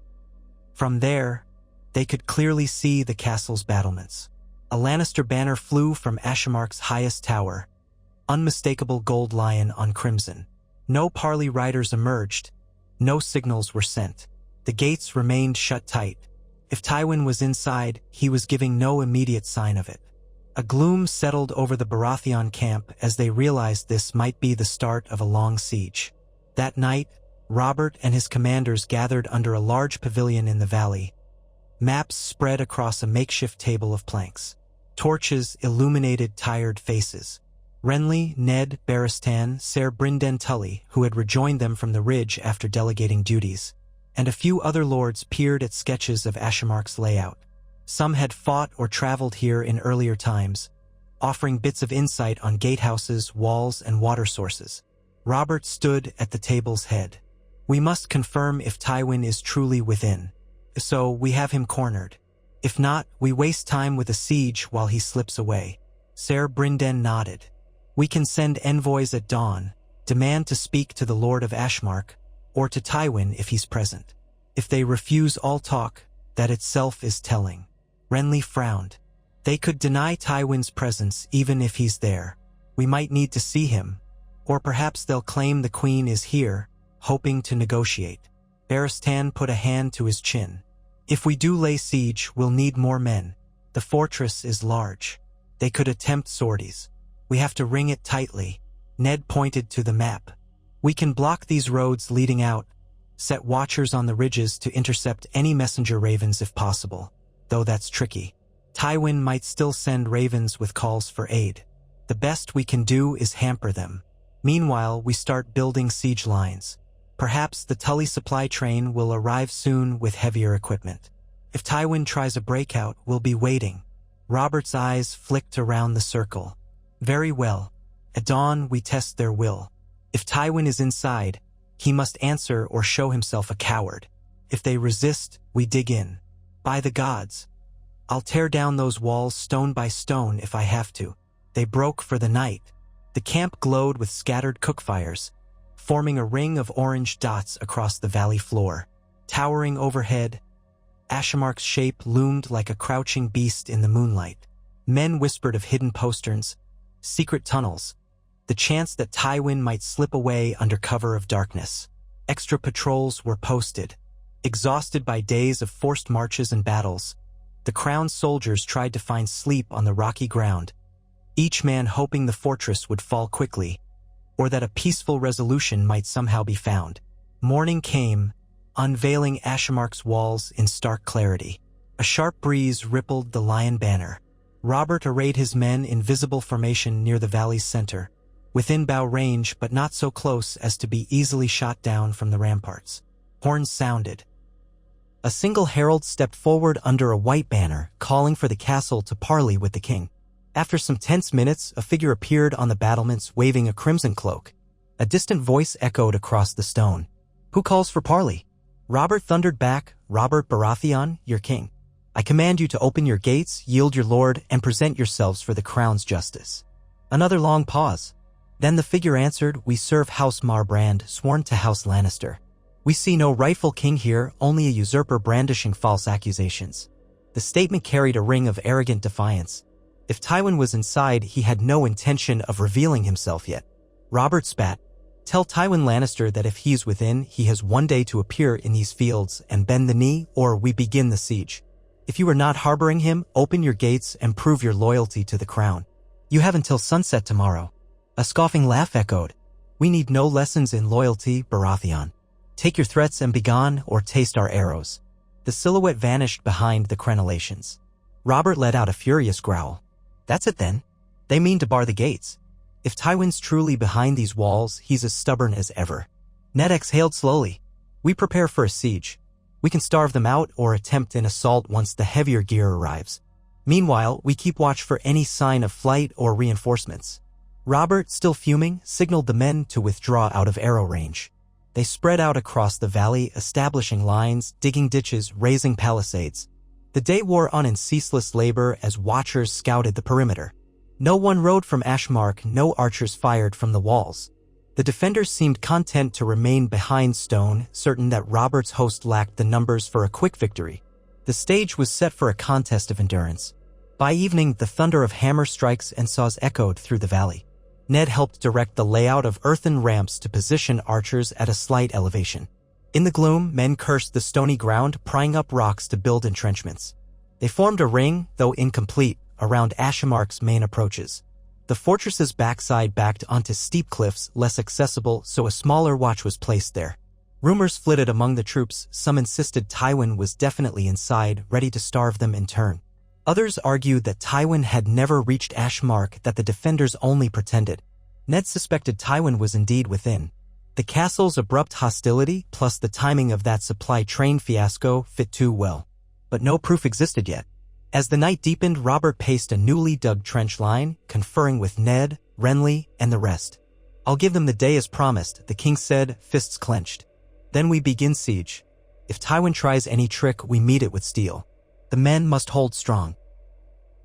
From there, they could clearly see the castle's battlements. A Lannister banner flew from Ashemark's highest tower, unmistakable gold lion on crimson. No parley riders emerged. No signals were sent. The gates remained shut tight. If Tywin was inside, he was giving no immediate sign of it. A gloom settled over the Baratheon camp as they realized this might be the start of a long siege. That night, Robert and his commanders gathered under a large pavilion in the valley. Maps spread across a makeshift table of planks. Torches illuminated tired faces. Renly, Ned, Barristan, Ser Brynden Tully, who had rejoined them from the ridge after delegating duties, and a few other lords peered at sketches of Ashemark's layout. Some had fought or traveled here in earlier times, offering bits of insight on gatehouses, walls, and water sources. Robert stood at the table's head. We must confirm if Tywin is truly within. So we have him cornered. If not, we waste time with a siege while he slips away. Ser Brynden nodded. We can send envoys at dawn, demand to speak to the Lord of Ashmark, or to Tywin if he's present. If they refuse all talk, that itself is telling. Renly frowned. They could deny Tywin's presence even if he's there. We might need to see him, or perhaps they'll claim the Queen is here, hoping to negotiate. Barristan put a hand to his chin. If we do lay siege, we'll need more men. The fortress is large. They could attempt sorties. We have to ring it tightly. Ned pointed to the map. We can block these roads leading out, set watchers on the ridges to intercept any messenger ravens if possible, though that's tricky. Tywin might still send ravens with calls for aid. The best we can do is hamper them. Meanwhile, we start building siege lines. Perhaps the Tully supply train will arrive soon with heavier equipment. If Tywin tries a breakout, we'll be waiting. Robert's eyes flicked around the circle. Very well. At dawn, we test their will. If Tywin is inside, he must answer or show himself a coward. If they resist, we dig in. By the gods, I'll tear down those walls stone by stone if I have to. They broke for the night. The camp glowed with scattered cookfires, forming a ring of orange dots across the valley floor. Towering overhead, Ashemark's shape loomed like a crouching beast in the moonlight. Men whispered of hidden posterns, secret tunnels, the chance that Tywin might slip away under cover of darkness. Extra patrols were posted. Exhausted by days of forced marches and battles, the crowned soldiers tried to find sleep on the rocky ground, each man hoping the fortress would fall quickly, or that a peaceful resolution might somehow be found. Morning came, unveiling Ashemark's walls in stark clarity. A sharp breeze rippled the lion banner. Robert arrayed his men in visible formation near the valley's center, within bow range but not so close as to be easily shot down from the ramparts. Horns sounded. A single herald stepped forward under a white banner, calling for the castle to parley with the king. After some tense minutes, a figure appeared on the battlements waving a crimson cloak. A distant voice echoed across the stone. Who calls for parley? Robert thundered back, Robert Baratheon, your king. I command you to open your gates, yield your lord, and present yourselves for the crown's justice. Another long pause. Then the figure answered, we serve House Marbrand, sworn to House Lannister. We see no rightful king here, only a usurper brandishing false accusations. The statement carried a ring of arrogant defiance. If Tywin was inside, he had no intention of revealing himself yet. Robert spat. Tell Tywin Lannister that if he's within, he has one day to appear in these fields and bend the knee, or we begin the siege. If you are not harboring him, open your gates and prove your loyalty to the crown. You have until sunset tomorrow. A scoffing laugh echoed. We need no lessons in loyalty, Baratheon. Take your threats and begone, or taste our arrows. The silhouette vanished behind the crenellations. Robert let out a furious growl. That's it then. They mean to bar the gates. If Tywin's truly behind these walls, he's as stubborn as ever. Ned exhaled slowly. We prepare for a siege. We can starve them out or attempt an assault once the heavier gear arrives. Meanwhile, we keep watch for any sign of flight or reinforcements. Robert, still fuming, signaled the men to withdraw out of arrow range. They spread out across the valley, establishing lines, digging ditches, raising palisades. The day wore on in ceaseless labor as watchers scouted the perimeter. No one rode from Ashmark, no archers fired from the walls. The defenders seemed content to remain behind stone, certain that Robert's host lacked the numbers for a quick victory. The stage was set for a contest of endurance. By evening, the thunder of hammer strikes and saws echoed through the valley. Ned helped direct the layout of earthen ramps to position archers at a slight elevation. In the gloom, men cursed the stony ground, prying up rocks to build entrenchments. They formed a ring, though incomplete, around Ashmark's main approaches. The fortress's backside backed onto steep cliffs, less accessible, so a smaller watch was placed there. Rumors flitted among the troops. Some insisted Tywin was definitely inside, ready to starve them in turn. Others argued that Tywin had never reached Ashmark, that the defenders only pretended. Ned suspected Tywin was indeed within. The castle's abrupt hostility, plus the timing of that supply train fiasco, fit too well. But no proof existed yet. As the night deepened, Robert paced a newly dug trench line, conferring with Ned, Renly, and the rest. "I'll give them the day as promised," the king said, fists clenched. "Then we begin siege. If Tywin tries any trick, we meet it with steel. The men must hold strong.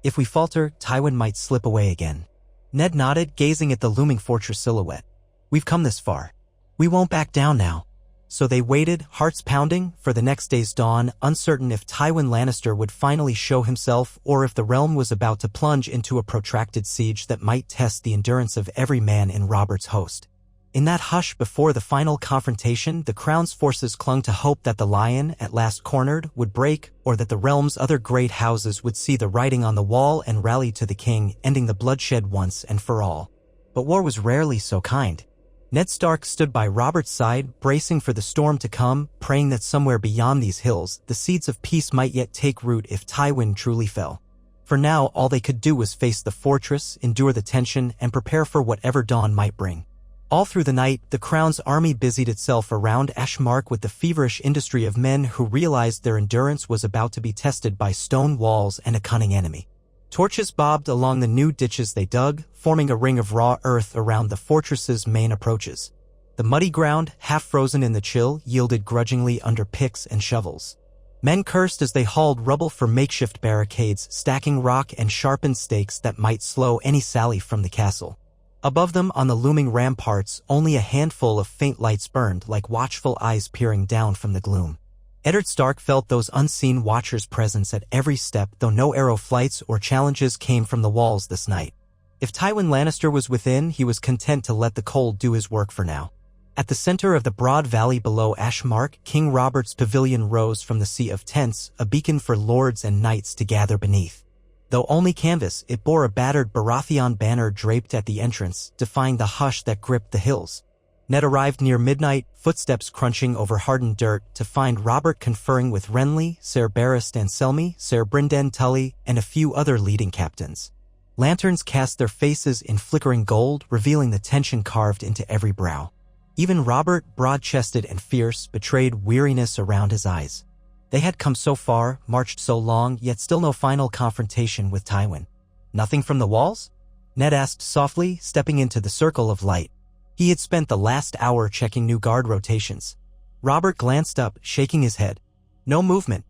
If we falter, Tywin might slip away again." Ned nodded, gazing at the looming fortress silhouette. "We've come this far. We won't back down now." So they waited, hearts pounding, for the next day's dawn, uncertain if Tywin Lannister would finally show himself or if the realm was about to plunge into a protracted siege that might test the endurance of every man in Robert's host. In that hush before the final confrontation, the crown's forces clung to hope that the lion, at last cornered, would break, or that the realm's other great houses would see the writing on the wall and rally to the king, ending the bloodshed once and for all. But war was rarely so kind. Ned Stark stood by Robert's side, bracing for the storm to come, praying that somewhere beyond these hills, the seeds of peace might yet take root if Tywin truly fell. For now, all they could do was face the fortress, endure the tension, and prepare for whatever dawn might bring. All through the night, the crown's army busied itself around Ashmark with the feverish industry of men who realized their endurance was about to be tested by stone walls and a cunning enemy. Torches bobbed along the new ditches they dug, forming a ring of raw earth around the fortress's main approaches. The muddy ground, half frozen in the chill, yielded grudgingly under picks and shovels. Men cursed as they hauled rubble for makeshift barricades, stacking rock and sharpened stakes that might slow any sally from the castle. Above them, on the looming ramparts, only a handful of faint lights burned, like watchful eyes peering down from the gloom. Eddard Stark felt those unseen watchers' presence at every step, though no arrow flights or challenges came from the walls this night. If Tywin Lannister was within, he was content to let the cold do his work for now. At the center of the broad valley below Ashmark, King Robert's pavilion rose from the sea of tents, a beacon for lords and knights to gather beneath. Though only canvas, it bore a battered Baratheon banner draped at the entrance, defying the hush that gripped the hills. Ned arrived near midnight, footsteps crunching over hardened dirt, to find Robert conferring with Renly, Ser Barristan Selmy, Ser Brynden Tully, and a few other leading captains. Lanterns cast their faces in flickering gold, revealing the tension carved into every brow. Even Robert, broad-chested and fierce, betrayed weariness around his eyes. They had come so far, marched so long, yet still no final confrontation with Tywin. "Nothing from the walls?" Ned asked softly, stepping into the circle of light. He had spent the last hour checking new guard rotations. Robert glanced up, shaking his head. "No movement.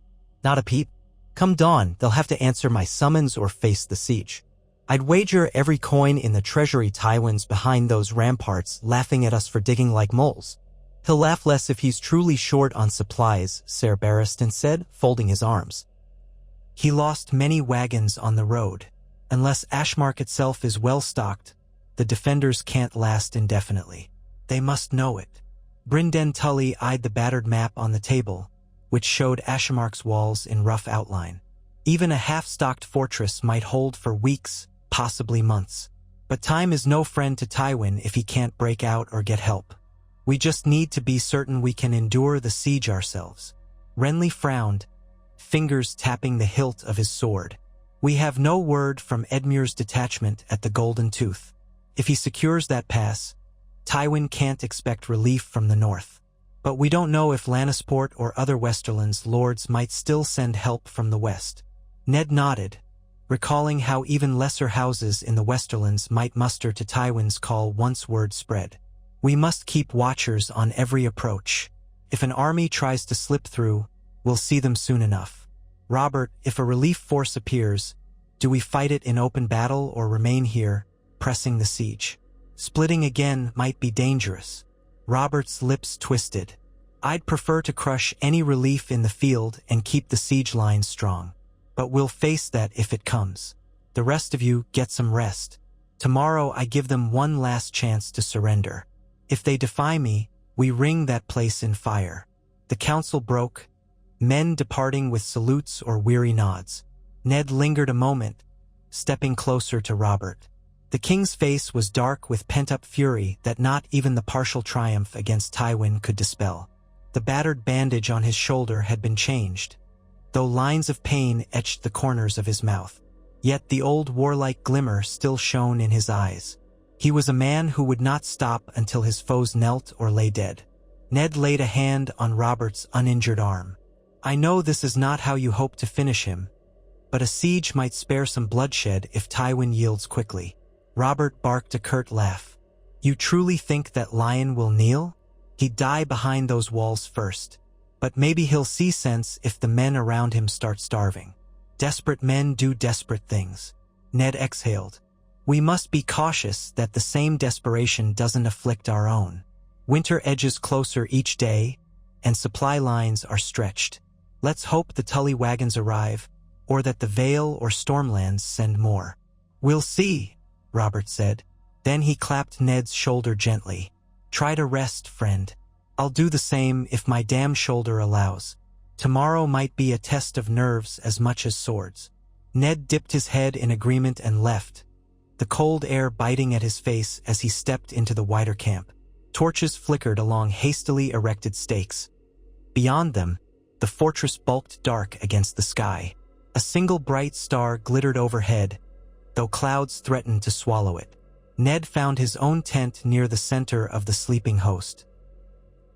Not a peep. Come dawn, they'll have to answer my summons or face the siege. I'd wager every coin in the treasury Tywin's behind those ramparts, laughing at us for digging like moles." "He'll laugh less if he's truly short on supplies," Ser Barristan said, folding his arms. "He lost many wagons on the road. Unless Ashmark itself is well stocked, the defenders can't last indefinitely. They must know it." Brynden Tully eyed the battered map on the table, which showed Ashmark's walls in rough outline. Even a half-stocked fortress might hold for weeks, possibly months. But time is no friend to Tywin if he can't break out or get help. "We just need to be certain we can endure the siege ourselves." Renly frowned, fingers tapping the hilt of his sword. We have no word from Edmure's detachment at the Golden Tooth. If he secures that pass, Tywin can't expect relief from the north. But we don't know if Lannisport or other Westerland's lords might still send help from the west. Ned nodded, recalling how even lesser houses in the Westerlands might muster to Tywin's call once word spread. We must keep watchers on every approach. If an army tries to slip through, we'll see them soon enough. Robert, if a relief force appears, do we fight it in open battle or remain here, pressing the siege? Splitting again might be dangerous. Robert's lips twisted. I'd prefer to crush any relief in the field and keep the siege lines strong. But we'll face that if it comes. The rest of you get some rest. Tomorrow I give them one last chance to surrender. If they defy me, we ring that place in fire. The council broke, men departing with salutes or weary nods. Ned lingered a moment, stepping closer to Robert. The king's face was dark with pent-up fury that not even the partial triumph against Tywin could dispel. The battered bandage on his shoulder had been changed, though lines of pain etched the corners of his mouth. Yet the old warlike glimmer still shone in his eyes. He was a man who would not stop until his foes knelt or lay dead. Ned laid a hand on Robert's uninjured arm. I know this is not how you hope to finish him, but a siege might spare some bloodshed if Tywin yields quickly. Robert barked a curt laugh. You truly think that lion will kneel? He'd die behind those walls first. But maybe he'll see sense if the men around him start starving. Desperate men do desperate things. Ned exhaled. We must be cautious that the same desperation doesn't afflict our own. Winter edges closer each day, and supply lines are stretched. Let's hope the Tully wagons arrive, or that the Vale or Stormlands send more. We'll see, Robert said. Then he clapped Ned's shoulder gently. Try to rest, friend. I'll do the same if my damn shoulder allows. Tomorrow might be a test of nerves as much as swords. Ned dipped his head in agreement and left, the cold air biting at his face as he stepped into the wider camp. Torches flickered along hastily erected stakes. Beyond them, the fortress bulked dark against the sky. A single bright star glittered overhead, though clouds threatened to swallow it. Ned found his own tent near the center of the sleeping host.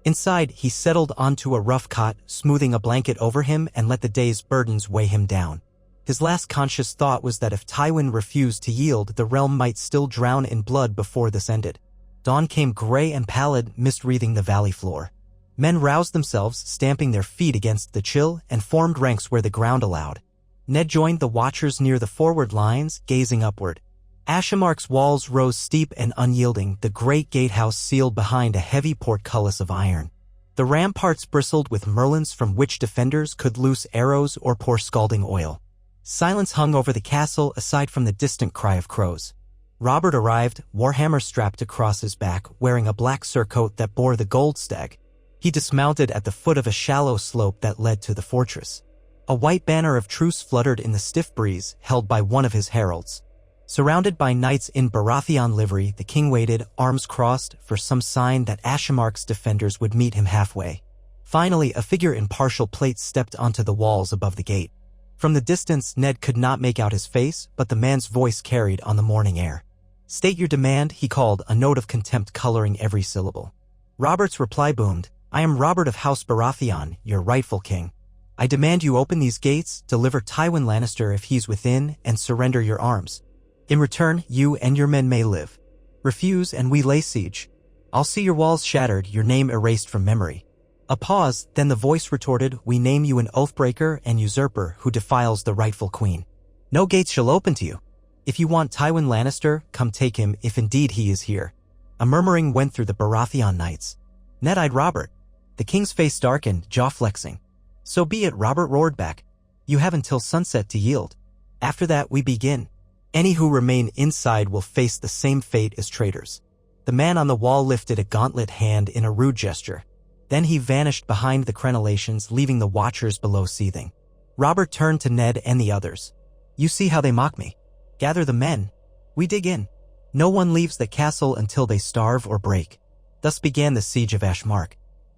Inside, he settled onto a rough cot, smoothing a blanket over him and let the day's burdens weigh him down. His last conscious thought was that if Tywin refused to yield, the realm might still drown in blood before this ended. Dawn came gray and pallid, mist-wreathing the valley floor. Men roused themselves, stamping their feet against the chill, and formed ranks where the ground allowed. Ned joined the watchers near the forward lines, gazing upward. Ashemark's walls rose steep and unyielding, the great gatehouse sealed behind a heavy portcullis of iron. The ramparts bristled with merlons from which defenders could loose arrows or pour scalding oil. Silence hung over the castle aside from the distant cry of crows. Robert arrived, warhammer strapped across his back, wearing a black surcoat that bore the gold stag. He dismounted at the foot of a shallow slope that led to the fortress. A white banner of truce fluttered in the stiff breeze, held by one of his heralds. Surrounded by knights in Baratheon livery, the king waited, arms crossed, for some sign that Ashemark's defenders would meet him halfway. Finally, a figure in partial plate stepped onto the walls above the gate. From the distance, Ned could not make out his face, but the man's voice carried on the morning air. State your demand, he called, a note of contempt coloring every syllable. Robert's reply boomed, I am Robert of House Baratheon, your rightful king. I demand you open these gates, deliver Tywin Lannister if he's within, and surrender your arms. In return, you and your men may live. Refuse and we lay siege. I'll see your walls shattered, your name erased from memory. A pause, then the voice retorted, we name you an oathbreaker and usurper who defiles the rightful queen. No gates shall open to you. If you want Tywin Lannister, come take him if indeed he is here. A murmuring went through the Baratheon knights. Ned-eyed Robert. The king's face darkened, jaw flexing. So be it, Robert roared back. You have until sunset to yield. After that we begin. Any who remain inside will face the same fate as traitors. The man on the wall lifted a gauntlet hand in a rude gesture. Then he vanished behind the crenellations, leaving the watchers below seething. Robert turned to Ned and the others. You see how they mock me. Gather the men. We dig in. No one leaves the castle until they starve or break. Thus began the siege of Ashmark.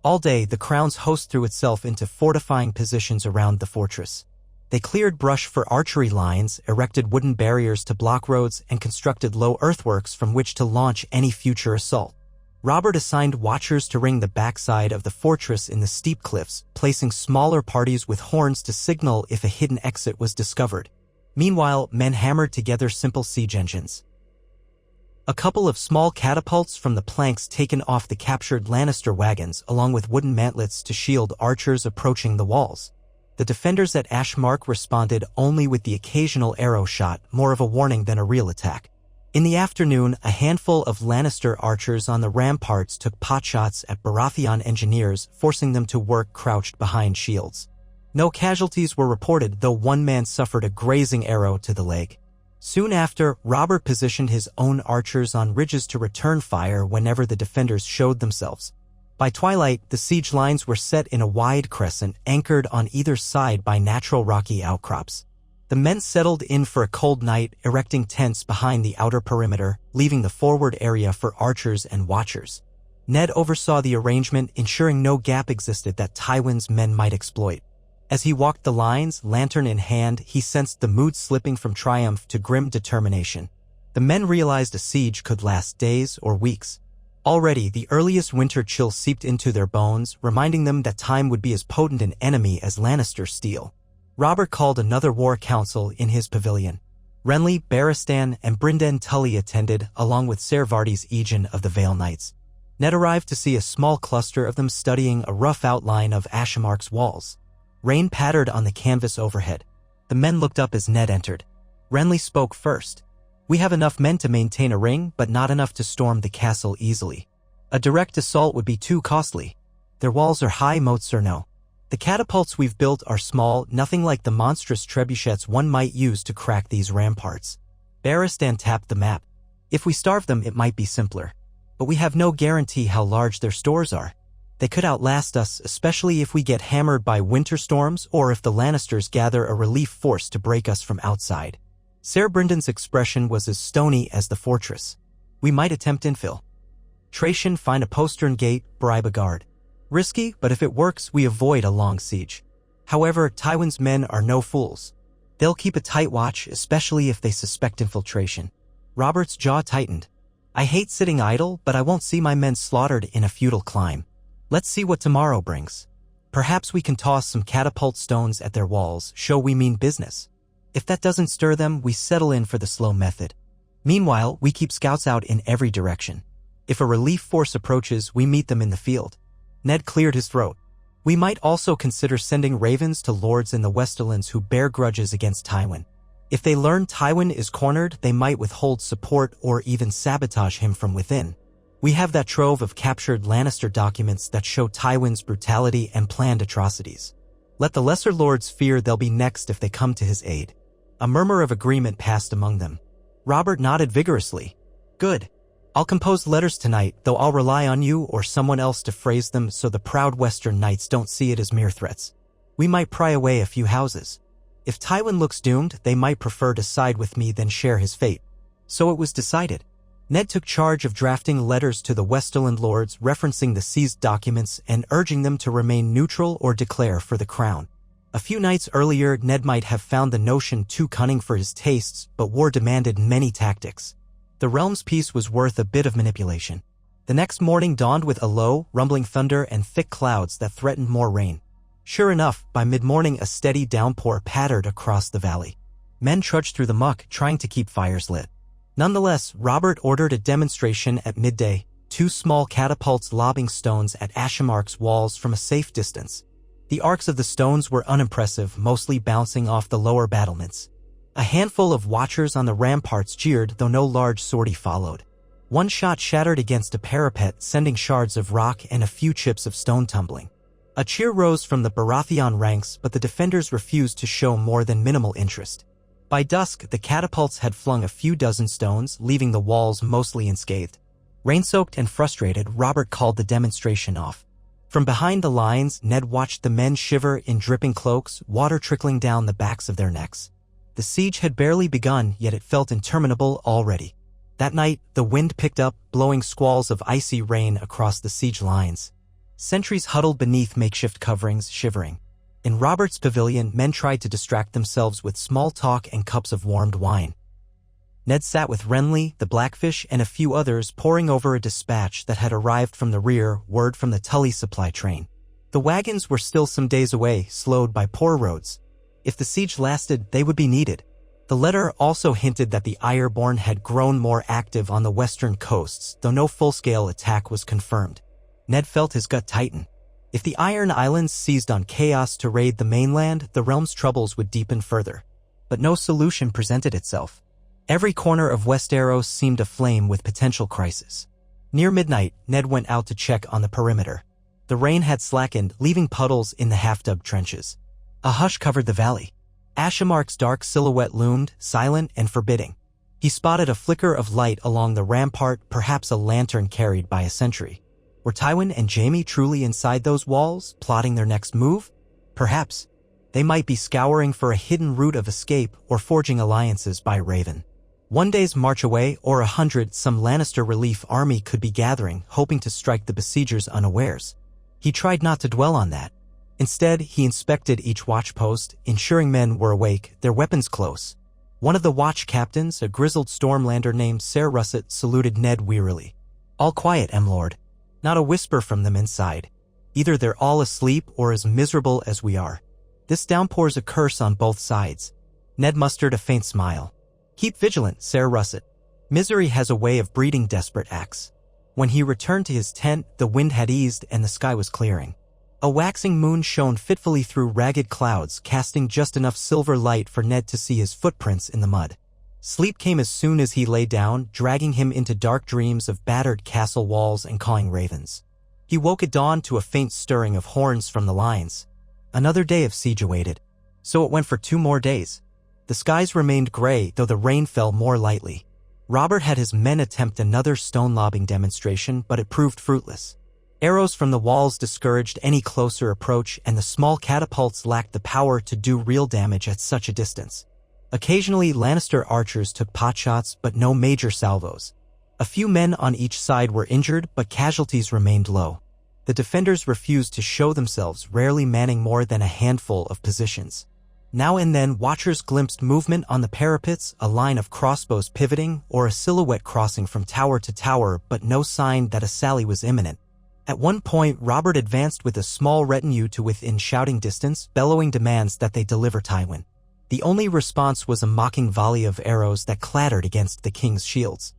All day, the crown's host threw itself into fortifying positions around the fortress. They cleared brush for archery lines, erected wooden barriers to block roads, and constructed low earthworks from which to launch any future assault. Robert assigned watchers to ring the backside of the fortress in the steep cliffs, placing smaller parties with horns to signal if a hidden exit was discovered. Meanwhile, men hammered together simple siege engines. A couple of small catapults from the planks taken off the captured Lannister wagons, along with wooden mantlets to shield archers approaching the walls. The defenders at Ashmark responded only with the occasional arrow shot, more of a warning than a real attack. In the afternoon, a handful of Lannister archers on the ramparts took potshots at Baratheon engineers, forcing them to work crouched behind shields. No casualties were reported, though one man suffered a grazing arrow to the leg. Soon after, Robert positioned his own archers on ridges to return fire whenever the defenders showed themselves. By twilight, the siege lines were set in a wide crescent, anchored on either side by natural rocky outcrops. The men settled in for a cold night, erecting tents behind the outer perimeter, leaving the forward area for archers and watchers. Ned oversaw the arrangement, ensuring no gap existed that Tywin's men might exploit. As he walked the lines, lantern in hand, he sensed the mood slipping from triumph to grim determination. The men realized a siege could last days or weeks. Already, the earliest winter chill seeped into their bones, reminding them that time would be as potent an enemy as Lannister steel. Robert called another war council in his pavilion. Renly, Barristan, and Brynden Tully attended, along with Ser Vardis Aegon of the Vale Knights. Ned arrived to see a small cluster of them studying a rough outline of Ashmark's walls. Rain pattered on the canvas overhead. The men looked up as Ned entered. Renly spoke first. "We have enough men to maintain a ring, but not enough to storm the castle easily. A direct assault would be too costly. Their walls are high, moats or no. The catapults we've built are small, nothing like the monstrous trebuchets one might use to crack these ramparts." Barristan tapped the map. "If we starve them, it might be simpler. But we have no guarantee how large their stores are. They could outlast us, especially if we get hammered by winter storms or if the Lannisters gather a relief force to break us from outside." Ser Brynden's expression was as stony as the fortress. "We might attempt infill. Tracian, find a postern gate, bribe a guard. Risky, but if it works, we avoid a long siege. However, Tywin's men are no fools. They'll keep a tight watch, especially if they suspect infiltration." Robert's jaw tightened. "I hate sitting idle, but I won't see my men slaughtered in a futile climb. Let's see what tomorrow brings. Perhaps we can toss some catapult stones at their walls, show we mean business. If that doesn't stir them, we settle in for the slow method. Meanwhile, we keep scouts out in every direction. If a relief force approaches, we meet them in the field." Ned cleared his throat. "We might also consider sending ravens to lords in the Westerlands who bear grudges against Tywin. If they learn Tywin is cornered, they might withhold support or even sabotage him from within. We have that trove of captured Lannister documents that show Tywin's brutality and planned atrocities. Let the lesser lords fear they'll be next if they come to his aid." A murmur of agreement passed among them. Robert nodded vigorously. "Good. I'll compose letters tonight, though I'll rely on you or someone else to phrase them so the proud Western Knights don't see it as mere threats. We might pry away a few houses. If Tywin looks doomed, they might prefer to side with me than share his fate." So it was decided. Ned took charge of drafting letters to the Westerland lords referencing the seized documents and urging them to remain neutral or declare for the crown. A few nights earlier, Ned might have found the notion too cunning for his tastes, but war demanded many tactics. The realm's peace was worth a bit of manipulation. The next morning dawned with a low, rumbling thunder and thick clouds that threatened more rain. Sure enough, by mid-morning a steady downpour pattered across the valley. Men trudged through the muck, trying to keep fires lit. Nonetheless, Robert ordered a demonstration at midday, 2 small catapults lobbing stones at Ashmark's walls from a safe distance. The arcs of the stones were unimpressive, mostly bouncing off the lower battlements. A handful of watchers on the ramparts jeered, though no large sortie followed. One shot shattered against a parapet, sending shards of rock and a few chips of stone tumbling. A cheer rose from the Baratheon ranks, but the defenders refused to show more than minimal interest. By dusk, the catapults had flung a few dozen stones, leaving the walls mostly unscathed. Rain-soaked and frustrated, Robert called the demonstration off. From behind the lines, Ned watched the men shiver in dripping cloaks, water trickling down the backs of their necks. The siege had barely begun, yet it felt interminable already. That night, the wind picked up, blowing squalls of icy rain across the siege lines. Sentries huddled beneath makeshift coverings, shivering. In Robert's pavilion, men tried to distract themselves with small talk and cups of warmed wine. Ned sat with Renly, the Blackfish, and a few others poring over a dispatch that had arrived from the rear, word from the Tully supply train. The wagons were still some days away, slowed by poor roads. If the siege lasted, they would be needed. The letter also hinted that the Ironborn had grown more active on the western coasts, though no full-scale attack was confirmed. Ned felt his gut tighten. If the Iron Islands seized on chaos to raid the mainland, the realm's troubles would deepen further. But no solution presented itself. Every corner of Westeros seemed aflame with potential crisis. Near midnight, Ned went out to check on the perimeter. The rain had slackened, leaving puddles in the half-dug trenches. A hush covered the valley. Ashamark's dark silhouette loomed, silent and forbidding. He spotted a flicker of light along the rampart, perhaps a lantern carried by a sentry. Were Tywin and Jaime truly inside those walls, plotting their next move? Perhaps. They might be scouring for a hidden route of escape or forging alliances by Raven. One day's march away, or 100, some Lannister relief army could be gathering, hoping to strike the besiegers unawares. He tried not to dwell on that. Instead, he inspected each watchpost, ensuring men were awake, their weapons close. One of the watch captains, a grizzled Stormlander named Ser Russet, saluted Ned wearily. "All quiet, M-Lord." Not a whisper from them inside. Either they're all asleep or as miserable as we are. This downpour's a curse on both sides. Ned mustered a faint smile. "Keep vigilant, Ser Russet. Misery has a way of breeding desperate acts." When he returned to his tent, the wind had eased and the sky was clearing. A waxing moon shone fitfully through ragged clouds, casting just enough silver light for Ned to see his footprints in the mud. Sleep came as soon as he lay down, dragging him into dark dreams of battered castle walls and cawing ravens. He woke at dawn to a faint stirring of horns from the lines. Another day of siege awaited. So it went for 2 more days. The skies remained gray, though the rain fell more lightly. Robert had his men attempt another stone-lobbing demonstration, but it proved fruitless. Arrows from the walls discouraged any closer approach, and the small catapults lacked the power to do real damage at such a distance. Occasionally, Lannister archers took potshots, but no major salvos. A few men on each side were injured, but casualties remained low. The defenders refused to show themselves, rarely manning more than a handful of positions. Now and then, watchers glimpsed movement on the parapets, a line of crossbows pivoting, or a silhouette crossing from tower to tower, but no sign that a sally was imminent. At one point, Robert advanced with a small retinue to within shouting distance, bellowing demands that they deliver Tywin. The only response was a mocking volley of arrows that clattered against the king's shields.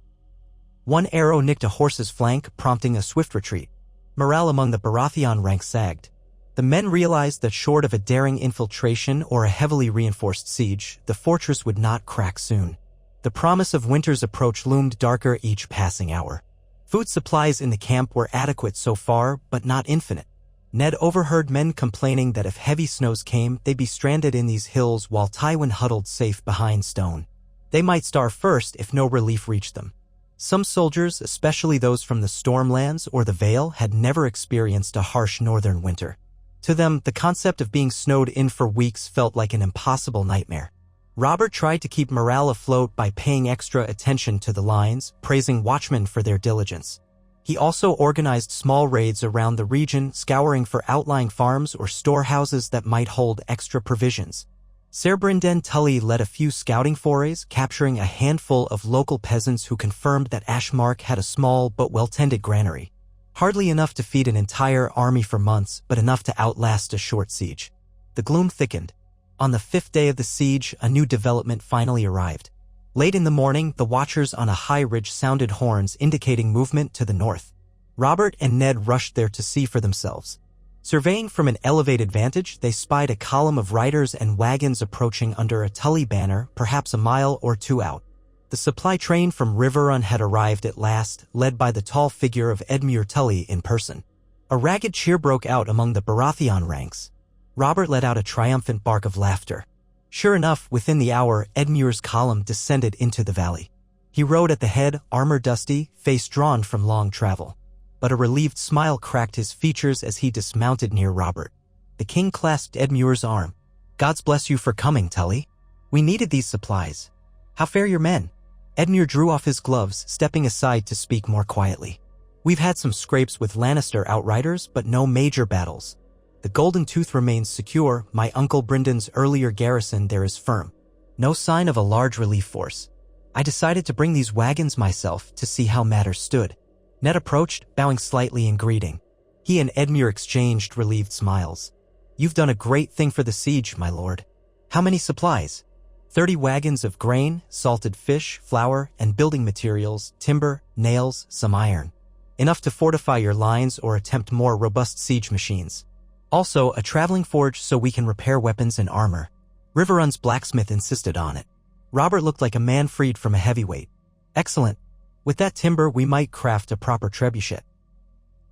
One arrow nicked a horse's flank, prompting a swift retreat. Morale among the Baratheon ranks sagged. The men realized that short of a daring infiltration or a heavily reinforced siege, the fortress would not crack soon. The promise of winter's approach loomed darker each passing hour. Food supplies in the camp were adequate so far, but not infinite. Ned overheard men complaining that if heavy snows came, they'd be stranded in these hills while Tywin huddled safe behind stone. They might starve first if no relief reached them. Some soldiers, especially those from the Stormlands or the Vale, had never experienced a harsh northern winter. To them, the concept of being snowed in for weeks felt like an impossible nightmare. Robert tried to keep morale afloat by paying extra attention to the lines, praising watchmen for their diligence. He also organized small raids around the region, scouring for outlying farms or storehouses that might hold extra provisions. Ser Brynden Tully led a few scouting forays, capturing a handful of local peasants who confirmed that Ashmark had a small but well-tended granary. Hardly enough to feed an entire army for months, but enough to outlast a short siege. The gloom thickened. On the 5th day of the siege, a new development finally arrived. Late in the morning, the watchers on a high ridge sounded horns indicating movement to the north. Robert and Ned rushed there to see for themselves. Surveying from an elevated vantage, they spied a column of riders and wagons approaching under a Tully banner, perhaps a mile or 2 out. The supply train from Riverrun had arrived at last, led by the tall figure of Edmure Tully in person. A ragged cheer broke out among the Baratheon ranks. Robert let out a triumphant bark of laughter. Sure enough, within the hour, Edmure's column descended into the valley. He rode at the head, armor dusty, face drawn from long travel. But a relieved smile cracked his features as he dismounted near Robert. The king clasped Edmure's arm. "Gods bless you for coming, Tully. We needed these supplies. How fare your men?" Edmure drew off his gloves, stepping aside to speak more quietly. "We've had some scrapes with Lannister outriders, but no major battles. The The Golden Tooth remains secure. My Uncle Brendan's earlier garrison there is firm. No sign of a large relief force. I decided to bring these wagons myself to see how matters stood. Ned approached, bowing slightly in greeting. He and Edmure exchanged relieved smiles. You've done a great thing for the siege, my lord. How many supplies? 30 wagons of grain, salted fish, flour, and building materials, timber, nails, some iron. Enough to fortify your lines or attempt more robust siege machines. Also, a traveling forge so we can repair weapons and armor. Riverrun's blacksmith insisted on it. Robert looked like a man freed from a heavyweight. Excellent. With that timber, we might craft a proper trebuchet.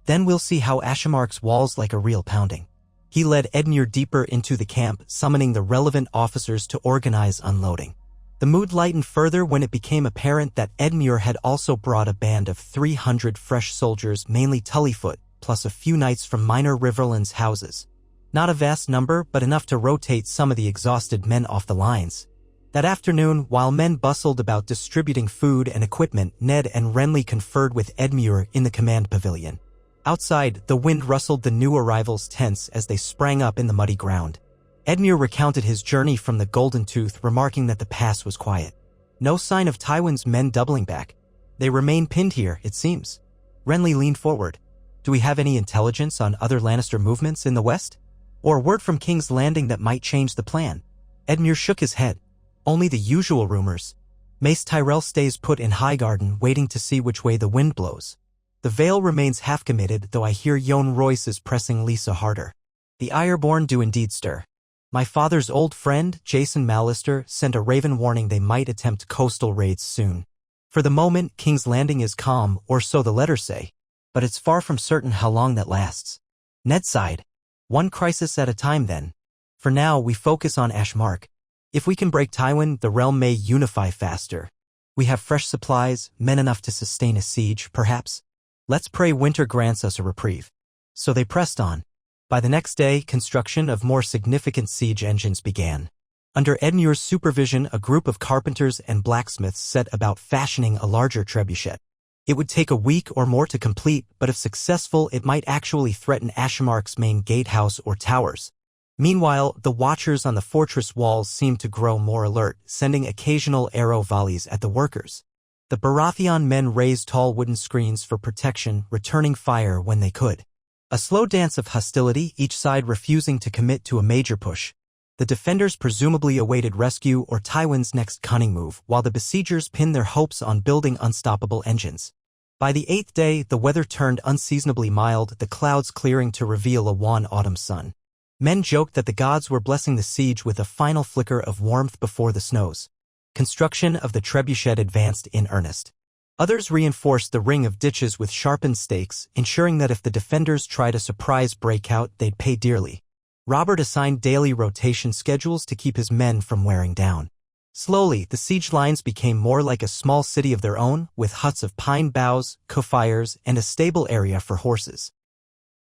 Then we'll see how Ashemark's walls like a real pounding. He led Edmure deeper into the camp, summoning the relevant officers to organize unloading. The mood lightened further when it became apparent that Edmure had also brought a band of 300 fresh soldiers, mainly Tullyfoot, plus a few knights from minor Riverlands houses. Not a vast number, but enough to rotate some of the exhausted men off the lines. That afternoon, while men bustled about distributing food and equipment, Ned and Renly conferred with Edmure in the command pavilion. Outside, the wind rustled the new arrivals' tents as they sprang up in the muddy ground. Edmure recounted his journey from the Golden Tooth, remarking that the pass was quiet. No sign of Tywin's men doubling back. They remain pinned here, it seems. Renly leaned forward. Do we have any intelligence on other Lannister movements in the west? Or word from King's Landing that might change the plan? Edmure shook his head. Only the usual rumors. Mace Tyrell stays put in Highgarden, waiting to see which way the wind blows. The Vale remains half-committed, though I hear Yohn Royce is pressing Lisa harder. The Ironborn do indeed stir. My father's old friend, Jason Mallister, sent a raven warning they might attempt coastal raids soon. For the moment, King's Landing is calm, or so the letters say. But it's far from certain how long that lasts. Ned sighed. One crisis at a time then. For now, we focus on Ashmark. If we can break Tywin, the realm may unify faster. We have fresh supplies, men enough to sustain a siege, perhaps. Let's pray winter grants us a reprieve. So they pressed on. By the next day, construction of more significant siege engines began. Under Edmure's supervision, a group of carpenters and blacksmiths set about fashioning a larger trebuchet. It would take a week or more to complete, but if successful, it might actually threaten Ashemark's main gatehouse or towers. Meanwhile, the watchers on the fortress walls seemed to grow more alert, sending occasional arrow volleys at the workers. The Baratheon men raised tall wooden screens for protection, returning fire when they could. A slow dance of hostility, each side refusing to commit to a major push. The defenders presumably awaited rescue or Tywin's next cunning move, while the besiegers pinned their hopes on building unstoppable engines. By the 8th day, the weather turned unseasonably mild, the clouds clearing to reveal a wan autumn sun. Men joked that the gods were blessing the siege with a final flicker of warmth before the snows. Construction of the trebuchet advanced in earnest. Others reinforced the ring of ditches with sharpened stakes, ensuring that if the defenders tried a surprise breakout, they'd pay dearly. Robert assigned daily rotation schedules to keep his men from wearing down. Slowly, the siege lines became more like a small city of their own, with huts of pine boughs, co-fires, and a stable area for horses.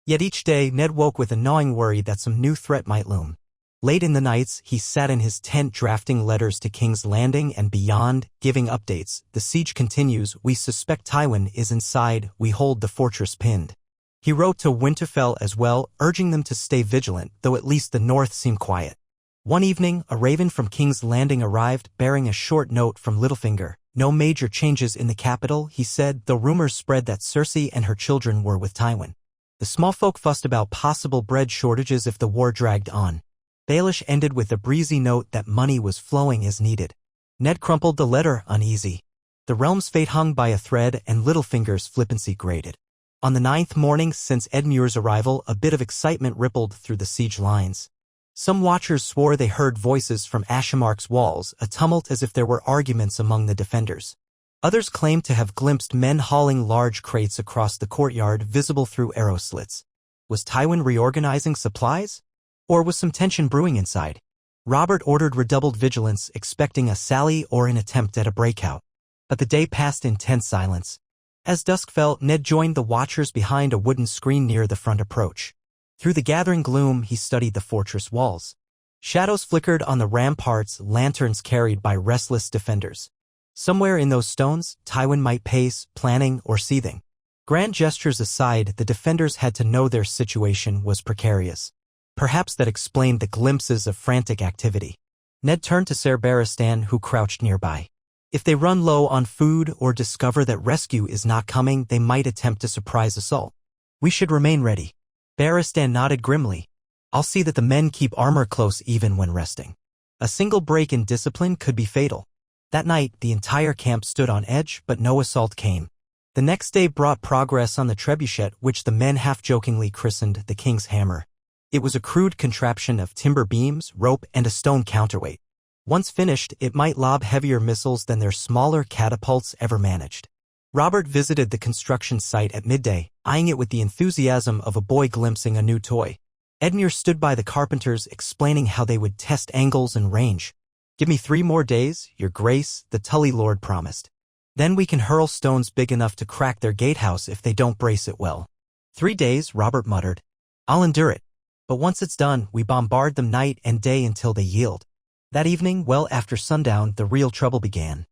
Yet each day, Ned woke with a gnawing worry that some new threat might loom. Late in the nights, he sat in his tent drafting letters to King's Landing and beyond, giving updates. The siege continues, we suspect Tywin is inside, we hold the fortress pinned. He wrote to Winterfell as well, urging them to stay vigilant, though at least the north seemed quiet. One evening, a raven from King's Landing arrived, bearing a short note from Littlefinger. No major changes in the capital, he said, though rumors spread that Cersei and her children were with Tywin. The small folk fussed about possible bread shortages if the war dragged on. Baelish ended with a breezy note that money was flowing as needed. Ned crumpled the letter, uneasy. The realm's fate hung by a thread, and Littlefinger's flippancy grated. On the 9th morning since Edmure's arrival, a bit of excitement rippled through the siege lines. Some watchers swore they heard voices from Ashemark's walls, a tumult as if there were arguments among the defenders. Others claimed to have glimpsed men hauling large crates across the courtyard, visible through arrow slits. Was Tywin reorganizing supplies? Or was some tension brewing inside? Robert ordered redoubled vigilance, expecting a sally or an attempt at a breakout. But the day passed in tense silence. As dusk fell, Ned joined the watchers behind a wooden screen near the front approach. Through the gathering gloom, he studied the fortress walls. Shadows flickered on the ramparts, lanterns carried by restless defenders. Somewhere in those stones, Tywin might pace, planning or seething. Grand gestures aside, the defenders had to know their situation was precarious. Perhaps that explained the glimpses of frantic activity. Ned turned to Ser Barristan, who crouched nearby. If they run low on food or discover that rescue is not coming, they might attempt a surprise assault. We should remain ready. Barristan nodded grimly. I'll see that the men keep armor close even when resting. A single break in discipline could be fatal. That night, the entire camp stood on edge, but no assault came. The next day brought progress on the trebuchet, which the men half-jokingly christened the King's Hammer. It was a crude contraption of timber beams, rope, and a stone counterweight. Once finished, it might lob heavier missiles than their smaller catapults ever managed. Robert visited the construction site at midday, eyeing it with the enthusiasm of a boy glimpsing a new toy. Edmure stood by the carpenters, explaining how they would test angles and range. Give me 3 more days, your grace, the Tully Lord promised. Then we can hurl stones big enough to crack their gatehouse if they don't brace it well. 3 days, Robert muttered. I'll endure it. But once it's done, we bombard them night and day until they yield. That evening, well after sundown, the real trouble began.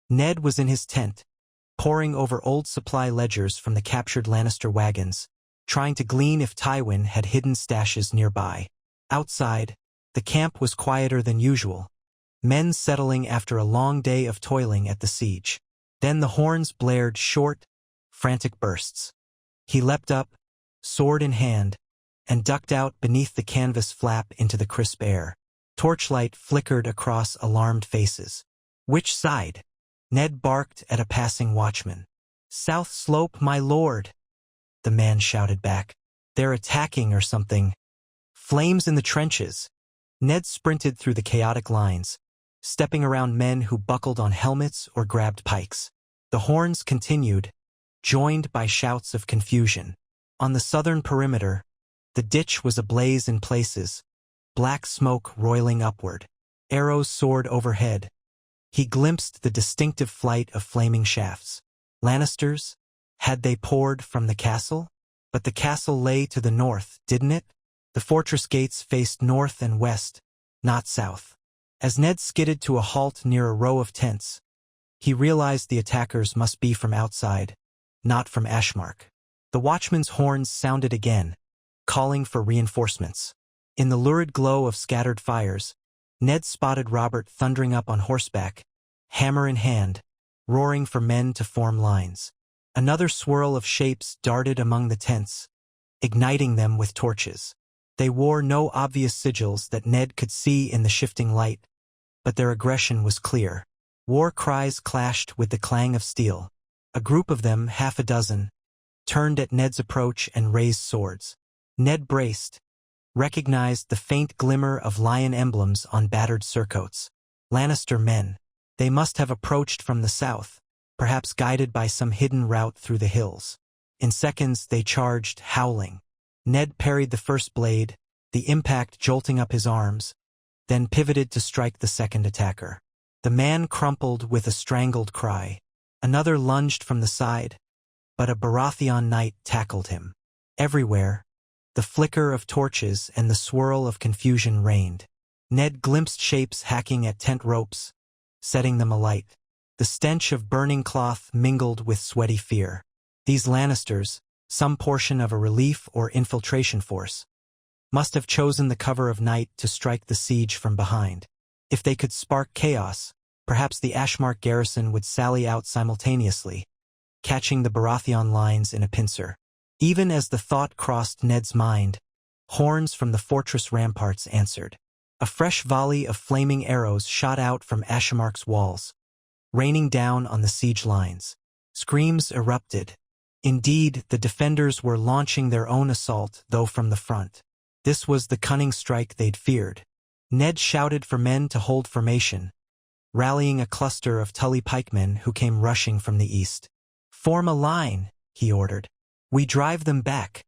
Ned was in his tent, poring over old supply ledgers from the captured Lannister wagons, trying to glean if Tywin had hidden stashes nearby. Outside, the camp was quieter than usual, men settling after a long day of toiling at the siege. Then the horns blared short, frantic bursts. He leapt up, sword in hand, and ducked out beneath the canvas flap into the crisp air. Torchlight flickered across alarmed faces. Which side? Ned barked at a passing watchman. South slope, my lord. The man shouted back. They're attacking or something. Flames in the trenches. Ned sprinted through the chaotic lines, stepping around men who buckled on helmets or grabbed pikes. The horns continued, joined by shouts of confusion. On the southern perimeter, the ditch was ablaze in places, black smoke roiling upward. Arrows soared overhead. He glimpsed the distinctive flight of flaming shafts. Lannisters? Had they poured from the castle? But the castle lay to the north, didn't it? The fortress gates faced north and west, not south. As Ned skidded to a halt near a row of tents, he realized the attackers must be from outside, not from Ashmark. The watchman's horns sounded again, calling for reinforcements. In the lurid glow of scattered fires, Ned spotted Robert thundering up on horseback, hammer in hand, roaring for men to form lines. Another swirl of shapes darted among the tents, igniting them with torches. They wore no obvious sigils that Ned could see in the shifting light, but their aggression was clear. War cries clashed with the clang of steel. A group of them, half a dozen, turned at Ned's approach and raised swords. Ned braced, recognized the faint glimmer of lion emblems on battered surcoats. Lannister men. They must have approached from the south, perhaps guided by some hidden route through the hills. In seconds they charged, howling. Ned parried the first blade, the impact jolting up his arms, then pivoted to strike the second attacker. The man crumpled with a strangled cry. Another lunged from the side, but a Baratheon knight tackled him. Everywhere, the flicker of torches and the swirl of confusion reigned. Ned glimpsed shapes hacking at tent ropes, setting them alight. The stench of burning cloth mingled with sweaty fear. These Lannisters, some portion of a relief or infiltration force, must have chosen the cover of night to strike the siege from behind. If they could spark chaos, perhaps the Ashmark garrison would sally out simultaneously, catching the Baratheon lines in a pincer. Even as the thought crossed Ned's mind, horns from the fortress ramparts answered. A fresh volley of flaming arrows shot out from Ashmark's walls, raining down on the siege lines. Screams erupted. Indeed, the defenders were launching their own assault, though from the front. This was the cunning strike they'd feared. Ned shouted for men to hold formation, rallying a cluster of Tully pikemen who came rushing from the east. Form a line, he ordered. We drive them back.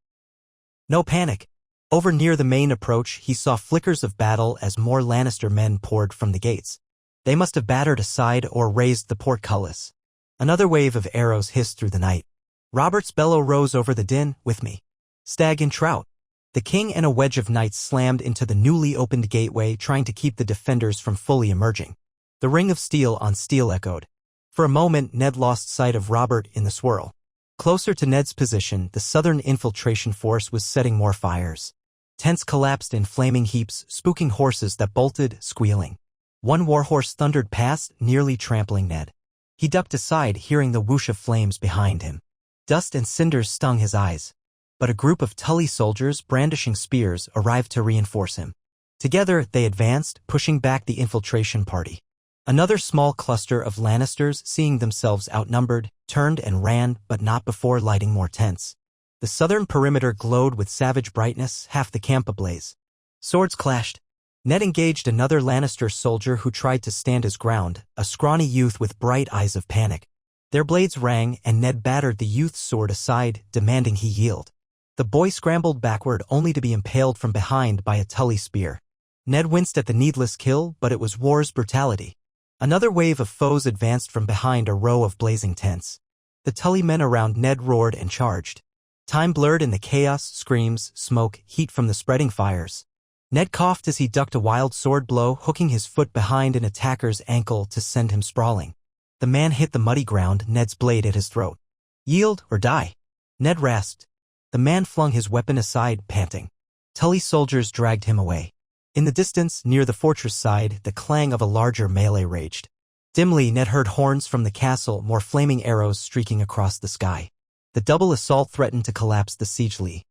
No panic. Over near the main approach, he saw flickers of battle as more Lannister men poured from the gates. They must have battered aside or raised the portcullis. Another wave of arrows hissed through the night. Robert's bellow rose over the din. With me. Stag and Trout. The king and a wedge of knights slammed into the newly opened gateway, trying to keep the defenders from fully emerging. The ring of steel on steel echoed. For a moment, Ned lost sight of Robert in the swirl. Closer to Ned's position, the southern infiltration force was setting more fires. Tents collapsed in flaming heaps, spooking horses that bolted, squealing. One warhorse thundered past, nearly trampling Ned. He ducked aside, hearing the whoosh of flames behind him. Dust and cinders stung his eyes. But a group of Tully soldiers brandishing spears arrived to reinforce him. Together, they advanced, pushing back the infiltration party. Another small cluster of Lannisters, seeing themselves outnumbered, turned and ran, but not before lighting more tents. The southern perimeter glowed with savage brightness, half the camp ablaze. Swords clashed. Ned engaged another Lannister soldier who tried to stand his ground, a scrawny youth with bright eyes of panic. Their blades rang, and Ned battered the youth's sword aside, demanding he yield. The boy scrambled backward only to be impaled from behind by a Tully spear. Ned winced at the needless kill, but it was war's brutality. Another wave of foes advanced from behind a row of blazing tents. The Tully men around Ned roared and charged. Time blurred in the chaos, screams, smoke, heat from the spreading fires. Ned coughed as he ducked a wild sword blow, hooking his foot behind an attacker's ankle to send him sprawling. The man hit the muddy ground, Ned's blade at his throat. Yield or die, Ned rasped. The man flung his weapon aside, panting. Tully soldiers dragged him away. In the distance, near the fortress side, the clang of a larger melee raged. Dimly, Ned heard horns from the castle, more flaming arrows streaking across the sky. The double assault threatened to collapse the siege lee.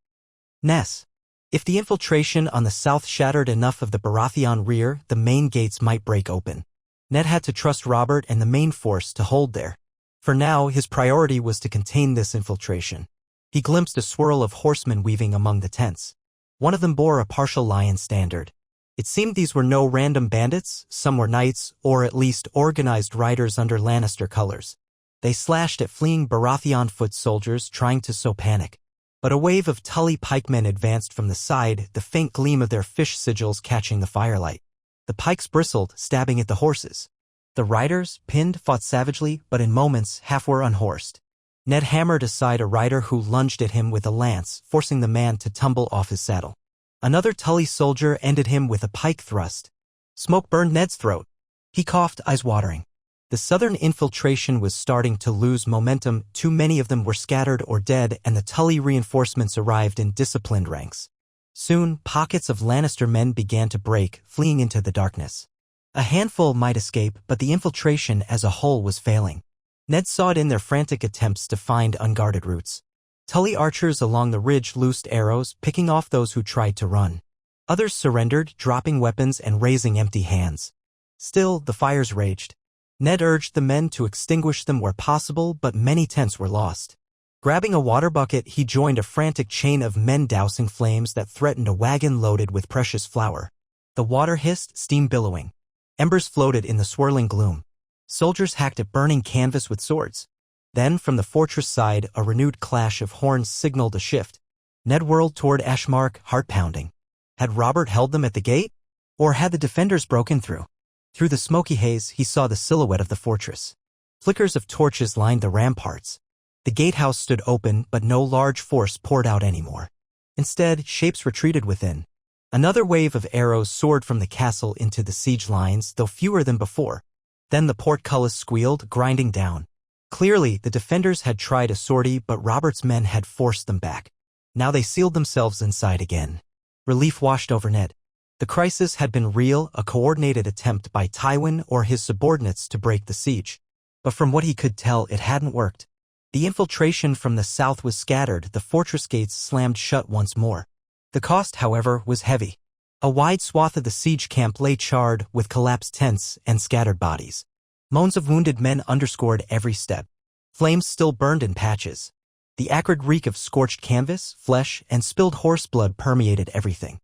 Ness. If the infiltration on the south shattered enough of the Baratheon rear, the main gates might break open. Ned had to trust Robert and the main force to hold there. For now, his priority was to contain this infiltration. He glimpsed a swirl of horsemen weaving among the tents. One of them bore a partial lion standard. It seemed these were no random bandits, some were knights, or at least organized riders under Lannister colors. They slashed at fleeing Baratheon foot soldiers trying to sow panic. But a wave of Tully pikemen advanced from the side, the faint gleam of their fish sigils catching the firelight. The pikes bristled, stabbing at the horses. The riders, pinned, fought savagely, but in moments half were unhorsed. Ned hammered aside a rider who lunged at him with a lance, forcing the man to tumble off his saddle. Another Tully soldier ended him with a pike thrust. Smoke burned Ned's throat. He coughed, eyes watering. The southern infiltration was starting to lose momentum, too many of them were scattered or dead, and the Tully reinforcements arrived in disciplined ranks. Soon, pockets of Lannister men began to break, fleeing into the darkness. A handful might escape, but the infiltration as a whole was failing. Ned saw it in their frantic attempts to find unguarded routes. Tully archers along the ridge loosed arrows, picking off those who tried to run. Others surrendered, dropping weapons and raising empty hands. Still, the fires raged. Ned urged the men to extinguish them where possible, but many tents were lost. Grabbing a water bucket, he joined a frantic chain of men dousing flames that threatened a wagon loaded with precious flour. The water hissed, steam billowing. Embers floated in the swirling gloom. Soldiers hacked at burning canvas with swords. Then, from the fortress side, a renewed clash of horns signaled a shift. Ned whirled toward Ashmark, heart pounding. Had Robert held them at the gate? Or had the defenders broken through? Through the smoky haze, he saw the silhouette of the fortress. Flickers of torches lined the ramparts. The gatehouse stood open, but no large force poured out anymore. Instead, shapes retreated within. Another wave of arrows soared from the castle into the siege lines, though fewer than before. Then the portcullis squealed, grinding down. Clearly, the defenders had tried a sortie, but Robert's men had forced them back. Now they sealed themselves inside again. Relief washed over Ned. The crisis had been real, a coordinated attempt by Tywin or his subordinates to break the siege. But from what he could tell, it hadn't worked. The infiltration from the south was scattered, the fortress gates slammed shut once more. The cost, however, was heavy. A wide swath of the siege camp lay charred, with collapsed tents and scattered bodies. Moans of wounded men underscored every step. Flames still burned in patches. The acrid reek of scorched canvas, flesh, and spilled horse blood permeated everything.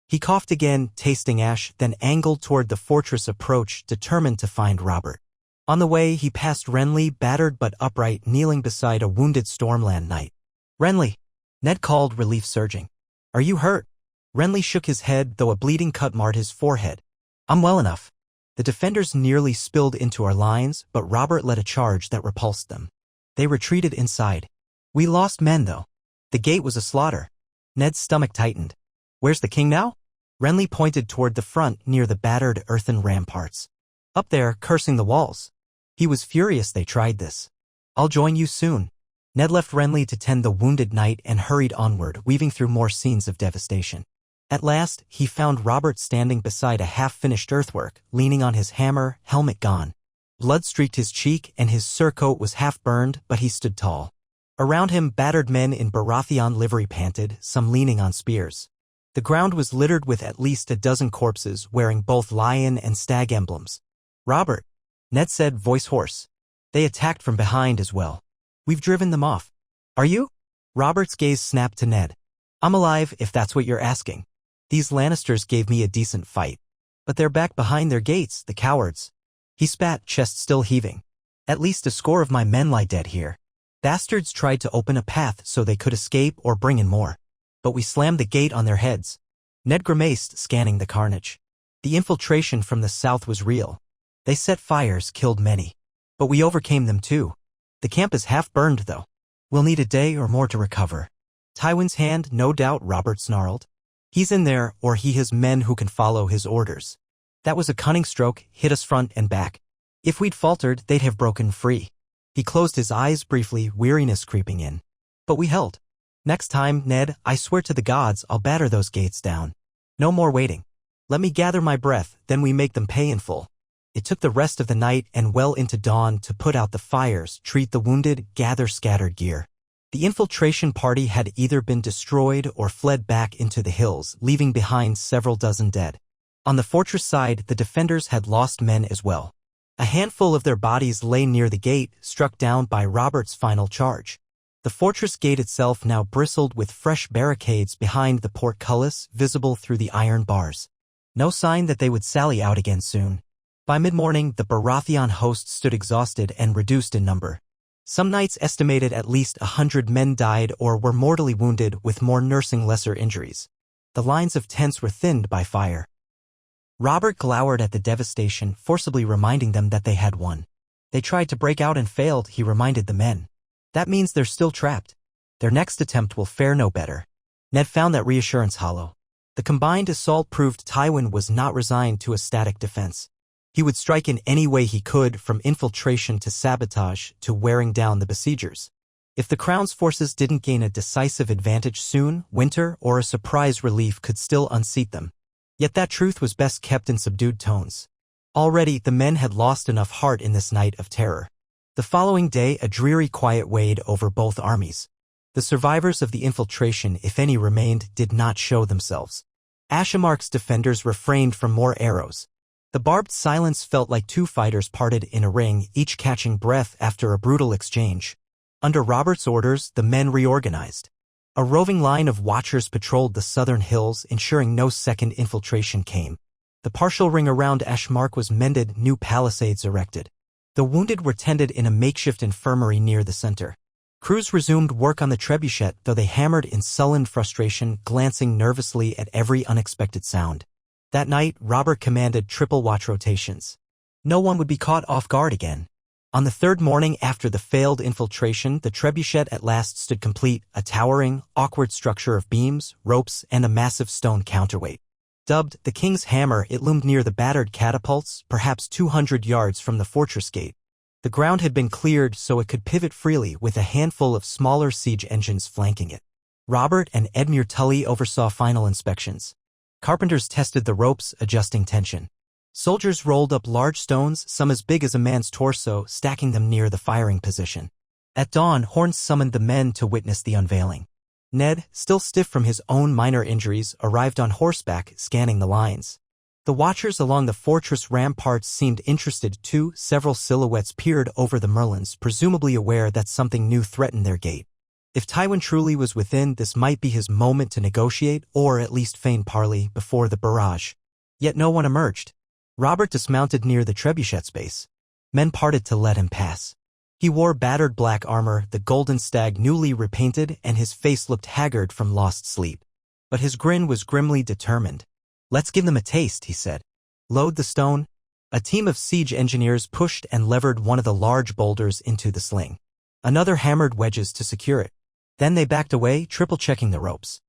He coughed again, tasting ash, then angled toward the fortress approach, determined to find Robert. On the way, he passed Renly, battered but upright, kneeling beside a wounded Stormland knight. "Renly," Ned called, relief surging. "Are you hurt?" Renly shook his head, though a bleeding cut marred his forehead. "I'm well enough." The defenders nearly spilled into our lines, but Robert led a charge that repulsed them. They retreated inside. "We lost men, though. The gate was a slaughter." Ned's stomach tightened. "Where's the king now?" Renly pointed toward the front, near the battered earthen ramparts. "Up there, cursing the walls." He was furious they tried this. "I'll join you soon." Ned left Renly to tend the wounded knight and hurried onward, weaving through more scenes of devastation. At last, he found Robert standing beside a half-finished earthwork, leaning on his hammer, helmet gone. Blood streaked his cheek and his surcoat was half-burned, but he stood tall. Around him, battered men in Baratheon livery panted, some leaning on spears. The ground was littered with at least a dozen corpses wearing both lion and stag emblems. "Robert," Ned said, voice hoarse. "They attacked from behind as well. We've driven them off." "Are you?" Robert's gaze snapped to Ned. "I'm alive, if that's what you're asking. These Lannisters gave me a decent fight. But they're back behind their gates, the cowards." He spat, chest still heaving. "At least a score of my men lie dead here. Bastards tried to open a path so they could escape or bring in more. But we slammed the gate on their heads." Ned grimaced, scanning the carnage. The infiltration from the south was real. They set fires, killed many. But we overcame them too. The camp is half burned, though. We'll need a day or more to recover. "Tywin's hand, no doubt," Robert snarled. "He's in there, or he has men who can follow his orders. That was a cunning stroke, hit us front and back. If we'd faltered, they'd have broken free." He closed his eyes briefly, weariness creeping in. "But we held. Next time, Ned, I swear to the gods I'll batter those gates down. No more waiting. Let me gather my breath, then we make them pay in full." It took the rest of the night and well into dawn to put out the fires, treat the wounded, gather scattered gear. The infiltration party had either been destroyed or fled back into the hills, leaving behind several dozen dead. On the fortress side, the defenders had lost men as well. A handful of their bodies lay near the gate, struck down by Robert's final charge. The fortress gate itself now bristled with fresh barricades behind the portcullis, visible through the iron bars. No sign that they would sally out again soon. By mid-morning, the Baratheon host stood exhausted and reduced in number. Some nights estimated at least 100 men died or were mortally wounded, with more nursing lesser injuries. The lines of tents were thinned by fire. Robert glowered at the devastation, forcibly reminding them that they had won. "They tried to break out and failed," he reminded the men. "That means they're still trapped. Their next attempt will fare no better." Ned found that reassurance hollow. The combined assault proved Tywin was not resigned to a static defense. He would strike in any way he could, from infiltration to sabotage to wearing down the besiegers. If the Crown's forces didn't gain a decisive advantage soon, winter or a surprise relief could still unseat them. Yet that truth was best kept in subdued tones. Already, the men had lost enough heart in this night of terror. The following day, a dreary quiet weighed over both armies. The survivors of the infiltration, if any remained, did not show themselves. Ashamark's defenders refrained from more arrows. The barbed silence felt like two fighters parted in a ring, each catching breath after a brutal exchange. Under Robert's orders, the men reorganized. A roving line of watchers patrolled the southern hills, ensuring no second infiltration came. The partial ring around Ashmark was mended, new palisades erected. The wounded were tended in a makeshift infirmary near the center. Crews resumed work on the trebuchet, though they hammered in sullen frustration, glancing nervously at every unexpected sound. That night, Robert commanded triple watch rotations. No one would be caught off guard again. On the third morning after the failed infiltration, the trebuchet at last stood complete, a towering, awkward structure of beams, ropes, and a massive stone counterweight. Dubbed the King's Hammer, it loomed near the battered catapults, perhaps 200 yards from the fortress gate. The ground had been cleared so it could pivot freely, with a handful of smaller siege engines flanking it. Robert and Edmure Tully oversaw final inspections. Carpenters tested the ropes, adjusting tension. Soldiers rolled up large stones, some as big as a man's torso, stacking them near the firing position. At dawn, Horns summoned the men to witness the unveiling. Ned, still stiff from his own minor injuries, arrived on horseback, scanning the lines. The watchers along the fortress ramparts seemed interested too. Several silhouettes peered over the merlons, presumably aware that something new threatened their gate. If Tywin truly was within, this might be his moment to negotiate, or at least feign parley, before the barrage. Yet no one emerged. Robert dismounted near the trebuchet's base. Men parted to let him pass. He wore battered black armor, the golden stag newly repainted, and his face looked haggard from lost sleep. But his grin was grimly determined. "Let's give them a taste," he said. "Load the stone." A team of siege engineers pushed and levered one of the large boulders into the sling. Another hammered wedges to secure it. Then they backed away, triple-checking the ropes.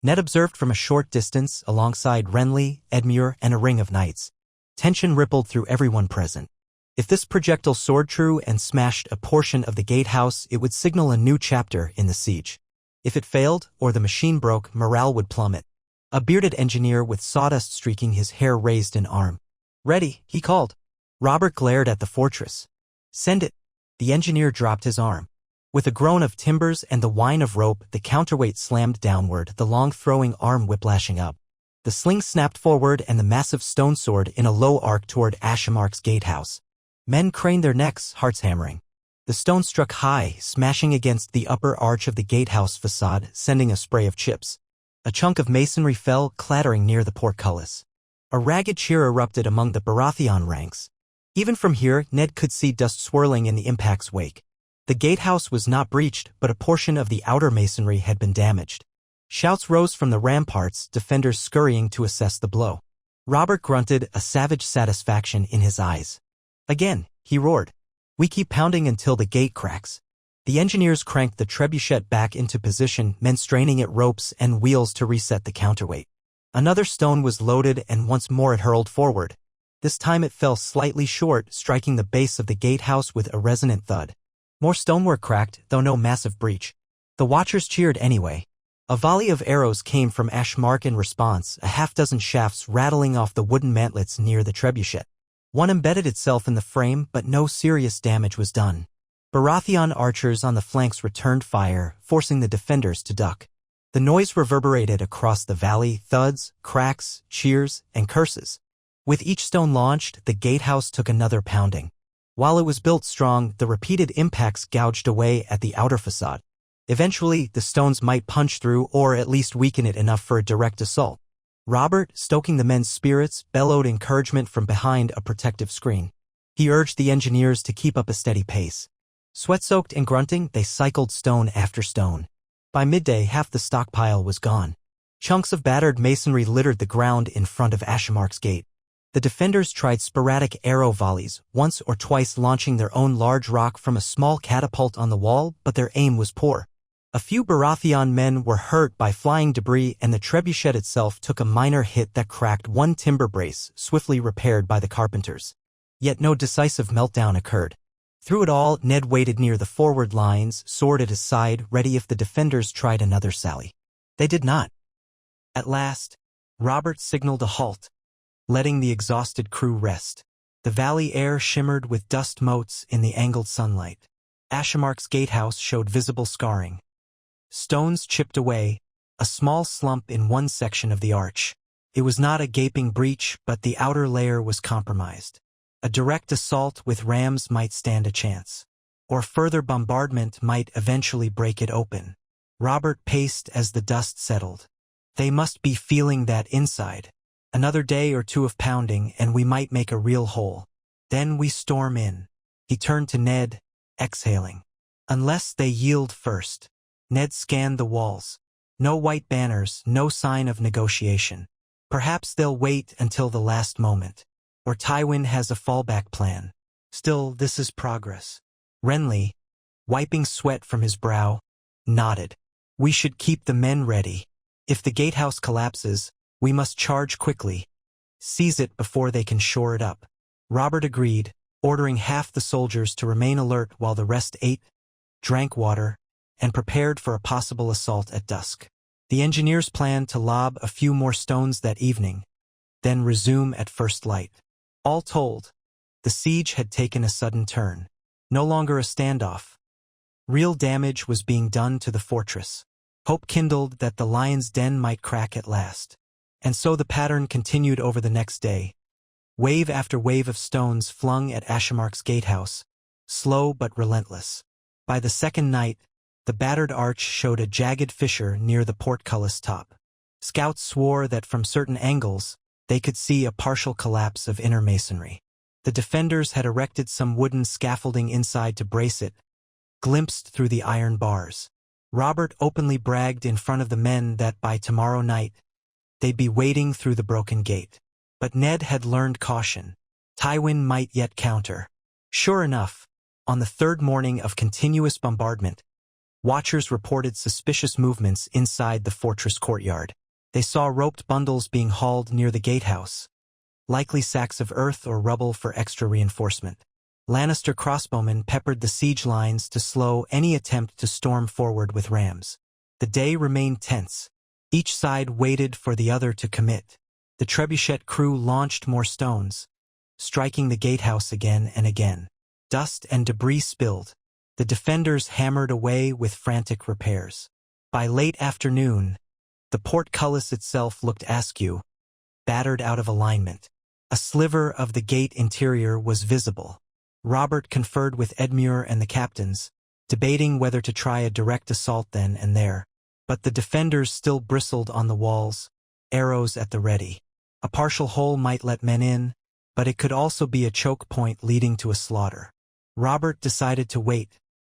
Ned observed from a short distance, alongside Renly, Edmure, and a ring of knights. Tension rippled through everyone present. If this projectile soared true and smashed a portion of the gatehouse, it would signal a new chapter in the siege. If it failed, or the machine broke, morale would plummet. A bearded engineer with sawdust streaking his hair raised an arm. "Ready," he called. Robert glared at the fortress. "Send it." The engineer dropped his arm. With a groan of timbers and the whine of rope, the counterweight slammed downward, the long throwing arm whiplashing up. The sling snapped forward and the massive stone soared in a low arc toward Ashemark's gatehouse. Men craned their necks, hearts hammering. The stone struck high, smashing against the upper arch of the gatehouse facade, sending a spray of chips. A chunk of masonry fell, clattering near the portcullis. A ragged cheer erupted among the Baratheon ranks. Even from here, Ned could see dust swirling in the impact's wake. The gatehouse was not breached, but a portion of the outer masonry had been damaged. Shouts rose from the ramparts, defenders scurrying to assess the blow. Robert grunted, a savage satisfaction in his eyes. "Again," he roared. "We keep pounding until the gate cracks." The engineers cranked the trebuchet back into position, men straining at ropes and wheels to reset the counterweight. Another stone was loaded and once more it hurled forward. This time it fell slightly short, striking the base of the gatehouse with a resonant thud. More stonework cracked, though no massive breach. The watchers cheered anyway. A volley of arrows came from Ashmark in response, a half-dozen shafts rattling off the wooden mantlets near the trebuchet. One embedded itself in the frame, but no serious damage was done. Baratheon archers on the flanks returned fire, forcing the defenders to duck. The noise reverberated across the valley, thuds, cracks, cheers, and curses. With each stone launched, the gatehouse took another pounding. While it was built strong, the repeated impacts gouged away at the outer facade. Eventually, the stones might punch through or at least weaken it enough for a direct assault. Robert, stoking the men's spirits, bellowed encouragement from behind a protective screen. He urged the engineers to keep up a steady pace. Sweat-soaked and grunting, they cycled stone after stone. By midday, half the stockpile was gone. Chunks of battered masonry littered the ground in front of Ashemark's gate. The defenders tried sporadic arrow volleys, once or twice launching their own large rock from a small catapult on the wall, but their aim was poor. A few Baratheon men were hurt by flying debris, and the trebuchet itself took a minor hit that cracked one timber brace, swiftly repaired by the carpenters. Yet no decisive meltdown occurred. Through it all, Ned waited near the forward lines, sword at his side, ready if the defenders tried another sally. They did not. At last, Robert signaled a halt, letting the exhausted crew rest. The valley air shimmered with dust motes in the angled sunlight. Ashemark's gatehouse showed visible scarring. Stones chipped away, a small slump in one section of the arch. It was not a gaping breach, but the outer layer was compromised. A direct assault with rams might stand a chance. Or further bombardment might eventually break it open. Robert paced as the dust settled. They must be feeling that inside. Another day or two of pounding, and we might make a real hole. Then we storm in. He turned to Ned, exhaling. Unless they yield first. Ned scanned the walls. No white banners, no sign of negotiation. Perhaps they'll wait until the last moment. Or Tywin has a fallback plan. Still, this is progress. Renly, wiping sweat from his brow, nodded. We should keep the men ready. If the gatehouse collapses, we must charge quickly. Seize it before they can shore it up. Robert agreed, ordering half the soldiers to remain alert while the rest ate, drank water, and prepared for a possible assault at dusk. The engineers planned to lob a few more stones that evening, then resume at first light. All told, the siege had taken a sudden turn. No longer a standoff. Real damage was being done to the fortress. Hope kindled that the lion's den might crack at last. And so the pattern continued over the next day. Wave after wave of stones flung at Ashemark's gatehouse, slow but relentless. By the second night, the battered arch showed a jagged fissure near the portcullis top. Scouts swore that from certain angles, they could see a partial collapse of inner masonry. The defenders had erected some wooden scaffolding inside to brace it, glimpsed through the iron bars. Robert openly bragged in front of the men that by tomorrow night, they'd be wading through the broken gate. But Ned had learned caution. Tywin might yet counter. Sure enough, on the third morning of continuous bombardment, watchers reported suspicious movements inside the fortress courtyard. They saw roped bundles being hauled near the gatehouse, likely sacks of earth or rubble for extra reinforcement. Lannister crossbowmen peppered the siege lines to slow any attempt to storm forward with rams. The day remained tense. Each side waited for the other to commit. The trebuchet crew launched more stones, striking the gatehouse again and again. Dust and debris spilled. The defenders hammered away with frantic repairs. By late afternoon, the portcullis itself looked askew, battered out of alignment. A sliver of the gate interior was visible. Robert conferred with Edmure and the captains, debating whether to try a direct assault then and there. But the defenders still bristled on the walls, arrows at the ready. A partial hole might let men in, but it could also be a choke point leading to a slaughter. Robert decided to wait,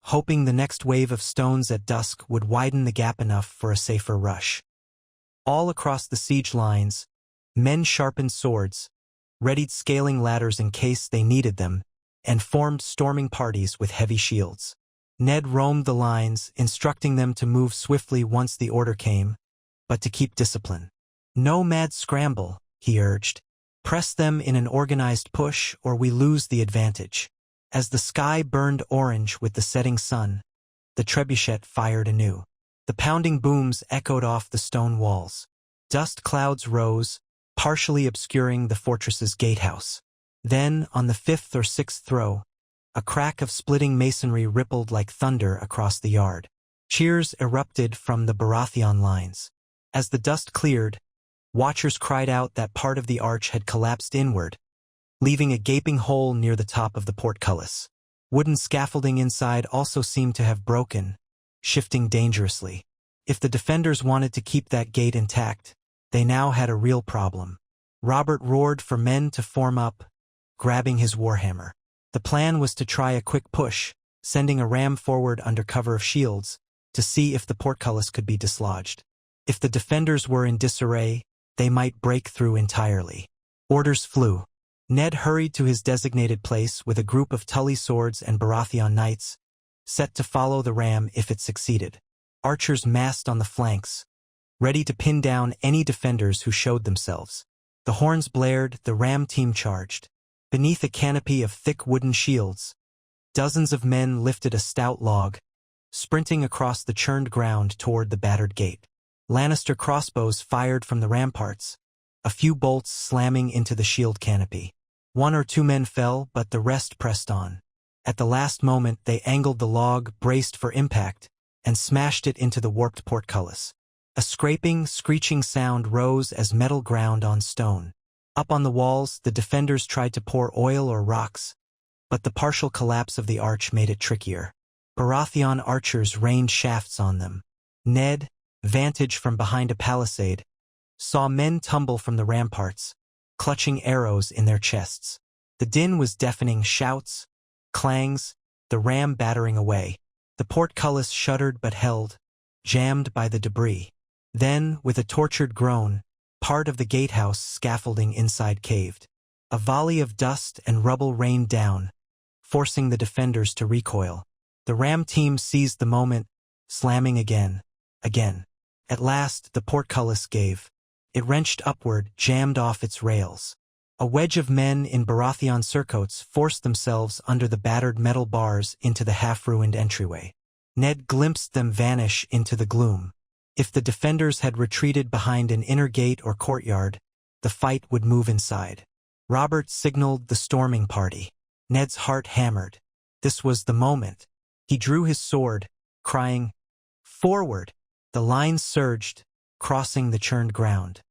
hoping the next wave of stones at dusk would widen the gap enough for a safer rush. All across the siege lines, men sharpened swords, readied scaling ladders in case they needed them, and formed storming parties with heavy shields. Ned roamed the lines, instructing them to move swiftly once the order came, but to keep discipline. No mad scramble, he urged. Press them in an organized push or we lose the advantage. As the sky burned orange with the setting sun, the trebuchet fired anew. The pounding booms echoed off the stone walls. Dust clouds rose, partially obscuring the fortress's gatehouse. Then, on the fifth or sixth throw, a crack of splitting masonry rippled like thunder across the yard. Cheers erupted from the Baratheon lines. As the dust cleared, watchers cried out that part of the arch had collapsed inward, leaving a gaping hole near the top of the portcullis. Wooden scaffolding inside also seemed to have broken, shifting dangerously. If the defenders wanted to keep that gate intact, they now had a real problem. Robert roared for men to form up, grabbing his warhammer. The plan was to try a quick push, sending a ram forward under cover of shields, to see if the portcullis could be dislodged. If the defenders were in disarray, they might break through entirely. Orders flew. Ned hurried to his designated place with a group of Tully swords and Baratheon knights, set to follow the ram if it succeeded. Archers massed on the flanks, ready to pin down any defenders who showed themselves. The horns blared, the ram team charged. Beneath a canopy of thick wooden shields, dozens of men lifted a stout log, sprinting across the churned ground toward the battered gate. Lannister crossbows fired from the ramparts, a few bolts slamming into the shield canopy. One or two men fell, but the rest pressed on. At the last moment they angled the log, braced for impact, and smashed it into the warped portcullis. A scraping, screeching sound rose as metal ground on stone. Up on the walls, the defenders tried to pour oil or rocks, but the partial collapse of the arch made it trickier. Baratheon archers rained shafts on them. Ned, vantage from behind a palisade, saw men tumble from the ramparts, clutching arrows in their chests. The din was deafening, shouts, clangs, the ram battering away. The portcullis shuddered but held, jammed by the debris. Then, with a tortured groan, part of the gatehouse scaffolding inside caved. A volley of dust and rubble rained down, forcing the defenders to recoil. The ram team seized the moment, slamming again. At last, the portcullis gave. It wrenched upward, jammed off its rails. A wedge of men in Baratheon surcoats forced themselves under the battered metal bars into the half-ruined entryway. Ned glimpsed them vanish into the gloom. If the defenders had retreated behind an inner gate or courtyard, the fight would move inside. Robert signaled the storming party. Ned's heart hammered. This was the moment. He drew his sword, crying, "Forward!" The lines surged, crossing the churned ground.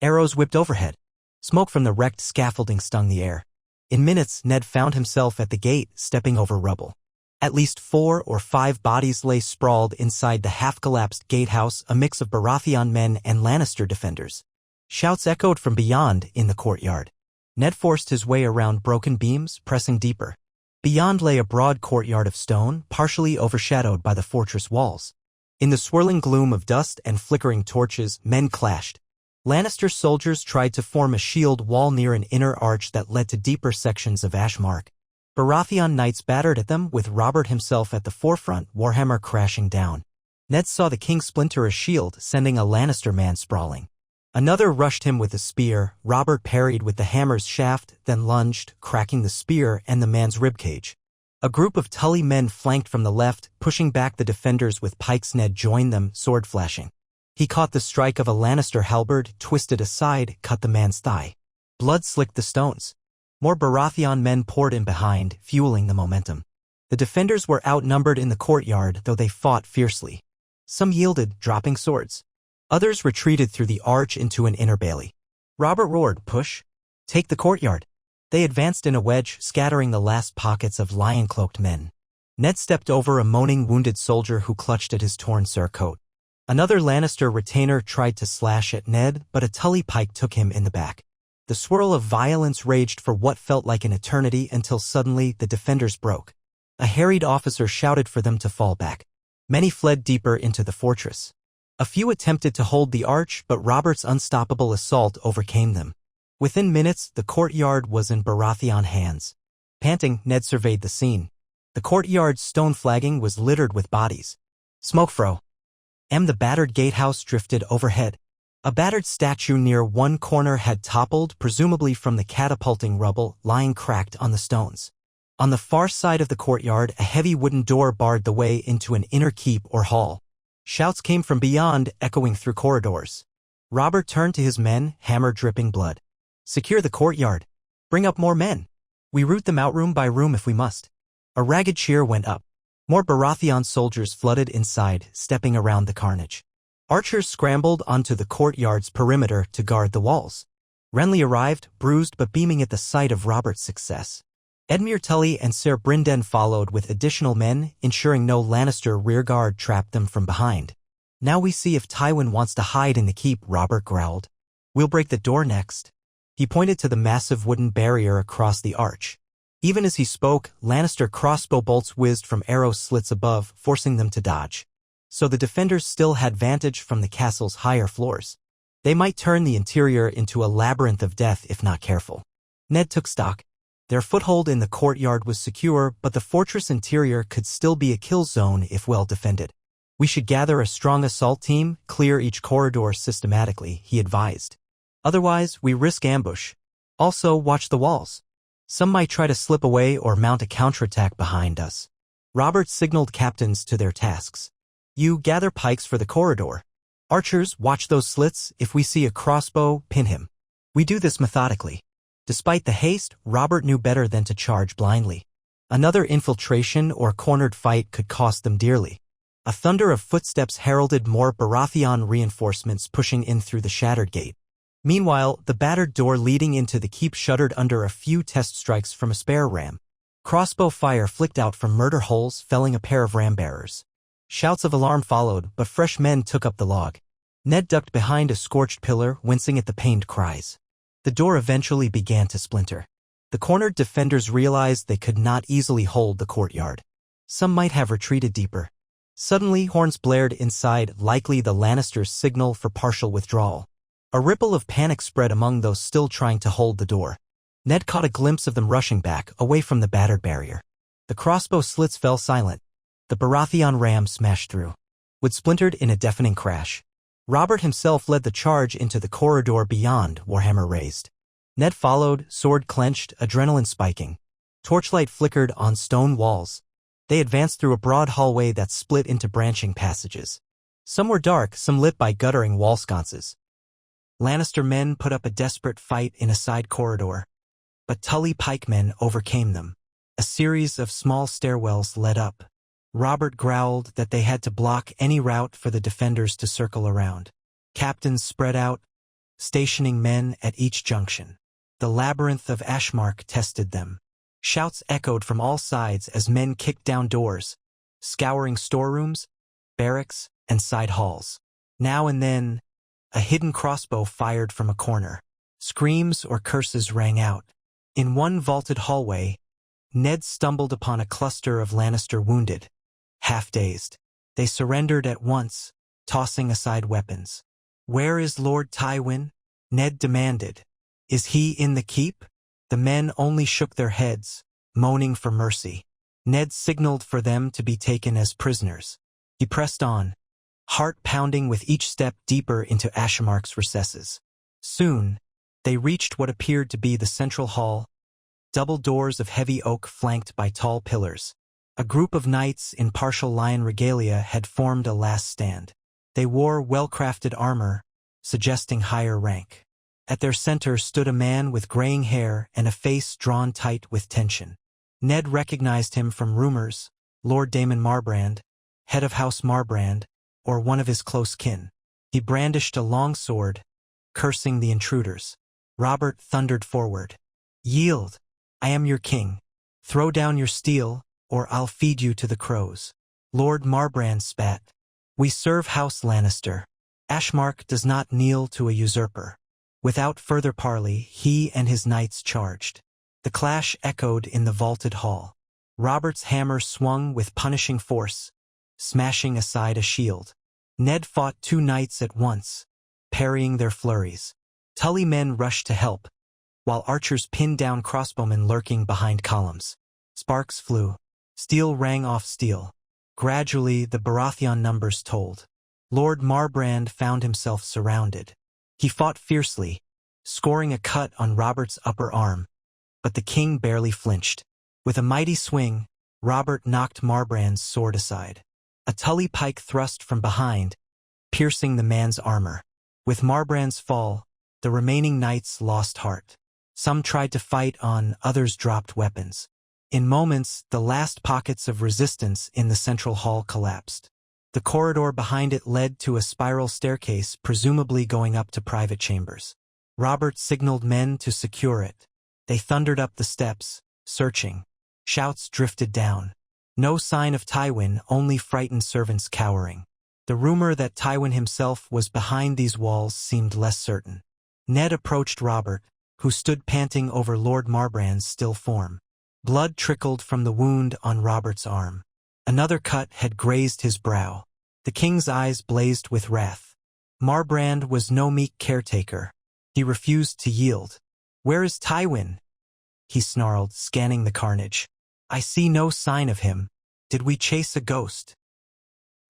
Arrows whipped overhead. Smoke from the wrecked scaffolding stung the air. In minutes, Ned found himself at the gate, stepping over rubble. At least 4 or 5 bodies lay sprawled inside the half-collapsed gatehouse, a mix of Baratheon men and Lannister defenders. Shouts echoed from beyond in the courtyard. Ned forced his way around broken beams, pressing deeper. Beyond lay a broad courtyard of stone, partially overshadowed by the fortress walls. In the swirling gloom of dust and flickering torches, men clashed. Lannister soldiers tried to form a shield wall near an inner arch that led to deeper sections of Ashmark. Baratheon knights battered at them, with Robert himself at the forefront, warhammer crashing down. Ned saw the king splinter a shield, sending a Lannister man sprawling. Another rushed him with a spear. Robert parried with the hammer's shaft, then lunged, cracking the spear and the man's ribcage. A group of Tully men flanked from the left, pushing back the defenders with pikes. Ned joined them, sword flashing. He caught the strike of a Lannister halberd, twisted aside, cut the man's thigh. Blood slicked the stones. More Baratheon men poured in behind, fueling the momentum. The defenders were outnumbered in the courtyard, though they fought fiercely. Some yielded, dropping swords. Others retreated through the arch into an inner bailey. Robert roared, "Push! Take the courtyard!" They advanced in a wedge, scattering the last pockets of lion-cloaked men. Ned stepped over a moaning wounded soldier who clutched at his torn surcoat. Another Lannister retainer tried to slash at Ned, but a Tully pike took him in the back. The swirl of violence raged for what felt like an eternity until suddenly the defenders broke. A harried officer shouted for them to fall back. Many fled deeper into the fortress. A few attempted to hold the arch, but Robert's unstoppable assault overcame them. Within minutes, the courtyard was in Baratheon hands. Panting, Ned surveyed the scene. The courtyard's stone flagging was littered with bodies. Smoke fro. The battered gatehouse drifted overhead. A battered statue near one corner had toppled, presumably from the catapulting rubble, lying cracked on the stones. On the far side of the courtyard, a heavy wooden door barred the way into an inner keep or hall. Shouts came from beyond, echoing through corridors. Robert turned to his men, hammer dripping blood. "Secure the courtyard. Bring up more men. We root them out room by room if we must." A ragged cheer went up. More Baratheon soldiers flooded inside, stepping around the carnage. Archers scrambled onto the courtyard's perimeter to guard the walls. Renly arrived, bruised but beaming at the sight of Robert's success. Edmure Tully and Ser Brynden followed with additional men, ensuring no Lannister rearguard trapped them from behind. "Now we see if Tywin wants to hide in the keep," Robert growled. "We'll break the door next." He pointed to the massive wooden barrier across the arch. Even as he spoke, Lannister crossbow bolts whizzed from arrow slits above, forcing them to dodge. So the defenders still had vantage from the castle's higher floors. They might turn the interior into a labyrinth of death if not careful. Ned took stock. Their foothold in the courtyard was secure, but the fortress interior could still be a kill zone if well defended. "We should gather a strong assault team, clear each corridor systematically," he advised. "Otherwise, we risk ambush. Also, watch the walls. Some might try to slip away or mount a counterattack behind us." Robert signaled captains to their tasks. "You gather pikes for the corridor. Archers, watch those slits. If we see a crossbow, pin him." We do this methodically. Despite the haste, Robert knew better than to charge blindly. Another infiltration or cornered fight could cost them dearly. A thunder of footsteps heralded more Baratheon reinforcements pushing in through the shattered gate. Meanwhile, the battered door leading into the keep shuddered under a few test strikes from a spare ram. Crossbow fire flicked out from murder holes, felling a pair of ram bearers. Shouts of alarm followed, but fresh men took up the log. Ned ducked behind a scorched pillar, wincing at the pained cries. The door eventually began to splinter. The cornered defenders realized they could not easily hold the courtyard. Some might have retreated deeper. Suddenly, horns blared inside, likely the Lannisters' signal for partial withdrawal. A ripple of panic spread among those still trying to hold the door. Ned caught a glimpse of them rushing back, away from the battered barrier. The crossbow slits fell silent. The Baratheon ram smashed through. Wood splintered in a deafening crash. Robert himself led the charge into the corridor beyond, warhammer raised. Ned followed, sword clenched, adrenaline spiking. Torchlight flickered on stone walls. They advanced through a broad hallway that split into branching passages. Some were dark, some lit by guttering wall sconces. Lannister men put up a desperate fight in a side corridor. But Tully pikemen overcame them. A series of small stairwells led up. Robert growled that they had to block any route for the defenders to circle around. Captains spread out, stationing men at each junction. The labyrinth of Ashmark tested them. Shouts echoed from all sides as men kicked down doors, scouring storerooms, barracks, and side halls. Now and then, a hidden crossbow fired from a corner. Screams or curses rang out. In one vaulted hallway, Ned stumbled upon a cluster of Lannister wounded. Half-dazed, they surrendered at once, tossing aside weapons. "Where is Lord Tywin?" Ned demanded. "Is he in the keep?" The men only shook their heads, moaning for mercy. Ned signaled for them to be taken as prisoners. He pressed on, heart pounding with each step deeper into Ashmark's recesses. Soon, they reached what appeared to be the central hall, double doors of heavy oak flanked by tall pillars. A group of knights in partial lion regalia had formed a last stand. They wore well-crafted armor, suggesting higher rank. At their center stood a man with graying hair and a face drawn tight with tension. Ned recognized him from rumors, Lord Daemon Marbrand, head of House Marbrand, or one of his close kin. He brandished a long sword, cursing the intruders. Robert thundered forward. "Yield! I am your king. Throw down your steel, or I'll feed you to the crows." Lord Marbrand spat. "We serve House Lannister. Ashmark does not kneel to a usurper." Without further parley, he and his knights charged. The clash echoed in the vaulted hall. Robert's hammer swung with punishing force, smashing aside a shield. Ned fought two knights at once, parrying their flurries. Tully men rushed to help, while archers pinned down crossbowmen lurking behind columns. Sparks flew. Steel rang off steel. Gradually, the Baratheon numbers told. Lord Marbrand found himself surrounded. He fought fiercely, scoring a cut on Robert's upper arm, but the king barely flinched. With a mighty swing, Robert knocked Marbrand's sword aside. A Tully pike thrust from behind, piercing the man's armor. With Marbrand's fall, the remaining knights lost heart. Some tried to fight on, others dropped weapons. In moments, the last pockets of resistance in the central hall collapsed. The corridor behind it led to a spiral staircase, presumably going up to private chambers. Robert signaled men to secure it. They thundered up the steps, searching. Shouts drifted down. No sign of Tywin, only frightened servants cowering. The rumor that Tywin himself was behind these walls seemed less certain. Ned approached Robert, who stood panting over Lord Marbrand's still form. Blood trickled from the wound on Robert's arm. Another cut had grazed his brow. The king's eyes blazed with wrath. Marbrand was no meek caretaker. He refused to yield. "Where is Tywin?" he snarled, scanning the carnage. "I see no sign of him. Did we chase a ghost?"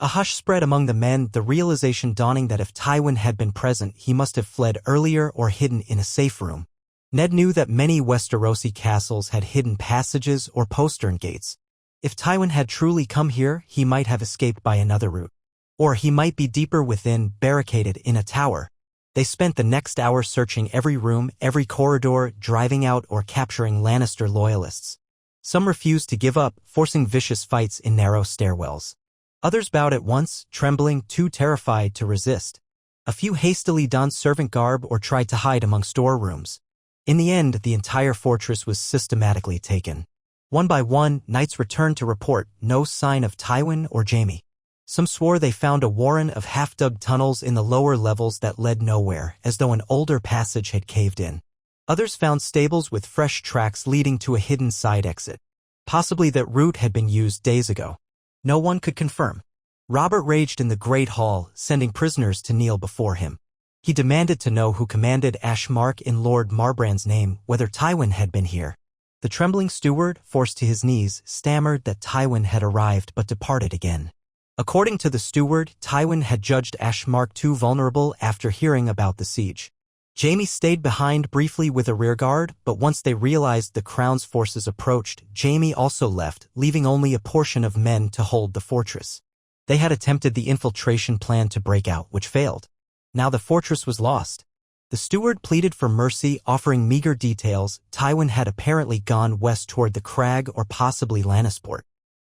A hush spread among the men, the realization dawning that if Tywin had been present, he must have fled earlier or hidden in a safe room. Ned knew that many Westerosi castles had hidden passages or postern gates. If Tywin had truly come here, he might have escaped by another route. Or he might be deeper within, barricaded in a tower. They spent the next hour searching every room, every corridor, driving out or capturing Lannister loyalists. Some refused to give up, forcing vicious fights in narrow stairwells. Others bowed at once, trembling, too terrified to resist. A few hastily donned servant garb or tried to hide among storerooms. In the end, the entire fortress was systematically taken. One by one, knights returned to report no sign of Tywin or Jaime. Some swore they found a warren of half-dug tunnels in the lower levels that led nowhere, as though an older passage had caved in. Others found stables with fresh tracks leading to a hidden side exit. Possibly that route had been used days ago. No one could confirm. Robert raged in the Great Hall, sending prisoners to kneel before him. He demanded to know who commanded Ashmark in Lord Marbrand's name, whether Tywin had been here. The trembling steward, forced to his knees, stammered that Tywin had arrived but departed again. According to the steward, Tywin had judged Ashmark too vulnerable after hearing about the siege. Jaime stayed behind briefly with a rearguard, but once they realized the crown's forces approached, Jaime also left, leaving only a portion of men to hold the fortress. They had attempted the infiltration plan to break out, which failed. Now the fortress was lost. The steward pleaded for mercy, offering meager details. Tywin had apparently gone west toward the crag or possibly Lannisport.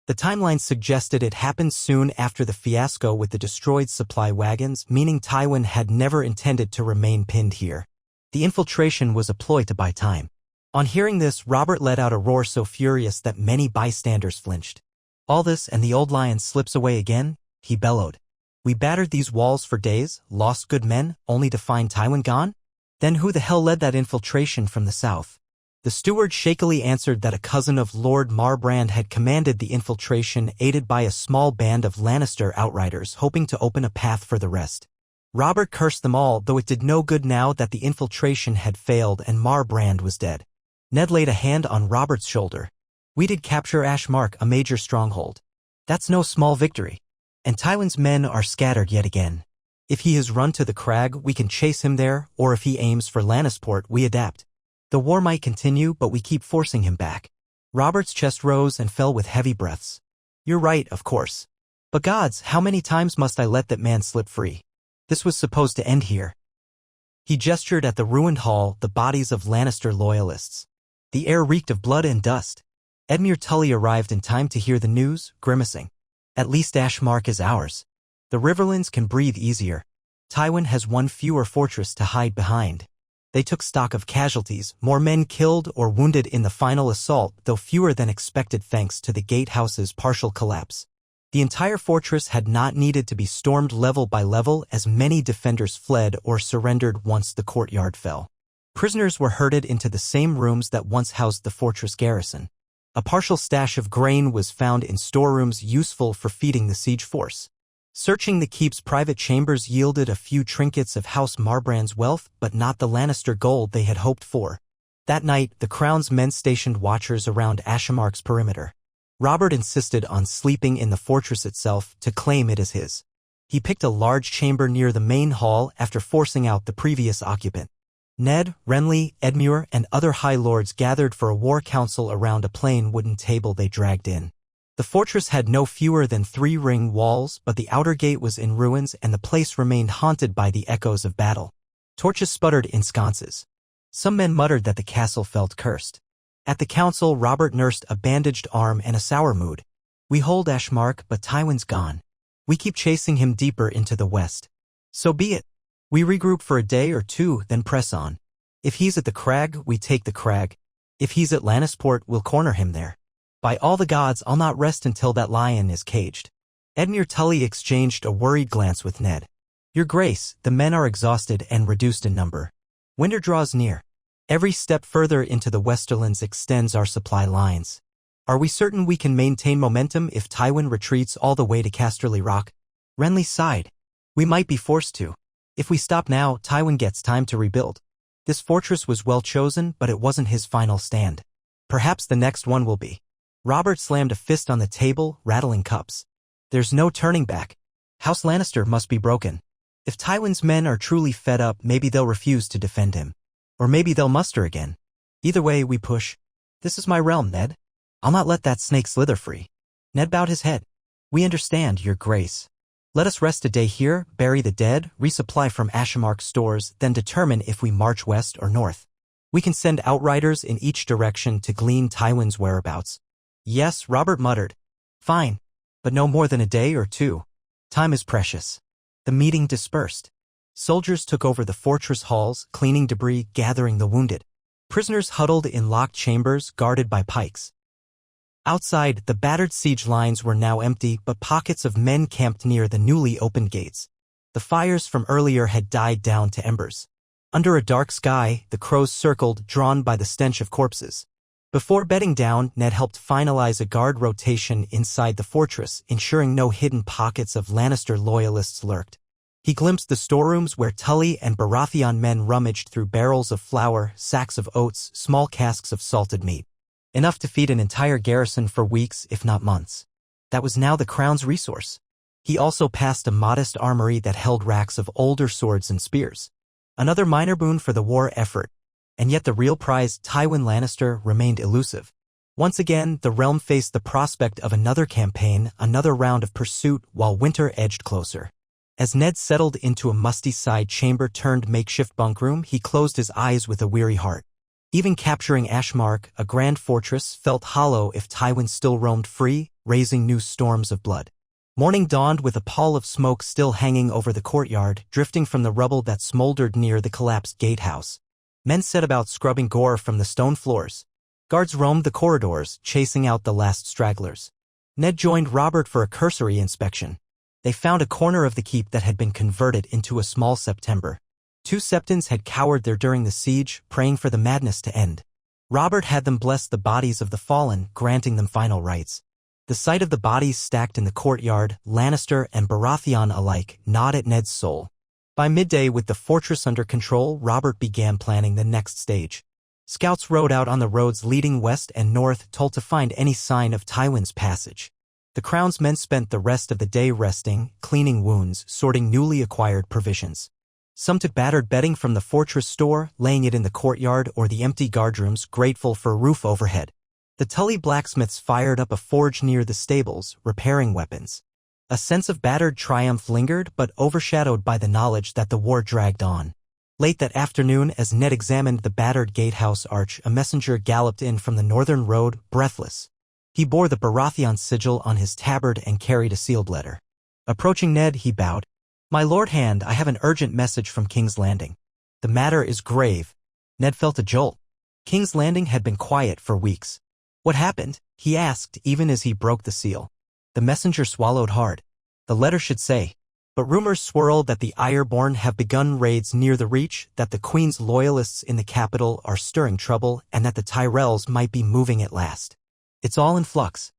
The timeline suggested it happened soon after the fiasco with the destroyed supply wagons, meaning Tywin had never intended to remain pinned here. The infiltration was a ploy to buy time. On hearing this, Robert let out a roar so furious that many bystanders flinched. "All this and the old lion slips away again?" he bellowed. "We battered these walls for days, lost good men, only to find Tywin gone? Then who the hell led that infiltration from the south?" The steward shakily answered that a cousin of Lord Marbrand had commanded the infiltration, aided by a small band of Lannister outriders hoping to open a path for the rest. Robert cursed them all, though it did no good now that the infiltration had failed and Marbrand was dead. Ned laid a hand on Robert's shoulder. "We did capture Ashmark, a major stronghold. That's no small victory. And Tywin's men are scattered yet again. If he has run to the crag, we can chase him there, or if he aims for Lannisport, we adapt. The war might continue, but we keep forcing him back." Robert's chest rose and fell with heavy breaths. "You're right, of course. But gods, how many times must I let that man slip free? This was supposed to end here. He gestured at the ruined hall, the bodies of Lannister loyalists. The air reeked of blood and dust. Edmure Tully arrived in time to hear the news, grimacing. At least Ashmark is ours. The Riverlands can breathe easier. Tywin has one fewer fortress to hide behind. They took stock of casualties, more men killed or wounded in the final assault, though fewer than expected thanks to the gatehouse's partial collapse. The entire fortress had not needed to be stormed level by level, as many defenders fled or surrendered once the courtyard fell. Prisoners were herded into the same rooms that once housed the fortress garrison. A partial stash of grain was found in storerooms useful for feeding the siege force. Searching the keep's private chambers yielded a few trinkets of House Marbrand's wealth, but not the Lannister gold they had hoped for. That night, the Crown's men stationed watchers around Ashmark's perimeter. Robert insisted on sleeping in the fortress itself to claim it as his. He picked a large chamber near the main hall after forcing out the previous occupant. Ned, Renly, Edmure, and other High Lords gathered for a war council around a plain wooden table they dragged in. The fortress had no fewer than 3 ring walls, but the outer gate was in ruins and the place remained haunted by the echoes of battle. Torches sputtered in sconces. Some men muttered that the castle felt cursed. At the council, Robert nursed a bandaged arm and a sour mood. We hold Ashmark, but Tywin's gone. We keep chasing him deeper into the west. So be it. We regroup for a day or two, then press on. If he's at the crag, we take the crag. If he's at Lannisport, we'll corner him there. By all the gods, I'll not rest until that lion is caged. Edmure Tully exchanged a worried glance with Ned. Your Grace, the men are exhausted and reduced in number. Winter draws near. Every step further into the Westerlands extends our supply lines. Are we certain we can maintain momentum if Tywin retreats all the way to Casterly Rock? Renly sighed. We might be forced to. If we stop now, Tywin gets time to rebuild. This fortress was well chosen, but it wasn't his final stand. Perhaps the next one will be. Robert slammed a fist on the table, rattling cups. There's no turning back. House Lannister must be broken. If Tywin's men are truly fed up, maybe they'll refuse to defend him. Or maybe they'll muster again. Either way, we push. This is my realm, Ned. I'll not let that snake slither free. Ned bowed his head. We understand, Your Grace. Let us rest a day here, bury the dead, resupply from Ashmark's stores, then determine if we march west or north. We can send outriders in each direction to glean Tywin's whereabouts. Yes, Robert muttered. Fine. But no more than a day or two. Time is precious. The meeting dispersed. Soldiers took over the fortress halls, cleaning debris, gathering the wounded. Prisoners huddled in locked chambers, guarded by pikes. Outside, the battered siege lines were now empty, but pockets of men camped near the newly opened gates. The fires from earlier had died down to embers. Under a dark sky, the crows circled, drawn by the stench of corpses. Before bedding down, Ned helped finalize a guard rotation inside the fortress, ensuring no hidden pockets of Lannister loyalists lurked. He glimpsed the storerooms where Tully and Baratheon men rummaged through barrels of flour, sacks of oats, small casks of salted meat. Enough to feed an entire garrison for weeks, if not months. That was now the Crown's resource. He also passed a modest armory that held racks of older swords and spears. Another minor boon for the war effort. And yet the real prize, Tywin Lannister, remained elusive. Once again, the realm faced the prospect of another campaign, another round of pursuit, while winter edged closer. As Ned settled into a musty side chamber turned makeshift bunk room, he closed his eyes with a weary heart. Even capturing Ashmark, a grand fortress, felt hollow if Tywin still roamed free, raising new storms of blood. Morning dawned with a pall of smoke still hanging over the courtyard, drifting from the rubble that smoldered near the collapsed gatehouse. Men set about scrubbing gore from the stone floors. Guards roamed the corridors, chasing out the last stragglers. Ned joined Robert for a cursory inspection. They found a corner of the keep that had been converted into a small September. 2 Septons had cowered there during the siege, praying for the madness to end. Robert had them bless the bodies of the fallen, granting them final rites. The sight of the bodies stacked in the courtyard, Lannister and Baratheon alike, gnawed at Ned's soul. By midday, with the fortress under control, Robert began planning the next stage. Scouts rode out on the roads leading west and north, told to find any sign of Tywin's passage. The Crown's men spent the rest of the day resting, cleaning wounds, sorting newly acquired provisions. Some took battered bedding from the fortress store, laying it in the courtyard or the empty guardrooms, grateful for a roof overhead. The Tully blacksmiths fired up a forge near the stables, repairing weapons. A sense of battered triumph lingered but overshadowed by the knowledge that the war dragged on. Late that afternoon, as Ned examined the battered gatehouse arch, a messenger galloped in from the northern road, breathless. He bore the Baratheon sigil on his tabard and carried a sealed letter. Approaching Ned, he bowed. "My Lord Hand, I have an urgent message from King's Landing. The matter is grave." Ned felt a jolt. King's Landing had been quiet for weeks. "What happened?" he asked, even as he broke the seal. The messenger swallowed hard. The letter should say. But rumors swirl that the Ironborn have begun raids near the Reach, that the Queen's loyalists in the capital are stirring trouble, and that the Tyrells might be moving at last. It's all in flux.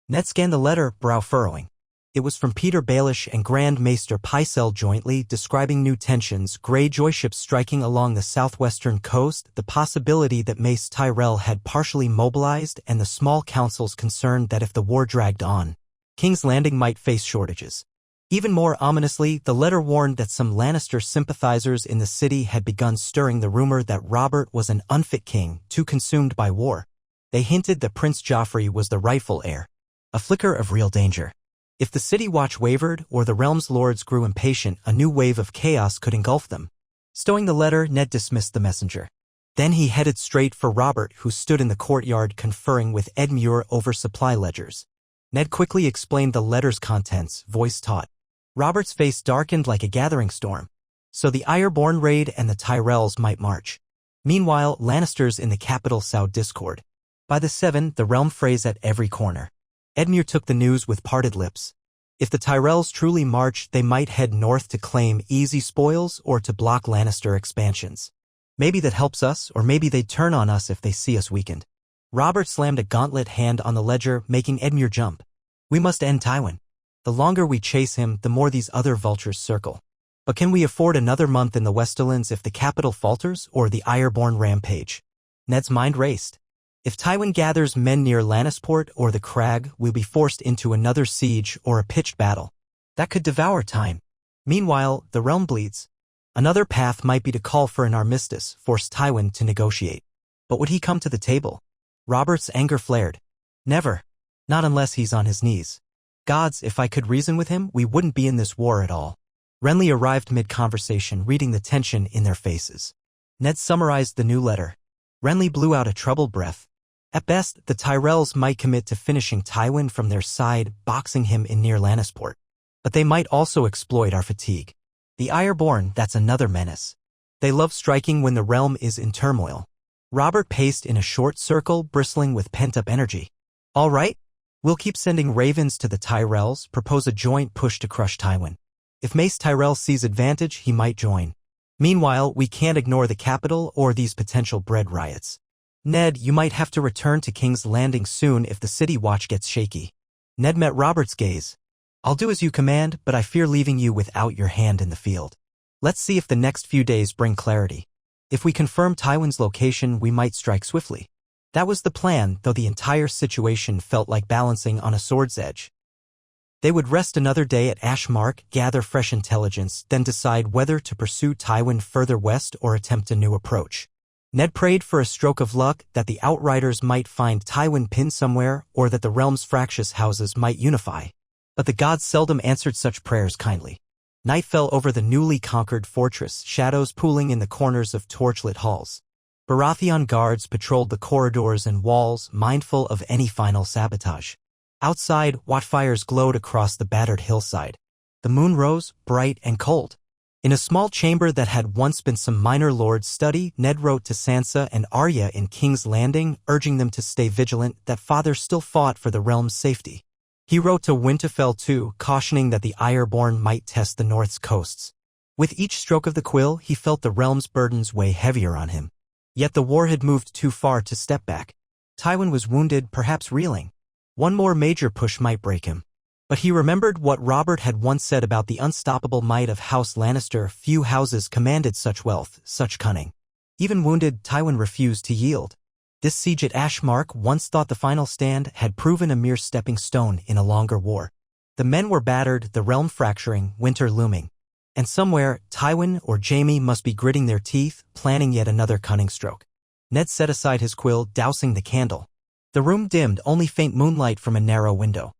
Ned scanned the letter, brow furrowing. It was from Peter Baelish and Grand Maester Pycelle jointly, describing new tensions, Greyjoy ships striking along the southwestern coast, the possibility that Mace Tyrell had partially mobilized, and the small council's concern that if the war dragged on, King's Landing might face shortages. Even more ominously, the letter warned that some Lannister sympathizers in the city had begun stirring the rumor that Robert was an unfit king, too consumed by war. They hinted that Prince Joffrey was the rightful heir. A flicker of real danger. If the city watch wavered or the realm's lords grew impatient, a new wave of chaos could engulf them. Stowing the letter, Ned dismissed the messenger. Then he headed straight for Robert, who stood in the courtyard conferring with Edmure over supply ledgers. Ned quickly explained the letter's contents, voice taut. Robert's face darkened like a gathering storm. So the Ironborn raid and the Tyrells might march. Meanwhile, Lannisters in the capital sowed discord. By the Seven, the realm frays at every corner. Edmure took the news with parted lips. If the Tyrells truly marched, they might head north to claim easy spoils or to block Lannister expansions. Maybe that helps us, or maybe they'd turn on us if they see us weakened. Robert slammed a gauntlet hand on the ledger, making Edmure jump. We must end Tywin. The longer we chase him, the more these other vultures circle. But can we afford another month in the Westerlands if the capital falters or the Ironborn rampage? Ned's mind raced. If Tywin gathers men near Lannisport or the Crag, we'll be forced into another siege or a pitched battle. That could devour time. Meanwhile, the realm bleeds. Another path might be to call for an armistice, force Tywin to negotiate. But would he come to the table? Robert's anger flared. Never. Not unless he's on his knees. Gods, if I could reason with him, we wouldn't be in this war at all. Renly arrived mid-conversation, reading the tension in their faces. Ned summarized the new letter. Renly blew out a troubled breath. At best, the Tyrells might commit to finishing Tywin from their side, boxing him in near Lannisport. But they might also exploit our fatigue. The Ironborn, that's another menace. They love striking when the realm is in turmoil. Robert paced in a short circle, bristling with pent-up energy. All right, we'll keep sending ravens to the Tyrells, propose a joint push to crush Tywin. If Mace Tyrell sees advantage, he might join. Meanwhile, we can't ignore the capital or these potential bread riots. Ned, you might have to return to King's Landing soon if the city watch gets shaky. Ned met Robert's gaze. I'll do as you command, but I fear leaving you without your hand in the field. Let's see if the next few days bring clarity. If we confirm Tywin's location, we might strike swiftly. That was the plan, though the entire situation felt like balancing on a sword's edge. They would rest another day at Ashmark, gather fresh intelligence, then decide whether to pursue Tywin further west or attempt a new approach. Ned prayed for a stroke of luck, that the Outriders might find Tywin pinned somewhere, or that the realm's fractious houses might unify. But the gods seldom answered such prayers kindly. Night fell over the newly conquered fortress, shadows pooling in the corners of torchlit halls. Baratheon guards patrolled the corridors and walls, mindful of any final sabotage. Outside, watchfires glowed across the battered hillside. The moon rose, bright and cold. In a small chamber that had once been some minor lord's study, Ned wrote to Sansa and Arya in King's Landing, urging them to stay vigilant, that father still fought for the realm's safety. He wrote to Winterfell too, cautioning that the Ironborn might test the North's coasts. With each stroke of the quill, he felt the realm's burdens weigh heavier on him. Yet the war had moved too far to step back. Tywin was wounded, perhaps reeling. One more major push might break him. But he remembered what Robert had once said about the unstoppable might of House Lannister. Few houses commanded such wealth, such cunning. Even wounded, Tywin refused to yield. This siege at Ashmark, once thought the final stand, had proven a mere stepping stone in a longer war. The men were battered, the realm fracturing, winter looming. And somewhere, Tywin or Jaime must be gritting their teeth, planning yet another cunning stroke. Ned set aside his quill, dousing the candle. The room dimmed, only faint moonlight from a narrow window.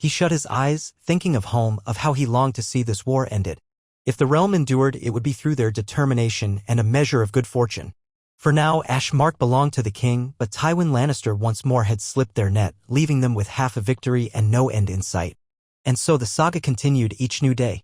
He shut his eyes, thinking of home, of how he longed to see this war ended. If the realm endured, it would be through their determination and a measure of good fortune. For now, Ashmark belonged to the king, but Tywin Lannister once more had slipped their net, leaving them with half a victory and no end in sight. And so the saga continued each new day,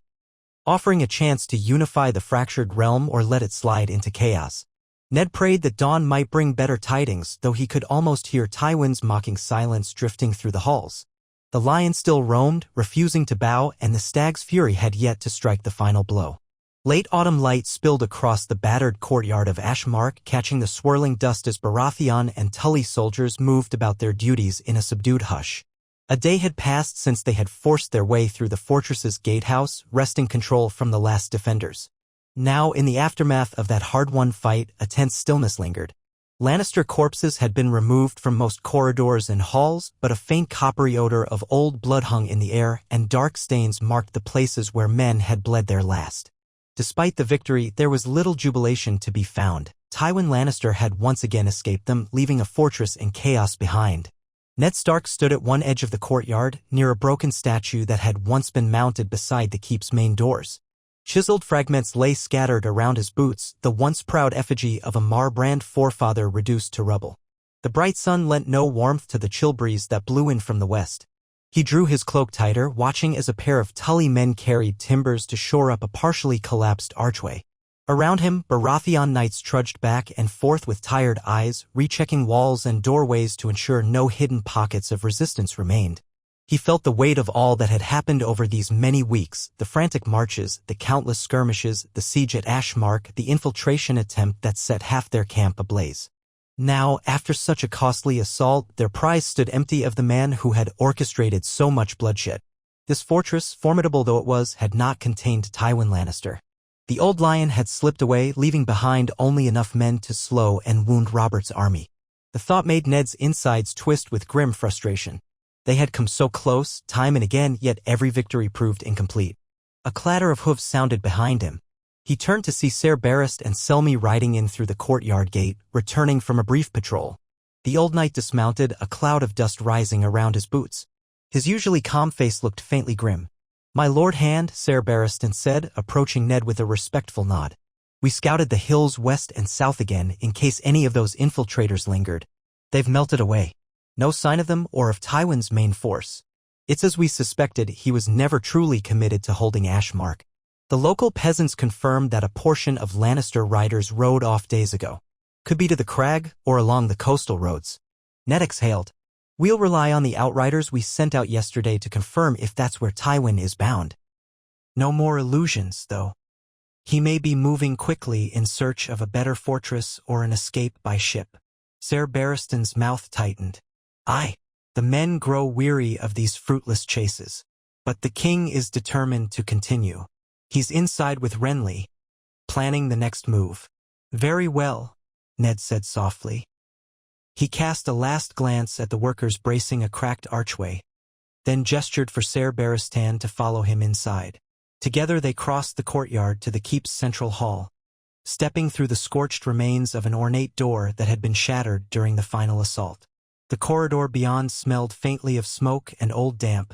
offering a chance to unify the fractured realm or let it slide into chaos. Ned prayed that dawn might bring better tidings, though he could almost hear Tywin's mocking silence drifting through the halls. The lion still roamed, refusing to bow, and the stag's fury had yet to strike the final blow. Late autumn light spilled across the battered courtyard of Ashmark, catching the swirling dust as Baratheon and Tully soldiers moved about their duties in a subdued hush. A day had passed since they had forced their way through the fortress's gatehouse, wresting control from the last defenders. Now, in the aftermath of that hard-won fight, a tense stillness lingered. Lannister corpses had been removed from most corridors and halls, but a faint coppery odor of old blood hung in the air, and dark stains marked the places where men had bled their last. Despite the victory, there was little jubilation to be found. Tywin Lannister had once again escaped them, leaving a fortress in chaos behind. Ned Stark stood at one edge of the courtyard, near a broken statue that had once been mounted beside the keep's main doors. Chiseled fragments lay scattered around his boots, the once proud effigy of a Marbrand forefather reduced to rubble. The bright sun lent no warmth to the chill breeze that blew in from the west. He drew his cloak tighter, watching as a pair of Tully men carried timbers to shore up a partially collapsed archway. Around him, Baratheon knights trudged back and forth with tired eyes, rechecking walls and doorways to ensure no hidden pockets of resistance remained. He felt the weight of all that had happened over these many weeks, the frantic marches, the countless skirmishes, the siege at Ashmark, the infiltration attempt that set half their camp ablaze. Now, after such a costly assault, their prize stood empty of the man who had orchestrated so much bloodshed. This fortress, formidable though it was, had not contained Tywin Lannister. The old lion had slipped away, leaving behind only enough men to slow and wound Robert's army. The thought made Ned's insides twist with grim frustration. They had come so close, time and again, yet every victory proved incomplete. A clatter of hooves sounded behind him. He turned to see Ser Barristan and Selmy riding in through the courtyard gate, returning from a brief patrol. The old knight dismounted, a cloud of dust rising around his boots. His usually calm face looked faintly grim. "My lord hand," Ser Barristan said, approaching Ned with a respectful nod. "We scouted the hills west and south again in case any of those infiltrators lingered. They've melted away. No sign of them or of Tywin's main force. It's as we suspected, he was never truly committed to holding Ashmark. The local peasants confirmed that a portion of Lannister riders rode off days ago. Could be to the crag or along the coastal roads." Ned exhaled. "We'll rely on the outriders we sent out yesterday to confirm if that's where Tywin is bound. No more illusions, though. He may be moving quickly in search of a better fortress or an escape by ship." Ser Barristan's mouth tightened. "Aye, the men grow weary of these fruitless chases. But the king is determined to continue. He's inside with Renly, planning the next move." "Very well," Ned said softly. He cast a last glance at the workers bracing a cracked archway, then gestured for Ser Barristan to follow him inside. Together they crossed the courtyard to the keep's central hall, stepping through the scorched remains of an ornate door that had been shattered during the final assault. The corridor beyond smelled faintly of smoke and old damp,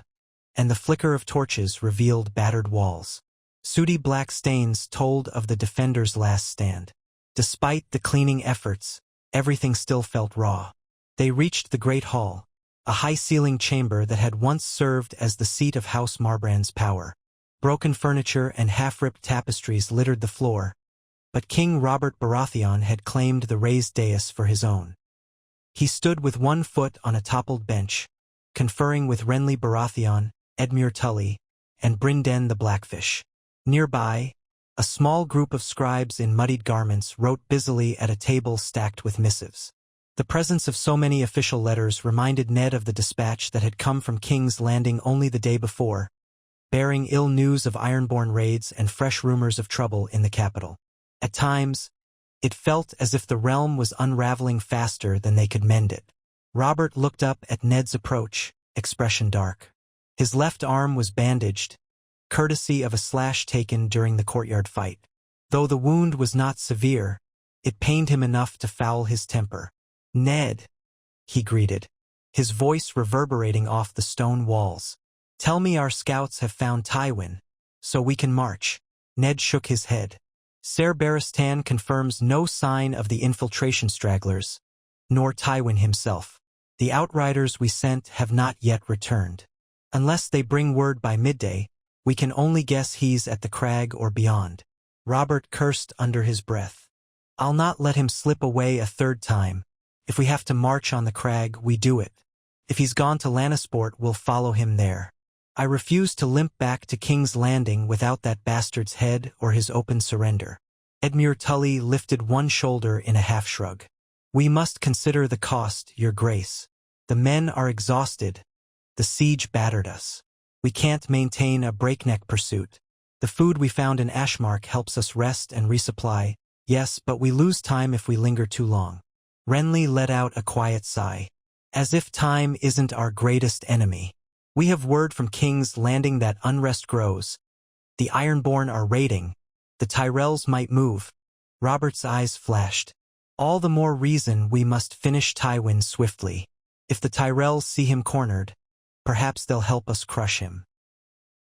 and the flicker of torches revealed battered walls. Sooty black stains told of the defenders' last stand. Despite the cleaning efforts, everything still felt raw. They reached the great hall, a high-ceilinged chamber that had once served as the seat of House Marbrand's power. Broken furniture and half-ripped tapestries littered the floor, but King Robert Baratheon had claimed the raised dais for his own. He stood with one foot on a toppled bench, conferring with Renly Baratheon, Edmure Tully, and Brynden the Blackfish. Nearby, a small group of scribes in muddied garments wrote busily at a table stacked with missives. The presence of so many official letters reminded Ned of the dispatch that had come from King's Landing only the day before, bearing ill news of Ironborn raids and fresh rumors of trouble in the capital. At times, it felt as if the realm was unraveling faster than they could mend it. Robert looked up at Ned's approach, expression dark. His left arm was bandaged, courtesy of a slash taken during the courtyard fight. Though the wound was not severe, it pained him enough to foul his temper. "Ned," he greeted, his voice reverberating off the stone walls. Tell me our scouts have found Tywin, so we can march. Ned shook his head. Ser Barristan confirms no sign of the infiltration stragglers, nor Tywin himself. The outriders we sent have not yet returned. Unless they bring word by midday, we can only guess he's at the crag or beyond. Robert cursed under his breath. I'll not let him slip away a third time. If we have to march on the crag, we do it. If he's gone to Lannisport, we'll follow him there. I refuse to limp back to King's Landing without that bastard's head or his open surrender. Edmure Tully lifted one shoulder in a half-shrug. We must consider the cost, Your Grace. The men are exhausted. The siege battered us. We can't maintain a breakneck pursuit. The food we found in Ashmark helps us rest and resupply. Yes, but we lose time if we linger too long. Renly let out a quiet sigh. As if time isn't our greatest enemy. We have word from King's Landing that unrest grows. The Ironborn are raiding. The Tyrells might move. Robert's eyes flashed. All the more reason we must finish Tywin swiftly. If the Tyrells see him cornered, perhaps they'll help us crush him.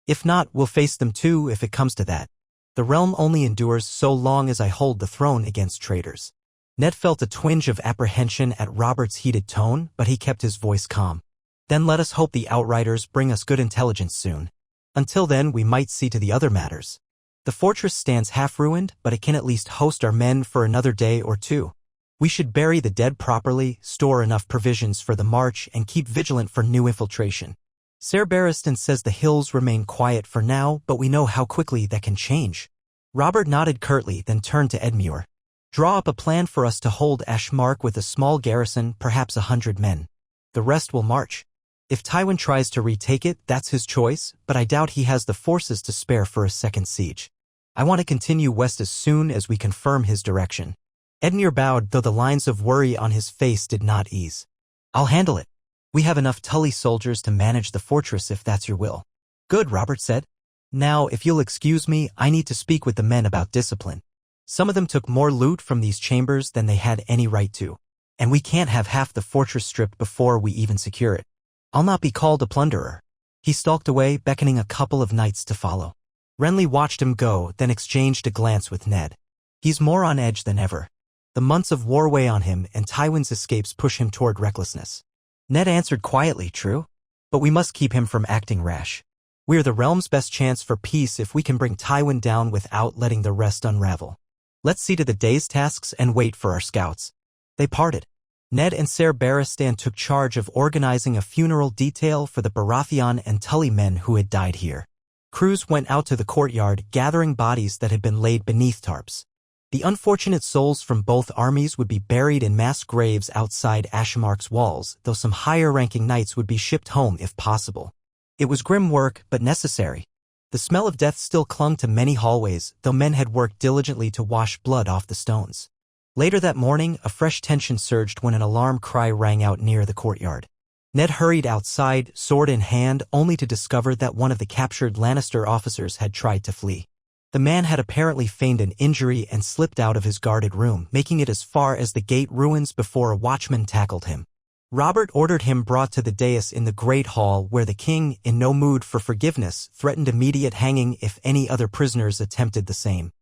If not, we'll face them too if it comes to that. The realm only endures so long as I hold the throne against traitors. Ned felt a twinge of apprehension at Robert's heated tone, but he kept his voice calm. Then let us hope the Outriders bring us good intelligence soon. Until then, we might see to the other matters. The fortress stands half-ruined, but it can at least host our men for another day or two. We should bury the dead properly, store enough provisions for the march, and keep vigilant for new infiltration. Ser Barristan says the hills remain quiet for now, but we know how quickly that can change. Robert nodded curtly, then turned to Edmure. Draw up a plan for us to hold Ashmark with a small garrison, perhaps 100 men. The rest will march. If Tywin tries to retake it, that's his choice, but I doubt he has the forces to spare for a second siege. I want to continue west as soon as we confirm his direction. Edmure bowed, though the lines of worry on his face did not ease. I'll handle it. We have enough Tully soldiers to manage the fortress if that's your will. Good, Robert said. Now, if you'll excuse me, I need to speak with the men about discipline. Some of them took more loot from these chambers than they had any right to. And we can't have half the fortress stripped before we even secure it. I'll not be called a plunderer. He stalked away, beckoning a couple of knights to follow. Renly watched him go, then exchanged a glance with Ned. He's more on edge than ever. The months of war weigh on him, and Tywin's escapes push him toward recklessness. Ned answered quietly, true. But we must keep him from acting rash. We're the realm's best chance for peace if we can bring Tywin down without letting the rest unravel. Let's see to the day's tasks and wait for our scouts. They parted. Ned and Ser Barristan took charge of organizing a funeral detail for the Baratheon and Tully men who had died here. Crews went out to the courtyard, gathering bodies that had been laid beneath tarps. The unfortunate souls from both armies would be buried in mass graves outside Ashmark's walls, though some higher-ranking knights would be shipped home if possible. It was grim work, but necessary. The smell of death still clung to many hallways, though men had worked diligently to wash blood off the stones. Later that morning, a fresh tension surged when an alarm cry rang out near the courtyard. Ned hurried outside, sword in hand, only to discover that one of the captured Lannister officers had tried to flee. The man had apparently feigned an injury and slipped out of his guarded room, making it as far as the gate ruins before a watchman tackled him. Robert ordered him brought to the dais in the Great Hall, where the king, in no mood for forgiveness, threatened immediate hanging if any other prisoners attempted the same.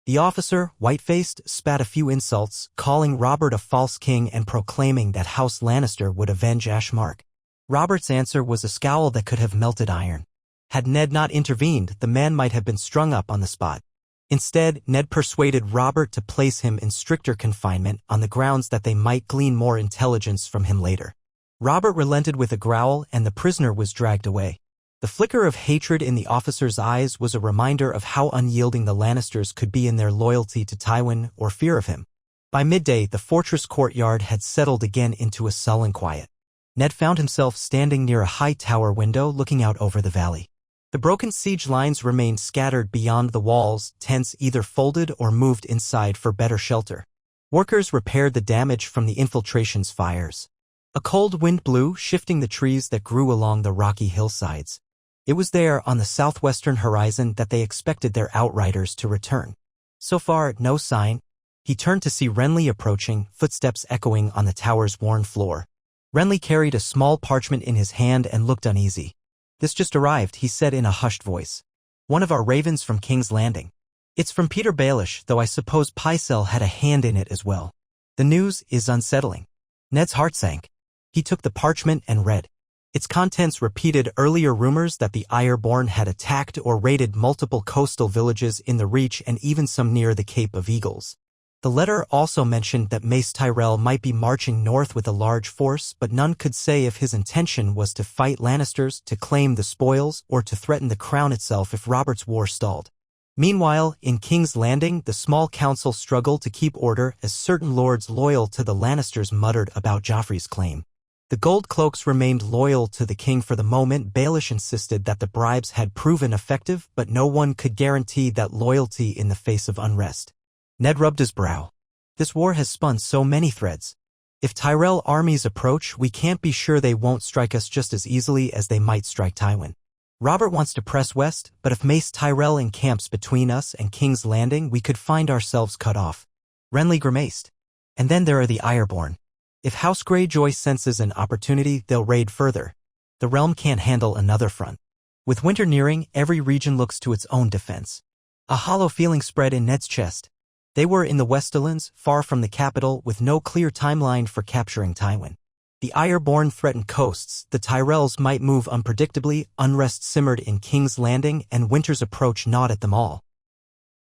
The officer, white-faced, spat a few insults, calling Robert a false king and proclaiming that House Lannister would avenge Ashmark. Robert's answer was a scowl that could have melted iron. Had Ned not intervened, the man might have been strung up on the spot. Instead, Ned persuaded Robert to place him in stricter confinement on the grounds that they might glean more intelligence from him later. Robert relented with a growl, and the prisoner was dragged away. The flicker of hatred in the officer's eyes was a reminder of how unyielding the Lannisters could be in their loyalty to Tywin or fear of him. By midday, the fortress courtyard had settled again into a sullen quiet. Ned found himself standing near a high tower window looking out over the valley. The broken siege lines remained scattered beyond the walls, tents either folded or moved inside for better shelter. Workers repaired the damage from the infiltration's fires. A cold wind blew, shifting the trees that grew along the rocky hillsides. It was there, on the southwestern horizon, that they expected their outriders to return. So far, no sign. He turned to see Renly approaching, footsteps echoing on the tower's worn floor. Renly carried a small parchment in his hand and looked uneasy. This just arrived, he said in a hushed voice. One of our ravens from King's Landing. It's from Peter Baelish, though I suppose Pycelle had a hand in it as well. The news is unsettling. Ned's heart sank. He took the parchment and read. Its contents repeated earlier rumors that the Ironborn had attacked or raided multiple coastal villages in the Reach and even some near the Cape of Eagles. The letter also mentioned that Mace Tyrell might be marching north with a large force, but none could say if his intention was to fight Lannisters, to claim the spoils, or to threaten the crown itself if Robert's war stalled. Meanwhile, in King's Landing, the small council struggled to keep order as certain lords loyal to the Lannisters muttered about Joffrey's claim. The Gold Cloaks remained loyal to the king for the moment. Baelish insisted that the bribes had proven effective, but no one could guarantee that loyalty in the face of unrest. Ned rubbed his brow. This war has spun so many threads. If Tyrell armies approach, we can't be sure they won't strike us just as easily as they might strike Tywin. Robert wants to press west, but if Mace Tyrell encamps between us and King's Landing, we could find ourselves cut off. Renly grimaced. And then there are the Ironborn. If House Greyjoy senses an opportunity, they'll raid further. The realm can't handle another front. With winter nearing, every region looks to its own defense. A hollow feeling spread in Ned's chest. They were in the Westerlands, far from the capital, with no clear timeline for capturing Tywin. The Ironborn threatened coasts, the Tyrells might move unpredictably, unrest simmered in King's Landing, and winter's approach gnawed at them all.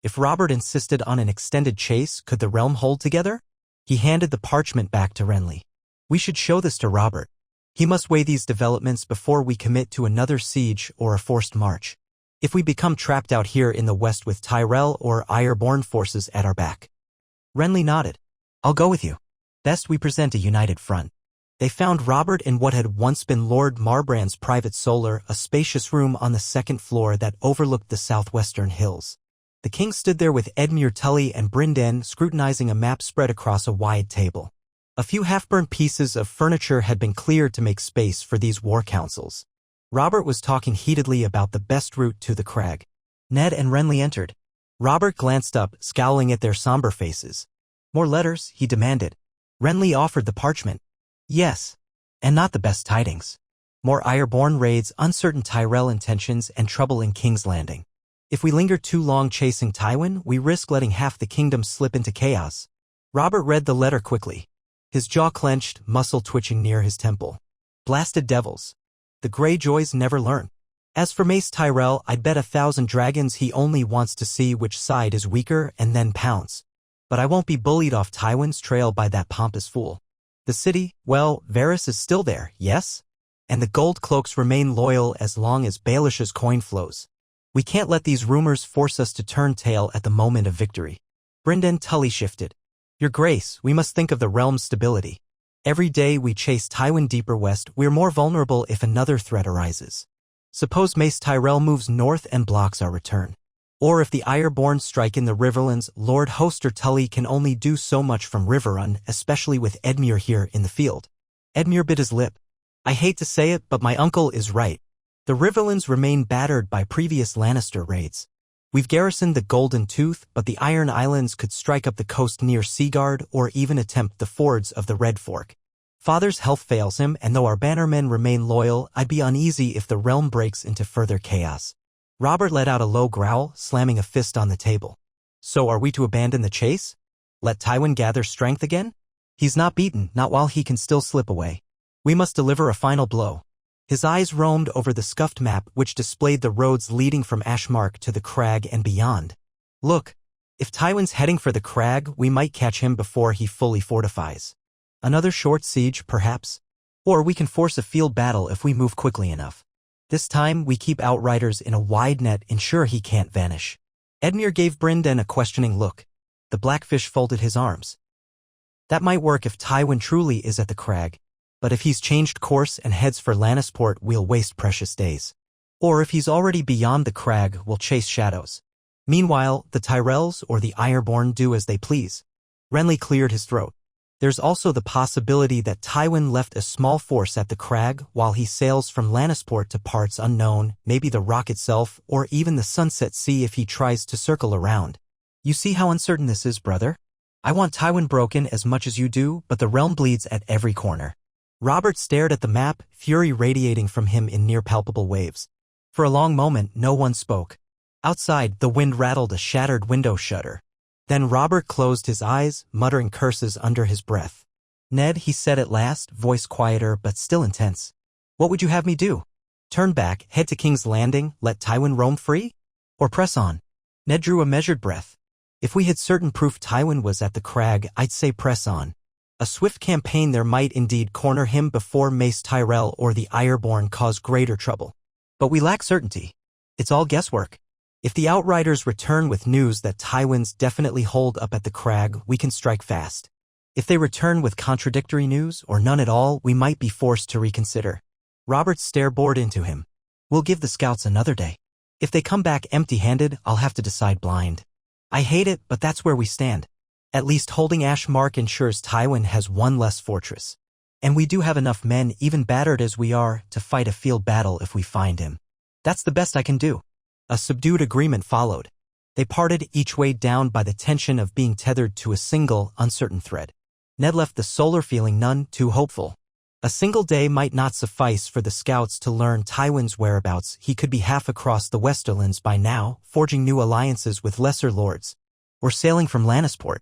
If Robert insisted on an extended chase, could the realm hold together? He handed the parchment back to Renly. We should show this to Robert. He must weigh these developments before we commit to another siege or a forced march. If we become trapped out here in the west with Tyrell or Ironborn forces at our back. Renly nodded. I'll go with you. Best we present a united front. They found Robert in what had once been Lord Marbrand's private solar, a spacious room on the second floor that overlooked the southwestern hills. The king stood there with Edmure Tully and Brynden scrutinizing a map spread across a wide table. A few half-burnt pieces of furniture had been cleared to make space for these war councils. Robert was talking heatedly about the best route to the crag. Ned and Renly entered. Robert glanced up, scowling at their somber faces. More letters, he demanded. Renly offered the parchment. Yes. And not the best tidings. More Ironborn raids, uncertain Tyrell intentions, and trouble in King's Landing. If we linger too long chasing Tywin, we risk letting half the kingdom slip into chaos. Robert read the letter quickly. His jaw clenched, muscle twitching near his temple. Blasted devils. The Greyjoys never learn. As for Mace Tyrell, I'd bet 1,000 dragons he only wants to see which side is weaker and then pounce. But I won't be bullied off Tywin's trail by that pompous fool. The city, well, Varys is still there, yes? And the Gold Cloaks remain loyal as long as Baelish's coin flows. We can't let these rumors force us to turn tail at the moment of victory. Brynden Tully shifted. Your Grace, we must think of the realm's stability. Every day we chase Tywin deeper west, we're more vulnerable if another threat arises. Suppose Mace Tyrell moves north and blocks our return. Or if the Ironborn strike in the Riverlands, Lord Hoster Tully can only do so much from Riverrun, especially with Edmure here in the field. Edmure bit his lip. I hate to say it, but my uncle is right. The Riverlands remain battered by previous Lannister raids. We've garrisoned the Golden Tooth, but the Iron Islands could strike up the coast near Seaguard or even attempt the fords of the Red Fork. Father's health fails him, and though our bannermen remain loyal, I'd be uneasy if the realm breaks into further chaos. Robert let out a low growl, slamming a fist on the table. So are we to abandon the chase? Let Tywin gather strength again? He's not beaten, not while he can still slip away. We must deliver a final blow. His eyes roamed over the scuffed map which displayed the roads leading from Ashmark to the crag and beyond. Look, if Tywin's heading for the crag, we might catch him before he fully fortifies. Another short siege, perhaps? Or we can force a field battle if we move quickly enough. This time, we keep outriders in a wide net, ensure he can't vanish. Edmure gave Brynden a questioning look. The Blackfish folded his arms. That might work if Tywin truly is at the crag. But if he's changed course and heads for Lannisport, we'll waste precious days. Or if he's already beyond the crag, we'll chase shadows. Meanwhile, the Tyrells or the Ironborn do as they please. Renly cleared his throat. There's also the possibility that Tywin left a small force at the crag while he sails from Lannisport to parts unknown, maybe the Rock itself, or even the Sunset Sea if he tries to circle around. You see how uncertain this is, brother? I want Tywin broken as much as you do, but the realm bleeds at every corner. Robert stared at the map, fury radiating from him in near-palpable waves. For a long moment, no one spoke. Outside, the wind rattled a shattered window shutter. Then Robert closed his eyes, muttering curses under his breath. "Ned," he said at last, voice quieter but still intense. "What would you have me do? Turn back, head to King's Landing, let Tywin roam free? Or press on?" Ned drew a measured breath. "If we had certain proof Tywin was at the crag, I'd say press on. A swift campaign there might indeed corner him before Mace Tyrell or the Ironborn cause greater trouble. But we lack certainty. It's all guesswork. If the Outriders return with news that Tywin's definitely holed up at the crag, we can strike fast. If they return with contradictory news, or none at all, we might be forced to reconsider." Robert's stare bored into him. "We'll give the scouts another day. If they come back empty-handed, I'll have to decide blind. I hate it, but that's where we stand. At least holding Ashmark ensures Tywin has one less fortress. And we do have enough men, even battered as we are, to fight a field battle if we find him. That's the best I can do." A subdued agreement followed. They parted, each weighed down by the tension of being tethered to a single, uncertain thread. Ned left the Solar feeling none too hopeful. A single day might not suffice for the scouts to learn Tywin's whereabouts. He could be half across the Westerlands by now, forging new alliances with lesser lords. Or sailing from Lannisport.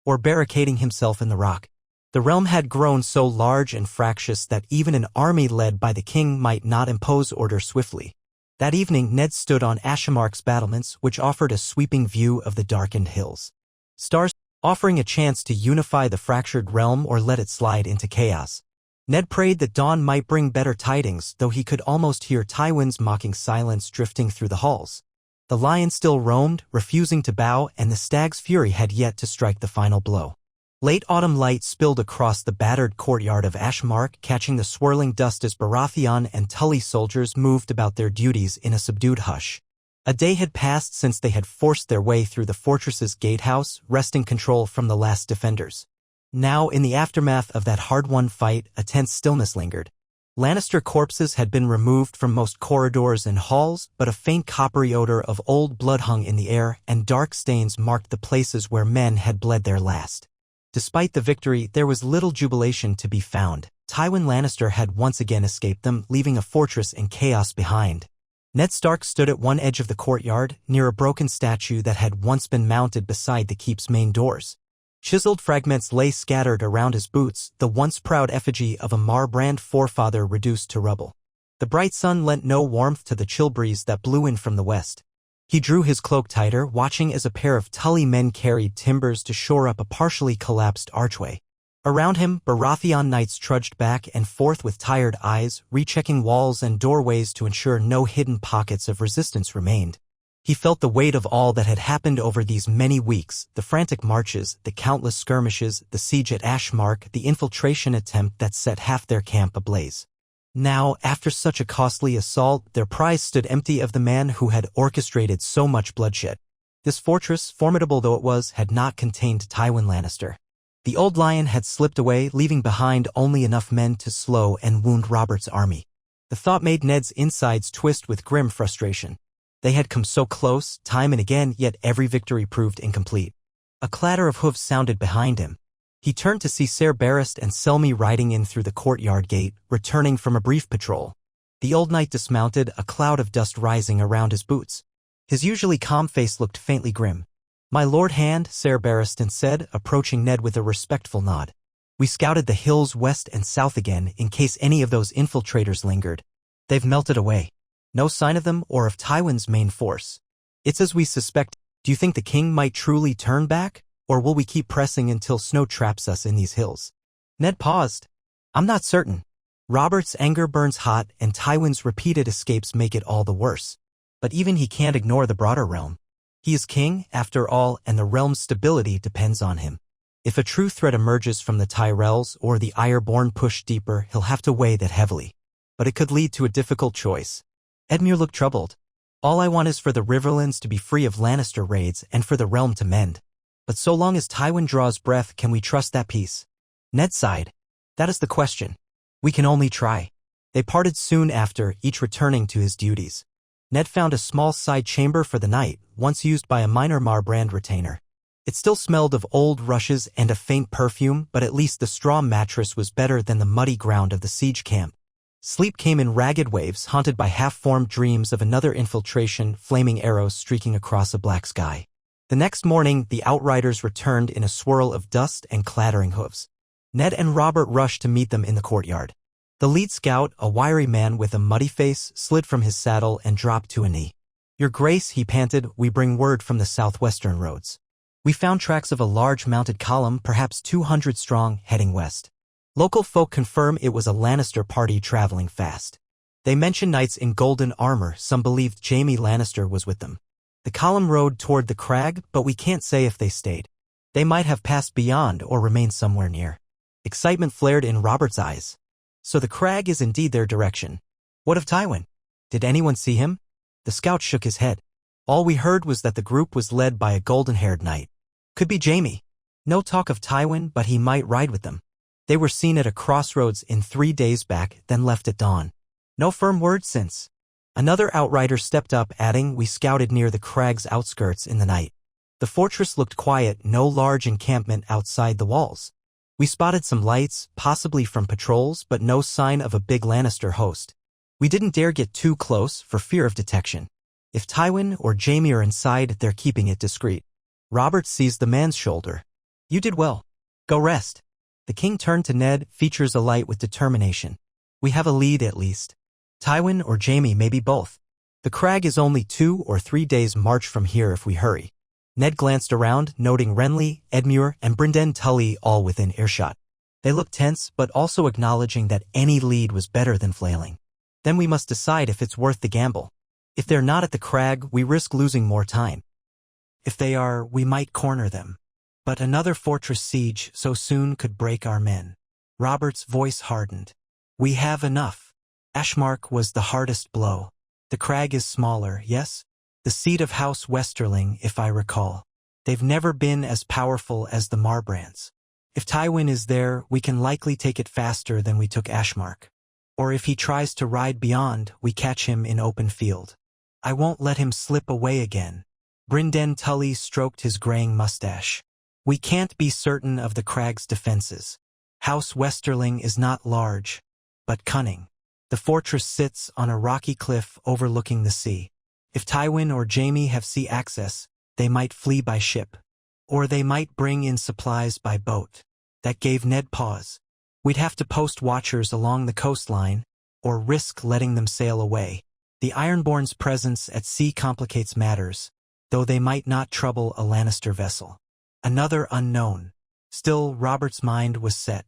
Or barricading himself in the rock. The realm had grown so large and fractious that even an army led by the king might not impose order swiftly. That evening, Ned stood on Ashmark's battlements, which offered a sweeping view of the darkened hills. Stars, offering a chance to unify the fractured realm or let it slide into chaos. Ned prayed that dawn might bring better tidings, though he could almost hear Tywin's mocking silence drifting through the halls. The lion still roamed, refusing to bow, and the stag's fury had yet to strike the final blow. Late autumn light spilled across the battered courtyard of Ashmark, catching the swirling dust as Baratheon and Tully soldiers moved about their duties in a subdued hush. A day had passed since they had forced their way through the fortress's gatehouse, wresting control from the last defenders. Now, in the aftermath of that hard-won fight, a tense stillness lingered. Lannister corpses had been removed from most corridors and halls, but a faint coppery odor of old blood hung in the air, and dark stains marked the places where men had bled their last. Despite the victory, there was little jubilation to be found. Tywin Lannister had once again escaped them, leaving a fortress in chaos behind. Ned Stark stood at one edge of the courtyard, near a broken statue that had once been mounted beside the keep's main doors. Chiseled fragments lay scattered around his boots, the once proud effigy of a Marbrand forefather reduced to rubble. The bright sun lent no warmth to the chill breeze that blew in from the west. He drew his cloak tighter, watching as a pair of Tully men carried timbers to shore up a partially collapsed archway. Around him, Baratheon knights trudged back and forth with tired eyes, rechecking walls and doorways to ensure no hidden pockets of resistance remained. He felt the weight of all that had happened over these many weeks, the frantic marches, the countless skirmishes, the siege at Ashmark, the infiltration attempt that set half their camp ablaze. Now, after such a costly assault, their prize stood empty of the man who had orchestrated so much bloodshed. This fortress, formidable though it was, had not contained Tywin Lannister. The old lion had slipped away, leaving behind only enough men to slow and wound Robert's army. The thought made Ned's insides twist with grim frustration. They had come so close, time and again, yet every victory proved incomplete. A clatter of hooves sounded behind him. He turned to see Ser Barristan and Selmy riding in through the courtyard gate, returning from a brief patrol. The old knight dismounted, a cloud of dust rising around his boots. His usually calm face looked faintly grim. "My Lord Hand," Ser Barristan said, approaching Ned with a respectful nod. "We scouted the hills west and south again, in case any of those infiltrators lingered. They've melted away. No sign of them or of Tywin's main force. It's as we suspect. Do you think the king might truly turn back? Or will we keep pressing until snow traps us in these hills?" Ned paused. "I'm not certain. Robert's anger burns hot, and Tywin's repeated escapes make it all the worse. But even he can't ignore the broader realm. He is king, after all, and the realm's stability depends on him. If a true threat emerges from the Tyrells or the Ironborn push deeper, he'll have to weigh that heavily. But it could lead to a difficult choice." Edmure looked troubled. "All I want is for the Riverlands to be free of Lannister raids and for the realm to mend. But so long as Tywin draws breath, can we trust that peace?" Ned sighed. "That is the question. We can only try." They parted soon after, each returning to his duties. Ned found a small side chamber for the night, once used by a minor Marbrand retainer. It still smelled of old rushes and a faint perfume, but at least the straw mattress was better than the muddy ground of the siege camp. Sleep came in ragged waves, haunted by half-formed dreams of another infiltration, flaming arrows streaking across a black sky. The next morning, the outriders returned in a swirl of dust and clattering hooves. Ned and Robert rushed to meet them in the courtyard. The lead scout, a wiry man with a muddy face, slid from his saddle and dropped to a knee. "Your Grace," he panted, "we bring word from the southwestern roads. We found tracks of a large mounted column, perhaps 200 strong, heading west. Local folk confirm it was a Lannister party traveling fast. They mention knights in golden armor. Some believed Jaime Lannister was with them. The column rode toward the crag, but we can't say if they stayed. They might have passed beyond or remained somewhere near." Excitement flared in Robert's eyes. So the crag is indeed their direction. What of Tywin? Did anyone see him? The scout shook his head. All we heard was that the group was led by a golden-haired knight. Could be Jaime. No talk of Tywin, but he might ride with them. They were seen at a crossroads in 3 days back, then left at dawn. No firm word since. Another outrider stepped up, adding, "We scouted near the crag's outskirts in the night. The fortress looked quiet, no large encampment outside the walls. We spotted some lights, possibly from patrols, but no sign of a big Lannister host. We didn't dare get too close for fear of detection. If Tywin or Jaime are inside, they're keeping it discreet." Robert seized the man's shoulder. "You did well. Go rest." The king turned to Ned, features alight with determination. "We have a lead at least. Tywin or Jaime, maybe both. The crag is only 2 or 3 days' march from here if we hurry." Ned glanced around, noting Renly, Edmure, and Brynden Tully all within earshot. They looked tense, but also acknowledging that any lead was better than flailing. "Then we must decide if it's worth the gamble. If they're not at the crag, we risk losing more time. If they are, we might corner them. But another fortress siege so soon could break our men." Robert's voice hardened. "We have enough." Ashmark was the hardest blow. The crag is smaller, yes? The seat of House Westerling, if I recall. They've never been as powerful as the Marbrands. If Tywin is there, we can likely take it faster than we took Ashmark. Or if he tries to ride beyond, we catch him in open field. I won't let him slip away again. Brynden Tully stroked his graying mustache. "We can't be certain of the crag's defenses. House Westerling is not large, but cunning. The fortress sits on a rocky cliff overlooking the sea. If Tywin or Jaime have sea access, they might flee by ship. Or they might bring in supplies by boat." That gave Ned pause. "We'd have to post watchers along the coastline, or risk letting them sail away. The Ironborn's presence at sea complicates matters, though they might not trouble a Lannister vessel." Another unknown. Still, Robert's mind was set.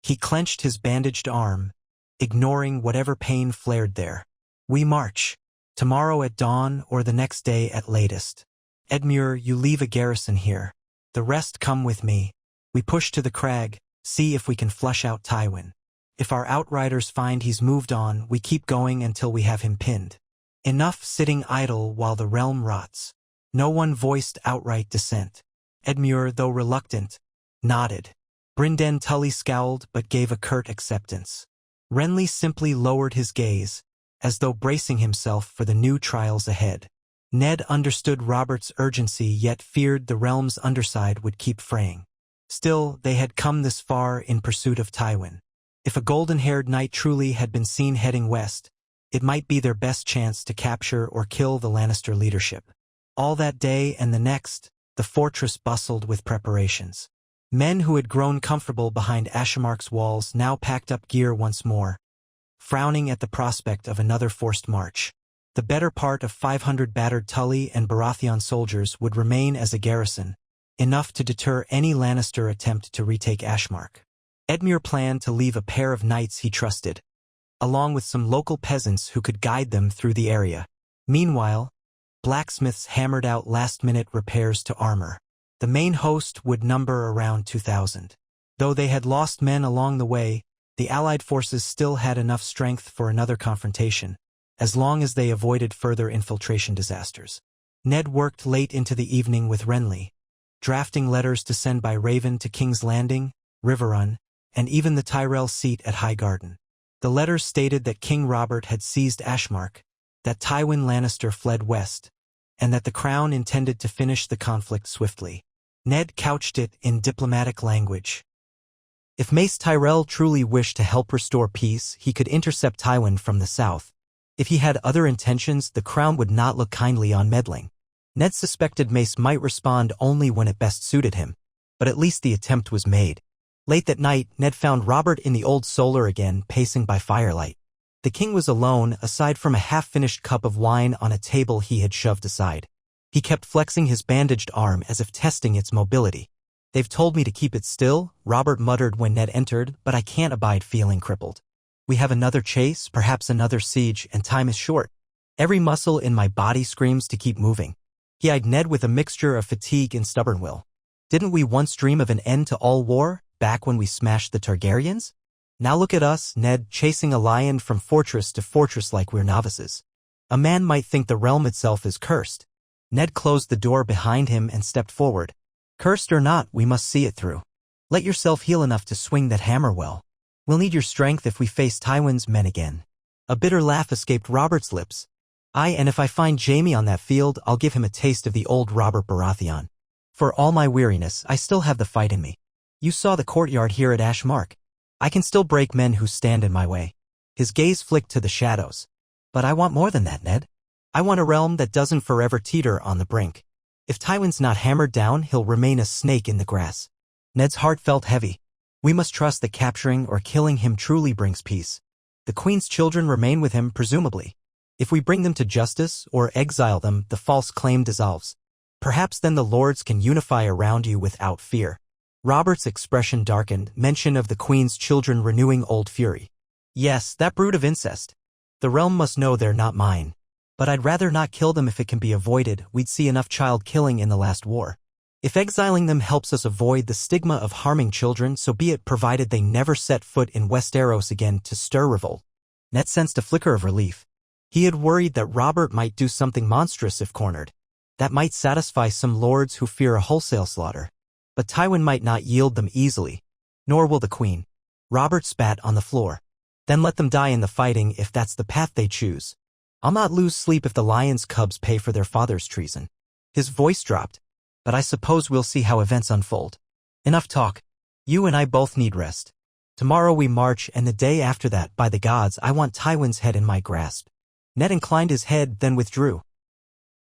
He clenched his bandaged arm, ignoring whatever pain flared there. "We march. Tomorrow at dawn or the next day at latest. Edmure, you leave a garrison here. The rest come with me. We push to the crag, see if we can flush out Tywin. If our outriders find he's moved on, we keep going until we have him pinned. Enough sitting idle while the realm rots." No one voiced outright dissent. Edmure, though reluctant, nodded. Brynden Tully scowled but gave a curt acceptance. Renly simply lowered his gaze, as though bracing himself for the new trials ahead. Ned understood Robert's urgency yet feared the realm's underside would keep fraying. Still, they had come this far in pursuit of Tywin. If a golden-haired knight truly had been seen heading west, it might be their best chance to capture or kill the Lannister leadership. All that day and the next, the fortress bustled with preparations. Men who had grown comfortable behind Ashmark's walls now packed up gear once more, frowning at the prospect of another forced march. The better part of 500 battered Tully and Baratheon soldiers would remain as a garrison, enough to deter any Lannister attempt to retake Ashmark. Edmure planned to leave a pair of knights he trusted, along with some local peasants who could guide them through the area. Meanwhile, blacksmiths hammered out last-minute repairs to armor. The main host would number around 2,000. Though they had lost men along the way, the Allied forces still had enough strength for another confrontation, as long as they avoided further infiltration disasters. Ned worked late into the evening with Renly, drafting letters to send by Raven to King's Landing, Riverrun, and even the Tyrell seat at Highgarden. The letters stated that King Robert had seized Ashmark, that Tywin Lannister fled west, and that the crown intended to finish the conflict swiftly. Ned couched it in diplomatic language. If Mace Tyrell truly wished to help restore peace, he could intercept Tywin from the south. If he had other intentions, the crown would not look kindly on meddling. Ned suspected Mace might respond only when it best suited him, but at least the attempt was made. Late that night, Ned found Robert in the old solar again, pacing by firelight. The king was alone, aside from a half-finished cup of wine on a table he had shoved aside. He kept flexing his bandaged arm as if testing its mobility. "They've told me to keep it still," Robert muttered when Ned entered, "but I can't abide feeling crippled. We have another chase, perhaps another siege, and time is short. Every muscle in my body screams to keep moving." He eyed Ned with a mixture of fatigue and stubborn will. "Didn't we once dream of an end to all war, back when we smashed the Targaryens? Now look at us, Ned, chasing a lion from fortress to fortress like we're novices. A man might think the realm itself is cursed." Ned closed the door behind him and stepped forward. "Cursed or not, we must see it through. Let yourself heal enough to swing that hammer well. We'll need your strength if we face Tywin's men again." A bitter laugh escaped Robert's lips. And if I find Jaime on that field, I'll give him a taste of the old Robert Baratheon. For all my weariness, I still have the fight in me. You saw the courtyard here at Ashmark. I can still break men who stand in my way." His gaze flicked to the shadows. "But I want more than that, Ned. I want a realm that doesn't forever teeter on the brink. If Tywin's not hammered down, he'll remain a snake in the grass." Ned's heart felt heavy. "We must trust that capturing or killing him truly brings peace. The Queen's children remain with him, presumably. If we bring them to justice or exile them, the false claim dissolves. Perhaps then the lords can unify around you without fear." Robert's expression darkened, mention of the Queen's children renewing old fury. "Yes, that brood of incest. The realm must know they're not mine. But I'd rather not kill them if it can be avoided. We'd see enough child killing in the last war. If exiling them helps us avoid the stigma of harming children, so be it, provided they never set foot in Westeros again to stir revolt." Ned sensed a flicker of relief. He had worried that Robert might do something monstrous if cornered. That might satisfy some lords who fear a wholesale slaughter. But Tywin might not yield them easily. Nor will the Queen. Robert spat on the floor. "Then let them die in the fighting if that's the path they choose. I'll not lose sleep if the lion's cubs pay for their father's treason." His voice dropped. "But I suppose we'll see how events unfold. Enough talk. You and I both need rest. Tomorrow we march, and the day after that, by the gods, I want Tywin's head in my grasp." Ned inclined his head, then withdrew.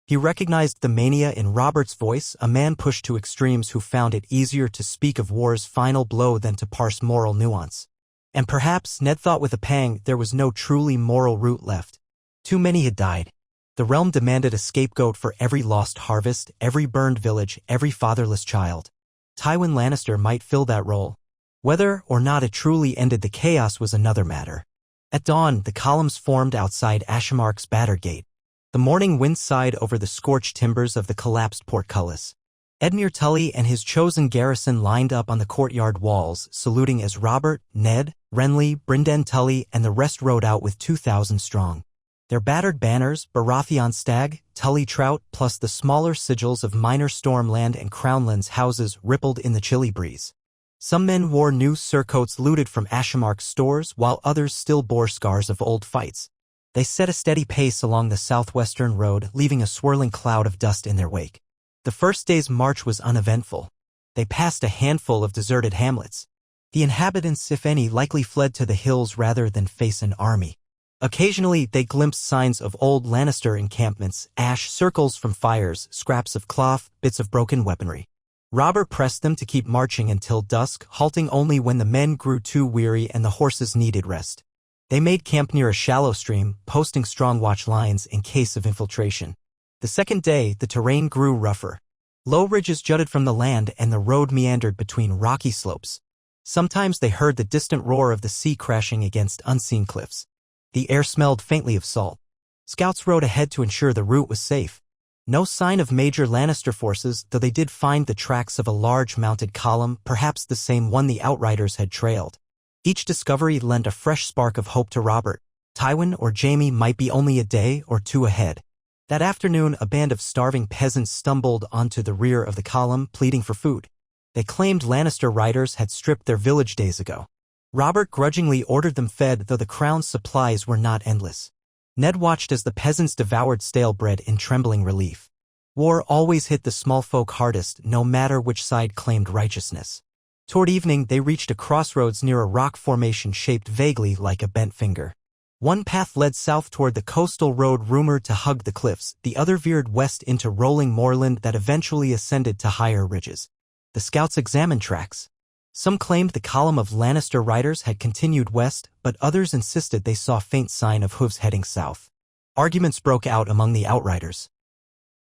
He recognized the mania in Robert's voice, a man pushed to extremes who found it easier to speak of war's final blow than to parse moral nuance. And perhaps, Ned thought with a pang, there was no truly moral root left. Too many had died. The realm demanded a scapegoat for every lost harvest, every burned village, every fatherless child. Tywin Lannister might fill that role. Whether or not it truly ended the chaos was another matter. At dawn, the columns formed outside Ashmark's Batter Gate. The morning wind sighed over the scorched timbers of the collapsed portcullis. Edmure Tully and his chosen garrison lined up on the courtyard walls, saluting as Robert, Ned, Renly, Brynden Tully, and the rest rode out with 2,000 strong. Their battered banners, Baratheon Stag, Tully Trout, plus the smaller sigils of minor Stormland and Crownland's houses rippled in the chilly breeze. Some men wore new surcoats looted from Ashmark's stores, while others still bore scars of old fights. They set a steady pace along the southwestern road, leaving a swirling cloud of dust in their wake. The first day's march was uneventful. They passed a handful of deserted hamlets. The inhabitants, if any, likely fled to the hills rather than face an army. Occasionally, they glimpsed signs of old Lannister encampments, ash circles from fires, scraps of cloth, bits of broken weaponry. Robert pressed them to keep marching until dusk, halting only when the men grew too weary and the horses needed rest. They made camp near a shallow stream, posting strong watch lines in case of infiltration. The second day, the terrain grew rougher. Low ridges jutted from the land and the road meandered between rocky slopes. Sometimes they heard the distant roar of the sea crashing against unseen cliffs. The air smelled faintly of salt. Scouts rode ahead to ensure the route was safe. No sign of major Lannister forces, though they did find the tracks of a large mounted column, perhaps the same one the Outriders had trailed. Each discovery lent a fresh spark of hope to Robert. Tywin or Jaime might be only a day or two ahead. That afternoon, a band of starving peasants stumbled onto the rear of the column, pleading for food. They claimed Lannister riders had stripped their village days ago. Robert grudgingly ordered them fed, though the crown's supplies were not endless. Ned watched as the peasants devoured stale bread in trembling relief. War always hit the small folk hardest, no matter which side claimed righteousness. Toward evening, they reached a crossroads near a rock formation shaped vaguely like a bent finger. One path led south toward the coastal road rumored to hug the cliffs, the other veered west into rolling moorland that eventually ascended to higher ridges. The scouts examined tracks. Some claimed the column of Lannister riders had continued west, but others insisted they saw faint sign of hooves heading south. Arguments broke out among the outriders.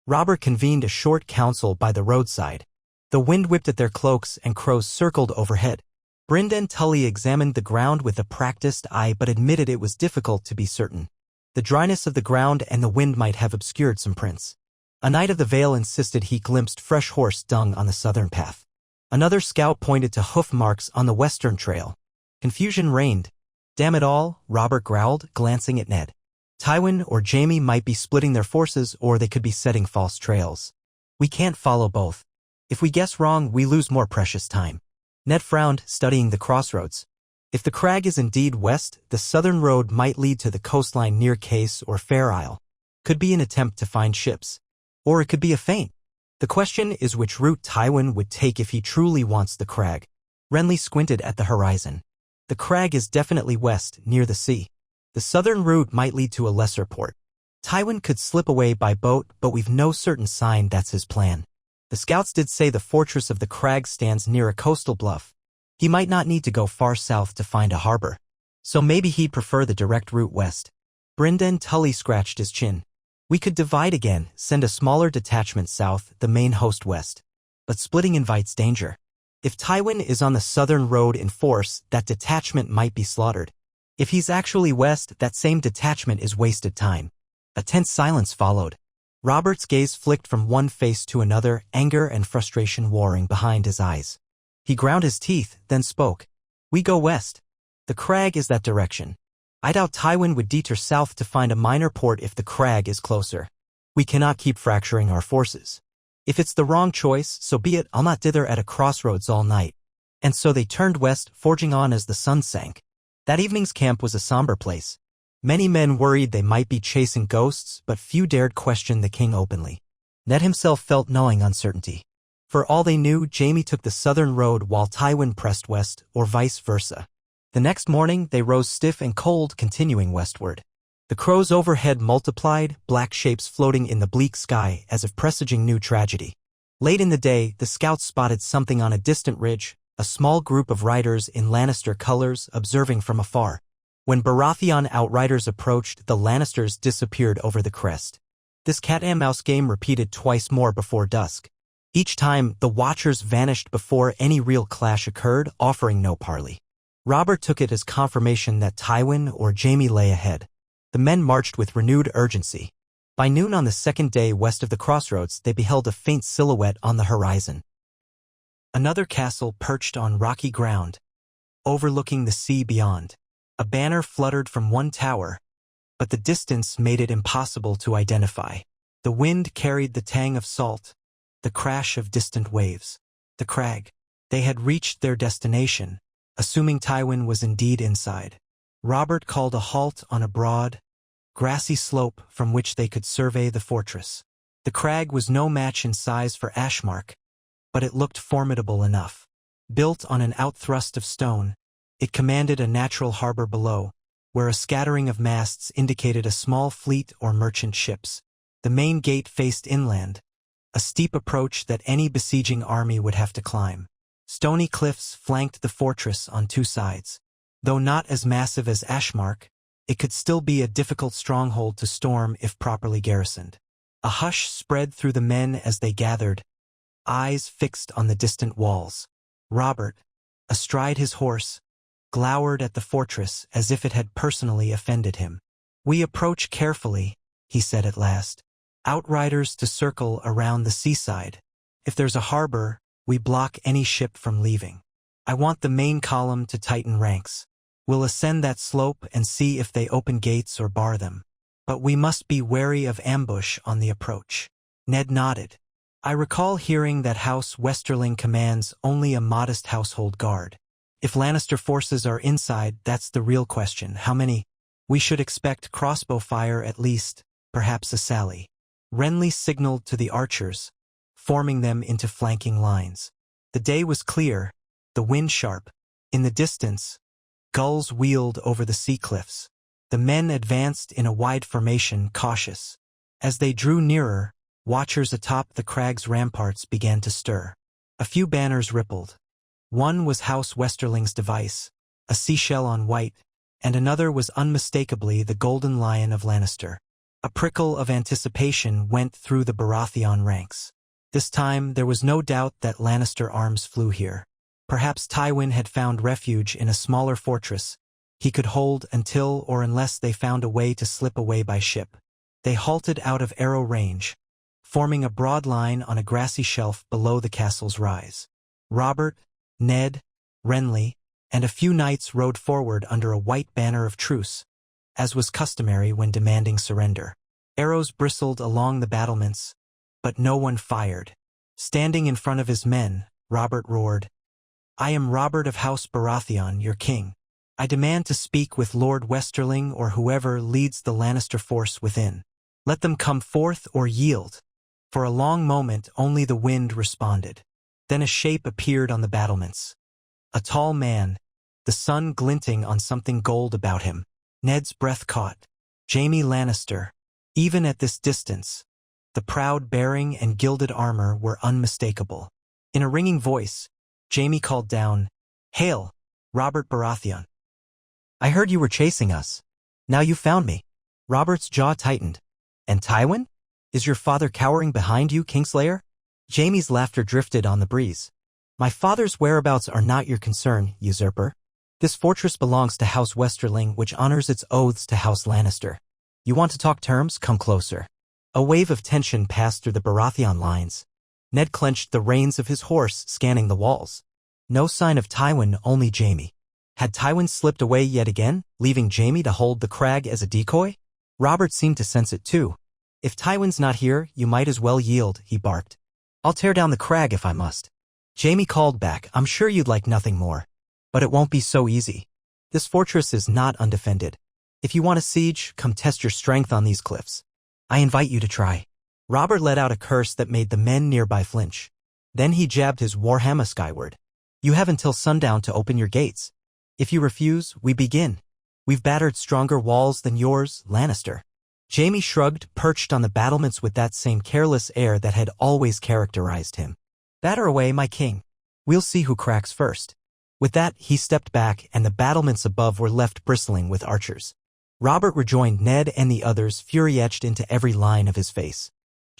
Robert convened a short council by the roadside. The wind whipped at their cloaks and crows circled overhead. Brynden Tully examined the ground with a practiced eye but admitted it was difficult to be certain. The dryness of the ground and the wind might have obscured some prints. A Knight of the Vale insisted he glimpsed fresh horse dung on the southern path. Another scout pointed to hoof marks on the western trail. Confusion reigned. Damn it all, Robert growled, glancing at Ned. Tywin or Jaime might be splitting their forces, or they could be setting false trails. We can't follow both. If we guess wrong, we lose more precious time. Ned frowned, studying the crossroads. If the crag is indeed west, the southern road might lead to the coastline near Case or Fair Isle. Could be an attempt to find ships. Or it could be a feint. The question is which route Tywin would take if he truly wants the crag. Renly squinted at the horizon. The crag is definitely west, near the sea. The southern route might lead to a lesser port. Tywin could slip away by boat, but we've no certain sign that's his plan. The scouts did say the fortress of the crag stands near a coastal bluff. He might not need to go far south to find a harbor. So maybe he'd prefer the direct route west. Brynden Tully scratched his chin. We could divide again, send a smaller detachment south, the main host west. But splitting invites danger. If Tywin is on the southern road in force, that detachment might be slaughtered. If he's actually west, that same detachment is wasted time. A tense silence followed. Robert's gaze flicked from one face to another, anger and frustration warring behind his eyes. He ground his teeth, then spoke. We go west. The crag is that direction. I doubt Tywin would detour south to find a minor port if the crag is closer. We cannot keep fracturing our forces. If it's the wrong choice, so be it. I'll not dither at a crossroads all night. And so they turned west, forging on as the sun sank. That evening's camp was a somber place. Many men worried they might be chasing ghosts, but few dared question the king openly. Ned himself felt gnawing uncertainty. For all they knew, Jaime took the southern road while Tywin pressed west, or vice versa. The next morning, they rose stiff and cold, continuing westward. The crows overhead multiplied, black shapes floating in the bleak sky as if presaging new tragedy. Late in the day, the scouts spotted something on a distant ridge, a small group of riders in Lannister colors observing from afar. When Baratheon outriders approached, the Lannisters disappeared over the crest. This cat-and-mouse game repeated twice more before dusk. Each time, the Watchers vanished before any real clash occurred, offering no parley. Robert took it as confirmation that Tywin or Jaime lay ahead. The men marched with renewed urgency. By noon on the second day west of the crossroads, they beheld a faint silhouette on the horizon. Another castle perched on rocky ground, overlooking the sea beyond. A banner fluttered from one tower, but the distance made it impossible to identify. The wind carried the tang of salt, the crash of distant waves. The crag. They had reached their destination, assuming Tywin was indeed inside. Robert called a halt on a broad, grassy slope from which they could survey the fortress. The crag was no match in size for Ashmark, but it looked formidable enough. Built on an outthrust of stone, it commanded a natural harbor below, where a scattering of masts indicated a small fleet or merchant ships. The main gate faced inland, a steep approach that any besieging army would have to climb. Stony cliffs flanked the fortress on two sides. Though not as massive as Ashmark, it could still be a difficult stronghold to storm if properly garrisoned. A hush spread through the men as they gathered, eyes fixed on the distant walls. Robert, astride his horse, glowered at the fortress as if it had personally offended him. We approach carefully, he said at last. Outriders to circle around the seaside. If there's a harbor, we block any ship from leaving. I want the main column to tighten ranks. We'll ascend that slope and see if they open gates or bar them. But we must be wary of ambush on the approach. Ned nodded. I recall hearing that House Westerling commands only a modest household guard. If Lannister forces are inside, that's the real question. How many? We should expect crossbow fire at least, perhaps a sally. Renly signaled to the archers, forming them into flanking lines. The day was clear, the wind sharp. In the distance, gulls wheeled over the sea cliffs. The men advanced in a wide formation, cautious. As they drew nearer, watchers atop the crag's ramparts began to stir. A few banners rippled. One was House Westerling's device, a seashell on white, and another was unmistakably the Golden Lion of Lannister. A prickle of anticipation went through the Baratheon ranks. This time there was no doubt that Lannister arms flew here. Perhaps Tywin had found refuge in a smaller fortress he could hold until or unless they found a way to slip away by ship. They halted out of arrow range, forming a broad line on a grassy shelf below the castle's rise. Robert, Ned, Renly, and a few knights rode forward under a white banner of truce, as was customary when demanding surrender. Arrows bristled along the battlements, but no one fired. Standing in front of his men, Robert roared, "I am Robert of House Baratheon, your king. I demand to speak with Lord Westerling or whoever leads the Lannister force within. Let them come forth or yield." For a long moment only the wind responded. Then a shape appeared on the battlements. A tall man, the sun glinting on something gold about him. Ned's breath caught. Jaime Lannister. Even at this distance, the proud bearing and gilded armor were unmistakable. In a ringing voice, Jaime called down, "Hail, Robert Baratheon. I heard you were chasing us. Now you found me." Robert's jaw tightened. "And Tywin? Is your father cowering behind you, Kingslayer?" Jaime's laughter drifted on the breeze. "My father's whereabouts are not your concern, usurper. This fortress belongs to House Westerling, which honors its oaths to House Lannister. You want to talk terms? Come closer." A wave of tension passed through the Baratheon lines. Ned clenched the reins of his horse, scanning the walls. No sign of Tywin, only Jaime. Had Tywin slipped away yet again, leaving Jaime to hold the crag as a decoy? Robert seemed to sense it too. "If Tywin's not here, you might as well yield," he barked. "I'll tear down the crag if I must." Jaime called back, "I'm sure you'd like nothing more. But it won't be so easy. This fortress is not undefended. If you want a siege, come test your strength on these cliffs. I invite you to try." Robert let out a curse that made the men nearby flinch. Then he jabbed his warhammer skyward. "You have until sundown to open your gates. If you refuse, we begin. We've battered stronger walls than yours, Lannister." Jaime shrugged, perched on the battlements with that same careless air that had always characterized him. "Batter away, my king. We'll see who cracks first." With that, he stepped back, and the battlements above were left bristling with archers. Robert rejoined Ned and the others, fury etched into every line of his face.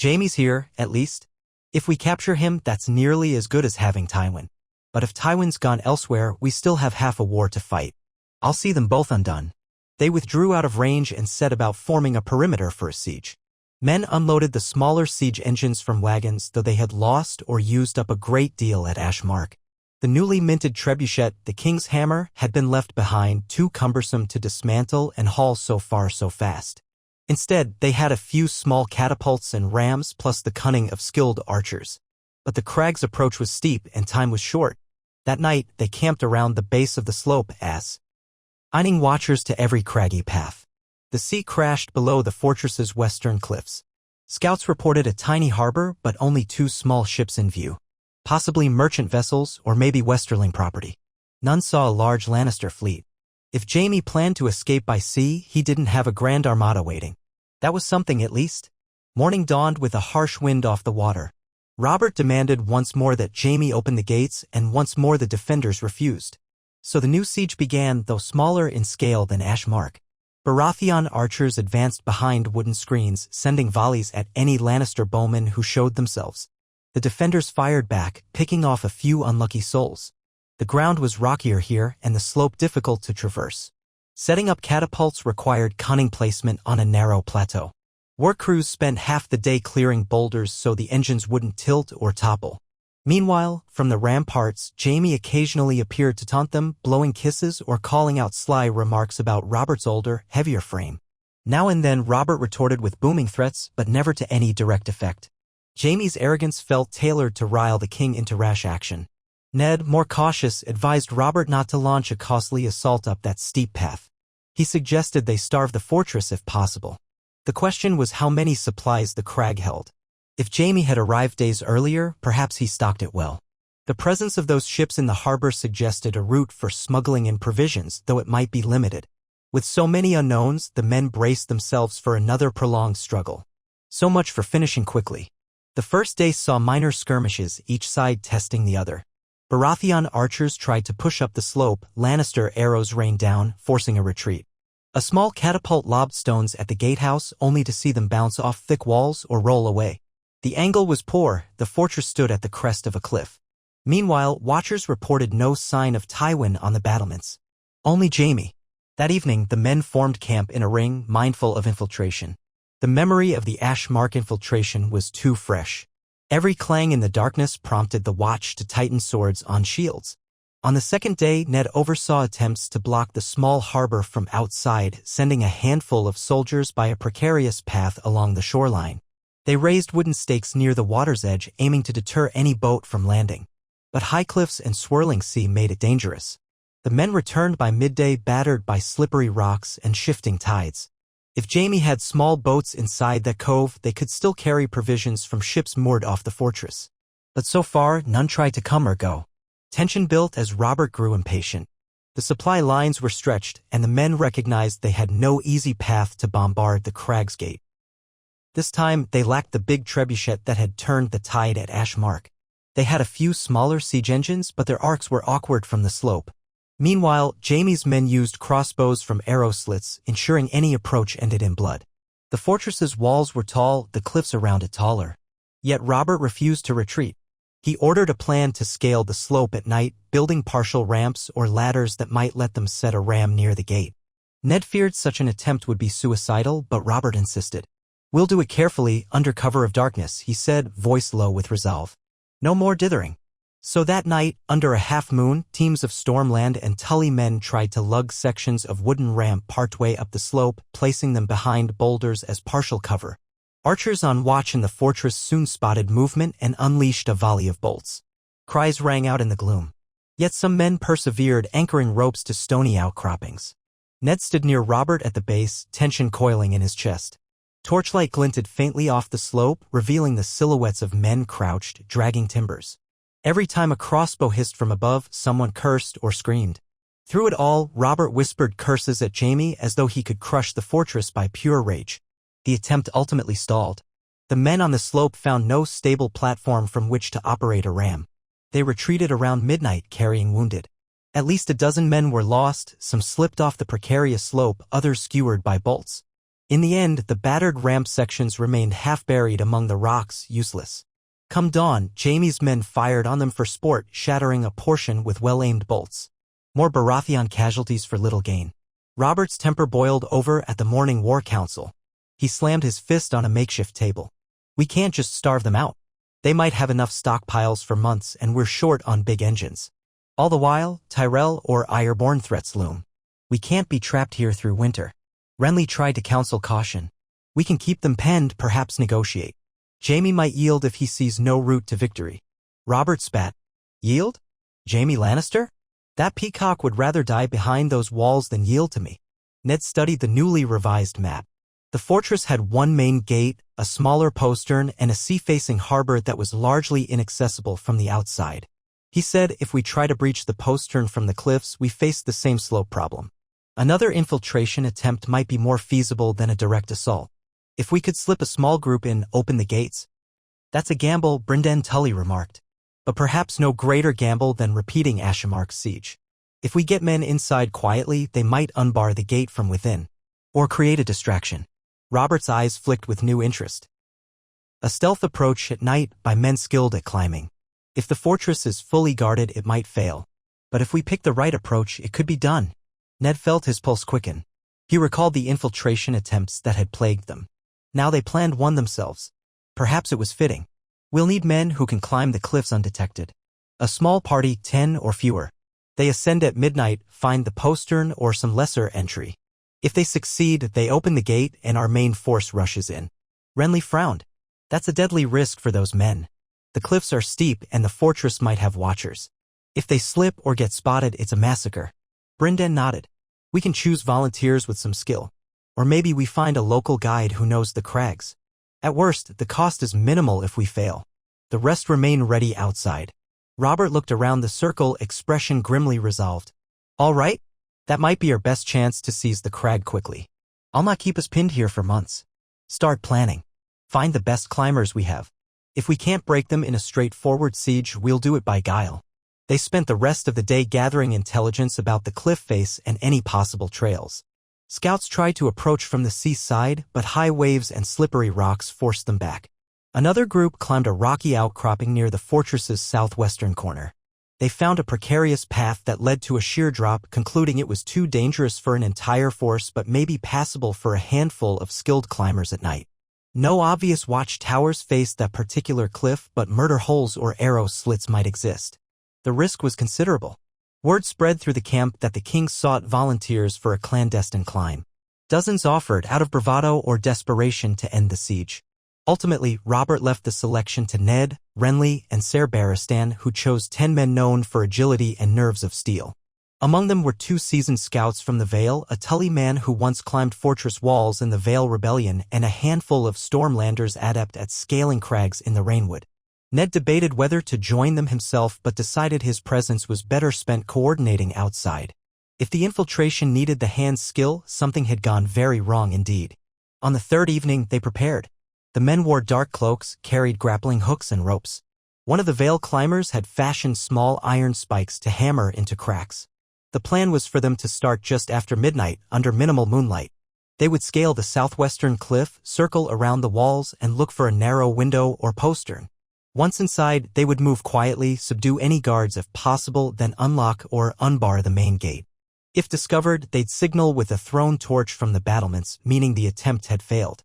"Jaime's here, at least. If we capture him, that's nearly as good as having Tywin. But if Tywin's gone elsewhere, we still have half a war to fight. I'll see them both undone." They withdrew out of range and set about forming a perimeter for a siege. Men unloaded the smaller siege engines from wagons, though they had lost or used up a great deal at Ashmark. The newly minted trebuchet, the King's Hammer, had been left behind, too cumbersome to dismantle and haul so far so fast. Instead, they had a few small catapults and rams plus the cunning of skilled archers. But the crag's approach was steep and time was short. That night, they camped around the base of the slope assigning watchers to every craggy path. The sea crashed below the fortress's western cliffs. Scouts reported a tiny harbor, but only 2 small ships in view. Possibly merchant vessels or maybe Westerling property. None saw a large Lannister fleet. If Jaime planned to escape by sea, he didn't have a grand armada waiting. That was something at least. Morning dawned with a harsh wind off the water. Robert demanded once more that Jaime open the gates, and once more the defenders refused. So the new siege began, though smaller in scale than Ashmark. Baratheon archers advanced behind wooden screens, sending volleys at any Lannister bowmen who showed themselves. The defenders fired back, picking off a few unlucky souls. The ground was rockier here and the slope difficult to traverse. Setting up catapults required cunning placement on a narrow plateau. Work crews spent half the day clearing boulders so the engines wouldn't tilt or topple. Meanwhile, from the ramparts, Jaime occasionally appeared to taunt them, blowing kisses or calling out sly remarks about Robert's older, heavier frame. Now and then Robert retorted with booming threats, but never to any direct effect. Jaime's arrogance felt tailored to rile the king into rash action. Ned, more cautious, advised Robert not to launch a costly assault up that steep path. He suggested they starve the fortress if possible. The question was how many supplies the crag held. If Jaime had arrived days earlier, perhaps he stocked it well. The presence of those ships in the harbor suggested a route for smuggling in provisions, though it might be limited. With so many unknowns, the men braced themselves for another prolonged struggle. So much for finishing quickly. The first day saw minor skirmishes, each side testing the other. Baratheon archers tried to push up the slope, Lannister arrows rained down, forcing a retreat. A small catapult lobbed stones at the gatehouse only to see them bounce off thick walls or roll away. The angle was poor, the fortress stood at the crest of a cliff. Meanwhile, watchers reported no sign of Tywin on the battlements. Only Jaime. That evening, the men formed camp in a ring, mindful of infiltration. The memory of the Ash Mark infiltration was too fresh. Every clang in the darkness prompted the watch to tighten swords on shields. On the second day, Ned oversaw attempts to block the small harbor from outside, sending a handful of soldiers by a precarious path along the shoreline. They raised wooden stakes near the water's edge, aiming to deter any boat from landing. But high cliffs and swirling sea made it dangerous. The men returned by midday, battered by slippery rocks and shifting tides. If Jaime had small boats inside that cove, they could still carry provisions from ships moored off the fortress. But so far, none tried to come or go. Tension built as Robert grew impatient. The supply lines were stretched, and the men recognized they had no easy path to bombard the Crag's Gate. This time, they lacked the big trebuchet that had turned the tide at Ash Mark. They had a few smaller siege engines, but their arcs were awkward from the slope. Meanwhile, Jaime's men used crossbows from arrow slits, ensuring any approach ended in blood. The fortress's walls were tall, the cliffs around it taller. Yet Robert refused to retreat. He ordered a plan to scale the slope at night, building partial ramps or ladders that might let them set a ram near the gate. Ned feared such an attempt would be suicidal, but Robert insisted. "We'll do it carefully, under cover of darkness," he said, voice low with resolve. No more dithering. So that night, under a half-moon, teams of Stormland and Tully men tried to lug sections of wooden ramp partway up the slope, placing them behind boulders as partial cover. Archers on watch in the fortress soon spotted movement and unleashed a volley of bolts. Cries rang out in the gloom. Yet some men persevered, anchoring ropes to stony outcroppings. Ned stood near Robert at the base, tension coiling in his chest. Torchlight glinted faintly off the slope, revealing the silhouettes of men crouched, dragging timbers. Every time a crossbow hissed from above, someone cursed or screamed. Through it all, Robert whispered curses at Jaime as though he could crush the fortress by pure rage. The attempt ultimately stalled. The men on the slope found no stable platform from which to operate a ram. They retreated around midnight, carrying wounded. At least a dozen men were lost, some slipped off the precarious slope, others skewered by bolts. In the end, the battered ramp sections remained half-buried among the rocks, useless. Come dawn, Jaime's men fired on them for sport, shattering a portion with well-aimed bolts. More Baratheon casualties for little gain. Robert's temper boiled over at the morning war council. He slammed his fist on a makeshift table. "We can't just starve them out. They might have enough stockpiles for months, and we're short on big engines. All the while, Tyrell or Ironborn threats loom. We can't be trapped here through winter." Renly tried to counsel caution. "We can keep them penned, perhaps negotiate. Jaime might yield if he sees no route to victory." Robert spat. "Yield? Jaime Lannister? That peacock would rather die behind those walls than yield to me." Ned studied the newly revised map. The fortress had one main gate, a smaller postern, and a sea-facing harbor that was largely inaccessible from the outside. He said, "If we try to breach the postern from the cliffs, we face the same slope problem. Another infiltration attempt might be more feasible than a direct assault. If we could slip a small group in, open the gates." "That's a gamble," Brynden Tully remarked. "But perhaps no greater gamble than repeating Ashemark's siege. If we get men inside quietly, they might unbar the gate from within. Or create a distraction." Robert's eyes flicked with new interest. "A stealth approach at night by men skilled at climbing. If the fortress is fully guarded, it might fail. But if we pick the right approach, it could be done." Ned felt his pulse quicken. He recalled the infiltration attempts that had plagued them. Now they planned one themselves. Perhaps it was fitting. "We'll need men who can climb the cliffs undetected. A small party, 10 or fewer. They ascend at midnight, find the postern or some lesser entry. If they succeed, they open the gate and our main force rushes in." Renly frowned. "That's a deadly risk for those men. The cliffs are steep and the fortress might have watchers. If they slip or get spotted, it's a massacre." Brynden nodded. "We can choose volunteers with some skill. Or maybe we find a local guide who knows the crags. At worst, the cost is minimal if we fail. The rest remain ready outside. Robert looked around the circle, expression grimly resolved. All right, that might be our best chance to seize the crag quickly. I'll not keep us pinned here for months. Start planning. Find the best climbers we have. If we can't break them in a straightforward siege, we'll do it by guile. They spent the rest of the day gathering intelligence about the cliff face and any possible trails. Scouts tried to approach from the seaside, but high waves and slippery rocks forced them back. Another group climbed a rocky outcropping near the fortress's southwestern corner. They found a precarious path that led to a sheer drop, concluding it was too dangerous for an entire force but maybe passable for a handful of skilled climbers at night. No obvious watchtowers faced that particular cliff, but murder holes or arrow slits might exist. The risk was considerable. Word spread through the camp that the king sought volunteers for a clandestine climb. Dozens offered out of bravado or desperation to end the siege. Ultimately, Robert left the selection to Ned, Renly, and Ser Barristan, who chose 10 men known for agility and nerves of steel. Among them were 2 seasoned scouts from the Vale, a Tully man who once climbed fortress walls in the Vale Rebellion, and a handful of Stormlanders adept at scaling crags in the Rainwood. Ned debated whether to join them himself but decided his presence was better spent coordinating outside. If the infiltration needed the hand's skill, something had gone very wrong indeed. On the third evening, they prepared. The men wore dark cloaks, carried grappling hooks and ropes. One of the Vale climbers had fashioned small iron spikes to hammer into cracks. The plan was for them to start just after midnight, under minimal moonlight. They would scale the southwestern cliff, circle around the walls, and look for a narrow window or postern. Once inside, they would move quietly, subdue any guards if possible, then unlock or unbar the main gate. If discovered, they'd signal with a thrown torch from the battlements, meaning the attempt had failed.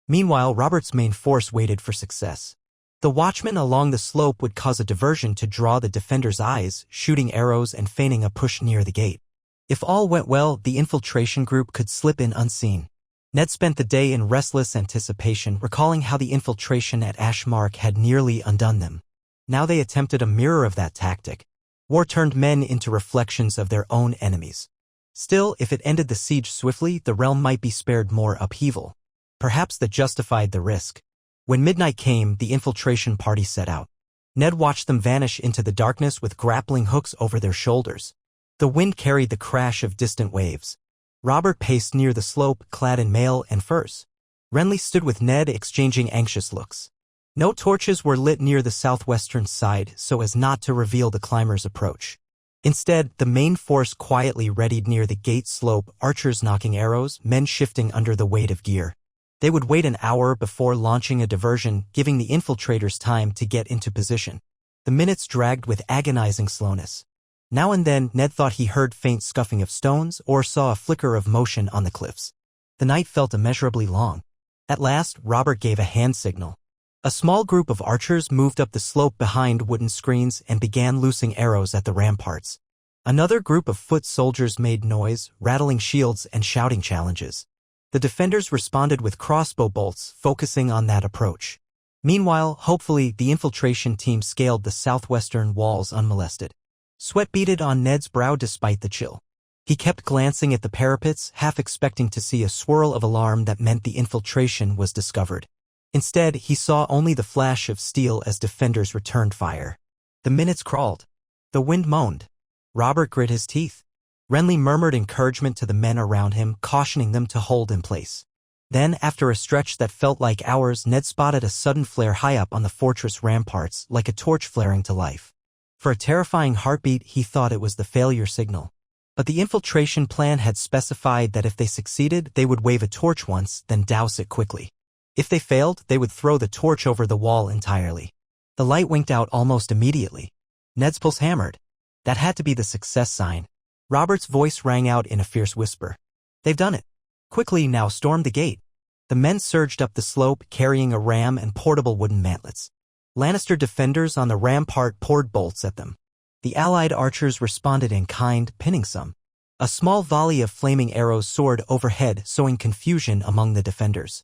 Meanwhile, Robert's main force waited for success. The watchmen along the slope would cause a diversion to draw the defenders' eyes, shooting arrows and feigning a push near the gate. If all went well, the infiltration group could slip in unseen. Ned spent the day in restless anticipation, recalling how the infiltration at Ashmark had nearly undone them. Now they attempted a mirror of that tactic. War turned men into reflections of their own enemies. Still, if it ended the siege swiftly, the realm might be spared more upheaval. Perhaps that justified the risk. When midnight came, the infiltration party set out. Ned watched them vanish into the darkness with grappling hooks over their shoulders. The wind carried the crash of distant waves. Robert paced near the slope, clad in mail and furs. Renly stood with Ned, exchanging anxious looks. No torches were lit near the southwestern side so as not to reveal the climbers' approach. Instead, the main force quietly readied near the gate slope, archers knocking arrows, men shifting under the weight of gear. They would wait an hour before launching a diversion, giving the infiltrators time to get into position. The minutes dragged with agonizing slowness. Now and then, Ned thought he heard faint scuffing of stones or saw a flicker of motion on the cliffs. The night felt immeasurably long. At last, Robert gave a hand signal. A small group of archers moved up the slope behind wooden screens and began loosing arrows at the ramparts. Another group of foot soldiers made noise, rattling shields and shouting challenges. The defenders responded with crossbow bolts, focusing on that approach. Meanwhile, hopefully, the infiltration team scaled the southwestern walls unmolested. Sweat beaded on Ned's brow despite the chill. He kept glancing at the parapets, half expecting to see a swirl of alarm that meant the infiltration was discovered. Instead, he saw only the flash of steel as defenders returned fire. The minutes crawled. The wind moaned. Robert grit his teeth. Renly murmured encouragement to the men around him, cautioning them to hold in place. Then, after a stretch that felt like hours, Ned spotted a sudden flare high up on the fortress ramparts, like a torch flaring to life. For a terrifying heartbeat, he thought it was the failure signal. But the infiltration plan had specified that if they succeeded, they would wave a torch once, then douse it quickly. If they failed, they would throw the torch over the wall entirely. The light winked out almost immediately. Ned's pulse hammered. That had to be the success sign. Robert's voice rang out in a fierce whisper. They've done it. Quickly now storm the gate. The men surged up the slope, carrying a ram and portable wooden mantlets. Lannister defenders on the rampart poured bolts at them. The allied archers responded in kind, pinning some. A small volley of flaming arrows soared overhead, sowing confusion among the defenders.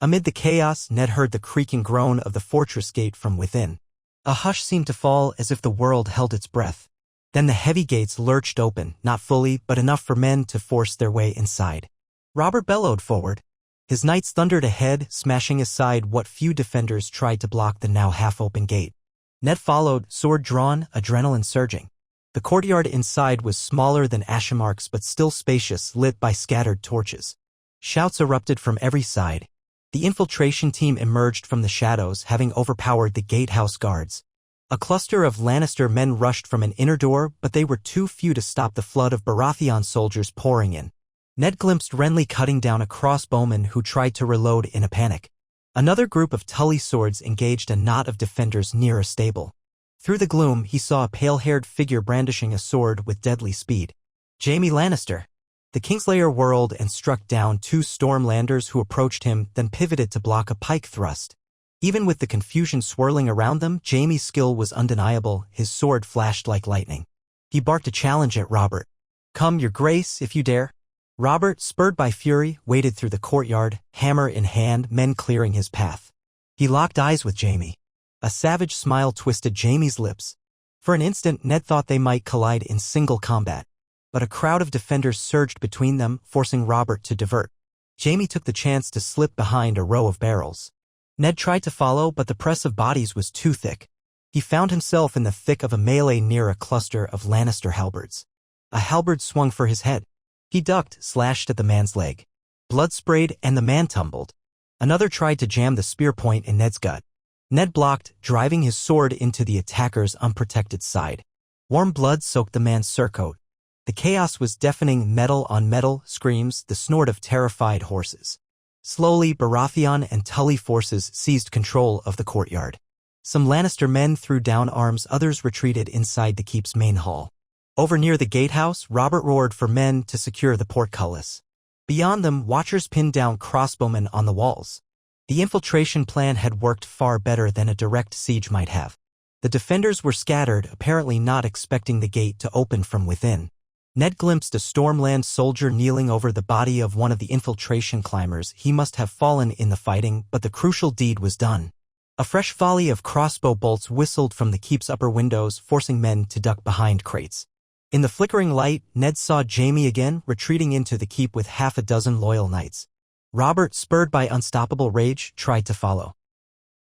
Amid the chaos, Ned heard the creaking groan of the fortress gate from within. A hush seemed to fall, as if the world held its breath. Then the heavy gates lurched open, not fully, but enough for men to force their way inside. Robert bellowed forward. His knights thundered ahead, smashing aside what few defenders tried to block the now half-open gate. Ned followed, sword drawn, adrenaline surging. The courtyard inside was smaller than Ashemark's but still spacious, lit by scattered torches. Shouts erupted from every side. The infiltration team emerged from the shadows, having overpowered the gatehouse guards. A cluster of Lannister men rushed from an inner door, but they were too few to stop the flood of Baratheon soldiers pouring in. Ned glimpsed Renly cutting down a crossbowman who tried to reload in a panic. Another group of Tully swords engaged a knot of defenders near a stable. Through the gloom, he saw a pale-haired figure brandishing a sword with deadly speed. Jaime Lannister. The Kingslayer whirled and struck down 2 Stormlanders who approached him, then pivoted to block a pike thrust. Even with the confusion swirling around them, Jaime's skill was undeniable. His sword flashed like lightning. He barked a challenge at Robert. "Come, your grace, if you dare." Robert, spurred by fury, waded through the courtyard, hammer in hand, men clearing his path. He locked eyes with Jaime. A savage smile twisted Jaime's lips. For an instant, Ned thought they might collide in single combat. But a crowd of defenders surged between them, forcing Robert to divert. Jaime took the chance to slip behind a row of barrels. Ned tried to follow, but the press of bodies was too thick. He found himself in the thick of a melee near a cluster of Lannister halberds. A halberd swung for his head. He ducked, slashed at the man's leg. Blood sprayed, and the man tumbled. Another tried to jam the spear point in Ned's gut. Ned blocked, driving his sword into the attacker's unprotected side. Warm blood soaked the man's surcoat. The chaos was deafening, metal on metal, screams, the snort of terrified horses. Slowly, Baratheon and Tully forces seized control of the courtyard. Some Lannister men threw down arms, others retreated inside the keep's main hall. Over near the gatehouse, Robert roared for men to secure the portcullis. Beyond them, watchers pinned down crossbowmen on the walls. The infiltration plan had worked far better than a direct siege might have. The defenders were scattered, apparently not expecting the gate to open from within. Ned glimpsed a Stormland soldier kneeling over the body of one of the infiltration climbers. He must have fallen in the fighting, but the crucial deed was done. A fresh volley of crossbow bolts whistled from the keep's upper windows, forcing men to duck behind crates. In the flickering light, Ned saw Jaime again, retreating into the keep with half a dozen loyal knights. Robert, spurred by unstoppable rage, tried to follow.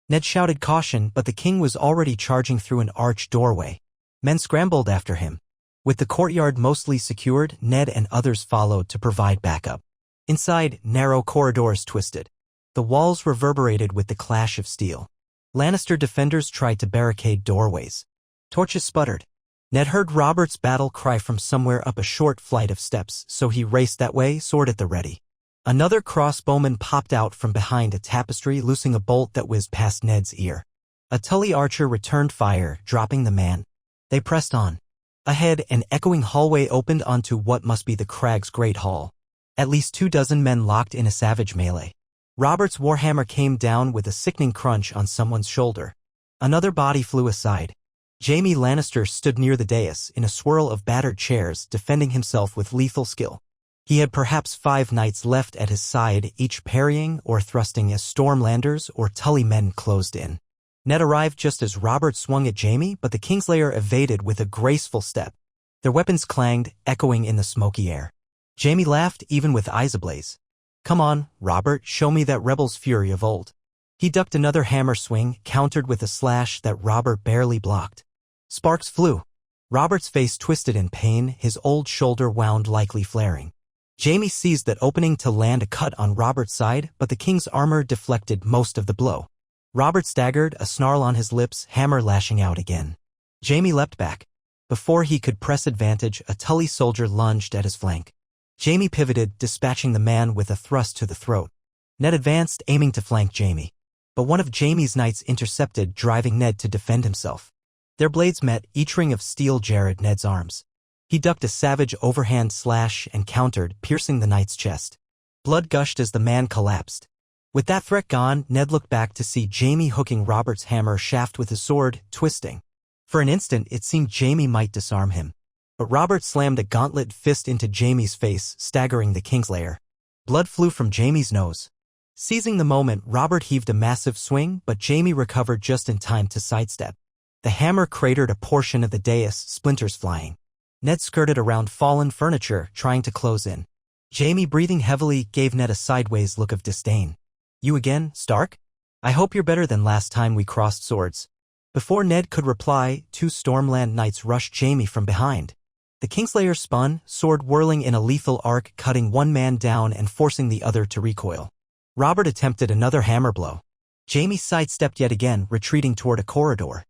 Ned shouted caution, but the king was already charging through an arched doorway. Men scrambled after him. With the courtyard mostly secured, Ned and others followed to provide backup. Inside, narrow corridors twisted. The walls reverberated with the clash of steel. Lannister defenders tried to barricade doorways. Torches sputtered. Ned heard Robert's battle cry from somewhere up a short flight of steps, so he raced that way, sword at the ready. Another crossbowman popped out from behind a tapestry, loosing a bolt that whizzed past Ned's ear. A Tully archer returned fire, dropping the man. They pressed on. Ahead, an echoing hallway opened onto what must be the Crag's Great Hall. At least 24 men locked in a savage melee. Robert's warhammer came down with a sickening crunch on someone's shoulder. Another body flew aside. Jaime Lannister stood near the dais in a swirl of battered chairs, defending himself with lethal skill. He had perhaps 5 knights left at his side, each parrying or thrusting as Stormlanders or Tully men closed in. Ned arrived just as Robert swung at Jaime, but the Kingslayer evaded with a graceful step. Their weapons clanged, echoing in the smoky air. Jaime laughed, even with eyes ablaze. "Come on, Robert, show me that rebel's fury of old." He ducked another hammer swing, countered with a slash that Robert barely blocked. Sparks flew. Robert's face twisted in pain, his old shoulder wound, likely flaring. Jaime seized that opening to land a cut on Robert's side, but the king's armor deflected most of the blow. Robert staggered, a snarl on his lips, hammer lashing out again. Jaime leapt back. Before he could press advantage, a Tully soldier lunged at his flank. Jaime pivoted, dispatching the man with a thrust to the throat. Ned advanced, aiming to flank Jaime. But one of Jaime's knights intercepted, driving Ned to defend himself. Their blades met, each ring of steel jarred Ned's arms. He ducked a savage overhand slash and countered, piercing the knight's chest. Blood gushed as the man collapsed. With that threat gone, Ned looked back to see Jaime hooking Robert's hammer shaft with his sword, twisting. For an instant, it seemed Jaime might disarm him. But Robert slammed a gauntlet fist into Jaime's face, staggering the Kingslayer. Blood flew from Jaime's nose. Seizing the moment, Robert heaved a massive swing, but Jaime recovered just in time to sidestep. The hammer cratered a portion of the dais, splinters flying. Ned skirted around fallen furniture, trying to close in. Jaime, breathing heavily, gave Ned a sideways look of disdain. You again, Stark? I hope you're better than last time we crossed swords. Before Ned could reply, 2 Stormland Knights rushed Jaime from behind. The Kingslayer spun, sword whirling in a lethal arc, cutting one man down and forcing the other to recoil. Robert attempted another hammer blow. Jaime sidestepped yet again, retreating toward a corridor.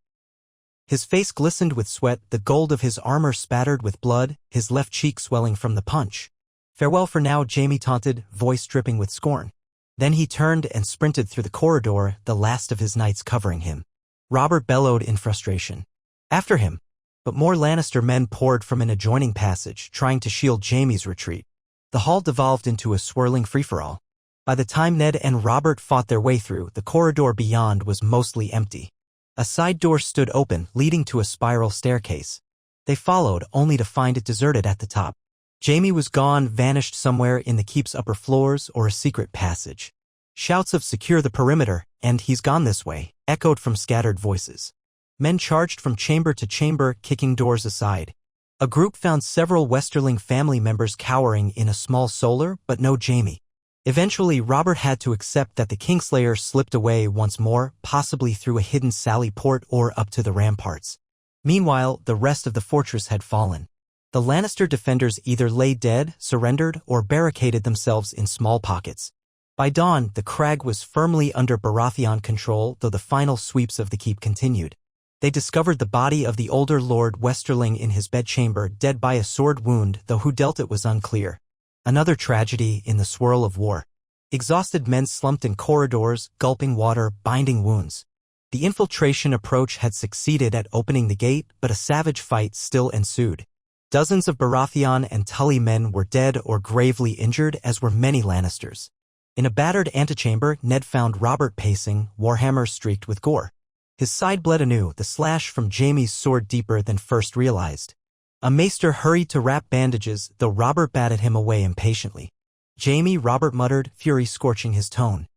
His face glistened with sweat, the gold of his armor spattered with blood, his left cheek swelling from the punch. Farewell for now, Jaime taunted, voice dripping with scorn. Then he turned and sprinted through the corridor, the last of his knights covering him. Robert bellowed in frustration. After him. But more Lannister men poured from an adjoining passage, trying to shield Jaime's retreat. The hall devolved into a swirling free-for-all. By the time Ned and Robert fought their way through, the corridor beyond was mostly empty. A side door stood open, leading to a spiral staircase. They followed, only to find it deserted at the top. Jaime was gone, vanished somewhere in the keep's upper floors or a secret passage. Shouts of "secure the perimeter," and "he's gone this way," echoed from scattered voices. Men charged from chamber to chamber, kicking doors aside. A group found several Westerling family members cowering in a small solar, but no Jaime. Eventually, Robert had to accept that the Kingslayer slipped away once more, possibly through a hidden sally port or up to the ramparts. Meanwhile, the rest of the fortress had fallen. The Lannister defenders either lay dead, surrendered, or barricaded themselves in small pockets. By dawn, the crag was firmly under Baratheon control, though the final sweeps of the keep continued. They discovered the body of the older Lord Westerling in his bedchamber, dead by a sword wound, though who dealt it was unclear. Another tragedy in the swirl of war. Exhausted men slumped in corridors, gulping water, binding wounds. The infiltration approach had succeeded at opening the gate, but a savage fight still ensued. Dozens of Baratheon and Tully men were dead or gravely injured, as were many Lannisters. In a battered antechamber, Ned found Robert pacing, warhammer streaked with gore. His side bled anew, the slash from Jaime's sword deeper than first realized. A maester hurried to wrap bandages, though Robert batted him away impatiently. Jaime, Robert muttered, fury scorching his tone.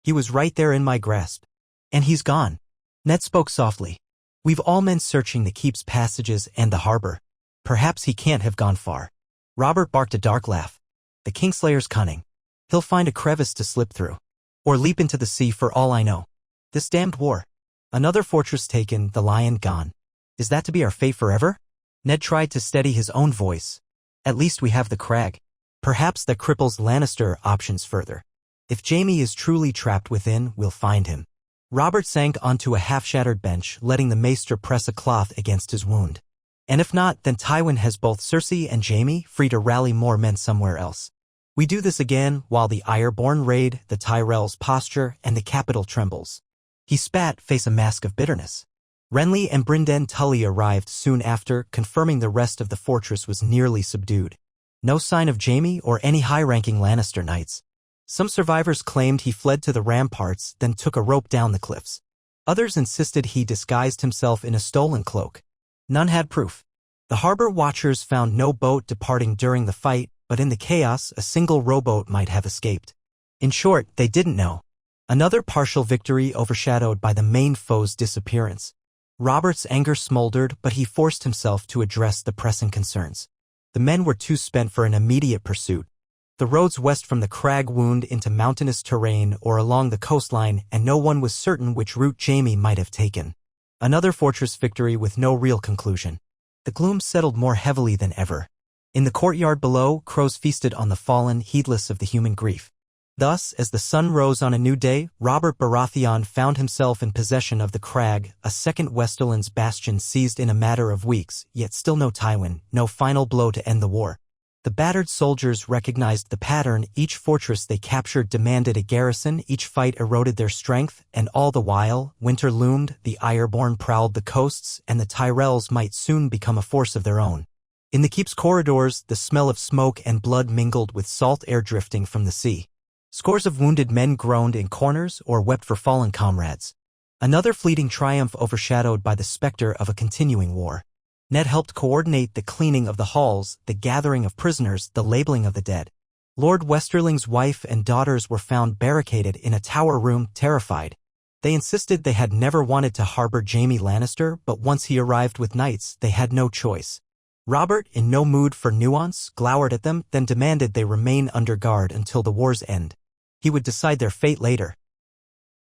He was right there in my grasp. And he's gone. Ned spoke softly. We've all men searching the keep's passages and the harbor. Perhaps he can't have gone far. Robert barked a dark laugh. The Kingslayer's cunning. He'll find a crevice to slip through. Or leap into the sea for all I know. This damned war. Another fortress taken, the Lion gone. Is that to be our fate forever? Ned tried to steady his own voice. At least we have the crag. Perhaps that cripples Lannister options further. If Jaime is truly trapped within, we'll find him. Robert sank onto a half-shattered bench, letting the maester press a cloth against his wound. And if not, then Tywin has both Cersei and Jaime, free to rally more men somewhere else. We do this again, while the Ironborn raid, the Tyrells posture, and the capital trembles. He spat, face a mask of bitterness. Renly and Brynden Tully arrived soon after, confirming the rest of the fortress was nearly subdued. No sign of Jaime or any high-ranking Lannister knights. Some survivors claimed he fled to the ramparts, then took a rope down the cliffs. Others insisted he disguised himself in a stolen cloak. None had proof. The harbor watchers found no boat departing during the fight, but in the chaos, a single rowboat might have escaped. In short, they didn't know. Another partial victory overshadowed by the main foe's disappearance. Robert's anger smoldered, but he forced himself to address the pressing concerns. The men were too spent for an immediate pursuit. The roads west from the crag wound into mountainous terrain or along the coastline, and no one was certain which route Jaime might have taken. Another fortress victory with no real conclusion. The gloom settled more heavily than ever. In the courtyard below, crows feasted on the fallen, heedless of the human grief. Thus, as the sun rose on a new day, Robert Baratheon found himself in possession of the crag, a second Westerland's bastion seized in a matter of weeks, yet still no Tywin, no final blow to end the war. The battered soldiers recognized the pattern. Each fortress they captured demanded a garrison, each fight eroded their strength, and all the while, winter loomed, the Ironborn prowled the coasts, and the Tyrells might soon become a force of their own. In the keep's corridors, the smell of smoke and blood mingled with salt air drifting from the sea. Scores of wounded men groaned in corners or wept for fallen comrades. Another fleeting triumph overshadowed by the specter of a continuing war. Ned helped coordinate the cleaning of the halls, the gathering of prisoners, the labeling of the dead. Lord Westerling's wife and daughters were found barricaded in a tower room, terrified. They insisted they had never wanted to harbor Jaime Lannister, but once he arrived with knights, they had no choice. Robert, in no mood for nuance, glowered at them, then demanded they remain under guard until the war's end. He would decide their fate later.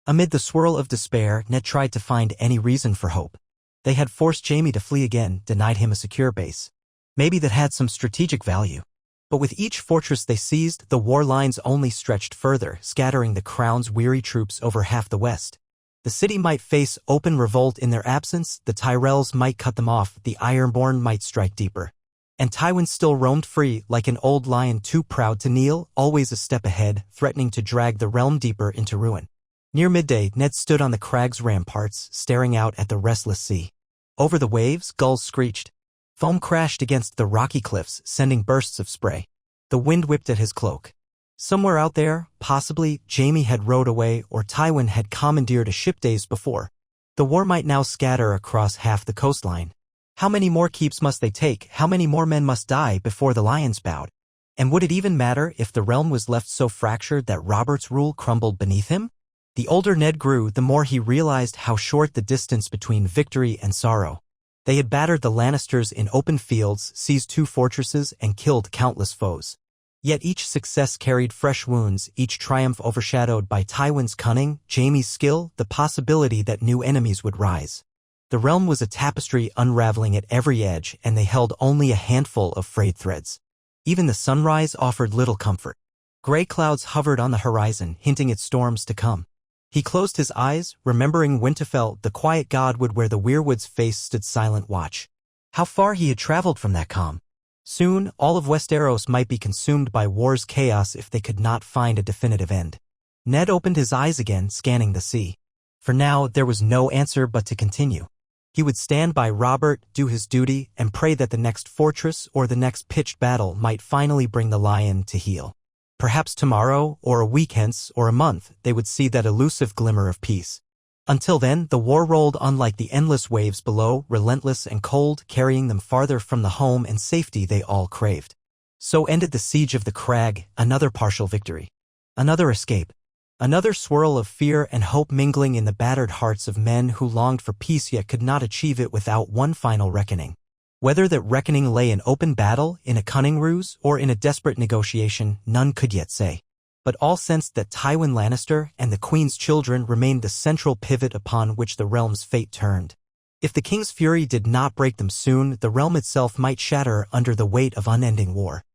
Amid the swirl of despair, Ned tried to find any reason for hope. They had forced Jaime to flee again, denied him a secure base. Maybe that had some strategic value. But with each fortress they seized, the war lines only stretched further, scattering the crown's weary troops over half the west. The city might face open revolt in their absence, the Tyrells might cut them off, the Ironborn might strike deeper. And Tywin still roamed free, like an old lion too proud to kneel, always a step ahead, threatening to drag the realm deeper into ruin. Near midday, Ned stood on the crag's ramparts, staring out at the restless sea. Over the waves, gulls screeched. Foam crashed against the rocky cliffs, sending bursts of spray. The wind whipped at his cloak. Somewhere out there, possibly, Jaime had rowed away or Tywin had commandeered a ship days before. The war might now scatter across half the coastline. How many more keeps must they take? How many more men must die before the lions bowed? And would it even matter if the realm was left so fractured that Robert's rule crumbled beneath him? The older Ned grew, the more he realized how short the distance between victory and sorrow. They had battered the Lannisters in open fields, seized 2 fortresses, and killed countless foes. Yet each success carried fresh wounds, each triumph overshadowed by Tywin's cunning, Jaime's skill, the possibility that new enemies would rise. The realm was a tapestry unraveling at every edge, and they held only a handful of frayed threads. Even the sunrise offered little comfort. Gray clouds hovered on the horizon, hinting at storms to come. He closed his eyes, remembering Winterfell, the quiet godwood where the weirwood's face stood silent watch. How far he had traveled from that calm. Soon, all of Westeros might be consumed by war's chaos if they could not find a definitive end. Ned opened his eyes again, scanning the sea. For now, there was no answer but to continue. He would stand by Robert, do his duty, and pray that the next fortress or the next pitched battle might finally bring the lion to heel. Perhaps tomorrow, or a week hence, or a month, they would see that elusive glimmer of peace. Until then, the war rolled on like the endless waves below, relentless and cold, carrying them farther from the home and safety they all craved. So ended the siege of the crag, another partial victory. Another escape. Another swirl of fear and hope mingling in the battered hearts of men who longed for peace yet could not achieve it without one final reckoning. Whether that reckoning lay in open battle, in a cunning ruse, or in a desperate negotiation, none could yet say. But all sensed that Tywin Lannister and the Queen's children remained the central pivot upon which the realm's fate turned. If the King's fury did not break them soon, the realm itself might shatter under the weight of unending war.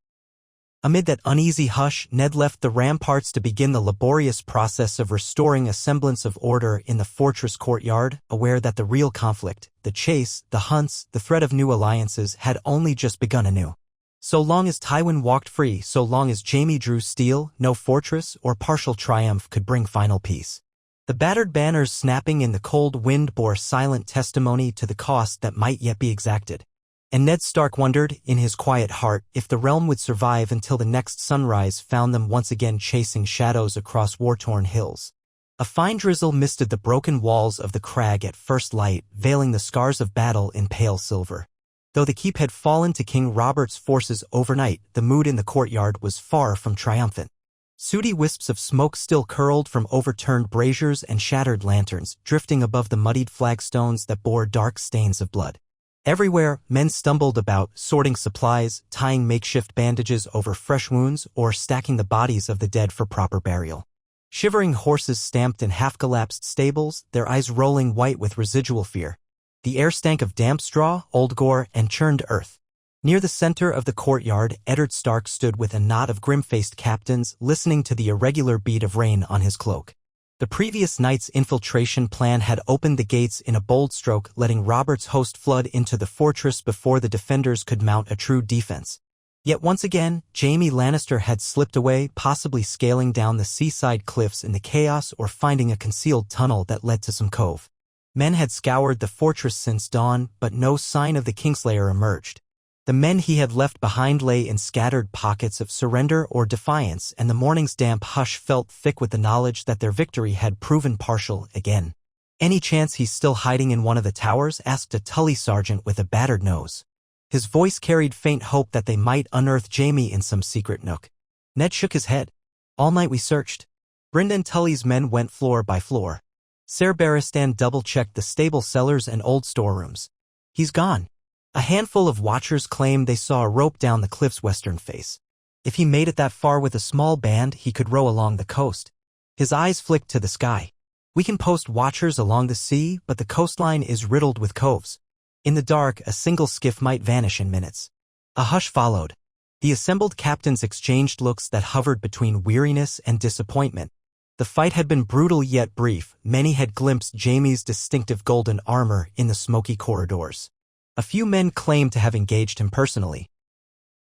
Amid that uneasy hush, Ned left the ramparts to begin the laborious process of restoring a semblance of order in the fortress courtyard, aware that the real conflict, the chase, the hunts, the threat of new alliances had only just begun anew. So long as Tywin walked free, so long as Jaime drew steel, no fortress or partial triumph could bring final peace. The battered banners snapping in the cold wind bore silent testimony to the cost that might yet be exacted. And Ned Stark wondered, in his quiet heart, if the realm would survive until the next sunrise found them once again chasing shadows across war-torn hills. A fine drizzle misted the broken walls of the crag at first light, veiling the scars of battle in pale silver. Though the keep had fallen to King Robert's forces overnight, the mood in the courtyard was far from triumphant. Sooty wisps of smoke still curled from overturned braziers and shattered lanterns, drifting above the muddied flagstones that bore dark stains of blood. Everywhere, men stumbled about, sorting supplies, tying makeshift bandages over fresh wounds, or stacking the bodies of the dead for proper burial. Shivering horses stamped in half-collapsed stables, their eyes rolling white with residual fear. The air stank of damp straw, old gore, and churned earth. Near the center of the courtyard, Eddard Stark stood with a knot of grim-faced captains, listening to the irregular beat of rain on his cloak. The previous night's infiltration plan had opened the gates in a bold stroke, letting Robert's host flood into the fortress before the defenders could mount a true defense. Yet once again, Jaime Lannister had slipped away, possibly scaling down the seaside cliffs in the chaos or finding a concealed tunnel that led to some cove. Men had scoured the fortress since dawn, but no sign of the Kingslayer emerged. The men he had left behind lay in scattered pockets of surrender or defiance, and the morning's damp hush felt thick with the knowledge that their victory had proven partial again. "Any chance he's still hiding in one of the towers?" asked a Tully sergeant with a battered nose. His voice carried faint hope that they might unearth Jaime in some secret nook. Ned shook his head. "All night we searched." Brynden Tully's men went floor by floor. Ser Barristan double-checked the stable cellars and old storerooms. "He's gone." A handful of watchers claimed they saw a rope down the cliff's western face. If he made it that far with a small band, he could row along the coast. His eyes flicked to the sky. We can post watchers along the sea, but the coastline is riddled with coves. In the dark, a single skiff might vanish in minutes. A hush followed. The assembled captains exchanged looks that hovered between weariness and disappointment. The fight had been brutal yet brief. Many had glimpsed Jaime's distinctive golden armor in the smoky corridors. A few men claimed to have engaged him personally.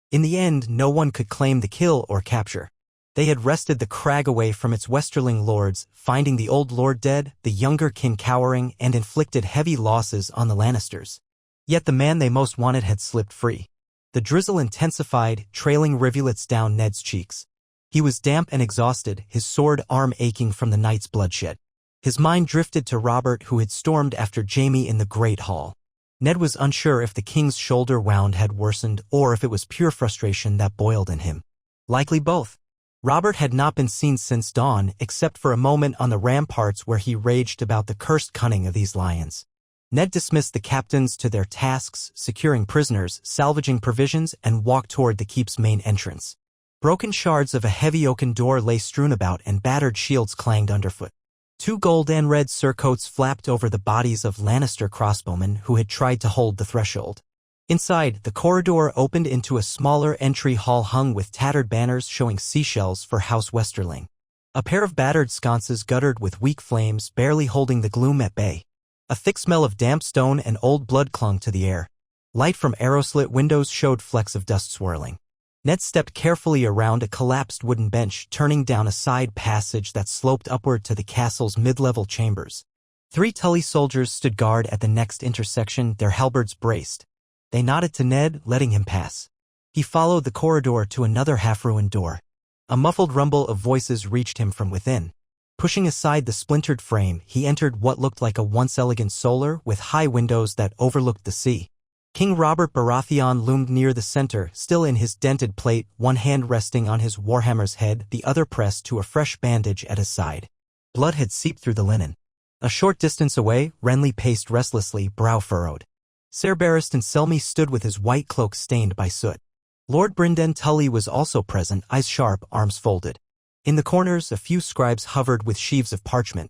In the end, no one could claim the kill or capture. They had wrested the crag away from its westerling lords, finding the old lord dead, the younger kin cowering, and inflicted heavy losses on the Lannisters. Yet the man they most wanted had slipped free. The drizzle intensified, trailing rivulets down Ned's cheeks. He was damp and exhausted, his sword arm aching from the night's bloodshed. His mind drifted to Robert, who had stormed after Jaime in the Great Hall. Ned was unsure if the king's shoulder wound had worsened or if it was pure frustration that boiled in him. Likely both. Robert had not been seen since dawn, except for a moment on the ramparts where he raged about the cursed cunning of these lions. Ned dismissed the captains to their tasks, securing prisoners, salvaging provisions, and walked toward the keep's main entrance. Broken shards of a heavy oaken door lay strewn about and battered shields clanged underfoot. 2 gold and red surcoats flapped over the bodies of Lannister crossbowmen who had tried to hold the threshold. Inside, the corridor opened into a smaller entry hall hung with tattered banners showing seashells for House Westerling. A pair of battered sconces guttered with weak flames, barely holding the gloom at bay. A thick smell of damp stone and old blood clung to the air. Light from arrow-slit windows showed flecks of dust swirling. Ned stepped carefully around a collapsed wooden bench, turning down a side passage that sloped upward to the castle's mid-level chambers. 3 Tully soldiers stood guard at the next intersection, their halberds braced. They nodded to Ned, letting him pass. He followed the corridor to another half-ruined door. A muffled rumble of voices reached him from within. Pushing aside the splintered frame, he entered what looked like a once elegant solar with high windows that overlooked the sea. King Robert Baratheon loomed near the center, still in his dented plate, one hand resting on his warhammer's head, the other pressed to a fresh bandage at his side. Blood had seeped through the linen. A short distance away, Renly paced restlessly, brow furrowed. Ser Barristan Selmy stood with his white cloak stained by soot. Lord Brynden Tully was also present, eyes sharp, arms folded. In the corners, a few scribes hovered with sheaves of parchment.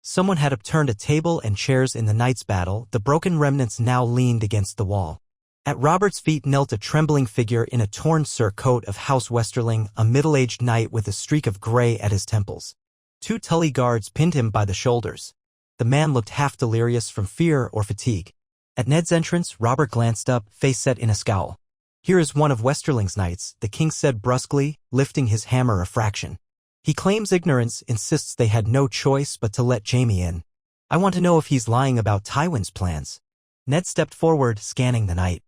Someone had upturned a table and chairs in the night's battle, the broken remnants now leaned against the wall. At Robert's feet knelt a trembling figure in a torn surcoat of House Westerling, a middle-aged knight with a streak of gray at his temples. 2 Tully guards pinned him by the shoulders. The man looked half delirious from fear or fatigue. At Ned's entrance, Robert glanced up, face set in a scowl. "Here is one of Westerling's knights," the king said brusquely, lifting his hammer a fraction. "He claims ignorance, insists they had no choice but to let Jaime in. I want to know if he's lying about Tywin's plans." Ned stepped forward, scanning the knight.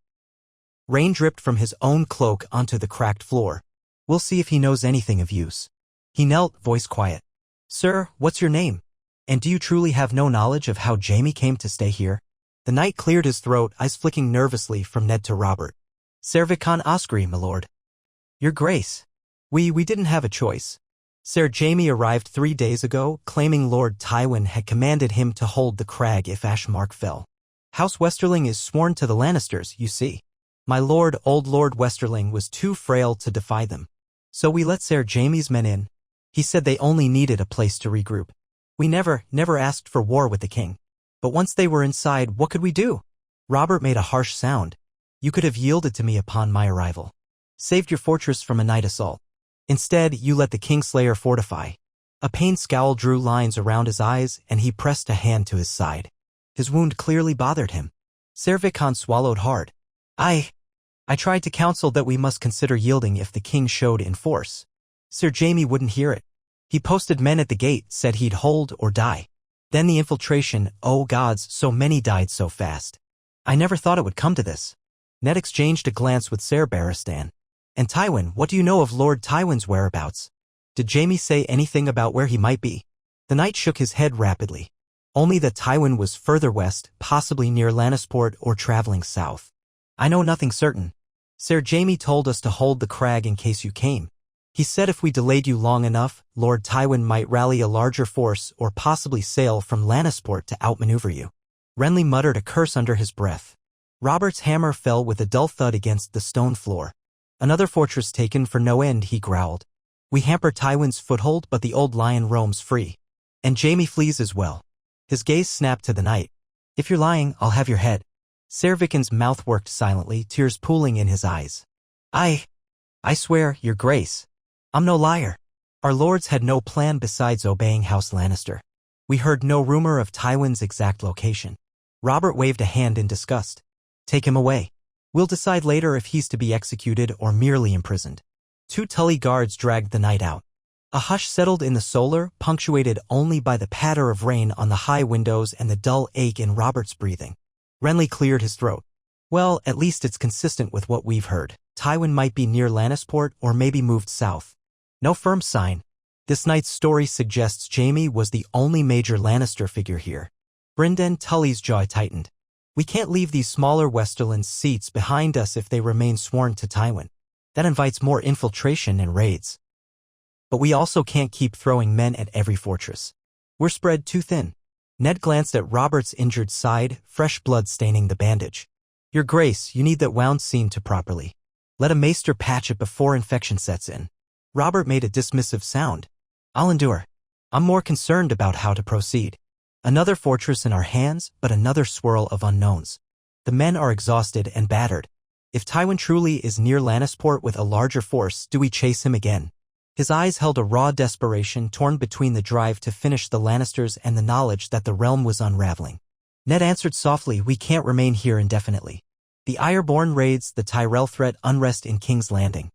Rain dripped from his own cloak onto the cracked floor. "We'll see if he knows anything of use." He knelt, voice quiet. "Sir, what's your name? And do you truly have no knowledge of how Jaime came to stay here?" The knight cleared his throat, eyes flicking nervously from Ned to Robert. "Ser Vicon Oscary, my lord." "Your grace. We didn't have a choice. Ser Jaime arrived 3 days ago, claiming Lord Tywin had commanded him to hold the crag if Ashmark fell. House Westerling is sworn to the Lannisters, you see. My lord, old Lord Westerling, was too frail to defy them. So we let Ser Jaime's men in. He said they only needed a place to regroup. We never asked for war with the king. But once they were inside, what could we do?" Robert made a harsh sound. "You could have yielded to me upon my arrival. Saved your fortress from a night assault. Instead, you let the Kingslayer fortify." A pained scowl drew lines around his eyes, and he pressed a hand to his side. His wound clearly bothered him. Ser Vicon swallowed hard. I tried to counsel that we must consider yielding if the king showed in force. Ser Jaime wouldn't hear it. He posted men at the gate, said he'd hold or die. Then the infiltration, oh gods, so many died so fast. I never thought it would come to this." Ned exchanged a glance with Ser Barristan. "And Tywin, what do you know of Lord Tywin's whereabouts? Did Jaime say anything about where he might be?" The knight shook his head rapidly. "Only that Tywin was further west, possibly near Lannisport or traveling south. I know nothing certain. Ser Jaime told us to hold the crag in case you came. He said if we delayed you long enough, Lord Tywin might rally a larger force or possibly sail from Lannisport to outmaneuver you." Renly muttered a curse under his breath. Robert's hammer fell with a dull thud against the stone floor. Another fortress taken for no end, he growled. We hamper Tywin's foothold, but the old lion roams free. And Jaime flees as well. His gaze snapped to the knight. If you're lying, I'll have your head. Ser Viken's mouth worked silently, tears pooling in his eyes. I swear, your grace. I'm no liar. Our lords had no plan besides obeying House Lannister. We heard no rumor of Tywin's exact location. Robert waved a hand in disgust. Take him away. We'll decide later if he's to be executed or merely imprisoned. 2 Tully guards dragged the knight out. A hush settled in the solar, punctuated only by the patter of rain on the high windows and the dull ache in Robert's breathing. Renly cleared his throat. Well, at least it's consistent with what we've heard. Tywin might be near Lannisport or maybe moved south. No firm sign. This night's story suggests Jaime was the only major Lannister figure here. Brynden Tully's jaw tightened. We can't leave these smaller Westerlands seats behind us if they remain sworn to Tywin. That invites more infiltration and raids. But we also can't keep throwing men at every fortress. We're spread too thin. Ned glanced at Robert's injured side, fresh blood staining the bandage. Your grace, you need that wound seen to properly. Let a maester patch it before infection sets in. Robert made a dismissive sound. I'll endure. I'm more concerned about how to proceed. Another fortress in our hands, but another swirl of unknowns. The men are exhausted and battered. If Tywin truly is near Lannisport with a larger force, do we chase him again? His eyes held a raw desperation torn between the drive to finish the Lannisters and the knowledge that the realm was unraveling. Ned answered softly, we can't remain here indefinitely. The Ironborn raids, the Tyrell threat, unrest in King's Landing.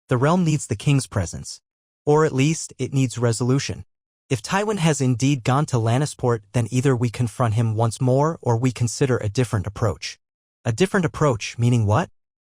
The realm needs the king's presence. Or at least, it needs resolution. If Tywin has indeed gone to Lannisport, then either we confront him once more or we consider a different approach. A different approach, meaning what?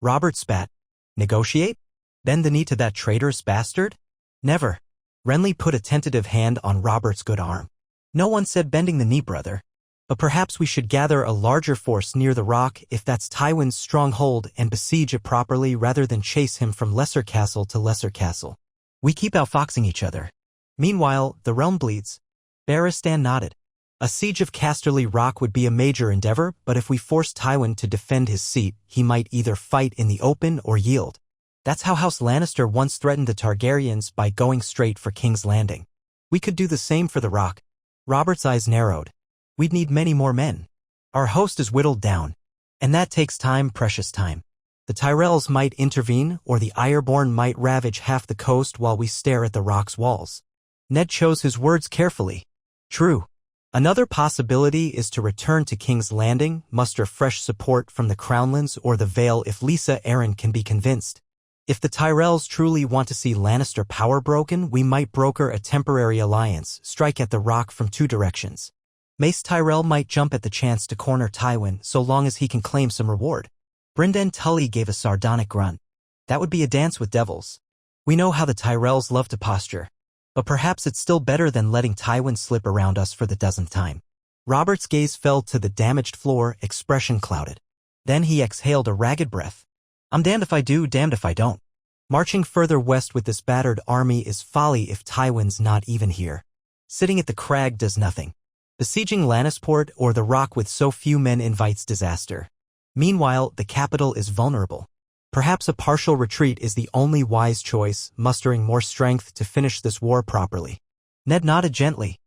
Robert spat. Negotiate? Bend the knee to that traitorous bastard? Never. Renly put a tentative hand on Robert's good arm. No one said bending the knee, brother. But perhaps we should gather a larger force near the rock if that's Tywin's stronghold and besiege it properly rather than chase him from lesser castle to lesser castle. We keep outfoxing each other. Meanwhile, the realm bleeds. Barristan nodded. A siege of Casterly Rock would be a major endeavor, but if we force Tywin to defend his seat, he might either fight in the open or yield. That's how House Lannister once threatened the Targaryens by going straight for King's Landing. We could do the same for the Rock. Robert's eyes narrowed. We'd need many more men. Our host is whittled down. And that takes time, precious time. The Tyrells might intervene, or the Ironborn might ravage half the coast while we stare at the Rock's walls. Ned chose his words carefully. True. Another possibility is to return to King's Landing, muster fresh support from the Crownlands or the Vale if Lisa Arryn can be convinced. If the Tyrells truly want to see Lannister power broken, we might broker a temporary alliance, strike at the Rock from 2 directions. Mace Tyrell might jump at the chance to corner Tywin so long as he can claim some reward. Brynden Tully gave a sardonic grunt. That would be a dance with devils. We know how the Tyrells love to posture. But perhaps it's still better than letting Tywin slip around us for the 10th time. Robert's gaze fell to the damaged floor, expression clouded. Then he exhaled a ragged breath. I'm damned if I do, damned if I don't. Marching further west with this battered army is folly if Tywin's not even here. Sitting at the crag does nothing. Besieging Lannisport or the Rock with so few men invites disaster. Meanwhile, the capital is vulnerable. Perhaps a partial retreat is the only wise choice, mustering more strength to finish this war properly. Ned nodded gently.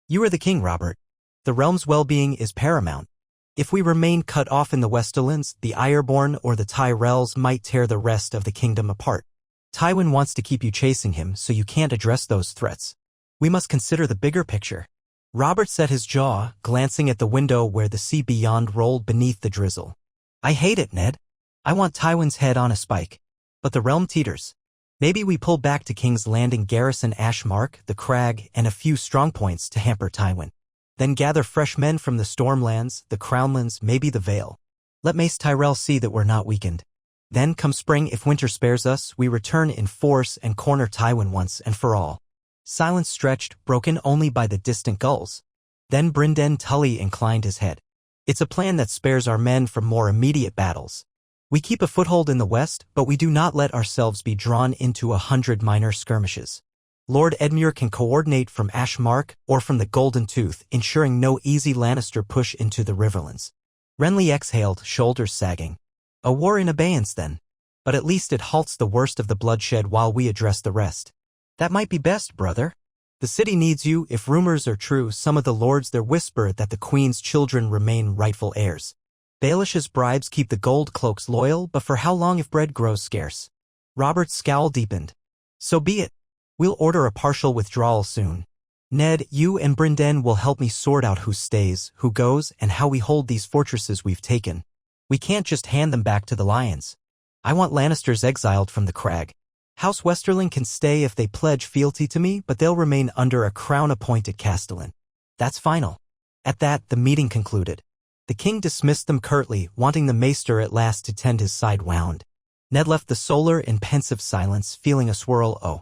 You are the king, Robert. The realm's well-being is paramount. If we remain cut off in the Westerlands, the Ironborn or the Tyrells might tear the rest of the kingdom apart. Tywin wants to keep you chasing him, so you can't address those threats. We must consider the bigger picture. Robert set his jaw, glancing at the window where the sea beyond rolled beneath the drizzle. I hate it, Ned. I want Tywin's head on a spike. But the realm teeters. Maybe we pull back to King's Landing, garrison Ashmark, the Crag, and a few strongpoints to hamper Tywin. Then gather fresh men from the Stormlands, the Crownlands, maybe the Vale. Let Mace Tyrell see that we're not weakened. Then, come spring, if winter spares us, we return in force and corner Tywin once and for all. Silence stretched, broken only by the distant gulls. Then Brynden Tully inclined his head. It's a plan that spares our men from more immediate battles. We keep a foothold in the west, but we do not let ourselves be drawn into 100 minor skirmishes. Lord Edmure can coordinate from Ashmark or from the Golden Tooth, ensuring no easy Lannister push into the Riverlands. Renly exhaled, shoulders sagging. A war in abeyance then. But at least it halts the worst of the bloodshed while we address the rest. That might be best, brother. The city needs you. If rumors are true, some of the lords there whisper that the queen's children remain rightful heirs. Baelish's bribes keep the gold cloaks loyal, but for how long if bread grows scarce? Robert's scowl deepened. So be it. We'll order a partial withdrawal soon. Ned, you and Brynden will help me sort out who stays, who goes, and how we hold these fortresses we've taken. We can't just hand them back to the lions. I want Lannisters exiled from the crag. House Westerling can stay if they pledge fealty to me, but they'll remain under a crown-appointed castellan. That's final. At that, the meeting concluded. The king dismissed them curtly, wanting the maester at last to tend his side wound. Ned left the solar in pensive silence, feeling a swirl of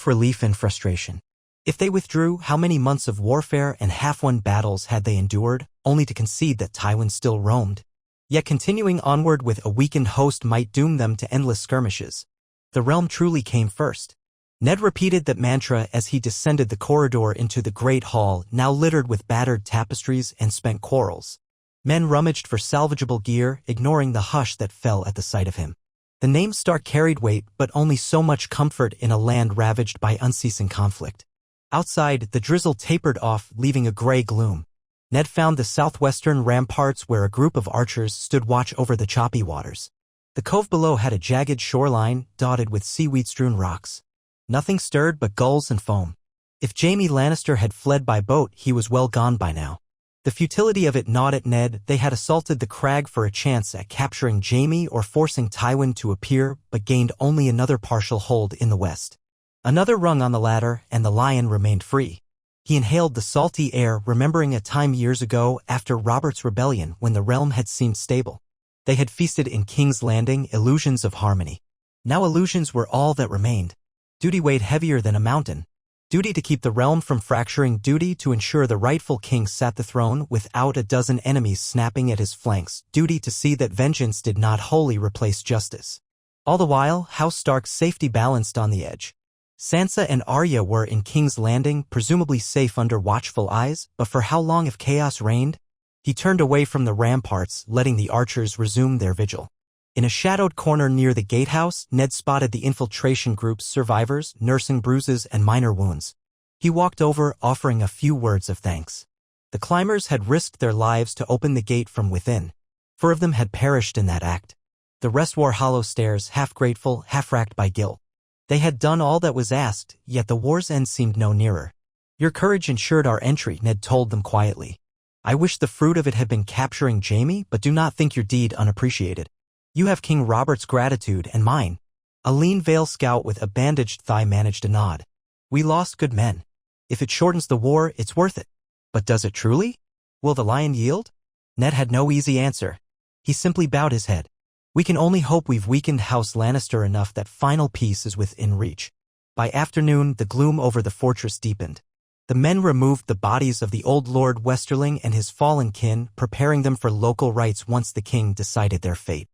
relief and frustration. If they withdrew, how many months of warfare and half-won battles had they endured, only to concede that Tywin still roamed? Yet continuing onward with a weakened host might doom them to endless skirmishes. The realm truly came first. Ned repeated that mantra as he descended the corridor into the great hall, now littered with battered tapestries and spent quarrels. Men rummaged for salvageable gear, ignoring the hush that fell at the sight of him. The name Stark carried weight, but only so much comfort in a land ravaged by unceasing conflict. Outside, the drizzle tapered off, leaving a gray gloom. Ned found the southwestern ramparts where a group of archers stood watch over the choppy waters. The cove below had a jagged shoreline, dotted with seaweed-strewn rocks. Nothing stirred but gulls and foam. If Jaime Lannister had fled by boat, he was well gone by now. The futility of it gnawed at Ned. They had assaulted the crag for a chance at capturing Jaime or forcing Tywin to appear, but gained only another partial hold in the west. Another rung on the ladder, and the lion remained free. He inhaled the salty air, remembering a time years ago after Robert's rebellion when the realm had seemed stable. They had feasted in King's Landing, illusions of harmony. Now illusions were all that remained. Duty weighed heavier than a mountain. Duty to keep the realm from fracturing, duty to ensure the rightful king sat the throne without a dozen enemies snapping at his flanks, duty to see that vengeance did not wholly replace justice. All the while, House Stark's safety balanced on the edge. Sansa and Arya were in King's Landing, presumably safe under watchful eyes, but for how long if chaos reigned? He turned away from the ramparts, letting the archers resume their vigil. In a shadowed corner near the gatehouse, Ned spotted the infiltration group's survivors, nursing bruises and minor wounds. He walked over, offering a few words of thanks. The climbers had risked their lives to open the gate from within. 4 of them had perished in that act. The rest wore hollow stares, half grateful, half racked by guilt. They had done all that was asked, yet the war's end seemed no nearer. Your courage ensured our entry, Ned told them quietly. I wish the fruit of it had been capturing Jaime, but do not think your deed unappreciated. You have King Robert's gratitude and mine. A lean Vale scout with a bandaged thigh managed a nod. We lost good men. If it shortens the war, it's worth it. But does it truly? Will the lion yield? Ned had no easy answer. He simply bowed his head. We can only hope we've weakened House Lannister enough that final peace is within reach. By afternoon, the gloom over the fortress deepened. The men removed the bodies of the old Lord Westerling and his fallen kin, preparing them for local rites once the king decided their fate.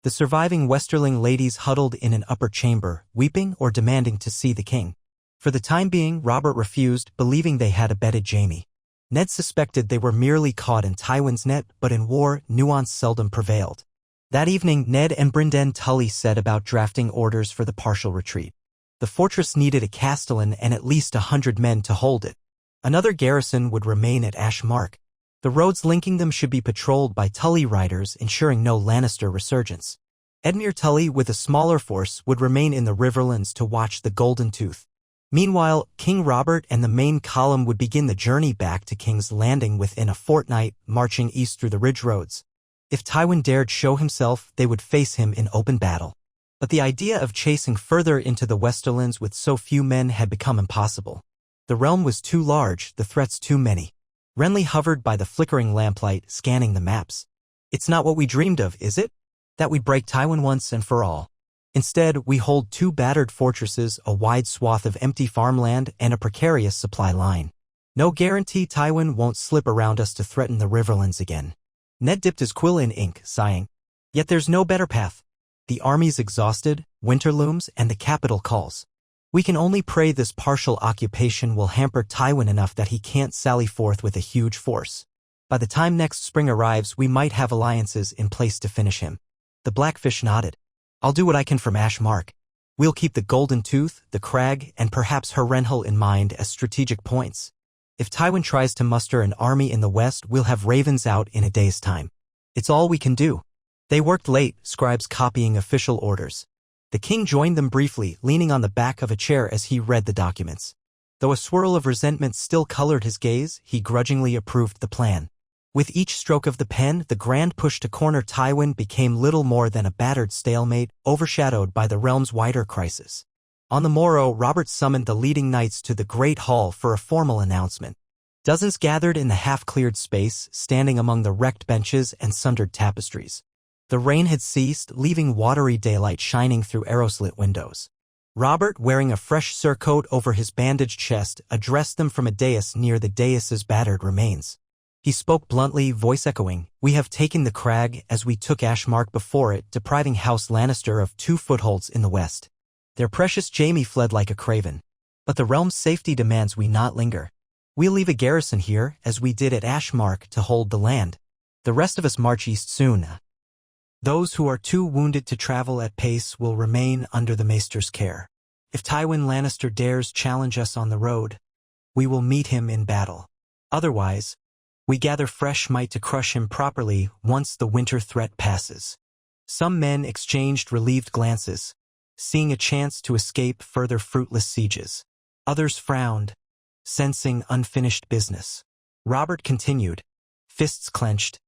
The surviving Westerling ladies huddled in an upper chamber, weeping or demanding to see the king. For the time being, Robert refused, believing they had abetted Jaime. Ned suspected they were merely caught in Tywin's net, but in war, nuance seldom prevailed. That evening, Ned and Brynden Tully set about drafting orders for the partial retreat. The fortress needed a castellan and at least 100 men to hold it. Another garrison would remain at Ash Mark. The roads linking them should be patrolled by Tully riders, ensuring no Lannister resurgence. Edmure Tully, with a smaller force, would remain in the Riverlands to watch the Golden Tooth. Meanwhile, King Robert and the main column would begin the journey back to King's Landing within a fortnight, marching east through the ridge roads. If Tywin dared show himself, they would face him in open battle. But the idea of chasing further into the Westerlands with so few men had become impossible. The realm was too large, the threats too many. Renly hovered by the flickering lamplight, scanning the maps. It's not what we dreamed of, is it? That we break Tywin once and for all. Instead, we hold 2 battered fortresses, a wide swath of empty farmland, and a precarious supply line. No guarantee Tywin won't slip around us to threaten the Riverlands again. Ned dipped his quill in ink, sighing. Yet there's no better path. The army's exhausted, winter looms, and the capital calls. We can only pray this partial occupation will hamper Tywin enough that he can't sally forth with a huge force. By the time next spring arrives, we might have alliances in place to finish him. The Blackfish nodded. I'll do what I can for Ashmark. We'll keep the Golden Tooth, the Crag, and perhaps Harrenhal in mind as strategic points. If Tywin tries to muster an army in the west, we'll have ravens out in a day's time. It's all we can do. They worked late, scribes copying official orders. The king joined them briefly, leaning on the back of a chair as he read the documents. Though a swirl of resentment still colored his gaze, he grudgingly approved the plan. With each stroke of the pen, the grand push to corner Tywin became little more than a battered stalemate, overshadowed by the realm's wider crisis. On the morrow, Robert summoned the leading knights to the Great Hall for a formal announcement. Dozens gathered in the half-cleared space, standing among the wrecked benches and sundered tapestries. The rain had ceased, leaving watery daylight shining through arrow-slit windows. Robert, wearing a fresh surcoat over his bandaged chest, addressed them from a dais near the dais's battered remains. He spoke bluntly, voice echoing, "We have taken the Crag as we took Ashmark before it, depriving House Lannister of 2 footholds in the west. Their precious Jaime fled like a craven. But the realm's safety demands we not linger. We'll leave a garrison here, as we did at Ashmark, to hold the land. The rest of us march east soon. Those who are too wounded to travel at pace will remain under the maester's care. If Tywin Lannister dares challenge us on the road, we will meet him in battle. Otherwise, we gather fresh might to crush him properly once the winter threat passes." Some men exchanged relieved glances, seeing a chance to escape further fruitless sieges. Others frowned, sensing unfinished business. Robert continued, fists clenched,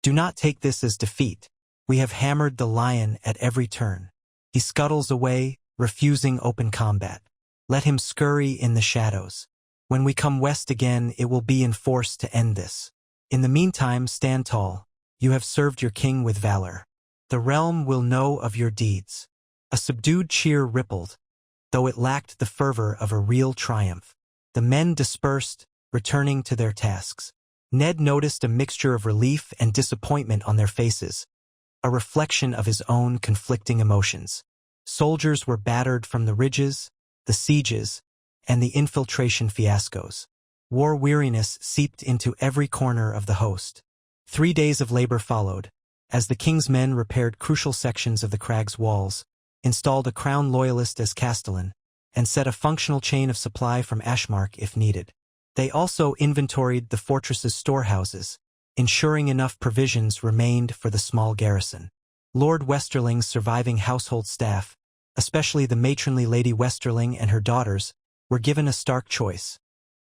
"Do not take this as defeat. We have hammered the lion at every turn. He scuttles away, refusing open combat. Let him scurry in the shadows. When we come west again, it will be in force to end this. In the meantime, stand tall. You have served your king with valor. The realm will know of your deeds." A subdued cheer rippled, though it lacked the fervor of a real triumph. The men dispersed, returning to their tasks. Ned noticed a mixture of relief and disappointment on their faces, a reflection of his own conflicting emotions. Soldiers were battered from the ridges, the sieges, and the infiltration fiascos. War weariness seeped into every corner of the host. 3 days of labor followed, as the king's men repaired crucial sections of the Crag's walls, installed a crown loyalist as castellan, and set a functional chain of supply from Ashmark if needed. They also inventoried the fortress's storehouses, ensuring enough provisions remained for the small garrison. Lord Westerling's surviving household staff, especially the matronly Lady Westerling and her daughters, were given a stark choice: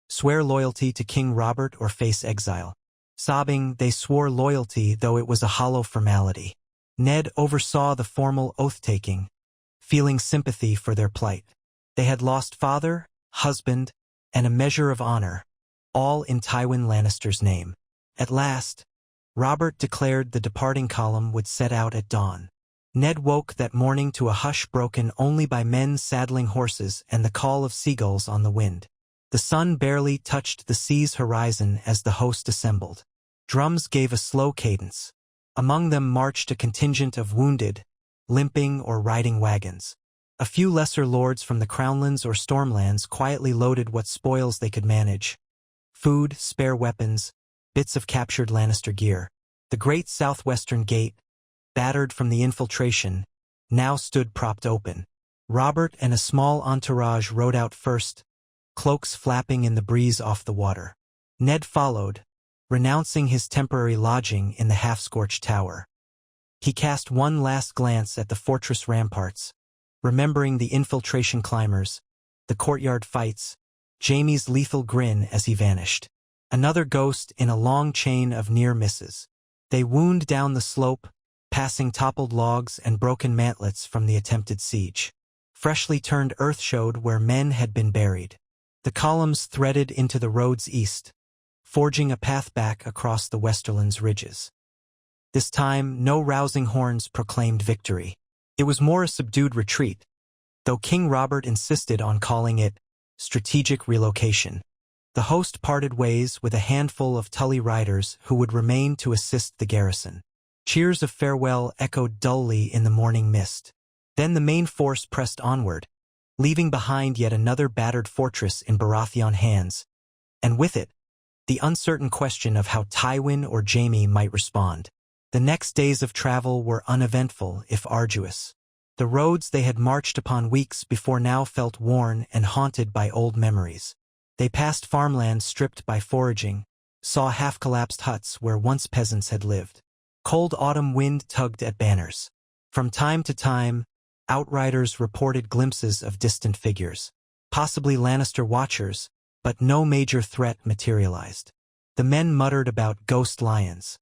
swear loyalty to King Robert or face exile. Sobbing, they swore loyalty, though it was a hollow formality. Ned oversaw the formal oath-taking, feeling sympathy for their plight. They had lost father, husband, and a measure of honor, all in Tywin Lannister's name. At last, Robert declared the departing column would set out at dawn. Ned woke that morning to a hush broken only by men saddling horses and the call of seagulls on the wind. The sun barely touched the sea's horizon as the host assembled. Drums gave a slow cadence. Among them marched a contingent of wounded, limping or riding wagons. A few lesser lords from the Crownlands or Stormlands quietly loaded what spoils they could manage: food, spare weapons, bits of captured Lannister gear. The great southwestern gate, battered from the infiltration, now stood propped open. Robert and a small entourage rode out first, cloaks flapping in the breeze off the water. Ned followed, renouncing his temporary lodging in the half-scorched tower. He cast one last glance at the fortress ramparts, remembering the infiltration climbers, the courtyard fights, Jaime's lethal grin as he vanished. Another ghost in a long chain of near misses. They wound down the slope, passing toppled logs and broken mantlets from the attempted siege. Freshly turned earth showed where men had been buried. The columns threaded into the road's east, forging a path back across the Westerlands ridges. This time, no rousing horns proclaimed victory. It was more a subdued retreat, though King Robert insisted on calling it strategic relocation. The host parted ways with a handful of Tully riders who would remain to assist the garrison. Cheers of farewell echoed dully in the morning mist. Then the main force pressed onward, leaving behind yet another battered fortress in Baratheon hands, and with it, the uncertain question of how Tywin or Jaime might respond. The next days of travel were uneventful, if arduous. The roads they had marched upon weeks before now felt worn and haunted by old memories. They passed farmlands stripped by foraging, saw half-collapsed huts where once peasants had lived. Cold autumn wind tugged at banners. From time to time, outriders reported glimpses of distant figures, possibly Lannister watchers, but no major threat materialized. The men muttered about ghost lions,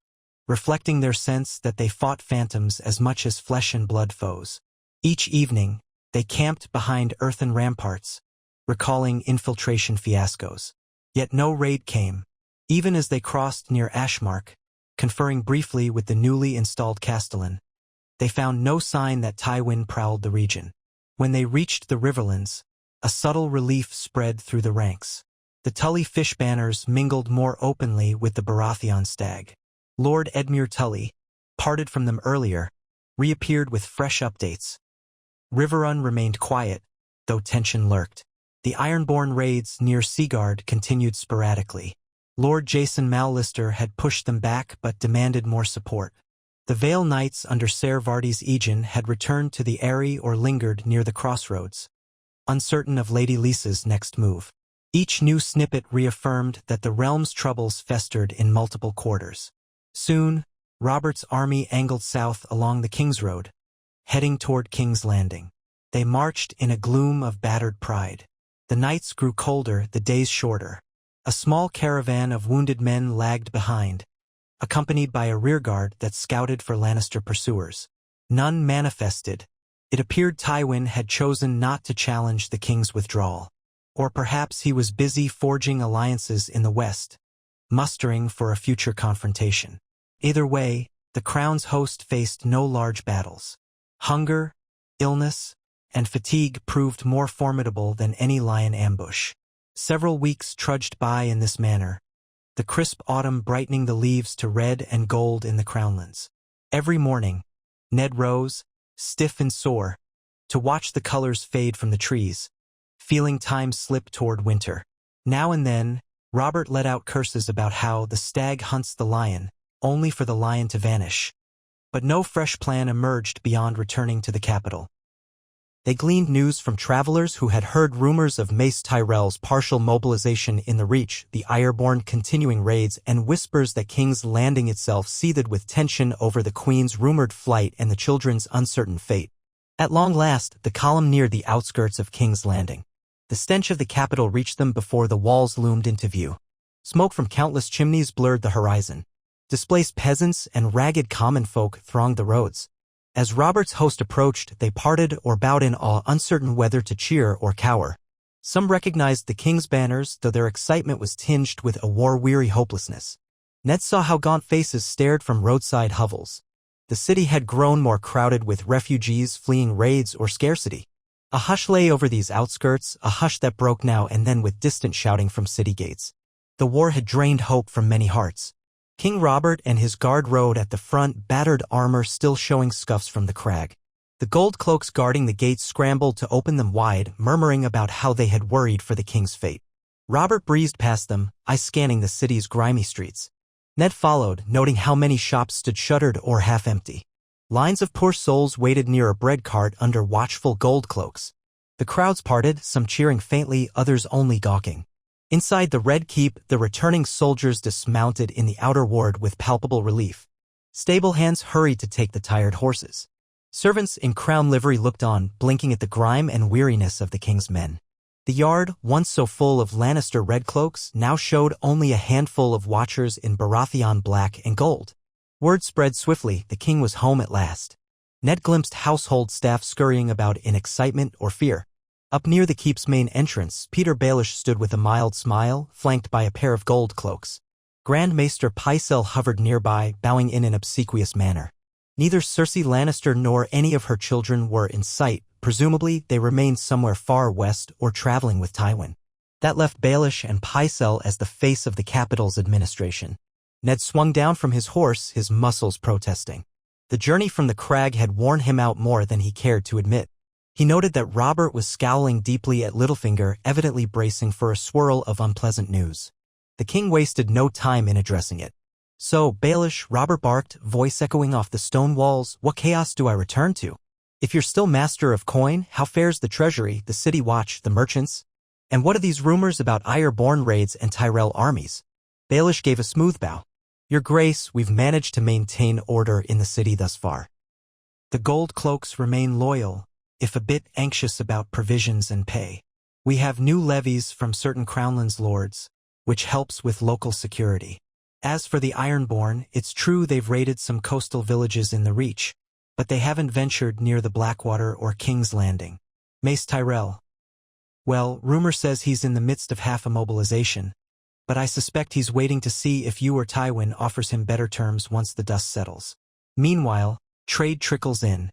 reflecting their sense that they fought phantoms as much as flesh and blood foes. Each evening, they camped behind earthen ramparts, recalling infiltration fiascos. Yet no raid came, even as they crossed near Ashmark, conferring briefly with the newly installed castellan. They found no sign that Tywin prowled the region. When they reached the Riverlands, a subtle relief spread through the ranks. The Tully fish banners mingled more openly with the Baratheon stag. Lord Edmure Tully, parted from them earlier, reappeared with fresh updates. Riverrun remained quiet, though tension lurked. The Ironborn raids near Seaguard continued sporadically. Lord Jason Mallister had pushed them back but demanded more support. The Vale Knights under Ser Vardy's Aegon had returned to the Eyrie or lingered near the crossroads, uncertain of Lady Lisa's next move. Each new snippet reaffirmed that the realm's troubles festered in multiple quarters. Soon, Robert's army angled south along the King's Road, heading toward King's Landing. They marched in a gloom of battered pride. The nights grew colder, the days shorter. A small caravan of wounded men lagged behind, accompanied by a rearguard that scouted for Lannister pursuers. None manifested. It appeared Tywin had chosen not to challenge the king's withdrawal. Or perhaps he was busy forging alliances in the west, mustering for a future confrontation. Either way, the crown's host faced no large battles. Hunger, illness, and fatigue proved more formidable than any lion ambush. Several weeks trudged by in this manner, the crisp autumn brightening the leaves to red and gold in the crownlands. Every morning, Ned rose, stiff and sore, to watch the colors fade from the trees, feeling time slip toward winter. Now and then, Robert let out curses about how the stag hunts the lion, only for the lion to vanish. But no fresh plan emerged beyond returning to the capital. They gleaned news from travelers who had heard rumors of Mace Tyrell's partial mobilization in the Reach, the Ironborn continuing raids, and whispers that King's Landing itself seethed with tension over the Queen's rumored flight and the children's uncertain fate. At long last, the column neared the outskirts of King's Landing. The stench of the capital reached them before the walls loomed into view. Smoke from countless chimneys blurred the horizon. Displaced peasants and ragged common folk thronged the roads. As Robert's host approached, they parted or bowed in awe, uncertain whether to cheer or cower. Some recognized the king's banners, though their excitement was tinged with a war-weary hopelessness. Ned saw how gaunt faces stared from roadside hovels. The city had grown more crowded with refugees fleeing raids or scarcity. A hush lay over these outskirts, a hush that broke now and then with distant shouting from city gates. The war had drained hope from many hearts. King Robert and his guard rode at the front, battered armor still showing scuffs from the crag. The gold cloaks guarding the gates scrambled to open them wide, murmuring about how they had worried for the king's fate. Robert breezed past them, eyes scanning the city's grimy streets. Ned followed, noting how many shops stood shuttered or half-empty. Lines of poor souls waited near a bread cart under watchful gold cloaks. The crowds parted, some cheering faintly, others only gawking. Inside the Red Keep, the returning soldiers dismounted in the outer ward with palpable relief. Stable hands hurried to take the tired horses. Servants in crown livery looked on, blinking at the grime and weariness of the king's men. The yard, once so full of Lannister red cloaks, now showed only a handful of watchers in Baratheon black and gold. Word spread swiftly, the king was home at last. Ned glimpsed household staff scurrying about in excitement or fear. Up near the keep's main entrance, Peter Baelish stood with a mild smile, flanked by a pair of gold cloaks. Grand Maester Pycelle hovered nearby, bowing in an obsequious manner. Neither Cersei Lannister nor any of her children were in sight. Presumably, they remained somewhere far west or traveling with Tywin. That left Baelish and Pycelle as the face of the capital's administration. Ned swung down from his horse, his muscles protesting. The journey from the crag had worn him out more than he cared to admit. He noted that Robert was scowling deeply at Littlefinger, evidently bracing for a swirl of unpleasant news. The king wasted no time in addressing it. "So, Baelish," Robert barked, voice echoing off the stone walls, "what chaos do I return to? If you're still master of coin, how fares the treasury, the city watch, the merchants? And what are these rumors about Iron-born raids and Tyrell armies?" Baelish gave a smooth bow. "Your Grace, we've managed to maintain order in the city thus far. The gold cloaks remain loyal, if a bit anxious about provisions and pay. We have new levies from certain Crownlands lords, which helps with local security. As for the Ironborn, it's true they've raided some coastal villages in the Reach, but they haven't ventured near the Blackwater or King's Landing. Mace Tyrell. Well, rumor says he's in the midst of half a mobilization, but I suspect he's waiting to see if you or Tywin offers him better terms once the dust settles. Meanwhile, trade trickles in,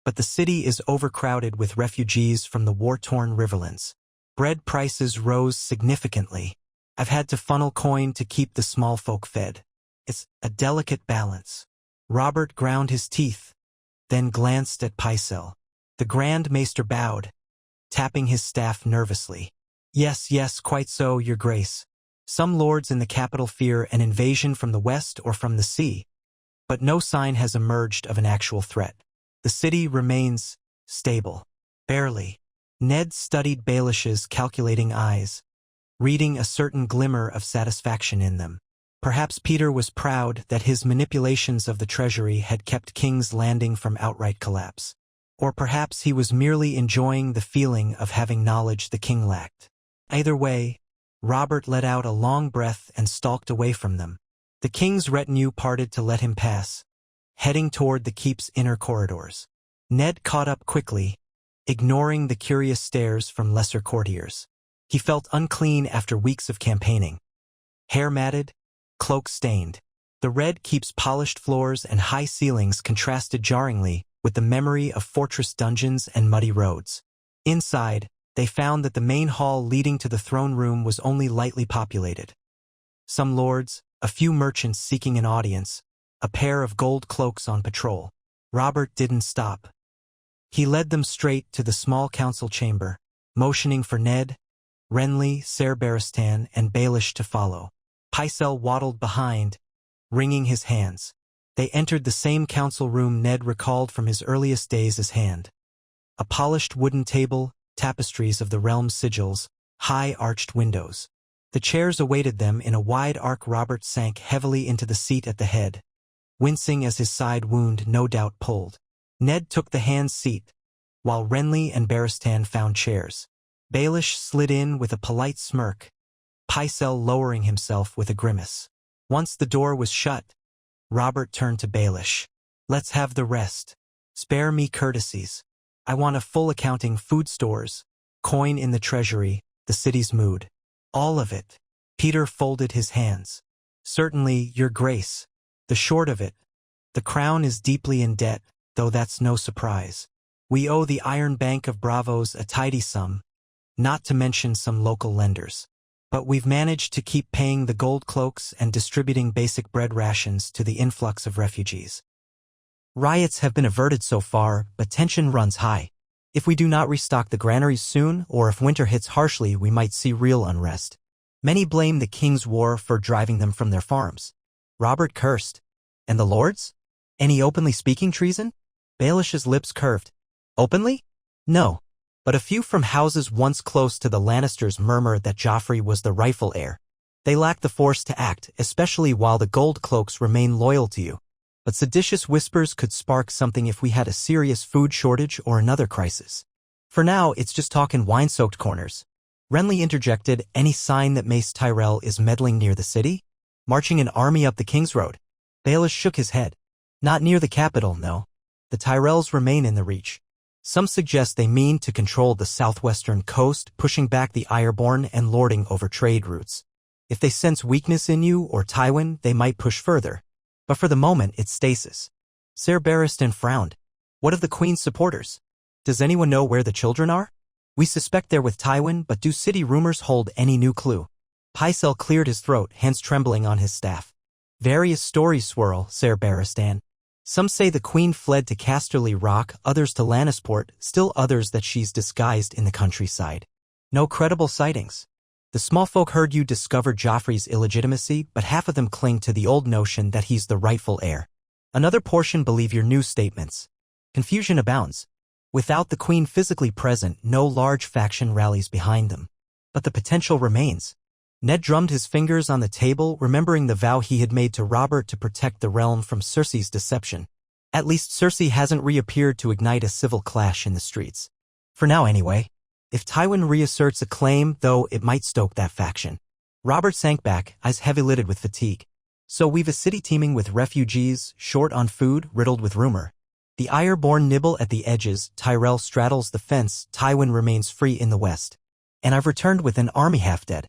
but the city is overcrowded with refugees from the war-torn Riverlands. Bread prices rose significantly. I've had to funnel coin to keep the small folk fed. It's a delicate balance." Robert ground his teeth, then glanced at Pycelle. The Grand Maester bowed, tapping his staff nervously. Yes, quite so, Your Grace. Some lords in the capital fear an invasion from the west or from the sea, but no sign has emerged of an actual threat. The city remains stable. Barely. Ned studied Baelish's calculating eyes, reading a certain glimmer of satisfaction in them. Perhaps Peter was proud that his manipulations of the treasury had kept King's Landing from outright collapse. Or perhaps he was merely enjoying the feeling of having knowledge the king lacked. Either way, Robert let out a long breath and stalked away from them. The king's retinue parted to let him pass, heading toward the keep's inner corridors. Ned caught up quickly, ignoring the curious stares from lesser courtiers. He felt unclean after weeks of campaigning. Hair matted, cloak stained. The Red Keep's polished floors and high ceilings contrasted jarringly with the memory of fortress dungeons and muddy roads. Inside, they found that the main hall leading to the throne room was only lightly populated. Some lords, a few merchants seeking an audience, a pair of gold cloaks on patrol. Robert didn't stop. He led them straight to the small council chamber, motioning for Ned, Renly, Ser Barristan, and Baelish to follow. Pycelle waddled behind, wringing his hands. They entered the same council room Ned recalled from his earliest days as Hand. A polished wooden table, tapestries of the realm's sigils, high arched windows. The chairs awaited them in a wide arc. Robert sank heavily into the seat at the head, wincing as his side wound no doubt pulled. Ned took the Hand's seat, while Renly and Barristan found chairs. Baelish slid in with a polite smirk, Pycelle lowering himself with a grimace. Once the door was shut, Robert turned to Baelish. "Let's have the rest. Spare me courtesies. I want a full accounting, food stores, coin in the treasury, the city's mood. All of it." Peter folded his hands. "Certainly, Your Grace. The short of it, the crown is deeply in debt, though that's no surprise. We owe the Iron Bank of Bravos a tidy sum, not to mention some local lenders. But we've managed to keep paying the gold cloaks and distributing basic bread rations to the influx of refugees. Riots have been averted so far, but tension runs high. If we do not restock the granaries soon, or if winter hits harshly, we might see real unrest. Many blame the king's war for driving them from their farms." Robert cursed. "And the lords? Any openly speaking treason?" Baelish's lips curved. "Openly? No. But a few from houses once close to the Lannisters murmur that Joffrey was the rightful heir. They lack the force to act, especially while the gold cloaks remain loyal to you. But seditious whispers could spark something if we had a serious food shortage or another crisis. For now, it's just talk in wine-soaked corners." Renly interjected, "Any sign that Mace Tyrell is meddling near the city? Marching an army up the King's Road?" Baelish shook his head. "Not near the capital, no. The Tyrells remain in the Reach. Some suggest they mean to control the southwestern coast, pushing back the Ironborn and lording over trade routes. If they sense weakness in you or Tywin, they might push further. But for the moment, it's stasis." Ser Barristan frowned. "What of the Queen's supporters? Does anyone know where the children are? We suspect they're with Tywin, but do city rumors hold any new clue?" Pycelle cleared his throat, hands trembling on his staff. "Various stories swirl, Ser Barristan. Some say the Queen fled to Casterly Rock, others to Lannisport, still others that she's disguised in the countryside. No credible sightings. The small folk heard you discover Joffrey's illegitimacy, but half of them cling to the old notion that he's the rightful heir. Another portion believe your new statements. Confusion abounds. Without the queen physically present, no large faction rallies behind them. But the potential remains. Ned drummed his fingers on the table, remembering the vow he had made to Robert to protect the realm from Cersei's deception. At least Cersei hasn't reappeared to ignite a civil clash in the streets. For now anyway. If Tywin reasserts a claim, though, it might stoke that faction. Robert sank back, eyes heavy-lidded with fatigue. So we've a city teeming with refugees, short on food, riddled with rumor. The ire-born nibble at the edges, Tyrell straddles the fence, Tywin remains free in the west. And I've returned with an army half-dead.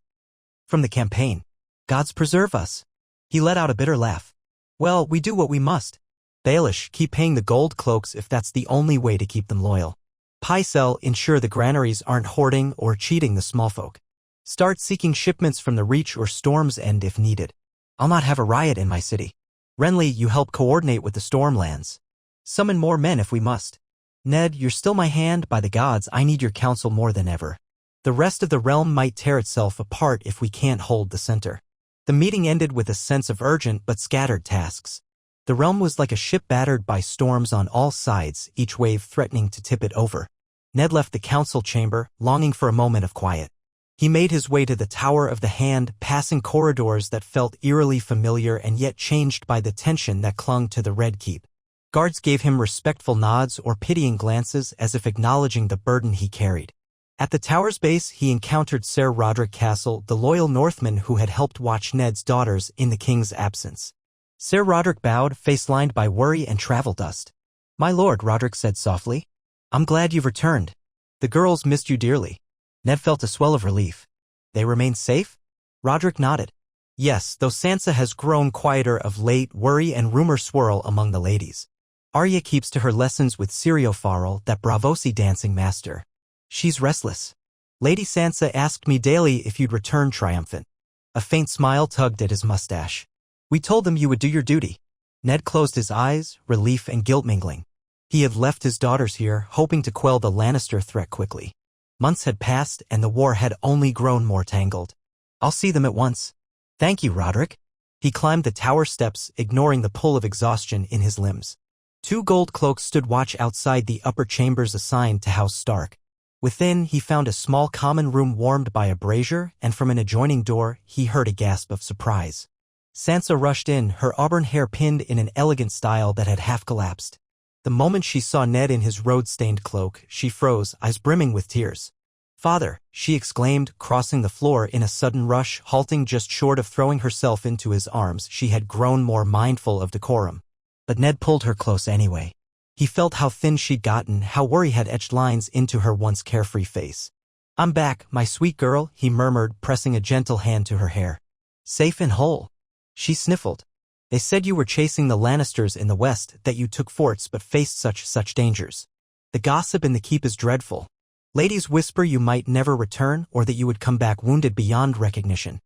From the campaign. Gods preserve us. He let out a bitter laugh. Well, we do what we must. Baelish, keep paying the gold cloaks if that's the only way to keep them loyal. Pycelle, ensure the granaries aren't hoarding or cheating the small folk. Start seeking shipments from the Reach or Storm's End if needed. I'll not have a riot in my city. Renly, you help coordinate with the Stormlands. Summon more men if we must. Ned, you're still my hand, by the gods, I need your counsel more than ever. The rest of the realm might tear itself apart if we can't hold the center. The meeting ended with a sense of urgent but scattered tasks. The realm was like a ship battered by storms on all sides, each wave threatening to tip it over. Ned left the council chamber, longing for a moment of quiet. He made his way to the Tower of the Hand, passing corridors that felt eerily familiar and yet changed by the tension that clung to the Red Keep. Guards gave him respectful nods or pitying glances as if acknowledging the burden he carried. At the tower's base, he encountered Ser Roderick Castle, the loyal Northman who had helped watch Ned's daughters in the king's absence. Ser Roderick bowed, face lined by worry and travel dust. My lord, Roderick said softly. I'm glad you've returned. The girls missed you dearly. Ned felt a swell of relief. They remain safe? Roderick nodded. Yes, though Sansa has grown quieter of late, worry and rumor swirl among the ladies. Arya keeps to her lessons with Syrio Farrell, that Braavosi dancing master. She's restless. Lady Sansa asked me daily if you'd return triumphant. A faint smile tugged at his mustache. We told them you would do your duty. Ned closed his eyes, relief and guilt mingling. He had left his daughters here, hoping to quell the Lannister threat quickly. Months had passed, and the war had only grown more tangled. I'll see them at once. Thank you, Roderick. He climbed the tower steps, ignoring the pull of exhaustion in his limbs. 2 gold cloaks stood watch outside the upper chambers assigned to House Stark. Within, he found a small common room warmed by a brazier, and from an adjoining door, he heard a gasp of surprise. Sansa rushed in, her auburn hair pinned in an elegant style that had half collapsed. The moment she saw Ned in his road-stained cloak, she froze, eyes brimming with tears. Father, she exclaimed, crossing the floor in a sudden rush, halting just short of throwing herself into his arms. She had grown more mindful of decorum. But Ned pulled her close anyway. He felt how thin she'd gotten, how worry had etched lines into her once carefree face. I'm back, my sweet girl, he murmured, pressing a gentle hand to her hair. Safe and whole. She sniffled. They said you were chasing the Lannisters in the west, that you took forts but faced such dangers. The gossip in the keep is dreadful. Ladies whisper you might never return or that you would come back wounded beyond recognition.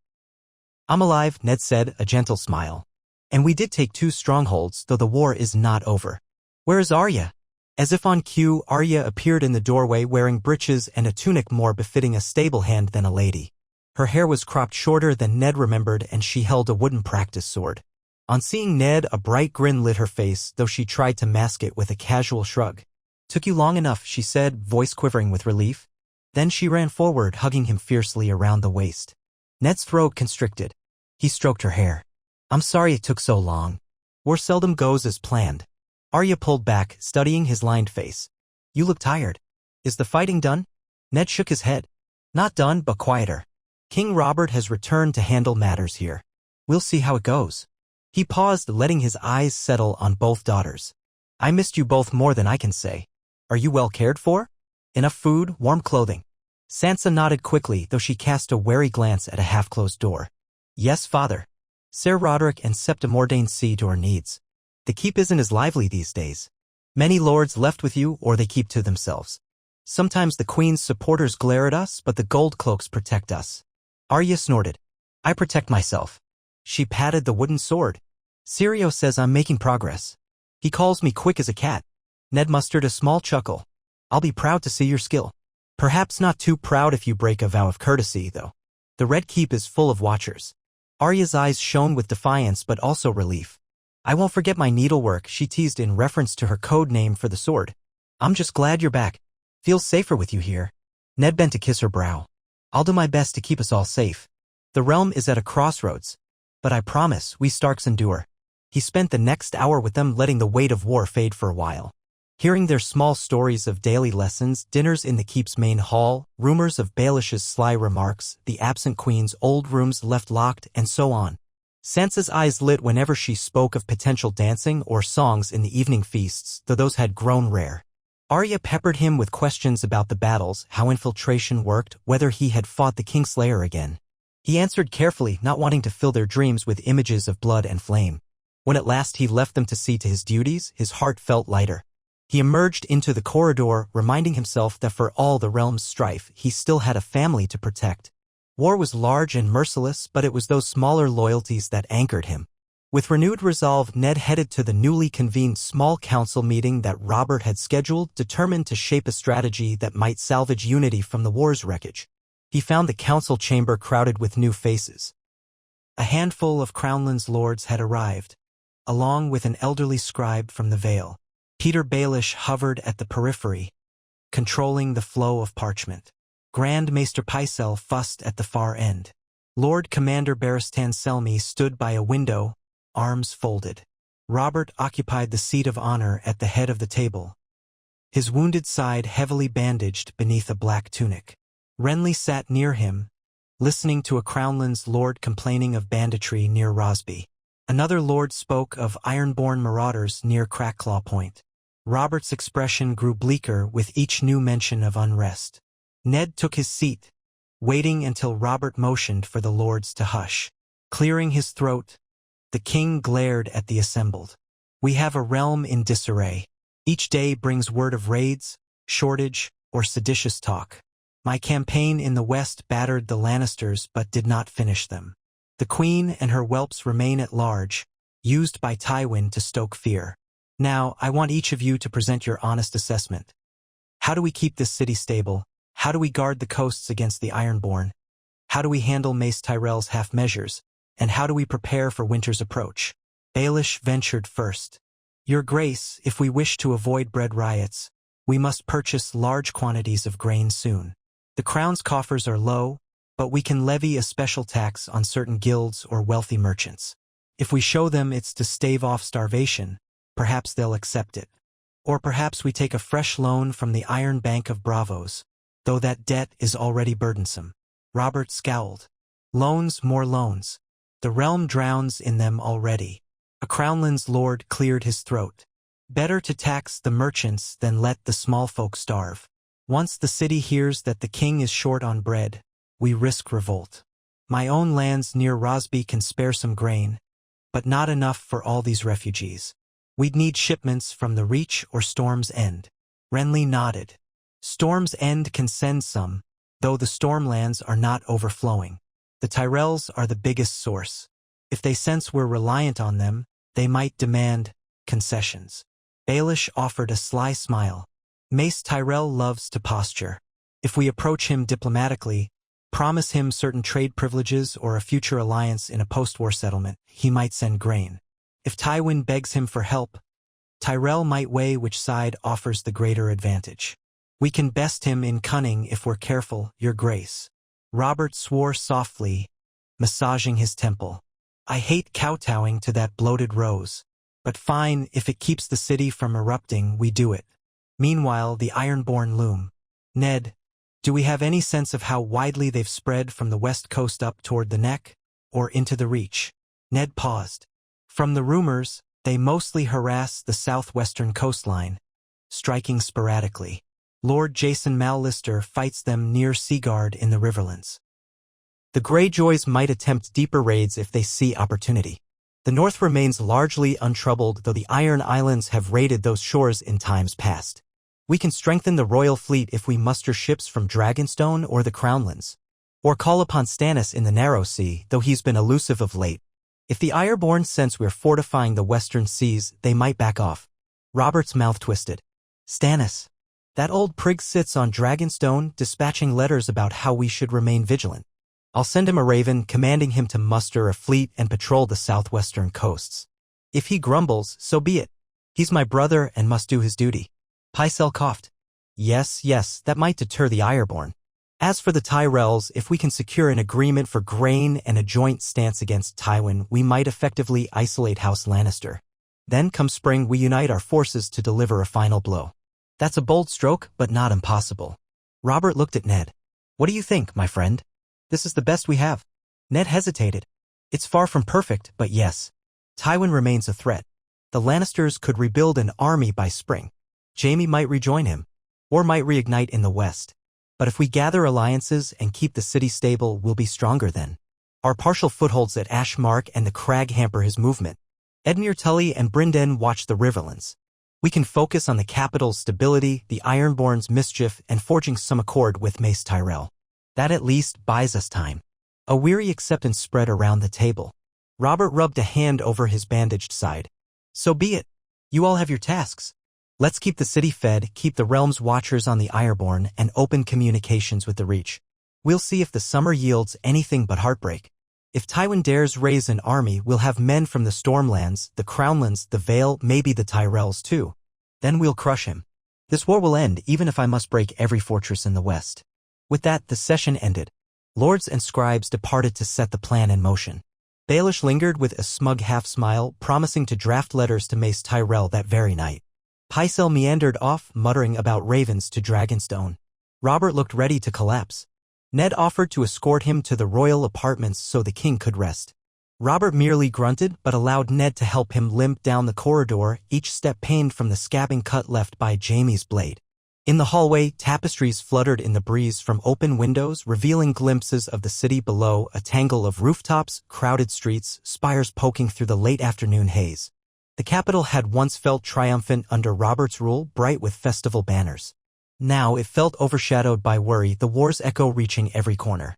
I'm alive, Ned said, a gentle smile. And we did take 2 strongholds, though the war is not over. Where is Arya? As if on cue, Arya appeared in the doorway wearing breeches and a tunic more befitting a stable hand than a lady. Her hair was cropped shorter than Ned remembered and she held a wooden practice sword. On seeing Ned, a bright grin lit her face, though she tried to mask it with a casual shrug. Took you long enough, she said, voice quivering with relief. Then she ran forward, hugging him fiercely around the waist. Ned's throat constricted. He stroked her hair. I'm sorry it took so long. War seldom goes as planned. Arya pulled back, studying his lined face. You look tired. Is the fighting done? Ned shook his head. Not done, but quieter. King Robert has returned to handle matters here. We'll see how it goes. He paused, letting his eyes settle on both daughters. I missed you both more than I can say. Are you well cared for? Enough food, warm clothing? Sansa nodded quickly, though she cast a wary glance at a half-closed door. Yes, father. Ser Roderick and Septim Ordain see to our needs. The keep isn't as lively these days. Many lords left with you or they keep to themselves. Sometimes the queen's supporters glare at us, but the gold cloaks protect us. Arya snorted. I protect myself. She patted the wooden sword. Syrio says I'm making progress. He calls me quick as a cat. Ned mustered a small chuckle. I'll be proud to see your skill. Perhaps not too proud if you break a vow of courtesy, though. The Red Keep is full of watchers. Arya's eyes shone with defiance but also relief. I won't forget my needlework, she teased in reference to her code name for the sword. I'm just glad you're back. Feels safer with you here. Ned bent to kiss her brow. I'll do my best to keep us all safe. The realm is at a crossroads, but I promise we Starks endure. He spent the next hour with them, letting the weight of war fade for a while. Hearing their small stories of daily lessons, dinners in the keep's main hall, rumors of Baelish's sly remarks, the absent queen's old rooms left locked, and so on. Sansa's eyes lit whenever she spoke of potential dancing or songs in the evening feasts, though those had grown rare. Arya peppered him with questions about the battles, how infiltration worked, whether he had fought the Kingslayer again. He answered carefully, not wanting to fill their dreams with images of blood and flame. When at last he left them to see to his duties, his heart felt lighter. He emerged into the corridor, reminding himself that for all the realm's strife, he still had a family to protect. War was large and merciless, but it was those smaller loyalties that anchored him. With renewed resolve, Ned headed to the newly convened small council meeting that Robert had scheduled, determined to shape a strategy that might salvage unity from the war's wreckage. He found the council chamber crowded with new faces. A handful of Crownland's lords had arrived, along with an elderly scribe from the Vale. Peter Baelish hovered at the periphery, controlling the flow of parchment. Grand Maester Pycelle fussed at the far end. Lord Commander Barristan Selmy stood by a window, arms folded. Robert occupied the seat of honor at the head of the table, his wounded side heavily bandaged beneath a black tunic. Renly sat near him, listening to a Crownland's lord complaining of banditry near Rosby. Another lord spoke of ironborn marauders near Crackclaw Point. Robert's expression grew bleaker with each new mention of unrest. Ned took his seat, waiting until Robert motioned for the lords to hush. Clearing his throat, the king glared at the assembled. We have a realm in disarray. Each day brings word of raids, shortage, or seditious talk. My campaign in the west battered the Lannisters but did not finish them. The queen and her whelps remain at large, used by Tywin to stoke fear. Now, I want each of you to present your honest assessment. How do we keep this city stable? How do we guard the coasts against the Ironborn? How do we handle Mace Tyrell's half-measures? And how do we prepare for winter's approach? Baelish ventured first. Your Grace, if we wish to avoid bread riots, we must purchase large quantities of grain soon. The crown's coffers are low, but we can levy a special tax on certain guilds or wealthy merchants. If we show them it's to stave off starvation, perhaps they'll accept it. Or perhaps we take a fresh loan from the Iron Bank of Bravos, though that debt is already burdensome. Robert scowled. Loans, more loans. The realm drowns in them already. A Crownland's lord cleared his throat. Better to tax the merchants than let the small folk starve. Once the city hears that the king is short on bread, we risk revolt. My own lands near Rosby can spare some grain, but not enough for all these refugees. We'd need shipments from the Reach or Storm's End. Renly nodded. Storm's End can send some, though the Stormlands are not overflowing. The Tyrells are the biggest source. If they sense we're reliant on them, they might demand concessions. Baelish offered a sly smile. Mace Tyrell loves to posture. If we approach him diplomatically, promise him certain trade privileges or a future alliance in a post-war settlement, he might send grain. If Tywin begs him for help, Tyrell might weigh which side offers the greater advantage. We can best him in cunning if we're careful, Your Grace. Robert swore softly, massaging his temple. I hate kowtowing to that bloated rose, but fine, if it keeps the city from erupting, we do it. Meanwhile, the Ironborn loom. Ned, do we have any sense of how widely they've spread from the west coast up toward the Neck, or into the Reach? Ned paused. From the rumors, they mostly harass the southwestern coastline, striking sporadically. Lord Jason Mallister fights them near Seaguard in the Riverlands. The Greyjoys might attempt deeper raids if they see opportunity. The north remains largely untroubled, though the Iron Islands have raided those shores in times past. We can strengthen the royal fleet if we muster ships from Dragonstone or the Crownlands, or call upon Stannis in the Narrow Sea, though he's been elusive of late. If the Ironborn sense we're fortifying the western seas, they might back off. Robert's mouth twisted. Stannis. That old prig sits on Dragonstone, dispatching letters about how we should remain vigilant. I'll send him a raven commanding him to muster a fleet and patrol the southwestern coasts. If he grumbles, so be it. He's my brother and must do his duty." Pycelle coughed. Yes, that might deter the Ironborn. As for the Tyrells, if we can secure an agreement for grain and a joint stance against Tywin, we might effectively isolate House Lannister. Then, come spring, we unite our forces to deliver a final blow. That's a bold stroke, but not impossible. Robert looked at Ned. What do you think, my friend? This is the best we have. Ned hesitated. It's far from perfect, but yes. Tywin remains a threat. The Lannisters could rebuild an army by spring. Jaime might rejoin him, or might reignite in the west. But if we gather alliances and keep the city stable, we'll be stronger then. Our partial footholds at Ashmark and the Crag hamper his movement. Edmure Tully and Brynden watch the Riverlands. We can focus on the capital's stability, the Ironborn's mischief, and forging some accord with Mace Tyrell. That at least buys us time. A weary acceptance spread around the table. Robert rubbed a hand over his bandaged side. So be it. You all have your tasks. Let's keep the city fed, keep the realm's watchers on the Ironborn, and open communications with the Reach. We'll see if the summer yields anything but heartbreak. If Tywin dares raise an army, we'll have men from the Stormlands, the Crownlands, the Vale, maybe the Tyrells too. Then we'll crush him. This war will end even if I must break every fortress in the west. With that, the session ended. Lords and scribes departed to set the plan in motion. Baelish lingered with a smug half-smile, promising to draft letters to Mace Tyrell that very night. Pycelle meandered off, muttering about ravens to Dragonstone. Robert looked ready to collapse. Ned offered to escort him to the royal apartments so the king could rest. Robert merely grunted but allowed Ned to help him limp down the corridor, each step pained from the scabbing cut left by Jaime's blade. In the hallway, tapestries fluttered in the breeze from open windows, revealing glimpses of the city below, a tangle of rooftops, crowded streets, spires poking through the late afternoon haze. The capital had once felt triumphant under Robert's rule, bright with festival banners. Now it felt overshadowed by worry, the war's echo reaching every corner.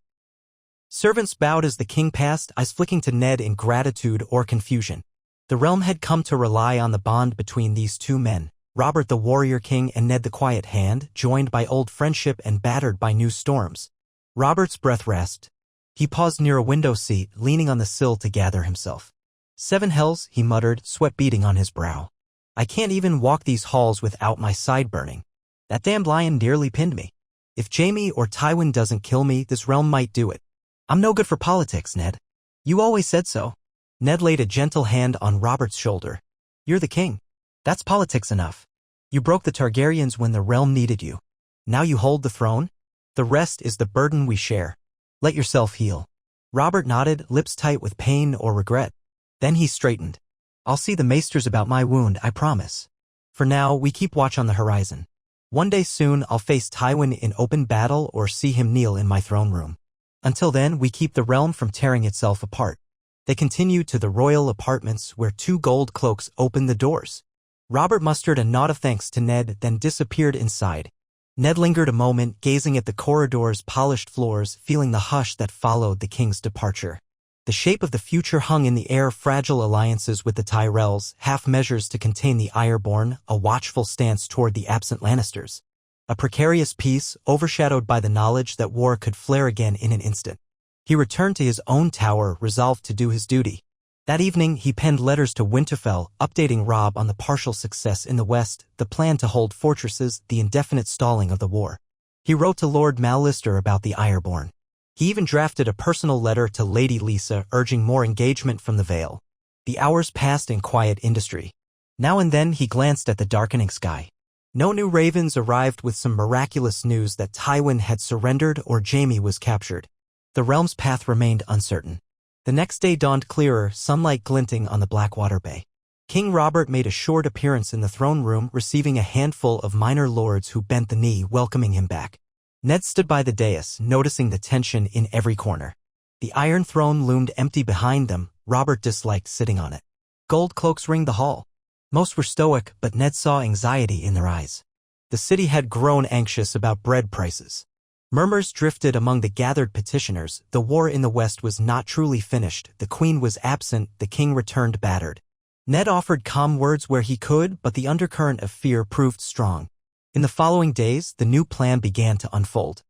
Servants bowed as the king passed, eyes flicking to Ned in gratitude or confusion. The realm had come to rely on the bond between these two men, Robert the warrior king and Ned the quiet hand, joined by old friendship and battered by new storms. Robert's breath rasped. He paused near a window seat, leaning on the sill to gather himself. "Seven hells," he muttered, sweat beading on his brow. "I can't even walk these halls without my side burning. That damned lion nearly pinned me. If Jaime or Tywin doesn't kill me, this realm might do it. I'm no good for politics, Ned. You always said so." Ned laid a gentle hand on Robert's shoulder. "You're the king. That's politics enough. You broke the Targaryens when the realm needed you. Now you hold the throne? The rest is the burden we share. Let yourself heal." Robert nodded, lips tight with pain or regret. Then he straightened. "I'll see the maesters about my wound, I promise. For now, we keep watch on the horizon. One day soon, I'll face Tywin in open battle or see him kneel in my throne room. Until then, we keep the realm from tearing itself apart." They continued to the royal apartments where two gold cloaks opened the doors. Robert mustered a nod of thanks to Ned, then disappeared inside. Ned lingered a moment, gazing at the corridor's polished floors, feeling the hush that followed the king's departure. The shape of the future hung in the air, fragile alliances with the Tyrells, half measures to contain the Ironborn, a watchful stance toward the absent Lannisters. A precarious peace, overshadowed by the knowledge that war could flare again in an instant. He returned to his own tower, resolved to do his duty. That evening, he penned letters to Winterfell, updating Robb on the partial success in the west, the plan to hold fortresses, the indefinite stalling of the war. He wrote to Lord Mallister about the Ironborn. He even drafted a personal letter to Lady Lisa urging more engagement from the Vale. The hours passed in quiet industry. Now and then he glanced at the darkening sky. No new ravens arrived with some miraculous news that Tywin had surrendered or Jaime was captured. The realm's path remained uncertain. The next day dawned clearer, sunlight glinting on the Blackwater Bay. King Robert made a short appearance in the throne room, receiving a handful of minor lords who bent the knee, welcoming him back. Ned stood by the dais, noticing the tension in every corner. The Iron Throne loomed empty behind them. Robert disliked sitting on it. Gold cloaks ringed the hall. Most were stoic, but Ned saw anxiety in their eyes. The city had grown anxious about bread prices. Murmurs drifted among the gathered petitioners. The war in the West was not truly finished. The Queen was absent. The King returned battered. Ned offered calm words where he could, but the undercurrent of fear proved strong. In the following days, the new plan began to unfold.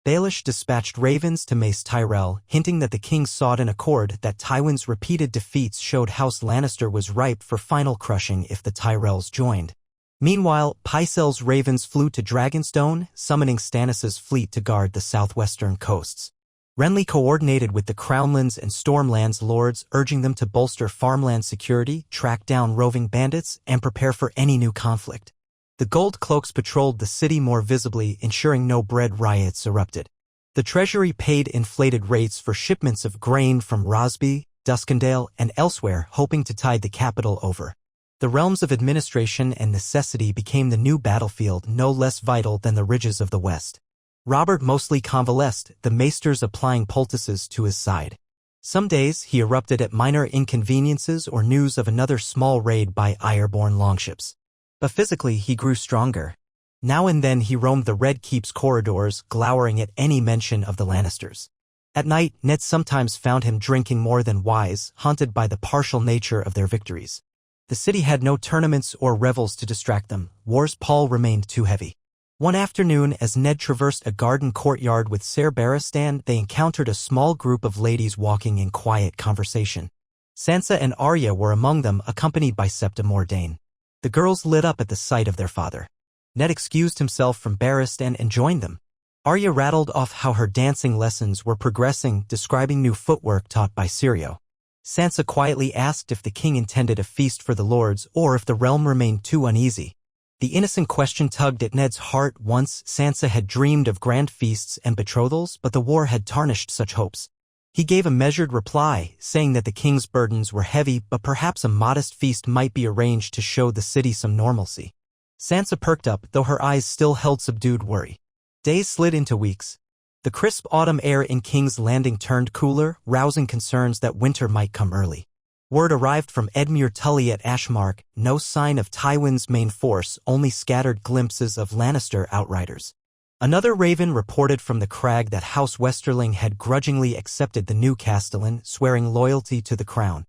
Baelish dispatched ravens to Mace Tyrell, hinting that the king sought an accord. That Tywin's repeated defeats showed House Lannister was ripe for final crushing if the Tyrells joined. Meanwhile, Pycelle's ravens flew to Dragonstone, summoning Stannis's fleet to guard the southwestern coasts. Renly coordinated with the Crownlands and Stormlands lords, urging them to bolster farmland security, track down roving bandits, and prepare for any new conflict. The Gold Cloaks patrolled the city more visibly, ensuring no bread riots erupted. The treasury paid inflated rates for shipments of grain from Rosby, Duskendale, and elsewhere, hoping to tide the capital over. The realms of administration and necessity became the new battlefield, no less vital than the ridges of the west. Robert mostly convalesced, the maesters applying poultices to his side. Some days he erupted at minor inconveniences or news of another small raid by Ironborn longships. But physically he grew stronger. Now and then he roamed the Red Keep's corridors, glowering at any mention of the Lannisters. At night, Ned sometimes found him drinking more than wise, haunted by the partial nature of their victories. The city had no tournaments or revels to distract them. War's pall remained too heavy. One afternoon, as Ned traversed a garden courtyard with Ser Barristan, they encountered a small group of ladies walking in quiet conversation. Sansa and Arya were among them, accompanied by Septa Mordane. The girls lit up at the sight of their father. Ned excused himself from Barristan and joined them. Arya rattled off how her dancing lessons were progressing, describing new footwork taught by Syrio. Sansa quietly asked if the king intended a feast for the lords or if the realm remained too uneasy. The innocent question tugged at Ned's heart. Once, Sansa had dreamed of grand feasts and betrothals, but the war had tarnished such hopes. He gave a measured reply, saying that the king's burdens were heavy, but perhaps a modest feast might be arranged to show the city some normalcy. Sansa perked up, though her eyes still held subdued worry. Days slid into weeks. The crisp autumn air in King's Landing turned cooler, rousing concerns that winter might come early. Word arrived from Edmure Tully at Ashmark, no sign of Tywin's main force, only scattered glimpses of Lannister outriders. Another raven reported from the crag that House Westerling had grudgingly accepted the new castellan, swearing loyalty to the crown.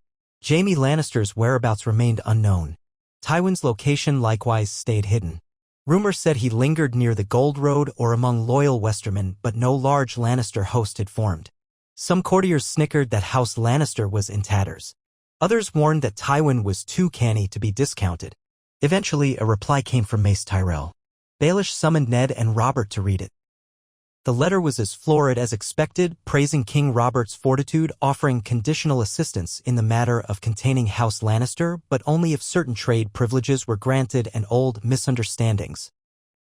Jaime Lannister's whereabouts remained unknown. Tywin's location likewise stayed hidden. Rumor said he lingered near the Gold Road or among loyal Westermen, but no large Lannister host had formed. Some courtiers snickered that House Lannister was in tatters. Others warned that Tywin was too canny to be discounted. Eventually, a reply came from Mace Tyrell. Baelish summoned Ned and Robert to read it. The letter was as florid as expected, praising King Robert's fortitude, offering conditional assistance in the matter of containing House Lannister, but only if certain trade privileges were granted and old misunderstandings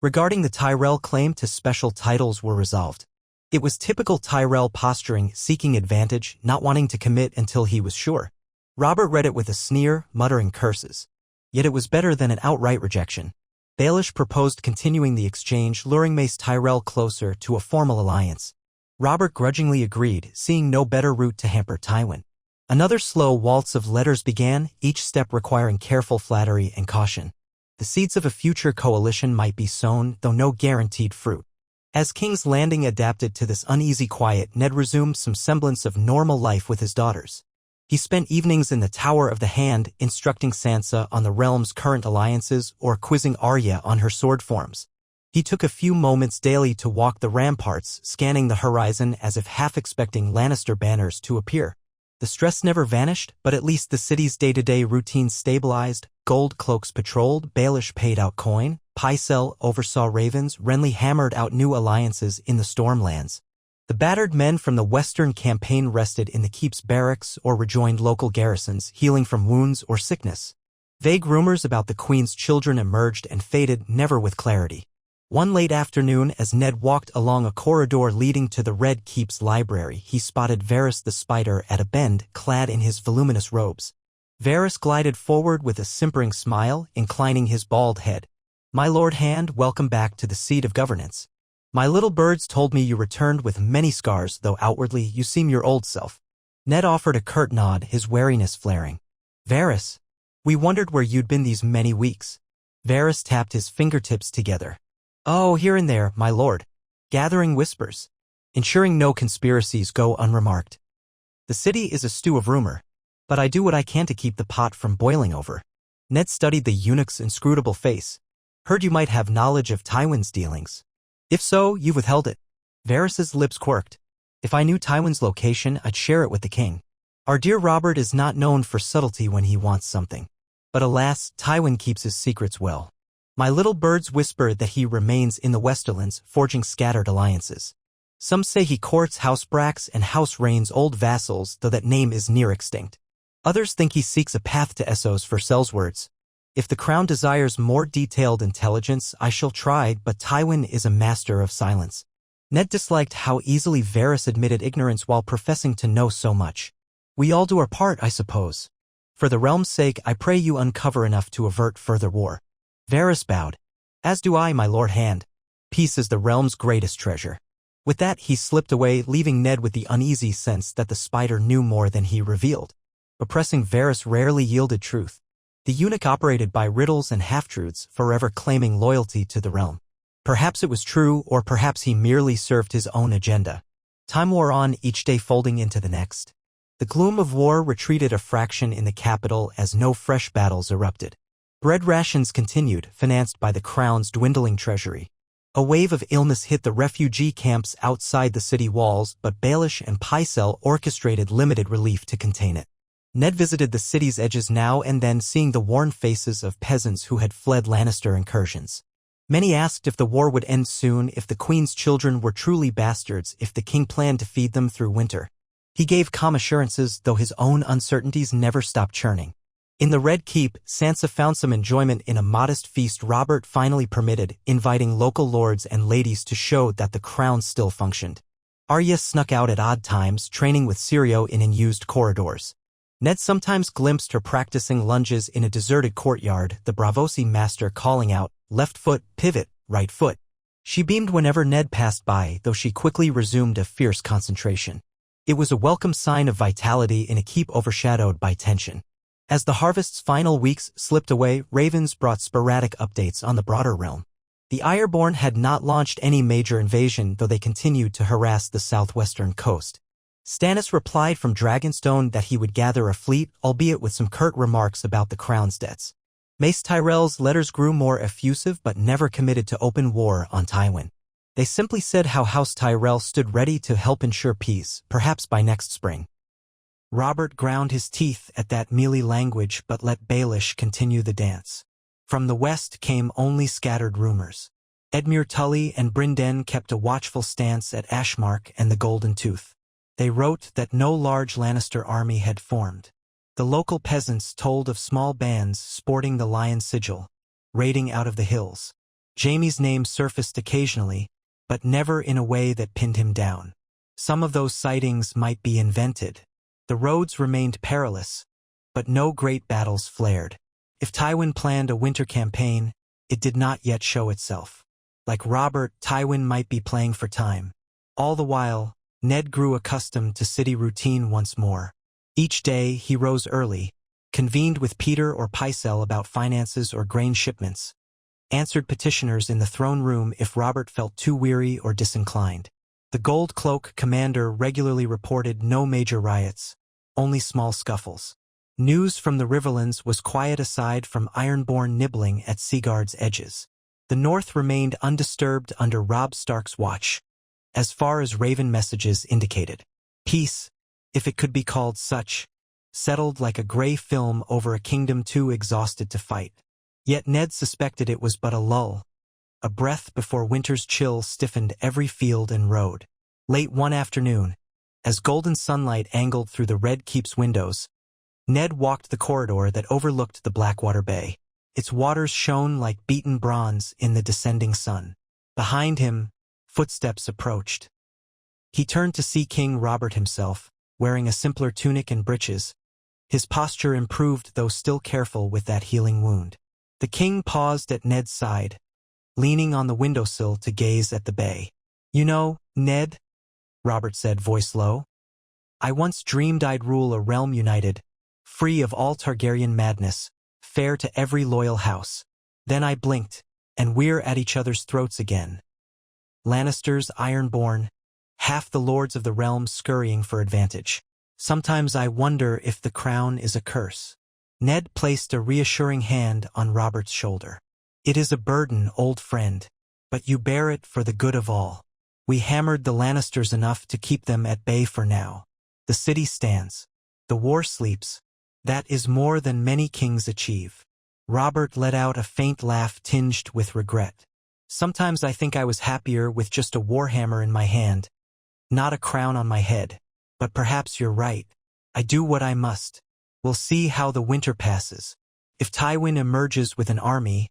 regarding the Tyrell claim to special titles were resolved. It was typical Tyrell posturing, seeking advantage, not wanting to commit until he was sure. Robert read it with a sneer, muttering curses. Yet it was better than an outright rejection. Baelish proposed continuing the exchange, luring Mace Tyrell closer to a formal alliance. Robert grudgingly agreed, seeing no better route to hamper Tywin. Another slow waltz of letters began, each step requiring careful flattery and caution. The seeds of a future coalition might be sown, though no guaranteed fruit. As King's Landing adapted to this uneasy quiet, Ned resumed some semblance of normal life with his daughters. He spent evenings in the Tower of the Hand, instructing Sansa on the realm's current alliances or quizzing Arya on her sword forms. He took a few moments daily to walk the ramparts, scanning the horizon as if half expecting Lannister banners to appear. The stress never vanished, but at least the city's day-to-day routine stabilized. Gold Cloaks patrolled, Baelish paid out coin, Pycelle oversaw ravens, Renly hammered out new alliances in the Stormlands. The battered men from the Western campaign rested in the keep's barracks or rejoined local garrisons, healing from wounds or sickness. Vague rumors about the Queen's children emerged and faded, never with clarity. One late afternoon, as Ned walked along a corridor leading to the Red Keep's library, he spotted Varys the Spider at a bend, clad in his voluminous robes. Varys glided forward with a simpering smile, inclining his bald head. "My Lord Hand, welcome back to the seat of governance. My little birds told me you returned with many scars, though outwardly you seem your old self." Ned offered a curt nod, his wariness flaring. "Varys, we wondered where you'd been these many weeks." Varys tapped his fingertips together. "Oh, here and there, my lord. Gathering whispers. Ensuring no conspiracies go unremarked. The city is a stew of rumor, but I do what I can to keep the pot from boiling over." Ned studied the eunuch's inscrutable face. "Heard you might have knowledge of Tywin's dealings. If so, you've withheld it." Varys's lips quirked. If I knew Tywin's location, I'd share it with the king. Our dear Robert is not known for subtlety when he wants something. But alas, Tywin keeps his secrets well. My little birds whisper that he remains in the Westerlands, forging scattered alliances. Some say he courts House Brax and House Rain's old vassals, though that name is near extinct. Others think he seeks a path to Essos for Sellswords. If the crown desires more detailed intelligence, I shall try, but Tywin is a master of silence. Ned disliked how easily Varys admitted ignorance while professing to know so much. We all do our part, I suppose. For the realm's sake, I pray you uncover enough to avert further war. Varys bowed. As do I, my lord Hand. Peace is the realm's greatest treasure. With that, he slipped away, leaving Ned with the uneasy sense that the spider knew more than he revealed. Oppressing Varys rarely yielded truth. The eunuch operated by riddles and half-truths, forever claiming loyalty to the realm. Perhaps it was true, or perhaps he merely served his own agenda. Time wore on, each day folding into the next. The gloom of war retreated a fraction in the capital as no fresh battles erupted. Bread rations continued, financed by the crown's dwindling treasury. A wave of illness hit the refugee camps outside the city walls, but Baelish and Pycelle orchestrated limited relief to contain it. Ned visited the city's edges now and then, seeing the worn faces of peasants who had fled Lannister incursions. Many asked if the war would end soon, if the queen's children were truly bastards, if the king planned to feed them through winter. He gave calm assurances, though his own uncertainties never stopped churning. In the Red Keep, Sansa found some enjoyment in a modest feast Robert finally permitted, inviting local lords and ladies to show that the crown still functioned. Arya snuck out at odd times, training with Syrio in unused corridors. Ned sometimes glimpsed her practicing lunges in a deserted courtyard, the Braavosi master calling out, "Left foot, pivot, right foot." She beamed whenever Ned passed by, though she quickly resumed a fierce concentration. It was a welcome sign of vitality in a keep overshadowed by tension. As the harvest's final weeks slipped away, ravens brought sporadic updates on the broader realm. The Ironborn had not launched any major invasion, though they continued to harass the southwestern coast. Stannis replied from Dragonstone that he would gather a fleet, albeit with some curt remarks about the crown's debts. Mace Tyrell's letters grew more effusive but never committed to open war on Tywin. They simply said how House Tyrell stood ready to help ensure peace, perhaps by next spring. Robert ground his teeth at that mealy language but let Baelish continue the dance. From the west came only scattered rumors. Edmure Tully and Brynden kept a watchful stance at Ashmark and the Golden Tooth. They wrote that no large Lannister army had formed. The local peasants told of small bands sporting the lion sigil, raiding out of the hills. Jaime's name surfaced occasionally, but never in a way that pinned him down. Some of those sightings might be invented. The roads remained perilous, but no great battles flared. If Tywin planned a winter campaign, it did not yet show itself. Like Robert, Tywin might be playing for time. All the while, Ned grew accustomed to city routine once more. Each day, he rose early, convened with Peter or Pycelle about finances or grain shipments, answered petitioners in the throne room if Robert felt too weary or disinclined. The Gold Cloak commander regularly reported no major riots, only small scuffles. News from the Riverlands was quiet aside from Ironborn nibbling at Seaguard's edges. The North remained undisturbed under Robb Stark's watch, as far as Raven messages indicated. Peace, if it could be called such, settled like a gray film over a kingdom too exhausted to fight. Yet Ned suspected it was but a lull, a breath before winter's chill stiffened every field and road. Late one afternoon, as golden sunlight angled through the Red Keep's windows, Ned walked the corridor that overlooked the Blackwater Bay. Its waters shone like beaten bronze in the descending sun. Behind him, footsteps approached. He turned to see King Robert himself, wearing a simpler tunic and breeches. His posture improved, though still careful with that healing wound. The king paused at Ned's side, leaning on the windowsill to gaze at the bay. "You know, Ned," Robert said, voice low, "I once dreamed I'd rule a realm united, free of all Targaryen madness, fair to every loyal house. Then I blinked, and we're at each other's throats again. Lannisters, Ironborn, half the lords of the realm scurrying for advantage. Sometimes I wonder if the crown is a curse." Ned placed a reassuring hand on Robert's shoulder. "It is a burden, old friend, but you bear it for the good of all. We hammered the Lannisters enough to keep them at bay for now. The city stands. The war sleeps. That is more than many kings achieve. Robert let out a faint laugh tinged with regret. Sometimes I think I was happier with just a warhammer in my hand, not a crown on my head. But perhaps you're right. I do what I must. We'll see how the winter passes. If Tywin emerges with an army,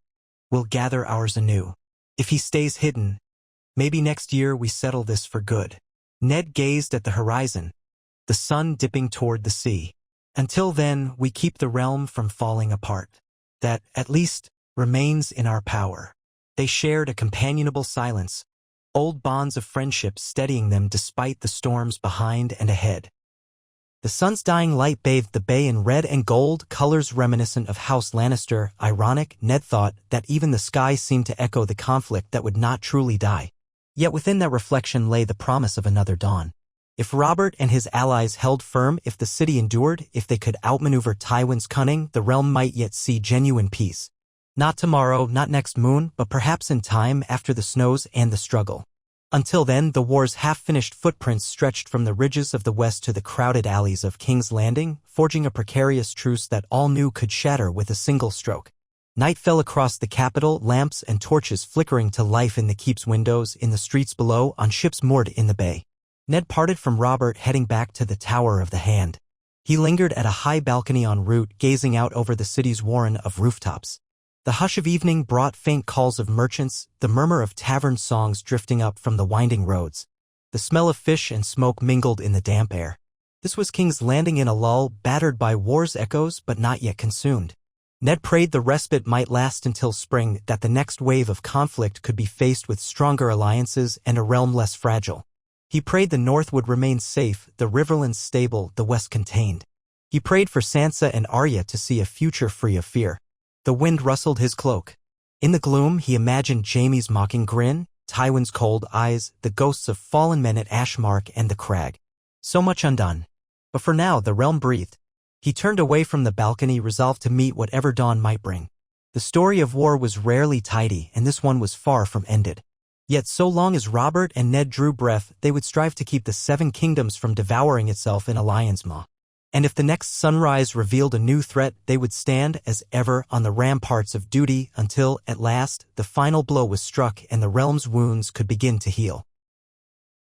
we'll gather ours anew. If he stays hidden, maybe next year we settle this for good. Ned gazed at the horizon, the sun dipping toward the sea. Until then, we keep the realm from falling apart. That, at least, remains in our power. They shared a companionable silence, old bonds of friendship steadying them despite the storms behind and ahead. The sun's dying light bathed the bay in red and gold, colors reminiscent of House Lannister. Ironic, Ned thought, that even the sky seemed to echo the conflict that would not truly die. Yet within that reflection lay the promise of another dawn. If Robert and his allies held firm, if the city endured, if they could outmaneuver Tywin's cunning, the realm might yet see genuine peace. Not tomorrow, not next moon, but perhaps in time after the snows and the struggle. Until then, the war's half-finished footprints stretched from the ridges of the west to the crowded alleys of King's Landing, forging a precarious truce that all knew could shatter with a single stroke. Night fell across the capital, lamps and torches flickering to life in the keep's windows, in the streets below, on ships moored in the bay. Ned parted from Robert, heading back to the Tower of the Hand. He lingered at a high balcony en route, gazing out over the city's warren of rooftops. The hush of evening brought faint calls of merchants, the murmur of tavern songs drifting up from the winding roads. The smell of fish and smoke mingled in the damp air. This was King's Landing in a lull, battered by war's echoes but not yet consumed. Ned prayed the respite might last until spring, that the next wave of conflict could be faced with stronger alliances and a realm less fragile. He prayed the north would remain safe, the riverlands stable, the west contained. He prayed for Sansa and Arya to see a future free of fear. The wind rustled his cloak. In the gloom, he imagined Jaime's mocking grin, Tywin's cold eyes, the ghosts of fallen men at Ashmark and the Crag. So much undone. But for now, the realm breathed. He turned away from the balcony, resolved to meet whatever dawn might bring. The story of war was rarely tidy, and this one was far from ended. Yet so long as Robert and Ned drew breath, they would strive to keep the Seven Kingdoms from devouring itself in a lion's maw. And if the next sunrise revealed a new threat, they would stand, as ever, on the ramparts of duty until, at last, the final blow was struck and the realm's wounds could begin to heal.